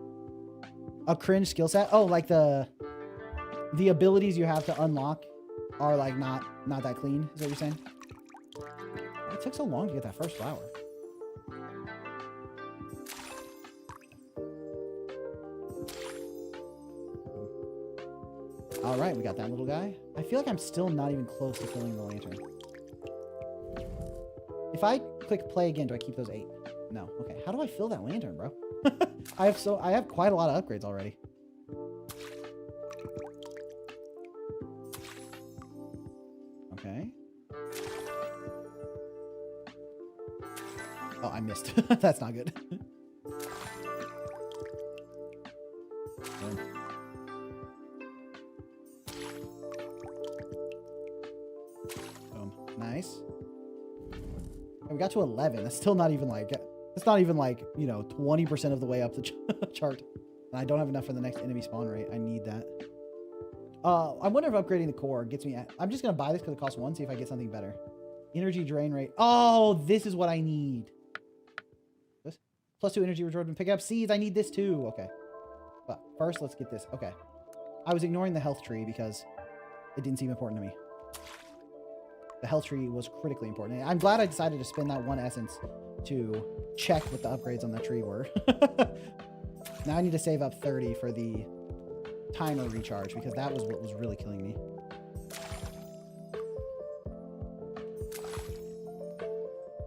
A cringe skill set. Oh, like the abilities you have to unlock are like not that clean. Is that what you're saying? It took so long to get that first flower. All right, we got that little guy. I feel like I'm still not even close to filling the lantern. If I click play again, do I keep those 8? No. Okay. How do I fill that lantern, bro? I have quite a lot of upgrades already. Okay. Oh, I missed. That's not good. Boom. Nice. And we got to 11. That's still not even like, it's not even like, you know, 20% of the way up the chart. And I don't have enough for the next enemy spawn rate. I need that. I wonder if upgrading the core gets me... I'm just going to buy this because it costs 1, see if I get something better. Energy drain rate. Oh, this is what I need. This? +2 energy restored when picking up seeds. I need this too. Okay. But first, let's get this. Okay. I was ignoring the health tree because it didn't seem important to me. The health tree was critically important. And I'm glad I decided to spend that 1 essence to check what the upgrades on the tree were. Now I need to save up 30 for the timer recharge because that was what was really killing me.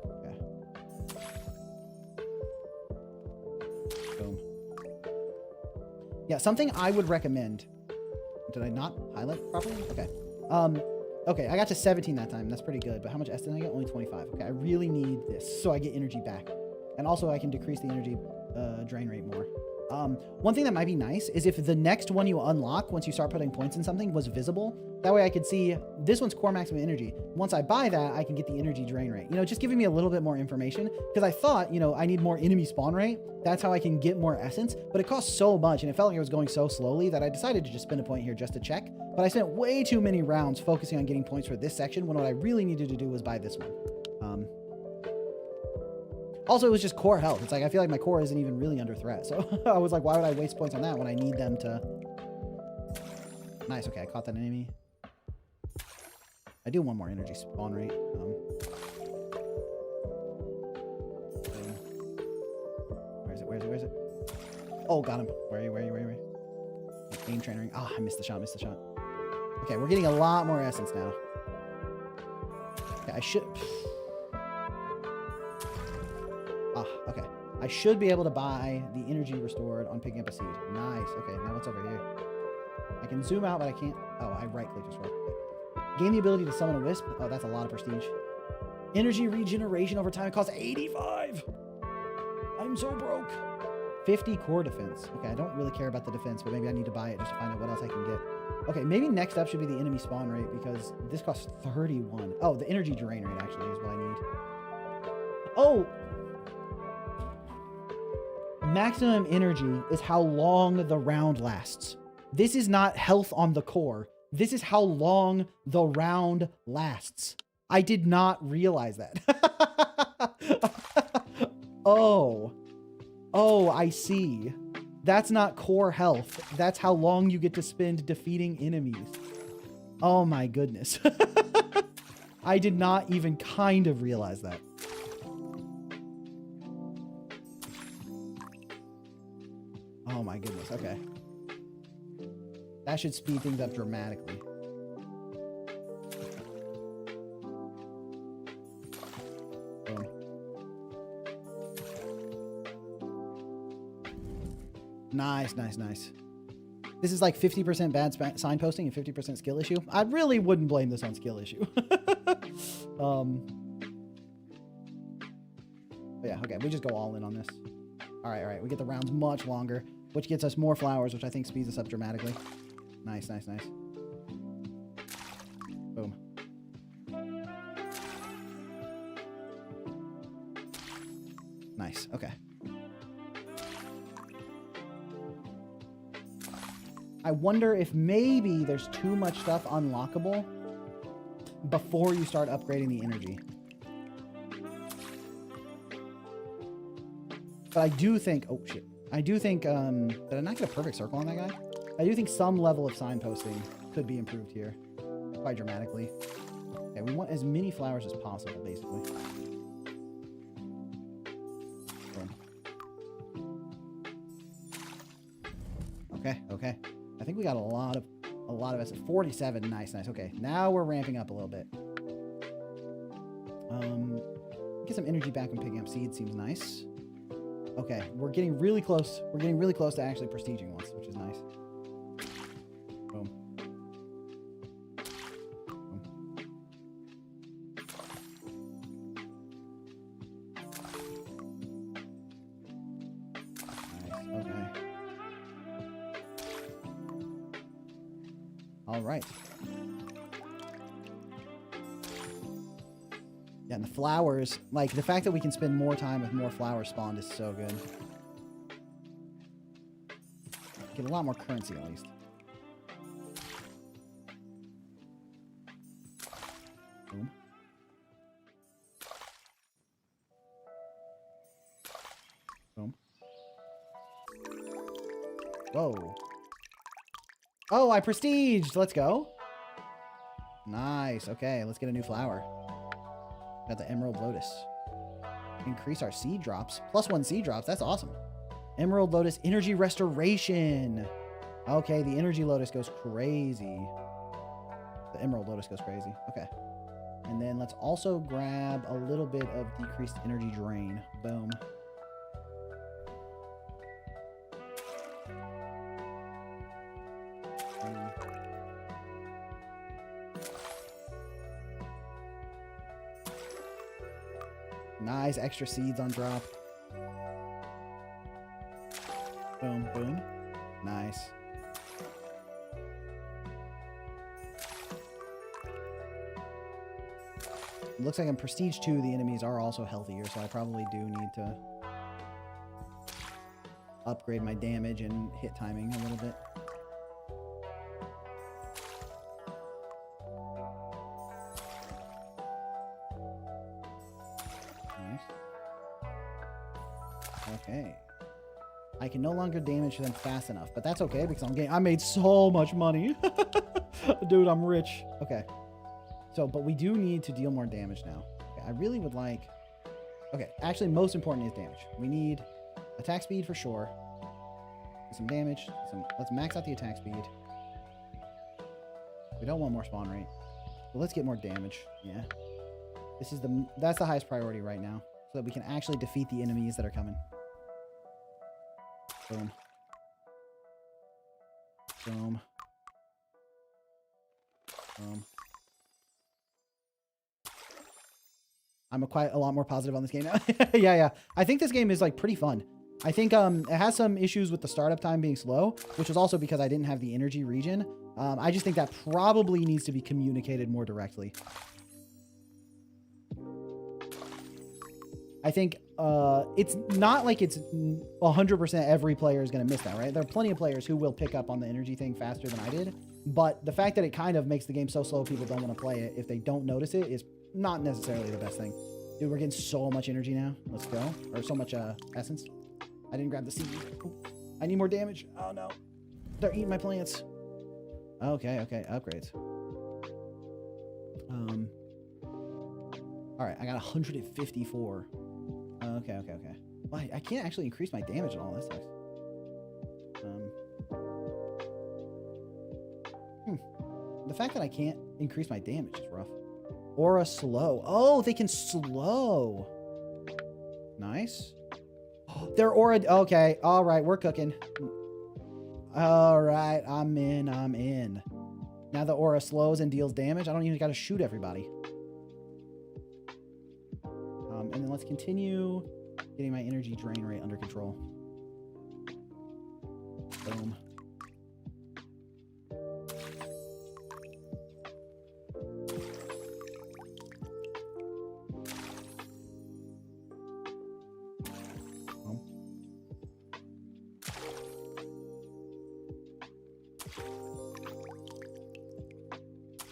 Okay. Boom. Yeah, something I would recommend. Did I not highlight properly? Okay. Okay, I got to 17 that time. That's pretty good. But how much S did I get? Only 25. Okay, I really need this so I get energy back. And also I can decrease the energy drain rate more. One thing that might be nice is if the next one you unlock, once you start putting points in something, was visible. That way I could see this one's core maximum energy. Once I buy that, I can get the energy drain rate. You know, just giving me a little bit more information. Because I thought, you know, I need more enemy spawn rate. That's how I can get more essence. But it costs so much, and it felt like it was going so slowly that I decided to just spend a point here just to check. But I spent way too many rounds focusing on getting points for this section when what I really needed to do was buy this one. Also, it was just core health. It's like, I feel like my core isn't even really under threat. So I was like, why would I waste points on that when I need them to... Nice. Okay, I caught that enemy. I do want more energy spawn rate. Where is it? Where is it? Where is it? Oh, got him. Where are you? Where are you? Where are you? Aim training. Ah, I missed the shot. Missed the shot. Okay, we're getting a lot more essence now. Okay, I should... Ah, okay. I should be able to buy the energy restored on picking up a seed. Nice. Okay, now what's over here? I can zoom out, but I can't... Oh, I right-click just right. Okay. Gain the ability to summon a wisp. Oh, that's a lot of prestige. Energy regeneration over time. It costs 85! I'm so broke. 50 core defense. Okay, I don't really care about the defense, but maybe I need to buy it just to find out what else I can get. Okay, maybe next up should be the enemy spawn rate because this costs 31. Oh, the energy drain rate actually is what I need. Oh! Maximum energy is how long the round lasts. This is not health on the core. This is how long the round lasts. I did not realize that. Oh. Oh, I see. That's not core health. That's how long you get to spend defeating enemies. Oh my goodness. I did not even kind of realize that. Oh my goodness, okay. That should speed things up dramatically. Boom. Nice, nice, nice. This is like 50% bad signposting and 50% skill issue. I really wouldn't blame this on skill issue. But yeah, okay, we just go all in on this. All right. We get the rounds much longer, which gets us more flowers, which I think speeds us up dramatically. Nice, nice, nice. Boom. Nice, okay. I wonder if maybe there's too much stuff unlockable before you start upgrading the energy. But I do think, oh shit. I do think, did I not get a perfect circle on that guy? I do think some level of signposting could be improved here quite dramatically. Okay, we want as many flowers as possible, basically. Boom. Okay. I think we got a lot of us. 47, nice. Okay, now we're ramping up a little bit. Get some energy back when picking up seeds seems nice. Okay, we're getting really close. We're getting really close to actually prestiging once, which is nice. Boom. Boom. Nice, okay. All right. Yeah, and the flowers, like the fact that we can spend more time with more flowers spawned is so good. Get a lot more currency at least. Boom. Boom. Whoa. Oh, I prestiged. Let's go. Nice. Okay, let's get a new flower. Got the Emerald Lotus. Increase our seed drops. +1 seed drops. That's awesome. Emerald Lotus Energy Restoration. Okay, the Energy Lotus goes crazy. The Emerald Lotus goes crazy. Okay. And then let's also grab a little bit of decreased energy drain. Boom. Nice, extra seeds on drop. Boom, boom. Nice. It looks like in Prestige 2, the enemies are also healthier, so I probably do need to upgrade my damage and hit timing a little bit. Okay. I can no longer damage them fast enough, but that's okay because I made so much money. Dude, I'm rich. Okay. So, but we do need to deal more damage now. Okay, I really would like... Okay, actually, most important is damage. We need attack speed for sure. Some damage. Let's max out the attack speed. We don't want more spawn rate. But let's get more damage. Yeah. That's the highest priority right now, so that we can actually defeat the enemies that are coming. Boom. Boom. Boom. I'm quite a lot more positive on this game now. Yeah. I think this game is like pretty fun. I think it has some issues with the startup time being slow, which is also because I didn't have the energy regen. I just think that probably needs to be communicated more directly. I think it's not like it's 100% every player is going to miss that, right? There are plenty of players who will pick up on the energy thing faster than I did. But the fact that it kind of makes the game so slow people don't want to play it if they don't notice it is not necessarily the best thing. Dude, we're getting so much energy now. Let's go. Or so much essence. I didn't grab the seed. I need more damage. Oh, no. They're eating my plants. Okay. Upgrades. All right, I got 154. Okay. Well, I can't actually increase my damage at all. That sucks. The fact that I can't increase my damage is rough. Aura slow. Oh, they can slow. Nice. Their aura. Okay. All right, we're cooking. All right, I'm in. Now the aura slows and deals damage. I don't even got to shoot everybody. And then let's continue getting my energy drain rate under control. Boom.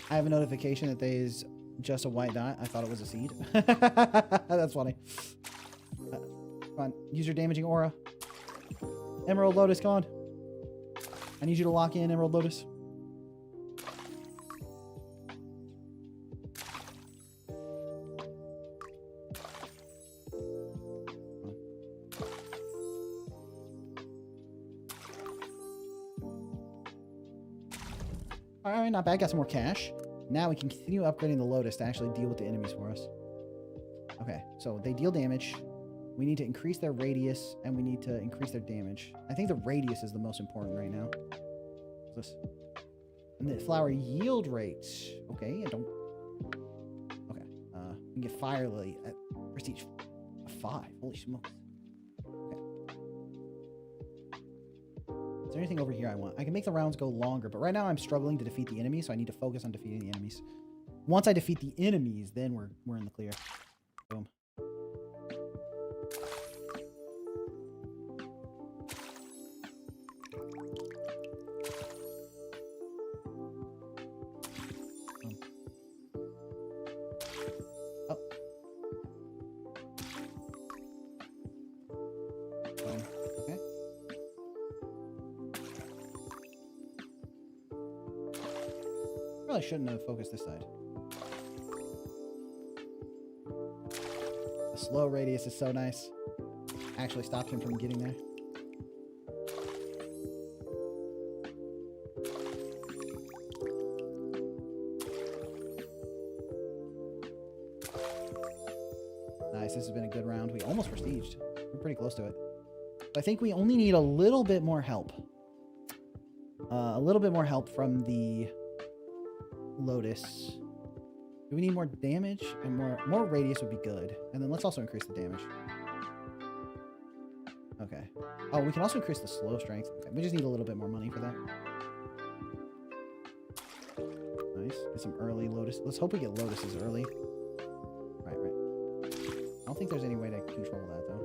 I have a notification that there's just a white dot. I thought it was a seed. That's funny. Come on, use your damaging aura. Emerald Lotus, come on. I need you to lock in, Emerald Lotus. All right, not bad. Got some more cash. Now we can continue upgrading the Lotus to actually deal with the enemies for us. Okay, so they deal damage. We need to increase their radius, and we need to increase their damage. I think the radius is the most important right now. What's this? And the flower yield rate. Okay, I don't... Okay, we can get Fire Lily at Prestige 5. Holy smokes. Is there anything over here I want? I can make the rounds go longer, but right now I'm struggling to defeat the enemies, so I need to focus on defeating the enemies. Once I defeat the enemies, then we're in the clear. Boom. Oh. Okay. Probably shouldn't have focused this side. The slow radius is so nice. Actually stopped him from getting there. Nice, this has been a good round. We almost prestiged. We're pretty close to it. But I think we only need a little bit more help. A little bit more help from the Lotus. Do we need more damage? And more radius would be good. And then let's also increase the damage. Okay. Oh, we can also increase the slow strength. Okay, we just need a little bit more money for that. Nice. Get some early Lotus. Let's hope we get Lotuses early. Right. I don't think there's any way to control that, though.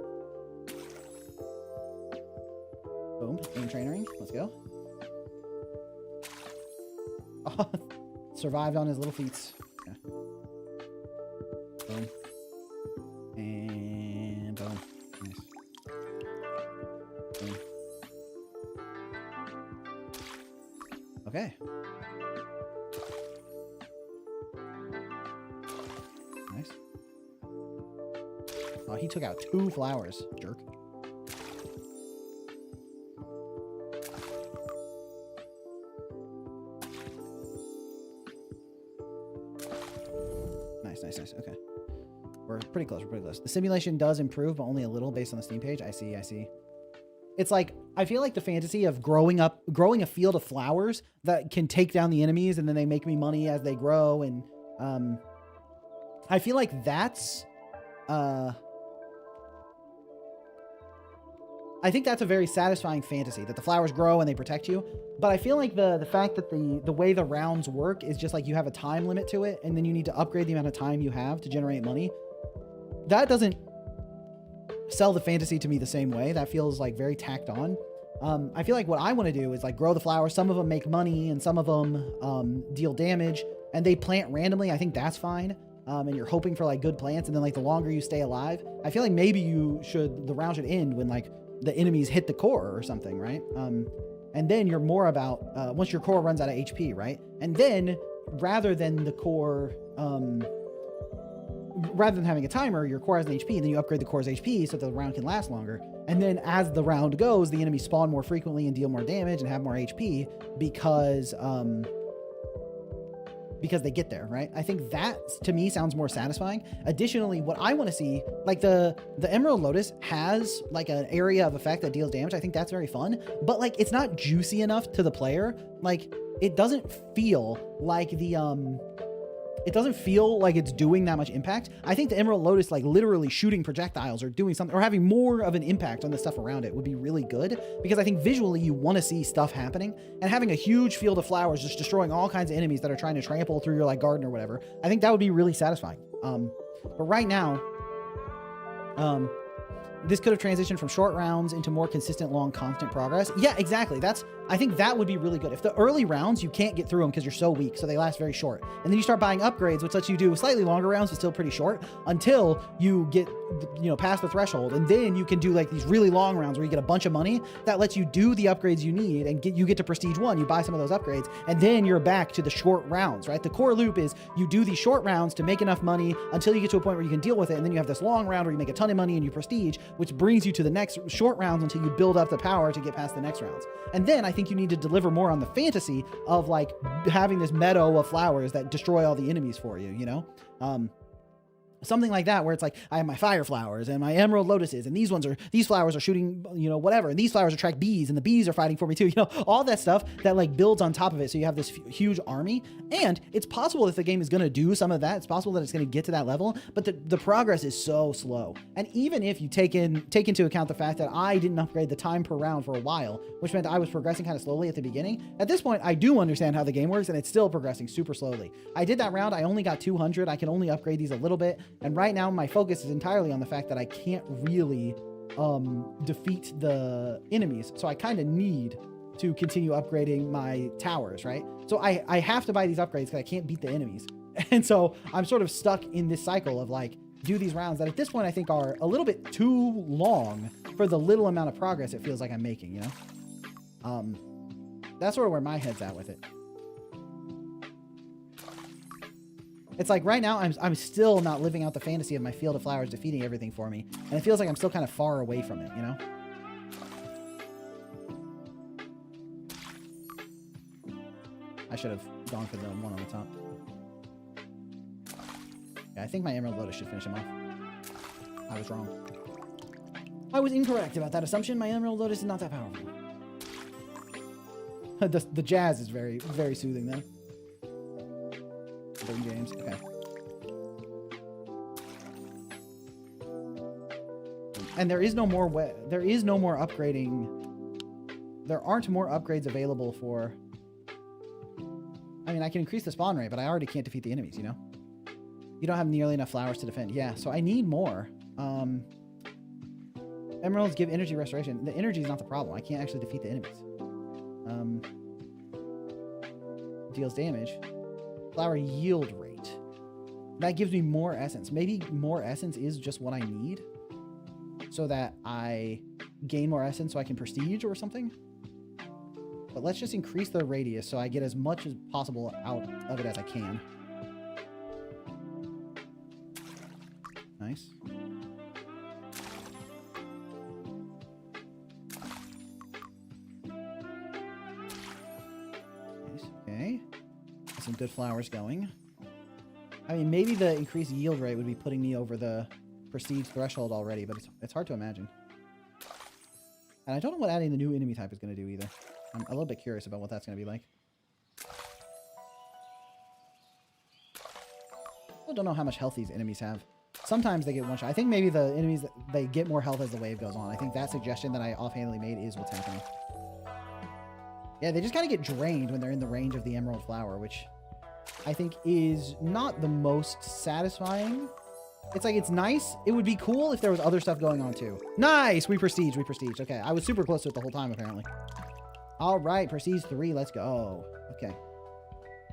Boom. Aim trainering. Let's go. Oh, survived on his little feet. Yeah. Boom. And boom. Nice. Boom. Okay. Nice. Oh, he took out 2 flowers. Jerk. Nice. Okay. We're pretty close. The simulation does improve, but only a little based on the Steam page. I see. It's like, I feel like the fantasy of growing a field of flowers that can take down the enemies and then they make me money as they grow. And, I feel like that's, I think that's a very satisfying fantasy, that the flowers grow and they protect you. But I feel like the fact that the way the rounds work is just like you have a time limit to it, and then you need to upgrade the amount of time you have to generate money. That doesn't sell the fantasy to me the same way. That feels like very tacked on. I feel like what I want to do is like grow the flowers. Some of them make money and some of them deal damage, and they plant randomly. I think that's fine. And you're hoping for like good plants, and then like the longer you stay alive, I feel like maybe the round should end when like the enemies hit the core or something, right? And then you're more about, once your core runs out of HP, right? And then, rather than the core, rather than having a timer, your core has an HP, and then you upgrade the core's HP so that the round can last longer. And then as the round goes, the enemies spawn more frequently and deal more damage and have more HP because, because they get there, right? I think that to me sounds more satisfying. Additionally, what I want to see, like the Emerald Lotus has like an area of effect that deals damage. I think that's very fun, but like it's not juicy enough to the player. Like it doesn't feel like it doesn't feel like it's doing that much impact. I think the Emerald Lotus, like literally shooting projectiles or doing something or having more of an impact on the stuff around it would be really good, because I think visually you want to see stuff happening, and having a huge field of flowers just destroying all kinds of enemies that are trying to trample through your like garden or whatever. I think that would be really satisfying. But right now, this could have transitioned from short rounds into more consistent, long, constant progress. Yeah, exactly. I think that would be really good. If the early rounds, you can't get through them because you're so weak, so they last very short. And then you start buying upgrades, which lets you do slightly longer rounds, but still pretty short, until you get, past the threshold. And then you can do like these really long rounds where you get a bunch of money that lets you do the upgrades you need, and you get to prestige 1, you buy some of those upgrades, and then you're back to the short rounds, right? The core loop is you do these short rounds to make enough money until you get to a point where you can deal with it, and then you have this long round where you make a ton of money and you prestige, which brings you to the next short rounds until you build up the power to get past the next rounds. And then I think you need to deliver more on the fantasy of like having this meadow of flowers that destroy all the enemies for you, something like that, where it's like, I have my fire flowers and my emerald lotuses, and these flowers are shooting, whatever, and these flowers attract bees, and the bees are fighting for me too, all that stuff that like builds on top of it. So you have this huge army, and it's possible that the game is going to do some of that. It's possible that it's going to get to that level, but the progress is so slow. And even if you take into account the fact that I didn't upgrade the time per round for a while, which meant I was progressing kind of slowly at the beginning, at this point, I do understand how the game works, and it's still progressing super slowly. I did that round. I only got 200. I can only upgrade these a little bit. And right now my focus is entirely on the fact that I can't really defeat the enemies. So I kind of need to continue upgrading my towers, right? So I have to buy these upgrades because I can't beat the enemies. And so I'm sort of stuck in this cycle of like, do these rounds that at this point I think are a little bit too long for the little amount of progress it feels like I'm making, That's sort of where my head's at with it. It's like right now I'm still not living out the fantasy of my field of flowers defeating everything for me. And it feels like I'm still kind of far away from it, I should have gone for the one on the top. Yeah, I think my Emerald Lotus should finish him off. I was wrong. I was incorrect about that assumption. My Emerald Lotus is not that powerful. The jazz is very, very soothing though. Games. Okay. And there is no more upgrading. There aren't more upgrades available for. I mean, I can increase the spawn rate, but I already can't defeat the enemies, You don't have nearly enough flowers to defend. Yeah, so I need more. Emeralds give energy restoration. The energy is not the problem. I can't actually defeat the enemies. Deals damage. Flower yield rate. That gives me more essence. Maybe more essence is just what I need so that I gain more essence so I can prestige or something. But let's just increase the radius so I get as much as possible out of it as I can. Nice. Okay. Some good flowers going. I mean, maybe the increased yield rate would be putting me over the prestige threshold already, but it's hard to imagine. And I don't know what adding the new enemy type is going to do either. I'm a little bit curious about what that's going to be like. I don't know how much health these enemies have. Sometimes they get one shot. I think maybe the enemies, they get more health as the wave goes on. I think that suggestion that I offhandedly made is what's happening. Yeah, they just kind of get drained when they're in the range of the emerald flower, which I think is not the most satisfying. It's like, it's nice. It would be cool if there was other stuff going on too. Nice! We prestige. Okay, I was super close to it the whole time, apparently. All right, prestige 3. Let's go. Okay.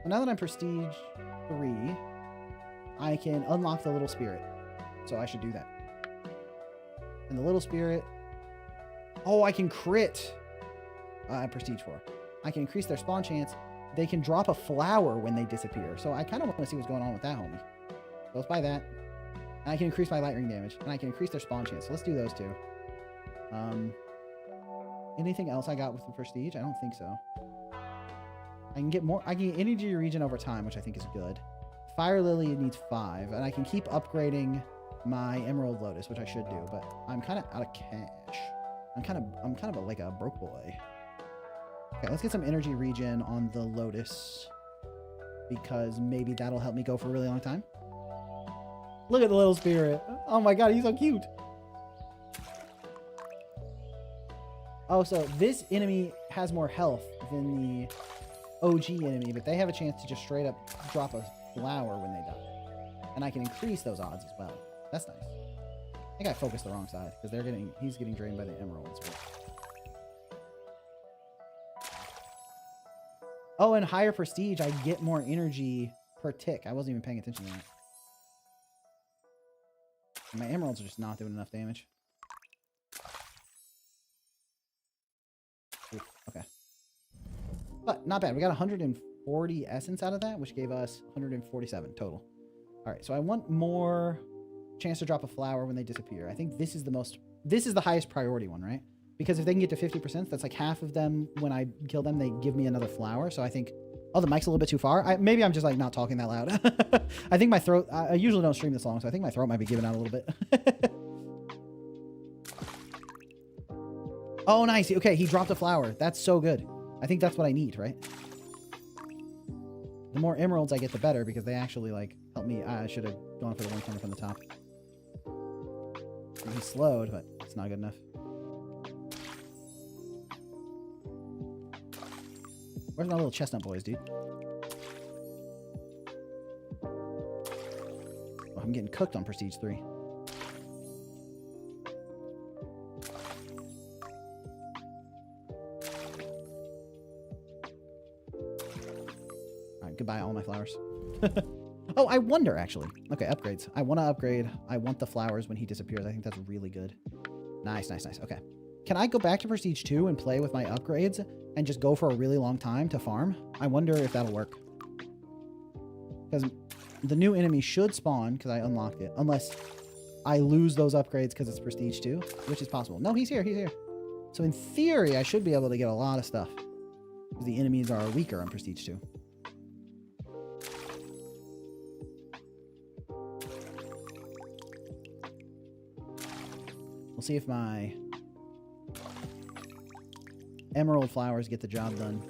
Well, now that I'm prestige 3, I can unlock the little spirit. So I should do that. And the little spirit... Oh, I can crit. Prestige 4. I can increase their spawn chance. They can drop a flower when they disappear. So I kind of want to see what's going on with that, homie. So let's buy that. And I can increase my light ring damage. And I can increase their spawn chance. So let's do those two. Anything else I got with the prestige? I don't think so. I can get more. I can get energy regen over time, which I think is good. Fire Lily needs 5, and I can keep upgrading my Emerald Lotus, which I should do, but I'm kind of out of cash. I'm kind of like a broke boy. Okay, let's get some energy regen on the Lotus, because maybe that'll help me go for a really long time. Look at the little spirit. Oh my god, he's so cute. Oh, so this enemy has more health than the OG enemy, but they have a chance to just straight up drop a flower when they die. And I can increase those odds as well. That's nice. I think I focused the wrong side, because he's getting drained by the emeralds. Oh, and higher prestige, I get more energy per tick. I wasn't even paying attention to that. My emeralds are just not doing enough damage. Ooh, okay. But not bad. We got 140 essence out of that, which gave us 147 total. All right, so I want more chance to drop a flower when they disappear. I think this is the highest priority one, right? Because if they can get to 50%, that's like half of them. When I kill them, they give me another flower. So I think, oh, the mic's a little bit too far. Maybe I'm just like not talking that loud. I think my throat, I usually don't stream this long, so I think my throat might be giving out a little bit. Oh, nice. Okay, he dropped a flower. That's so good. I think that's what I need, right? The more emeralds I get, the better, because they actually like help me. I should have gone for the one coming from the top. He slowed, but it's not good enough. Where's my little chestnut boys, dude? Oh, I'm getting cooked on Prestige 3. Alright, goodbye all my flowers. Oh, I wonder, actually. Okay, upgrades. I want to upgrade. I want the flowers when he disappears. I think that's really good. Nice, nice, nice. Okay. Can I go back to Prestige 2 and play with my upgrades and just go for a really long time to farm? I wonder if that'll work. Because the new enemy should spawn, because I unlocked it, unless I lose those upgrades because it's Prestige 2, which is possible. No, he's here, he's here. So in theory, I should be able to get a lot of stuff, because the enemies are weaker on Prestige 2. We'll see if my emerald flowers get the job done.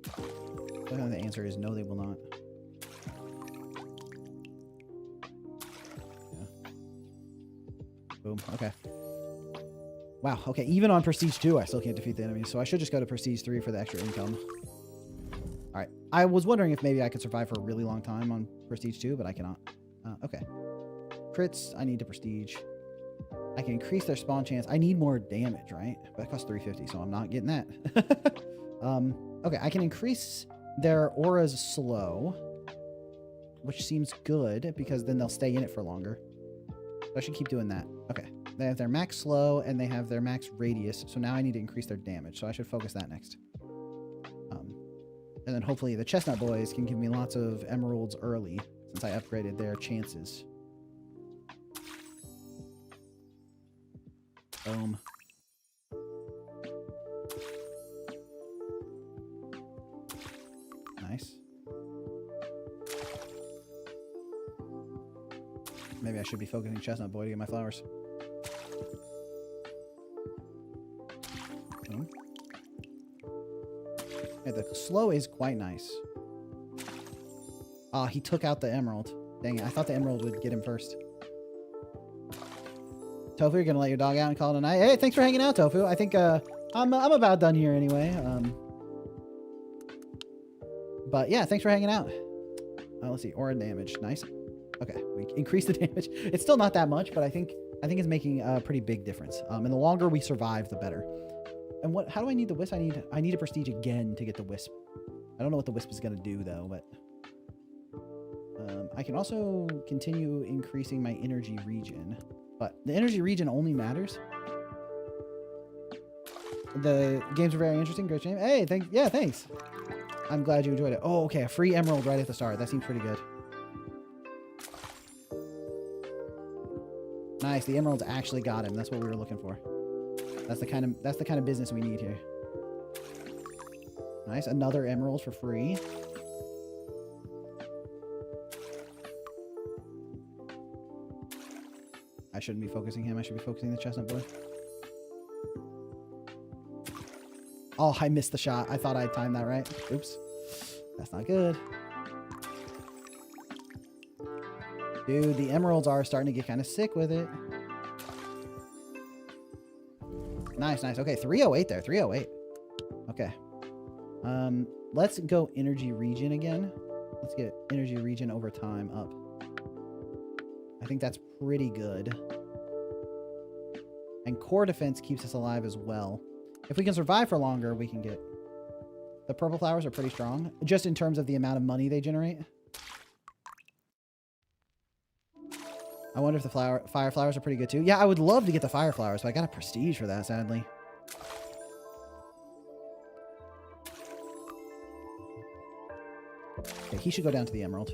I think the answer is no, they will not. Yeah. Boom. Okay. Wow. Okay. Even on Prestige 2, I still can't defeat the enemies, so I should just go to Prestige 3 for the extra income. All right. I was wondering if maybe I could survive for a really long time on Prestige 2, but I cannot. Okay. Crits, I need to Prestige. I can increase their spawn chance. I need more damage, right? But it costs 350, so I'm not getting that. Okay, I can increase their auras slow, which seems good, because then they'll stay in it for longer. So I should keep doing that. Okay, they have their max slow, and they have their max radius, so now I need to increase their damage, so I should focus that next. And then hopefully the chestnut boys can give me lots of emeralds early, since I upgraded their chances. Boom. Nice. Maybe I should be focusing Chestnut Boy to get my flowers. Boom. Yeah, the slow is quite nice. Ah, he took out the emerald. Dang it, I thought the emerald would get him first. Tofu, you're gonna let your dog out and call it a night? Hey, thanks for hanging out, Tofu. I think I'm about done here anyway. But yeah, thanks for hanging out. Let's see, aura damage, nice. Okay, we increased the damage. It's still not that much, but I think it's making a pretty big difference. And the longer we survive, the better. And what? How do I need the wisp? I need a prestige again to get the wisp. I don't know what the wisp is gonna do though, but I can also continue increasing my energy regen. But the energy regen only matters. The games are very interesting. Great game. Hey, thanks. I'm glad you enjoyed it. Oh, okay. A free emerald right at the start. That seems pretty good. Nice. The emeralds actually got him. That's what we were looking for. That's the kind of business we need here. Nice. Another emerald for free. I shouldn't be focusing him. I should be focusing the chestnut boy. Oh, I missed the shot. I thought I timed that right. Oops. That's not good. Dude, the emeralds are starting to get kind of sick with it. Nice, nice. Okay, 308 there. 308. Okay. Let's go energy region again. Let's get energy region over time up. I think that's pretty good. And core defense keeps us alive as well. If we can survive for longer, we can get... The purple flowers are pretty strong, just in terms of the amount of money they generate. I wonder if the fire flowers are pretty good too. Yeah, I would love to get the fire flowers, but I got a prestige for that, sadly. Okay, he should go down to the emerald.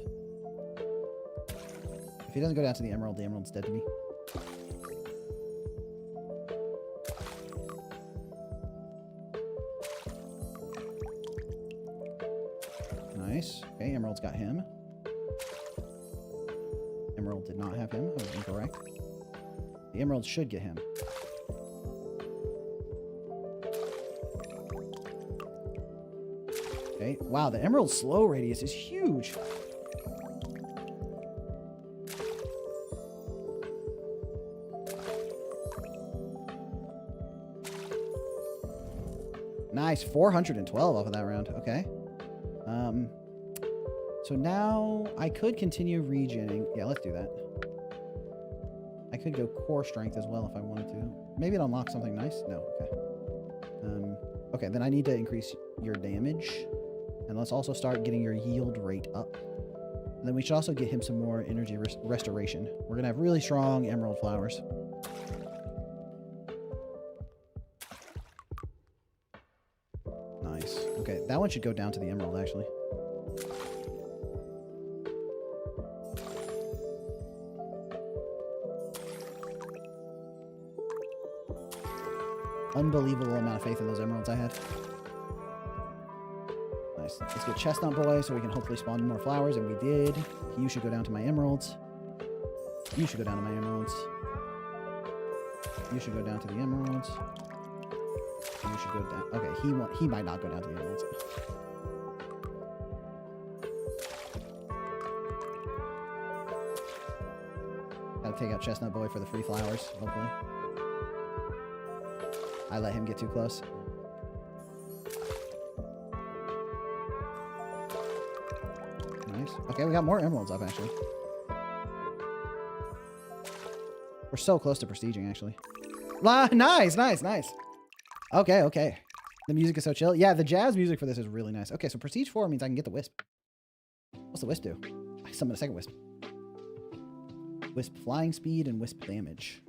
If he doesn't go down to the emerald's dead to me. Nice. Okay, emerald's got him. Emerald did not have him. I was incorrect. The emerald should get him. Okay. Wow, the emerald slow radius is huge. Nice. 412 off of that round. Okay. So now I could continue regening. Yeah, let's do that. I could go core strength as well if I wanted to. Maybe it unlocks something nice. No, okay. Okay, then I need to increase your damage. And let's also start getting your yield rate up. And then we should also get him some more energy restoration. We're going to have really strong emerald flowers. Nice. Okay, that one should go down to the emerald, actually. Unbelievable amount of faith in those emeralds I had. Nice. Let's get Chestnut Boy so we can hopefully spawn more flowers, and we did. You should go down to my emeralds. You should go down to my emeralds. You should go down to the emeralds. You should go down. Okay, he might not go down to the emeralds. Gotta take out Chestnut Boy for the free flowers, hopefully. I let him get too close. Nice. Okay, we got more emeralds up, actually. We're so close to prestiging, actually. Nice, nice, nice. Okay, okay. The music is so chill. Yeah, the jazz music for this is really nice. Okay, so prestige 4 means I can get the wisp. What's the wisp do? I summon a second wisp. Wisp flying speed and wisp damage.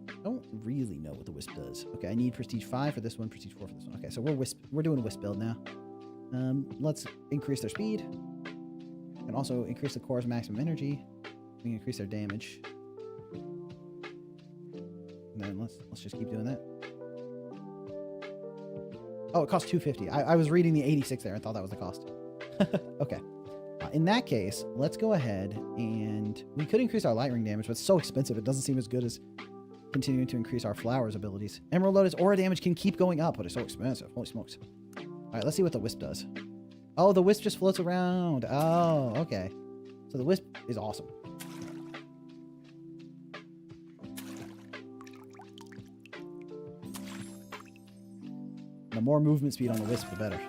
I don't really know what the wisp does. Okay, I need prestige 5 for this one, prestige 4 for this one. Okay, so we're doing a wisp build now. Let's increase their speed. And also increase the core's maximum energy. We can increase their damage. And then let's just keep doing that. Oh, it costs 250. I was reading the 86 there and thought that was the cost. Okay. In that case, let's go ahead and we could increase our light ring damage, but it's so expensive. It doesn't seem as good as continuing to increase our flowers abilities. Emerald Lotus aura damage can keep going up, but it's so expensive. Holy smokes. All right, let's see what the wisp does. Oh, the wisp just floats around. Oh, okay. So the wisp is awesome. The more movement speed on the wisp, the better.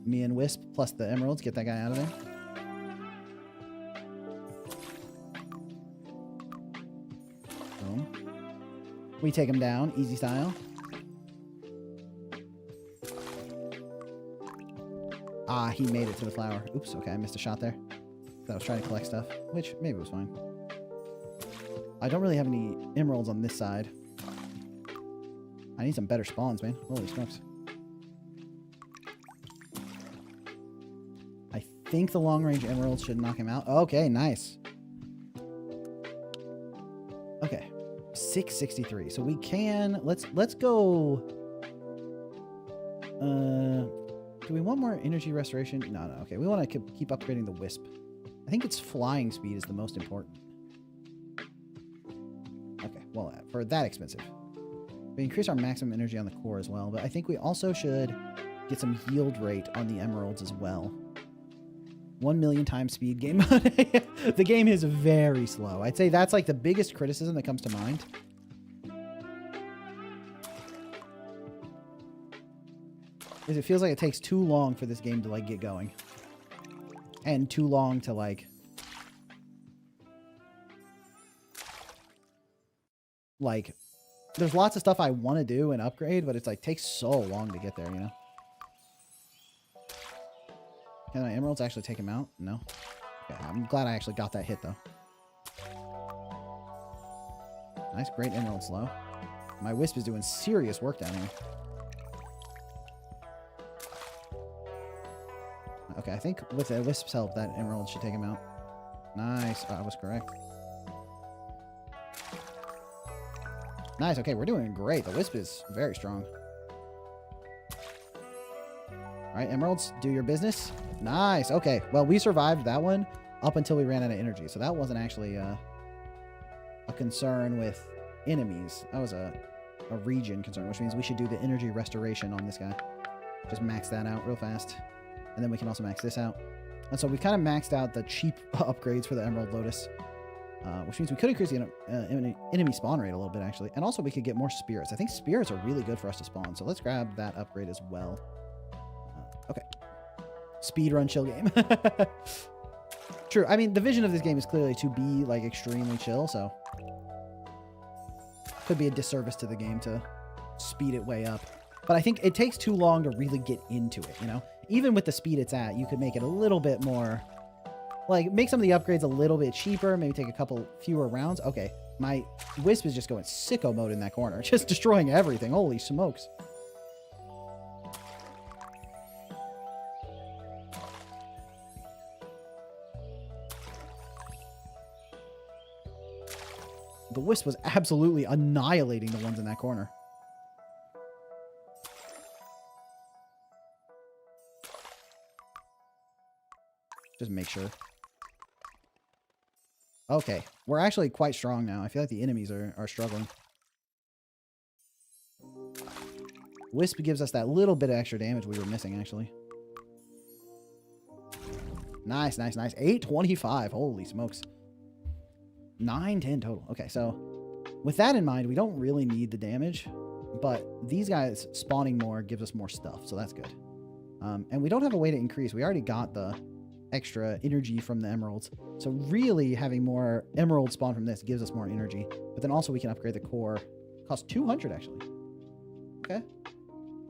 Me and Wisp plus the emeralds. Get that guy out of there. Boom. We take him down. Easy style. Ah, he made it to the flower. Oops, okay, I missed a shot there. I was trying to collect stuff, which maybe was fine. I don't really have any emeralds on this side. I need some better spawns, man. Holy smokes. I think the long-range emeralds should knock him out. Okay, nice. Okay. 663. So we can let's go. Do we want more energy restoration? No. Okay. We want to keep upgrading the wisp. I think its flying speed is the most important. Okay. Well, for that expensive. We increase our maximum energy on the core as well, but I think we also should get some yield rate on the emeralds as well. 1 million times speed game mode. The game is very slow. I'd say that's like the biggest criticism that comes to mind. Is it feels like it takes too long for this game to like get going. And too long to like there's lots of stuff I want to do and upgrade, but it's like takes so long to get there, you know? Can my emeralds actually take him out? No. Okay, I'm glad I actually got that hit, though. Nice, great emerald slow. My wisp is doing serious work down here. Okay, I think with the wisp's help, that emerald should take him out. Nice. I was correct. Nice. Okay, we're doing great. The wisp is very strong. All right, emeralds, do your business. Nice. Okay. Well, we survived that one up until we ran out of energy. So that wasn't actually a concern with enemies. That was a region concern, which means we should do the energy restoration on this guy. Just max that out real fast. And then we can also max this out. And so we kind of maxed out the cheap upgrades for the Emerald Lotus. Which means we could increase the enemy spawn rate a little bit, actually. And also we could get more spirits. I think spirits are really good for us to spawn. So let's grab that upgrade as well. Okay. Speedrun chill game. True. I mean, the vision of this game is clearly to be, like, extremely chill. So could be a disservice to the game to speed it way up. But I think it takes too long to really get into it, you know? Even with the speed it's at, you could make it a little bit more... Like, make some of the upgrades a little bit cheaper. Maybe take a couple fewer rounds. Okay, my Wisp is just going sicko mode in that corner. Just destroying everything. Holy smokes. The Wisp was absolutely annihilating the ones in that corner. Just make sure. Okay, we're actually quite strong now. I feel like the enemies are struggling. Wisp gives us that little bit of extra damage we were missing, actually. Nice, nice, nice. 825. Holy smokes. 910 total. Okay, so with that in mind, we don't really need the damage, but these guys spawning more gives us more stuff, so that's good. And we don't have a way to increase. We already got the extra energy from the emeralds. So really having more emerald spawn from this gives us more energy. But then also we can upgrade the core. It costs 200 actually. Okay.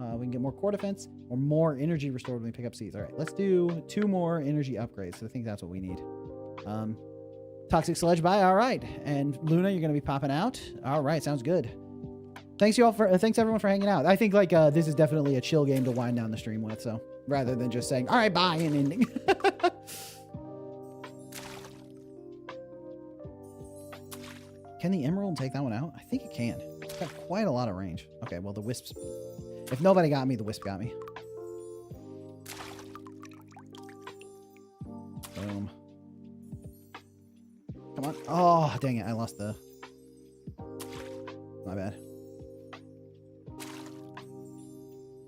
We can get more core defense or more energy restored when we pick up seeds. All right, let's do 2 more energy upgrades. So I think that's what we need. Toxic Sledge by. All right. And Luna, you're going to be popping out. All right. Sounds good. Thanks everyone for hanging out. I think like this is definitely a chill game to wind down the stream with. So rather than just saying, all right, bye and ending. Can the emerald take that one out? I think it can. It's got quite a lot of range. Okay, well, the wisps... If nobody got me, the wisp got me. Boom. Come on. Oh, dang it. I lost the... My bad.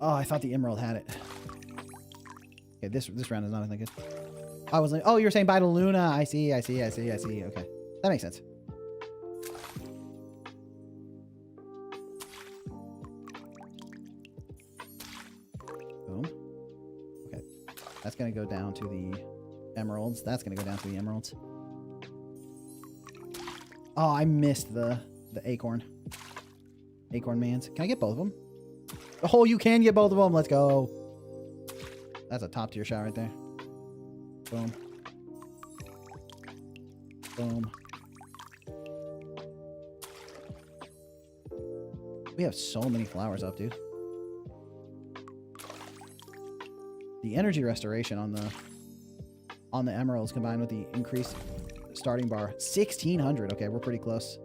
Oh, I thought the emerald had it. Okay, this round is not that good. I was like, oh, you're saying bye to Luna. I see. Okay. That makes sense. Boom. Okay. That's going to go down to the emeralds. That's going to go down to the emeralds. Oh, I missed the acorn. Acorn mans. Can I get both of them? Oh, you can get both of them. Let's go. That's a top tier shot right there. Boom. Boom. We have so many flowers up, dude. The energy restoration on the emeralds combined with the increased starting bar. 1600. Okay, we're pretty close.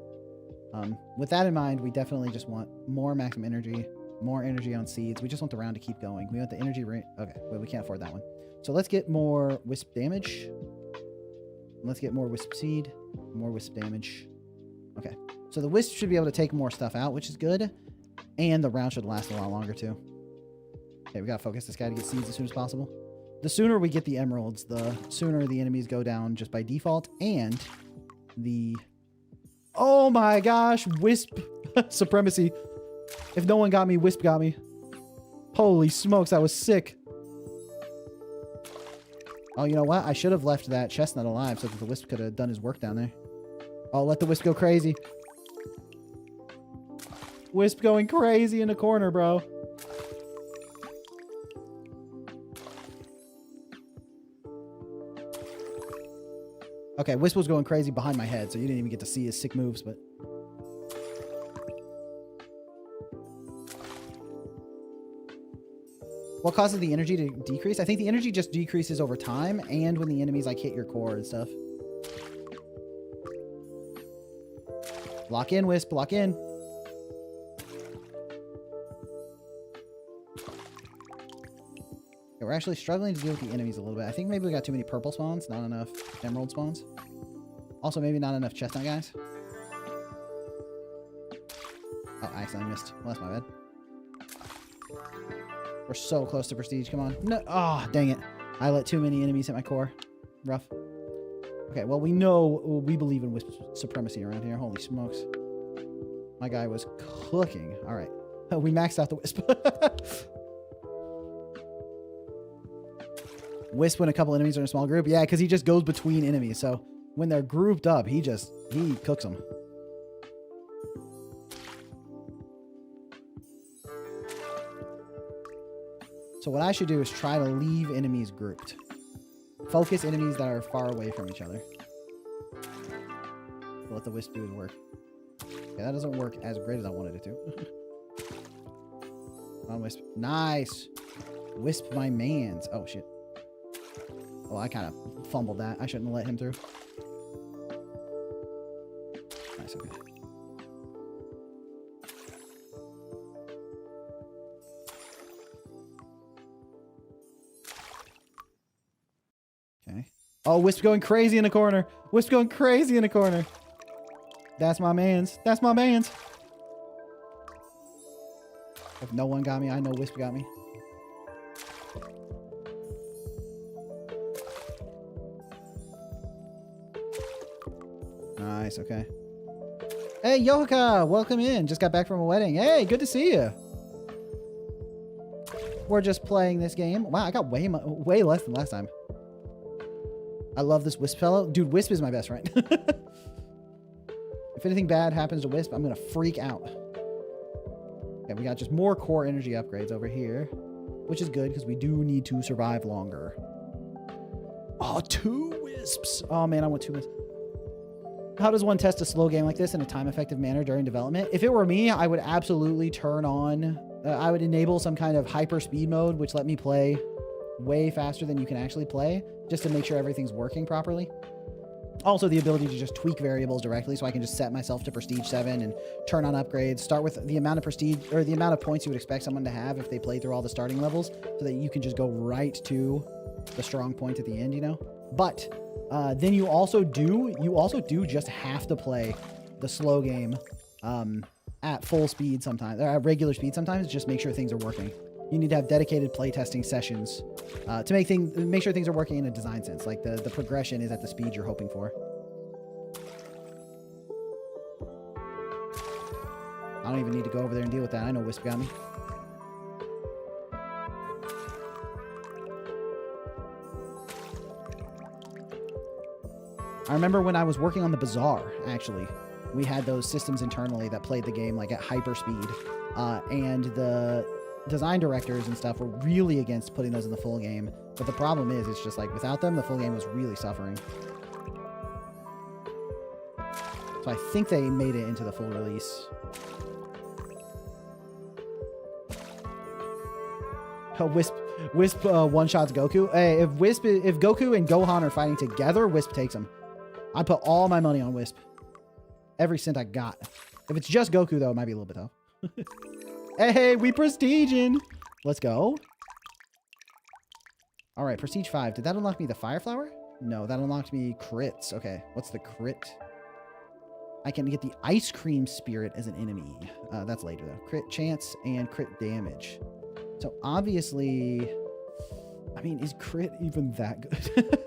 With that in mind, we definitely just want more maximum energy, more energy on seeds. We just want the round to keep going. We want the energy rate. Okay, wait, we can't afford that one. So let's get more wisp damage. Let's get more wisp seed, more wisp damage. Okay, so the wisp should be able to take more stuff out, which is good. And the round should last a lot longer too. Okay, we gotta focus this guy to get seeds as soon as possible. The sooner we get the emeralds, the sooner the enemies go down just by default. And the... Oh my gosh, wisp supremacy. If no one got me, wisp got me. Holy smokes, that was sick. Oh, you know what? I should have left that chestnut alive so that the wisp could have done his work down there. Oh, let the wisp go crazy. Wisp going crazy in the corner, bro. Okay, Wisp was going crazy behind my head, so you didn't even get to see his sick moves, but... What causes the energy to decrease? I think the energy just decreases over time, and when the enemies, like, hit your core and stuff. Lock in, Wisp, lock in. Okay, we're actually struggling to deal with the enemies a little bit. I think maybe we got too many purple spawns, not enough emerald spawns. Also, maybe not enough chestnut guys. Oh, I accidentally missed. Well, that's my bad. We're so close to prestige. Come on. No. Oh, dang it. I let too many enemies hit my core. Rough. Okay, well, we believe in Wisp supremacy around here. Holy smokes. My guy was cooking. All right. Oh, we maxed out the Wisp. Wisp when a couple enemies are in a small group. Yeah, because he just goes between enemies. So when they're grouped up, he cooks them. So what I should do is try to leave enemies grouped. Focus enemies that are far away from each other. Let the Wisp do his work. Okay, that doesn't work as great as I wanted it to. Come on, Wisp. Nice! Wisp my mans. Oh, shit. Oh, I kind of fumbled that. I shouldn't have let him through. Nice, okay. Okay. Oh, Wisp going crazy in the corner. Wisp going crazy in the corner. That's my mans. That's my mans. If no one got me, I know Wisp got me. Nice, okay. Hey, Yohika, welcome in. Just got back from a wedding. Hey, good to see you. We're just playing this game. Wow, I got way less than last time. I love this Wisp fellow. Dude, Wisp is my best friend. If anything bad happens to Wisp, I'm going to freak out. Okay, we got just more core energy upgrades over here, which is good because we do need to survive longer. Oh, 2 Wisps. Oh, man, I want 2 Wisps. How does one test a slow game like this in a time-effective manner during development? If it were me, I would absolutely turn on... I would enable some kind of hyper speed mode, which let me play way faster than you can actually play, just to make sure everything's working properly. Also, the ability to just tweak variables directly, so I can just set myself to Prestige 7 and turn on upgrades. Start with the amount of prestige, or the amount of points you would expect someone to have if they play through all the starting levels, so that you can just go right to the strong point at the end, you know? But... then you also do just have to play the slow game at full speed sometimes, or at regular speed sometimes, just make sure things are working. You need to have dedicated playtesting sessions to make sure things are working in a design sense, like the progression is at the speed you're hoping for. I don't even need to go over there and deal with that. I know Wisp got me. I remember when I was working on the Bazaar, actually, we had those systems internally that played the game like at hyper speed, and the design directors and stuff were really against putting those in the full game. But the problem is, it's just like without them, the full game was really suffering. So I think they made it into the full release. Wisp one-shots Goku. Hey, if Goku and Gohan are fighting together, Wisp takes him. I put all my money on Wisp. Every cent I got. If it's just Goku, though, it might be a little bit tough. Hey, we prestiging. Let's go. All right, prestige 5. Did that unlock me the fire flower? No, that unlocked me crits. Okay, what's the crit? I can get the ice cream spirit as an enemy. That's later, though. Crit chance and crit damage. So, obviously... I mean, is crit even that good?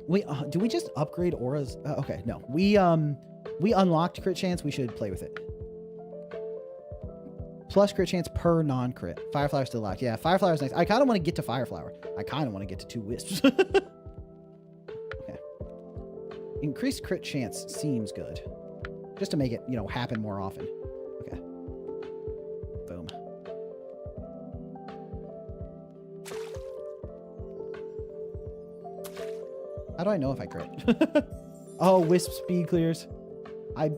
Wait, do we just upgrade auras? Okay, no. We unlocked crit chance. We should play with it. Plus crit chance per non-crit. Fire flower still locked. Yeah, fire flower is nice. I kind of want to get to fire flower. I kind of want to get to 2 wisps. Okay. Increased crit chance seems good. Just to make it, you know, happen more often. Okay. Boom. How do I know if I crit? Oh, wisp speed clears. I,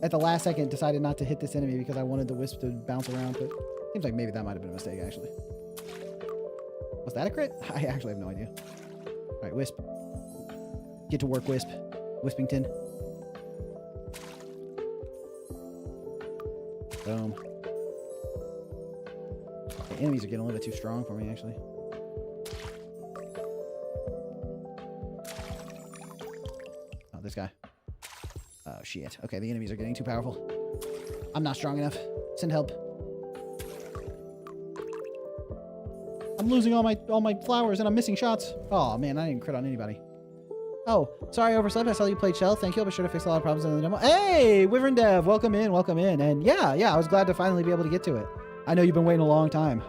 at the last second, decided not to hit this enemy because I wanted the wisp to bounce around, but seems like maybe that might have been a mistake, actually. Was that a crit? I actually have no idea. All right, wisp. Get to work, wisp. Wispington. Boom. The enemies are getting a little bit too strong for me, actually. Oh, this guy. Oh, shit. Okay, the enemies are getting too powerful. I'm not strong enough. Send help. I'm losing all my flowers and I'm missing shots. Oh, man, I didn't crit on anybody. Oh, sorry, I overslept. I saw you played Shell. Thank you. I'll be sure to fix a lot of problems in the demo. Hey, Wyvern Dev, welcome in, welcome in. And yeah, I was glad to finally be able to get to it. I know you've been waiting a long time.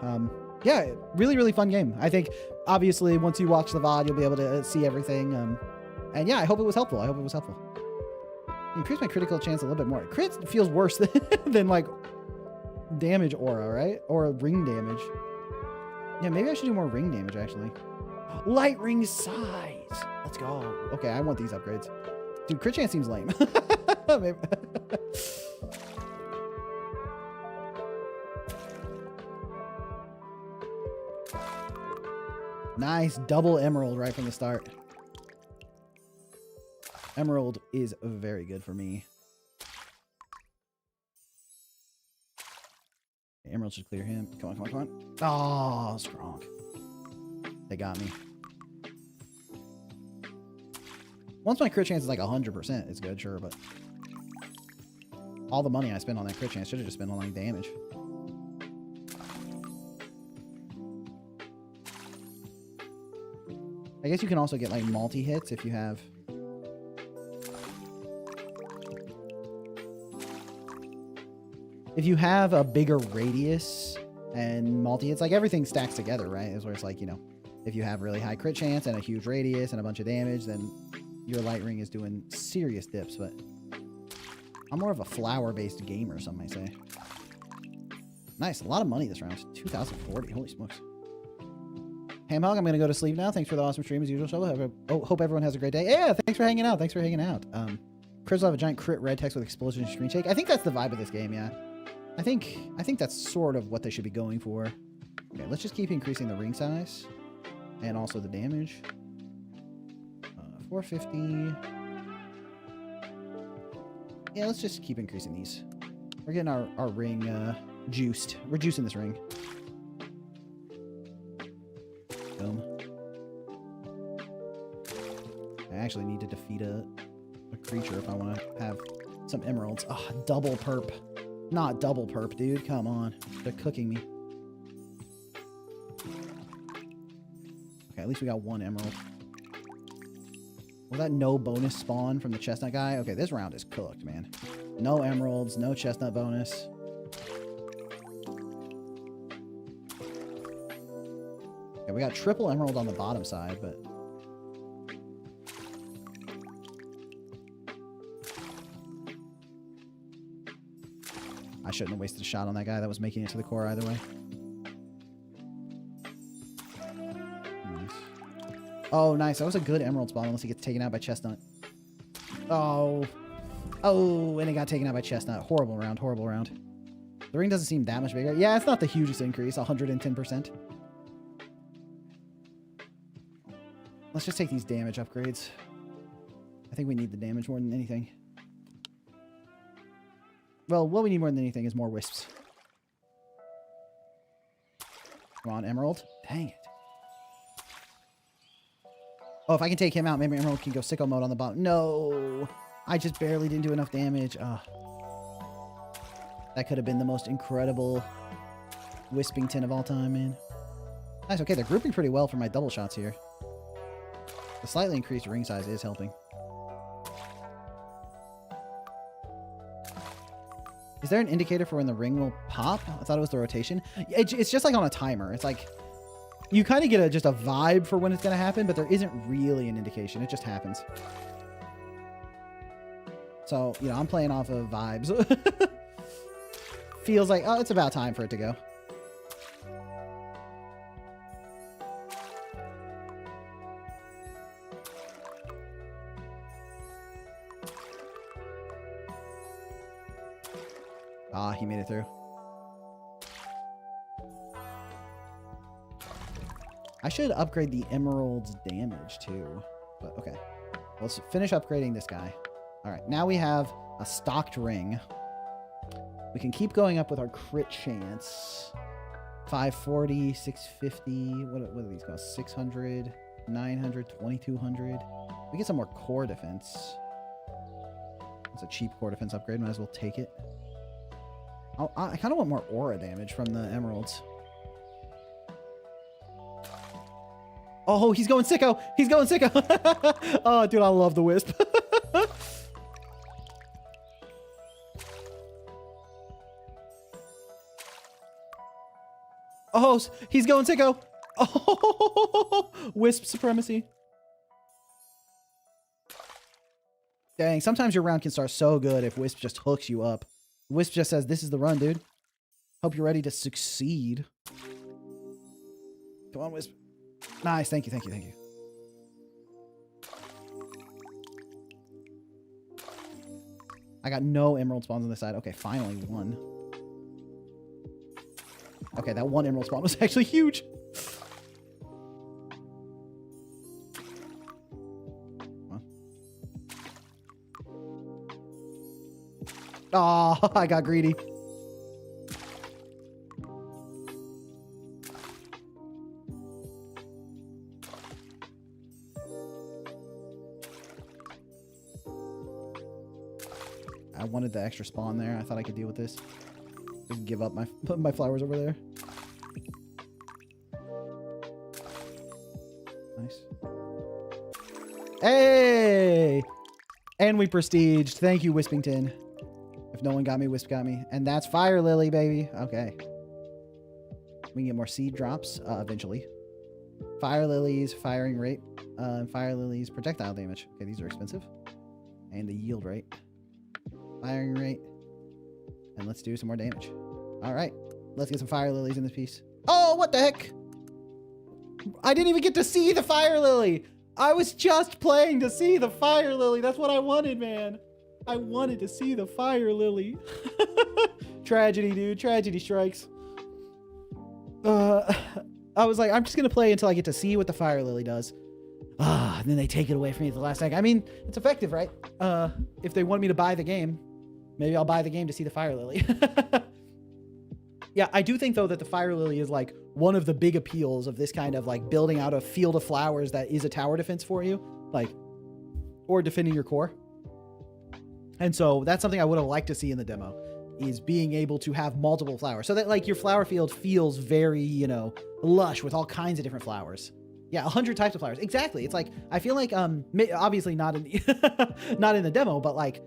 Yeah, really, really fun game. I think, obviously, once you watch the VOD, you'll be able to see everything. And yeah, I hope it was helpful. Increase my critical chance a little bit more. Crit feels worse than like damage aura, right? Or ring damage. Yeah, maybe I should do more ring damage, actually. Light ring size. Let's go. Okay, I want these upgrades. Dude, crit chance seems lame. Maybe. Nice double emerald right from the start. Emerald is very good for me. Emerald should clear him. Come on, come on, come on. Oh, strong. They got me. Once my crit chance is like 100%, it's good, sure, but all the money I spent on that crit chance should have just spent on like damage. I guess you can also get like multi-hits if you have... If you have a bigger radius and multi-hits, like everything stacks together, right? Is where it's like, you know, if you have really high crit chance and a huge radius and a bunch of damage, then your light ring is doing serious dips, but I'm more of a flower-based gamer, some might say. Nice, a lot of money this round. 2,040, holy smokes. Hamhog, I'm going to go to sleep now. Thanks for the awesome stream as usual, Shovel. Hope everyone has a great day. Yeah, thanks for hanging out. Crits will have a giant crit red text with explosion and screen shake. I think that's the vibe of this game, yeah. I think that's sort of what they should be going for. Okay, let's just keep increasing the ring size and also the damage. 450. Yeah, let's just keep increasing these. We're getting our ring juiced. We're juicing this ring. Boom. I actually need to defeat a creature if I want to have some emeralds. Ah, double perp. Not double perp, dude. Come on. They're cooking me. Okay, at least we got one emerald. Was that no bonus spawn from the chestnut guy? Okay, this round is cooked, man. No emeralds, no chestnut bonus. Okay, we got triple emerald on the bottom side, but... I shouldn't have wasted a shot on that guy that was making it to the core either way. Nice. Oh, nice. That was a good emerald spawn unless he gets taken out by chestnut. Oh. Oh, and it got taken out by chestnut. Horrible round, horrible round. The ring doesn't seem that much bigger. Yeah, it's not the hugest increase, 110%. Let's just take these damage upgrades. I think we need the damage more than anything. Well, what we need more than anything is more wisps. Come on, Emerald. Dang it. Oh, if I can take him out, maybe Emerald can go sicko mode on the bottom. No! I just barely didn't do enough damage. Oh. That could have been the most incredible Wispington of all time, man. Nice. Okay, they're grouping pretty well for my double shots here. The slightly increased ring size is helping. Is there an indicator for when the ring will pop? I thought it was the rotation. It's just like on a timer. It's like you kind of get just a vibe for when it's going to happen, but there isn't really an indication. It just happens. So, you know, I'm playing off of vibes. Feels like, oh, it's about time for it to go. Ah, he made it through. I should upgrade the Emerald's damage too. But okay. Let's finish upgrading this guy. Alright, now we have a stocked ring. We can keep going up with our crit chance. 540, 650. What do these cost? 600, 900, 2200. We get some more core defense. It's a cheap core defense upgrade. Might as well take it. I kind of want more aura damage from the emeralds. Oh, he's going sicko. He's going sicko. Oh, dude, I love the wisp. Oh, he's going sicko. Oh, wisp supremacy. Dang, sometimes your round can start so good if wisp just hooks you up. Wisp just says, this is the run, dude. Hope you're ready to succeed. Come on, Wisp. Nice. Thank you, thank you, thank you. I got no emerald spawns on this side. Okay, finally one. Okay, that one emerald spawn was actually huge. Oh, I got greedy. I wanted the extra spawn there. I thought I could deal with this. Just give up my flowers over there. Nice. Hey! And we prestiged. Thank you, Wispington. If no one got me, Wisp got me. And that's Fire Lily, baby. Okay. We can get more seed drops eventually. Fire Lilies, firing rate. Fire Lilies, projectile damage. Okay, these are expensive. And the yield rate. Firing rate. And let's do some more damage. All right. Let's get some Fire Lilies in this piece. Oh, what the heck? I didn't even get to see the Fire Lily. I was just playing to see the Fire Lily. That's what I wanted, man. I wanted to see the Fire Lily. Tragedy, dude. Tragedy strikes. I was like, I'm just going to play until I get to see what the Fire Lily does. And then they take it away from me at the last second. I mean, it's effective, right? If they want me to buy the game, maybe I'll buy the game to see the Fire Lily. Yeah, I do think, though, that the Fire Lily is, like, one of the big appeals of this kind of, like, building out a field of flowers that is a tower defense for you. Like, or defending your core. And so that's something I would have liked to see in the demo, is being able to have multiple flowers so that like your flower field feels very, you know, lush with all kinds of different flowers. Yeah, 100 types of flowers. Exactly. It's like, I feel like, obviously not in the, not in the demo, but like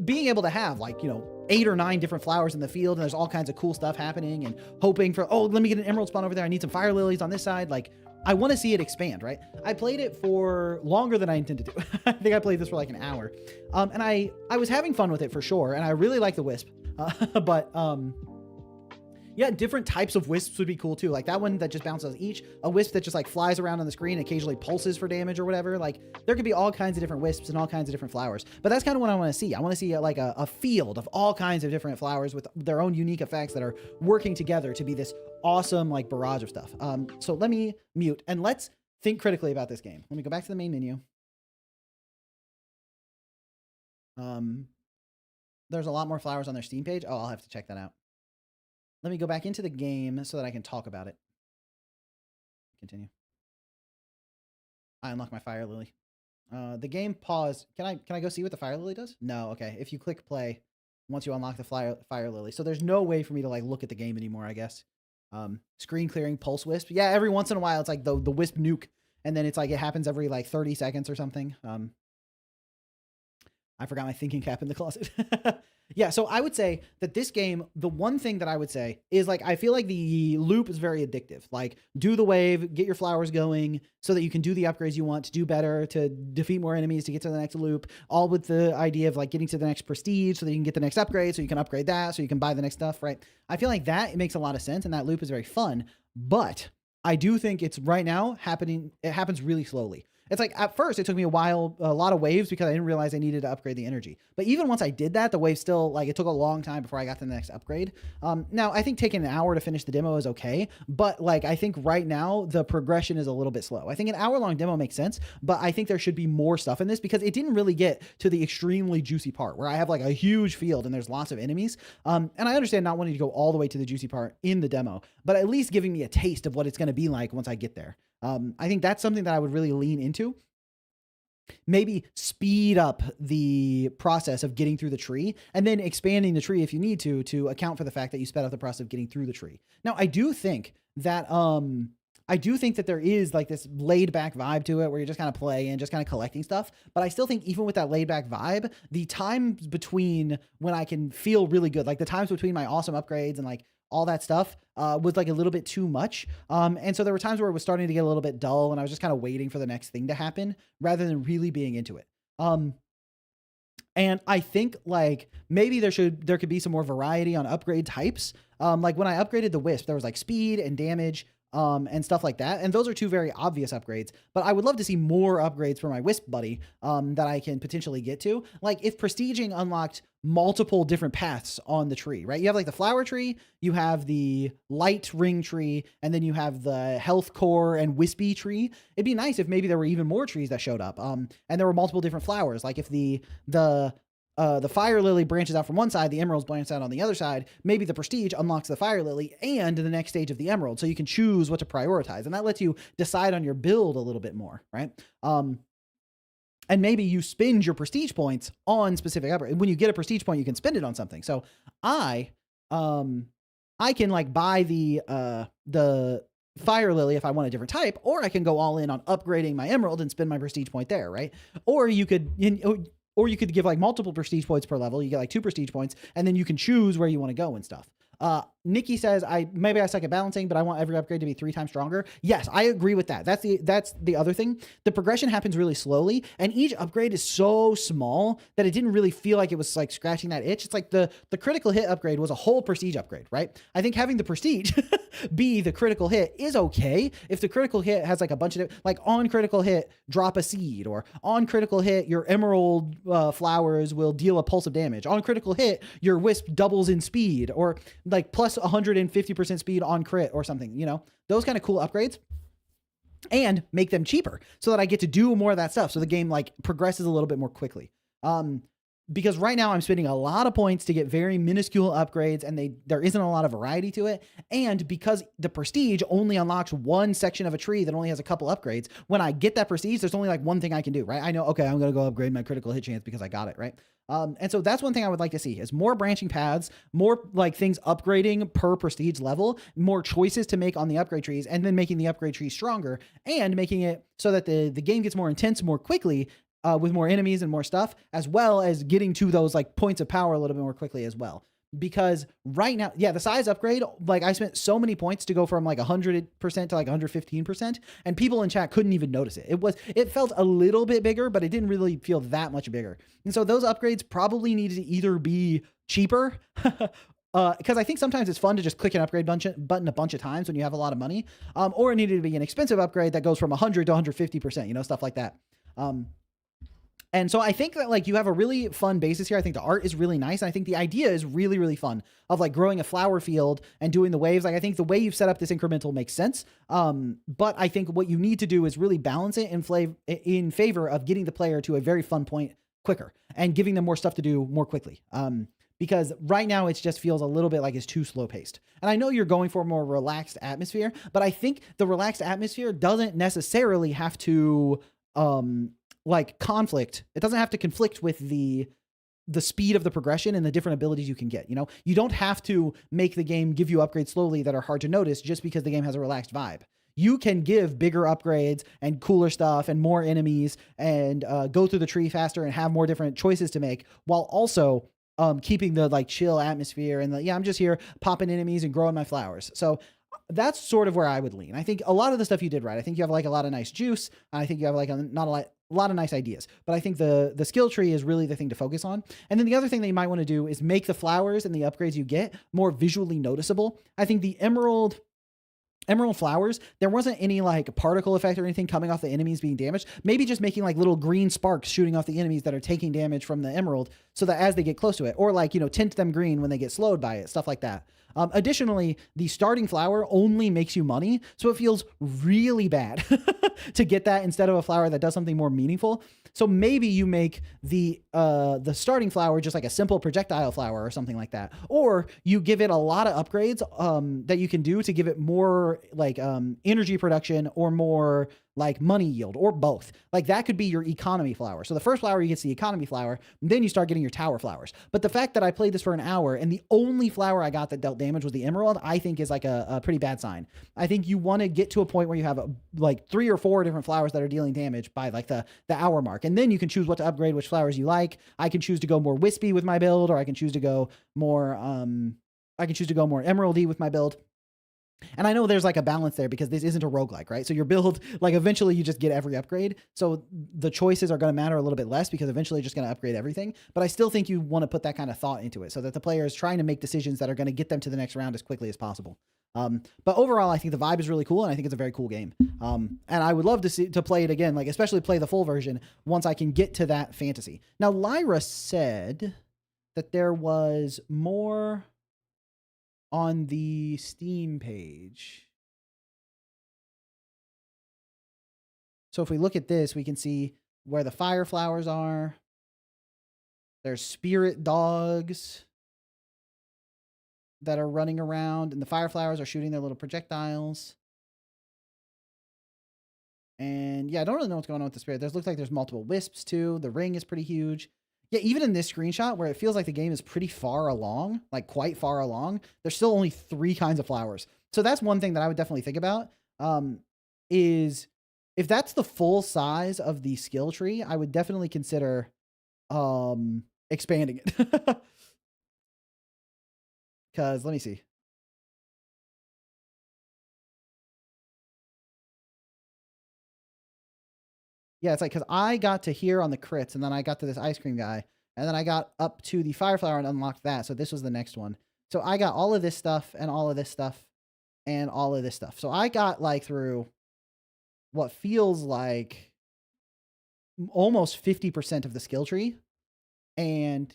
being able to have like, you know, 8 or 9 different flowers in the field and there's all kinds of cool stuff happening and hoping for, oh, let me get an emerald spawn over there. I need some fire lilies on this side. Like, I want to see it expand, right? I played it for longer than I intended to. I think I played this for like an hour. And I was having fun with it for sure. And I really like the wisp. But yeah, different types of wisps would be cool too. Like that one that just bounces each. A wisp that just like flies around on the screen and occasionally pulses for damage or whatever. Like there could be all kinds of different wisps and all kinds of different flowers. But that's kind of what I want to see. I want to see like a field of all kinds of different flowers with their own unique effects that are working together to be this awesome like barrage of stuff. So let me mute and let's think critically about this game. Let me go back to the main menu. there's a lot more flowers on their Steam page. Oh, I'll have to check that out. Let me go back into the game so that I can talk about it. Continue. I unlock my fire lily. The game paused. Can I go see what the fire lily does? No. Okay. If you click play, once you unlock the fire lily, so there's no way for me to like look at the game anymore, I guess. Screen clearing pulse wisp. Yeah, every once in a while it's like the wisp nuke, and then it's like it happens every like 30 seconds or something. I forgot my thinking cap in the closet. Yeah, so I would say that this game, the one thing that I would say is like, I feel like the loop is very addictive. Like, do the wave, get your flowers going so that you can do the upgrades you want to do better, to defeat more enemies, to get to the next loop, all with the idea of like getting to the next prestige so that you can get the next upgrade, so you can upgrade that, so you can buy the next stuff, right? I feel like that, it makes a lot of sense, and that loop is very fun, but I do think it's right now happening, it happens really slowly. It's like at first it took me a while, a lot of waves, because I didn't realize I needed to upgrade the energy. But even once I did that, the wave still, like, it took a long time before I got to the next upgrade. Now I think taking an hour to finish the demo is okay, but like, I think right now the progression is a little bit slow. I think an hour-long demo makes sense, but I think there should be more stuff in this, because it didn't really get to the extremely juicy part where I have like a huge field and there's lots of enemies. And I understand not wanting to go all the way to the juicy part in the demo, but at least giving me a taste of what it's going to be like once I get there. I think that's something that I would really lean into. Maybe speed up the process of getting through the tree, and then expanding the tree if you need to account for the fact that you sped up the process of getting through the tree. Now, I do think that there is like this laid back vibe to it where you're just kind of playing, just kind of collecting stuff. But I still think even with that laid back vibe, the times between when I can feel really good, like the times between my awesome upgrades and like all that stuff, was like a little bit too much. And so there were times where it was starting to get a little bit dull, and I was just kind of waiting for the next thing to happen rather than really being into it. And I think like maybe there could be some more variety on upgrade types. Like when I upgraded the Wisp, there was like speed and damage, and stuff like that. And those are two very obvious upgrades, but I would love to see more upgrades for my Wisp buddy, that I can potentially get to. Like if prestiging unlocked multiple different paths on the tree, right? You have like the flower tree, you have the light ring tree, and then you have the health core and wispy tree. It'd be nice if maybe there were even more trees that showed up. And there were multiple different flowers. Like if the fire lily branches out from one side, the emeralds branch out on the other side, maybe the prestige unlocks the fire lily and the next stage of the emerald. So you can choose what to prioritize, and that lets you decide on your build a little bit more, right? And maybe you spend your prestige points on specific upgrades. When you get a prestige point, you can spend it on something. So I can like buy the fire lily if I want a different type, or I can go all in on upgrading my emerald and spend my prestige point there, right? Or you could give like multiple prestige points per level. You get like 2 prestige points, and then you can choose where you want to go and stuff. Nikki says, maybe I suck at balancing, but I want every upgrade to be 3 times stronger. Yes, I agree with that. That's the other thing. The progression happens really slowly, and each upgrade is so small that it didn't really feel like it was like scratching that itch. It's like the critical hit upgrade was a whole prestige upgrade, right? I think having the prestige be the critical hit is okay. If the critical hit has like a bunch of, like on critical hit, drop a seed, or on critical hit, your emerald flowers will deal a pulse of damage. On critical hit, your wisp doubles in speed, or like plus 150% speed on crit or something, you know, those kind of cool upgrades, and make them cheaper so that I get to do more of that stuff. So the game like progresses a little bit more quickly. Because right now I'm spending a lot of points to get very minuscule upgrades, and there isn't a lot of variety to it. And because the prestige only unlocks one section of a tree that only has a couple upgrades, when I get that prestige, there's only like one thing I can do, right? I know, okay, I'm going to go upgrade my critical hit chance because I got it, right? And so that's one thing I would like to see, is more branching paths, more like things upgrading per prestige level, more choices to make on the upgrade trees, and then making the upgrade trees stronger, and making it so that the game gets more intense more quickly, with more enemies and more stuff, as well as getting to those like points of power a little bit more quickly as well. Because right now, yeah, the size upgrade, like I spent so many points to go from like 100% to like 115%, and people in chat couldn't even notice it. It felt a little bit bigger, but it didn't really feel that much bigger. And so those upgrades probably needed to either be cheaper, because I think sometimes it's fun to just click an upgrade button a bunch of times when you have a lot of money, or it needed to be an expensive upgrade that goes from 100 to 150%, you know, stuff like that. And so I think that like you have a really fun basis here. I think the art is really nice. And I think the idea is really, really fun, of like growing a flower field and doing the waves. Like I think the way you've set up this incremental makes sense. But I think what you need to do is really balance it in favor of getting the player to a very fun point quicker and giving them more stuff to do more quickly. Because right now it just feels a little bit like it's too slow paced. And I know you're going for a more relaxed atmosphere, but I think the relaxed atmosphere doesn't necessarily have to like conflict. It doesn't have to conflict with the speed of the progression and the different abilities you can get. You know, you don't have to make the game give you upgrades slowly that are hard to notice just because the game has a relaxed vibe. You can give bigger upgrades and cooler stuff and more enemies and go through the tree faster and have more different choices to make while also keeping the like chill atmosphere and I'm just here popping enemies and growing my flowers. So that's sort of where I would lean. I think a lot of the stuff you did right. I think you have like a lot of nice juice. I think you have like a lot of nice ideas, but I think the skill tree is really the thing to focus on. And then the other thing that you might want to do is make the flowers and the upgrades you get more visually noticeable. I think the emerald flowers, there wasn't any like particle effect or anything coming off the enemies being damaged. Maybe just making like little green sparks shooting off the enemies that are taking damage from the emerald so that as they get close to it, or like, tint them green when they get slowed by it, stuff like that. Additionally, the starting flower only makes you money, so it feels really bad to get that instead of a flower that does something more meaningful. So maybe you make the starting flower just like a simple projectile flower or something like that, or you give it a lot of upgrades that you can do to give it more like energy production or more like money yield, or both. Like that could be your economy flower. So the first flower you get the economy flower, then you start getting your tower flowers. But the fact that I played this for an hour and the only flower I got that dealt damage was the emerald, I think is like a pretty bad sign. I think you want to get to a point where you have like 3 or 4 different flowers that are dealing damage by like the hour mark. And then you can choose what to upgrade, which flowers you like. I can choose to go more wispy with my build, or I can choose to go more emeraldy with my build. And I know there's like a balance there because this isn't a roguelike, right? So your build, like eventually you just get every upgrade. So the choices are going to matter a little bit less because eventually you're just going to upgrade everything. But I still think you want to put that kind of thought into it so that the player is trying to make decisions that are going to get them to the next round as quickly as possible. But overall, I think the vibe is really cool and I think it's a very cool game. And I would love to play it again, like especially play the full version once I can get to that fantasy. Now, Lyra said that there was more on the Steam page. So if we look at this, we can see where the fire flowers are. There's spirit dogs that are running around, and the fire flowers are shooting their little projectiles. And yeah, I don't really know what's going on with the spirit. Looks like there's multiple wisps too. The ring is pretty huge. Yeah, even in this screenshot where it feels like the game is pretty far along, like quite far along, there's still only 3 kinds of flowers. So that's one thing that I would definitely think about, is if that's the full size of the skill tree, I would definitely consider expanding it. Because let me see. Yeah, it's like, because I got to here on the crits, and then I got to this ice cream guy, and then I got up to the fire flower and unlocked that. So this was the next one. So I got all of this stuff and all of this stuff and all of this stuff. So I got like through what feels like almost 50% of the skill tree. And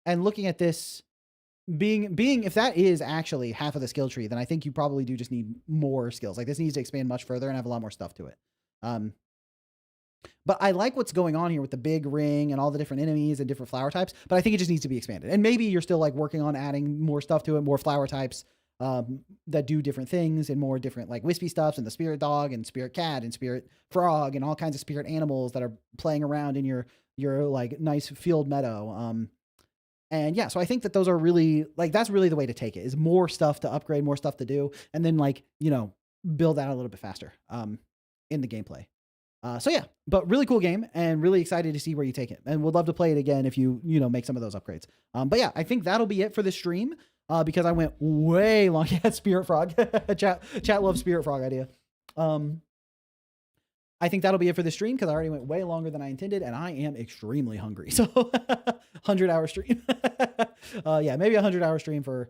looking at this, being if that is actually half of the skill tree, then I think you probably do just need more skills. Like this needs to expand much further and have a lot more stuff to it. But I like what's going on here with the big ring and all the different enemies and different flower types, but I think it just needs to be expanded. And maybe you're still like working on adding more stuff to it, more flower types that do different things, and more different like wispy stuffs, and the spirit dog and spirit cat and spirit frog and all kinds of spirit animals that are playing around in your like nice field meadow. And yeah, so I think that those are really like, that's really the way to take it, is more stuff to upgrade, more stuff to do, and then like, build that a little bit faster in the gameplay. So yeah, but really cool game, and really excited to see where you take it, and would love to play it again if you make some of those upgrades. But yeah, I think that'll be it for this stream, because I went way long. Yeah, Spirit Frog. Chat loves Spirit Frog idea. I think that'll be it for the stream, because I already went way longer than I intended, and I am extremely hungry. So 100-hour stream. Yeah, maybe 100-hour stream for,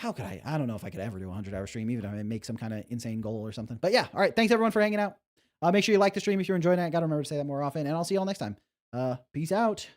I don't know if I could ever do a 100-hour stream, even if I make some kind of insane goal or something. But yeah, all right. Thanks everyone for hanging out. Make sure you like the stream if you're enjoying it. I got to remember to say that more often, and I'll see you all next time. Peace out.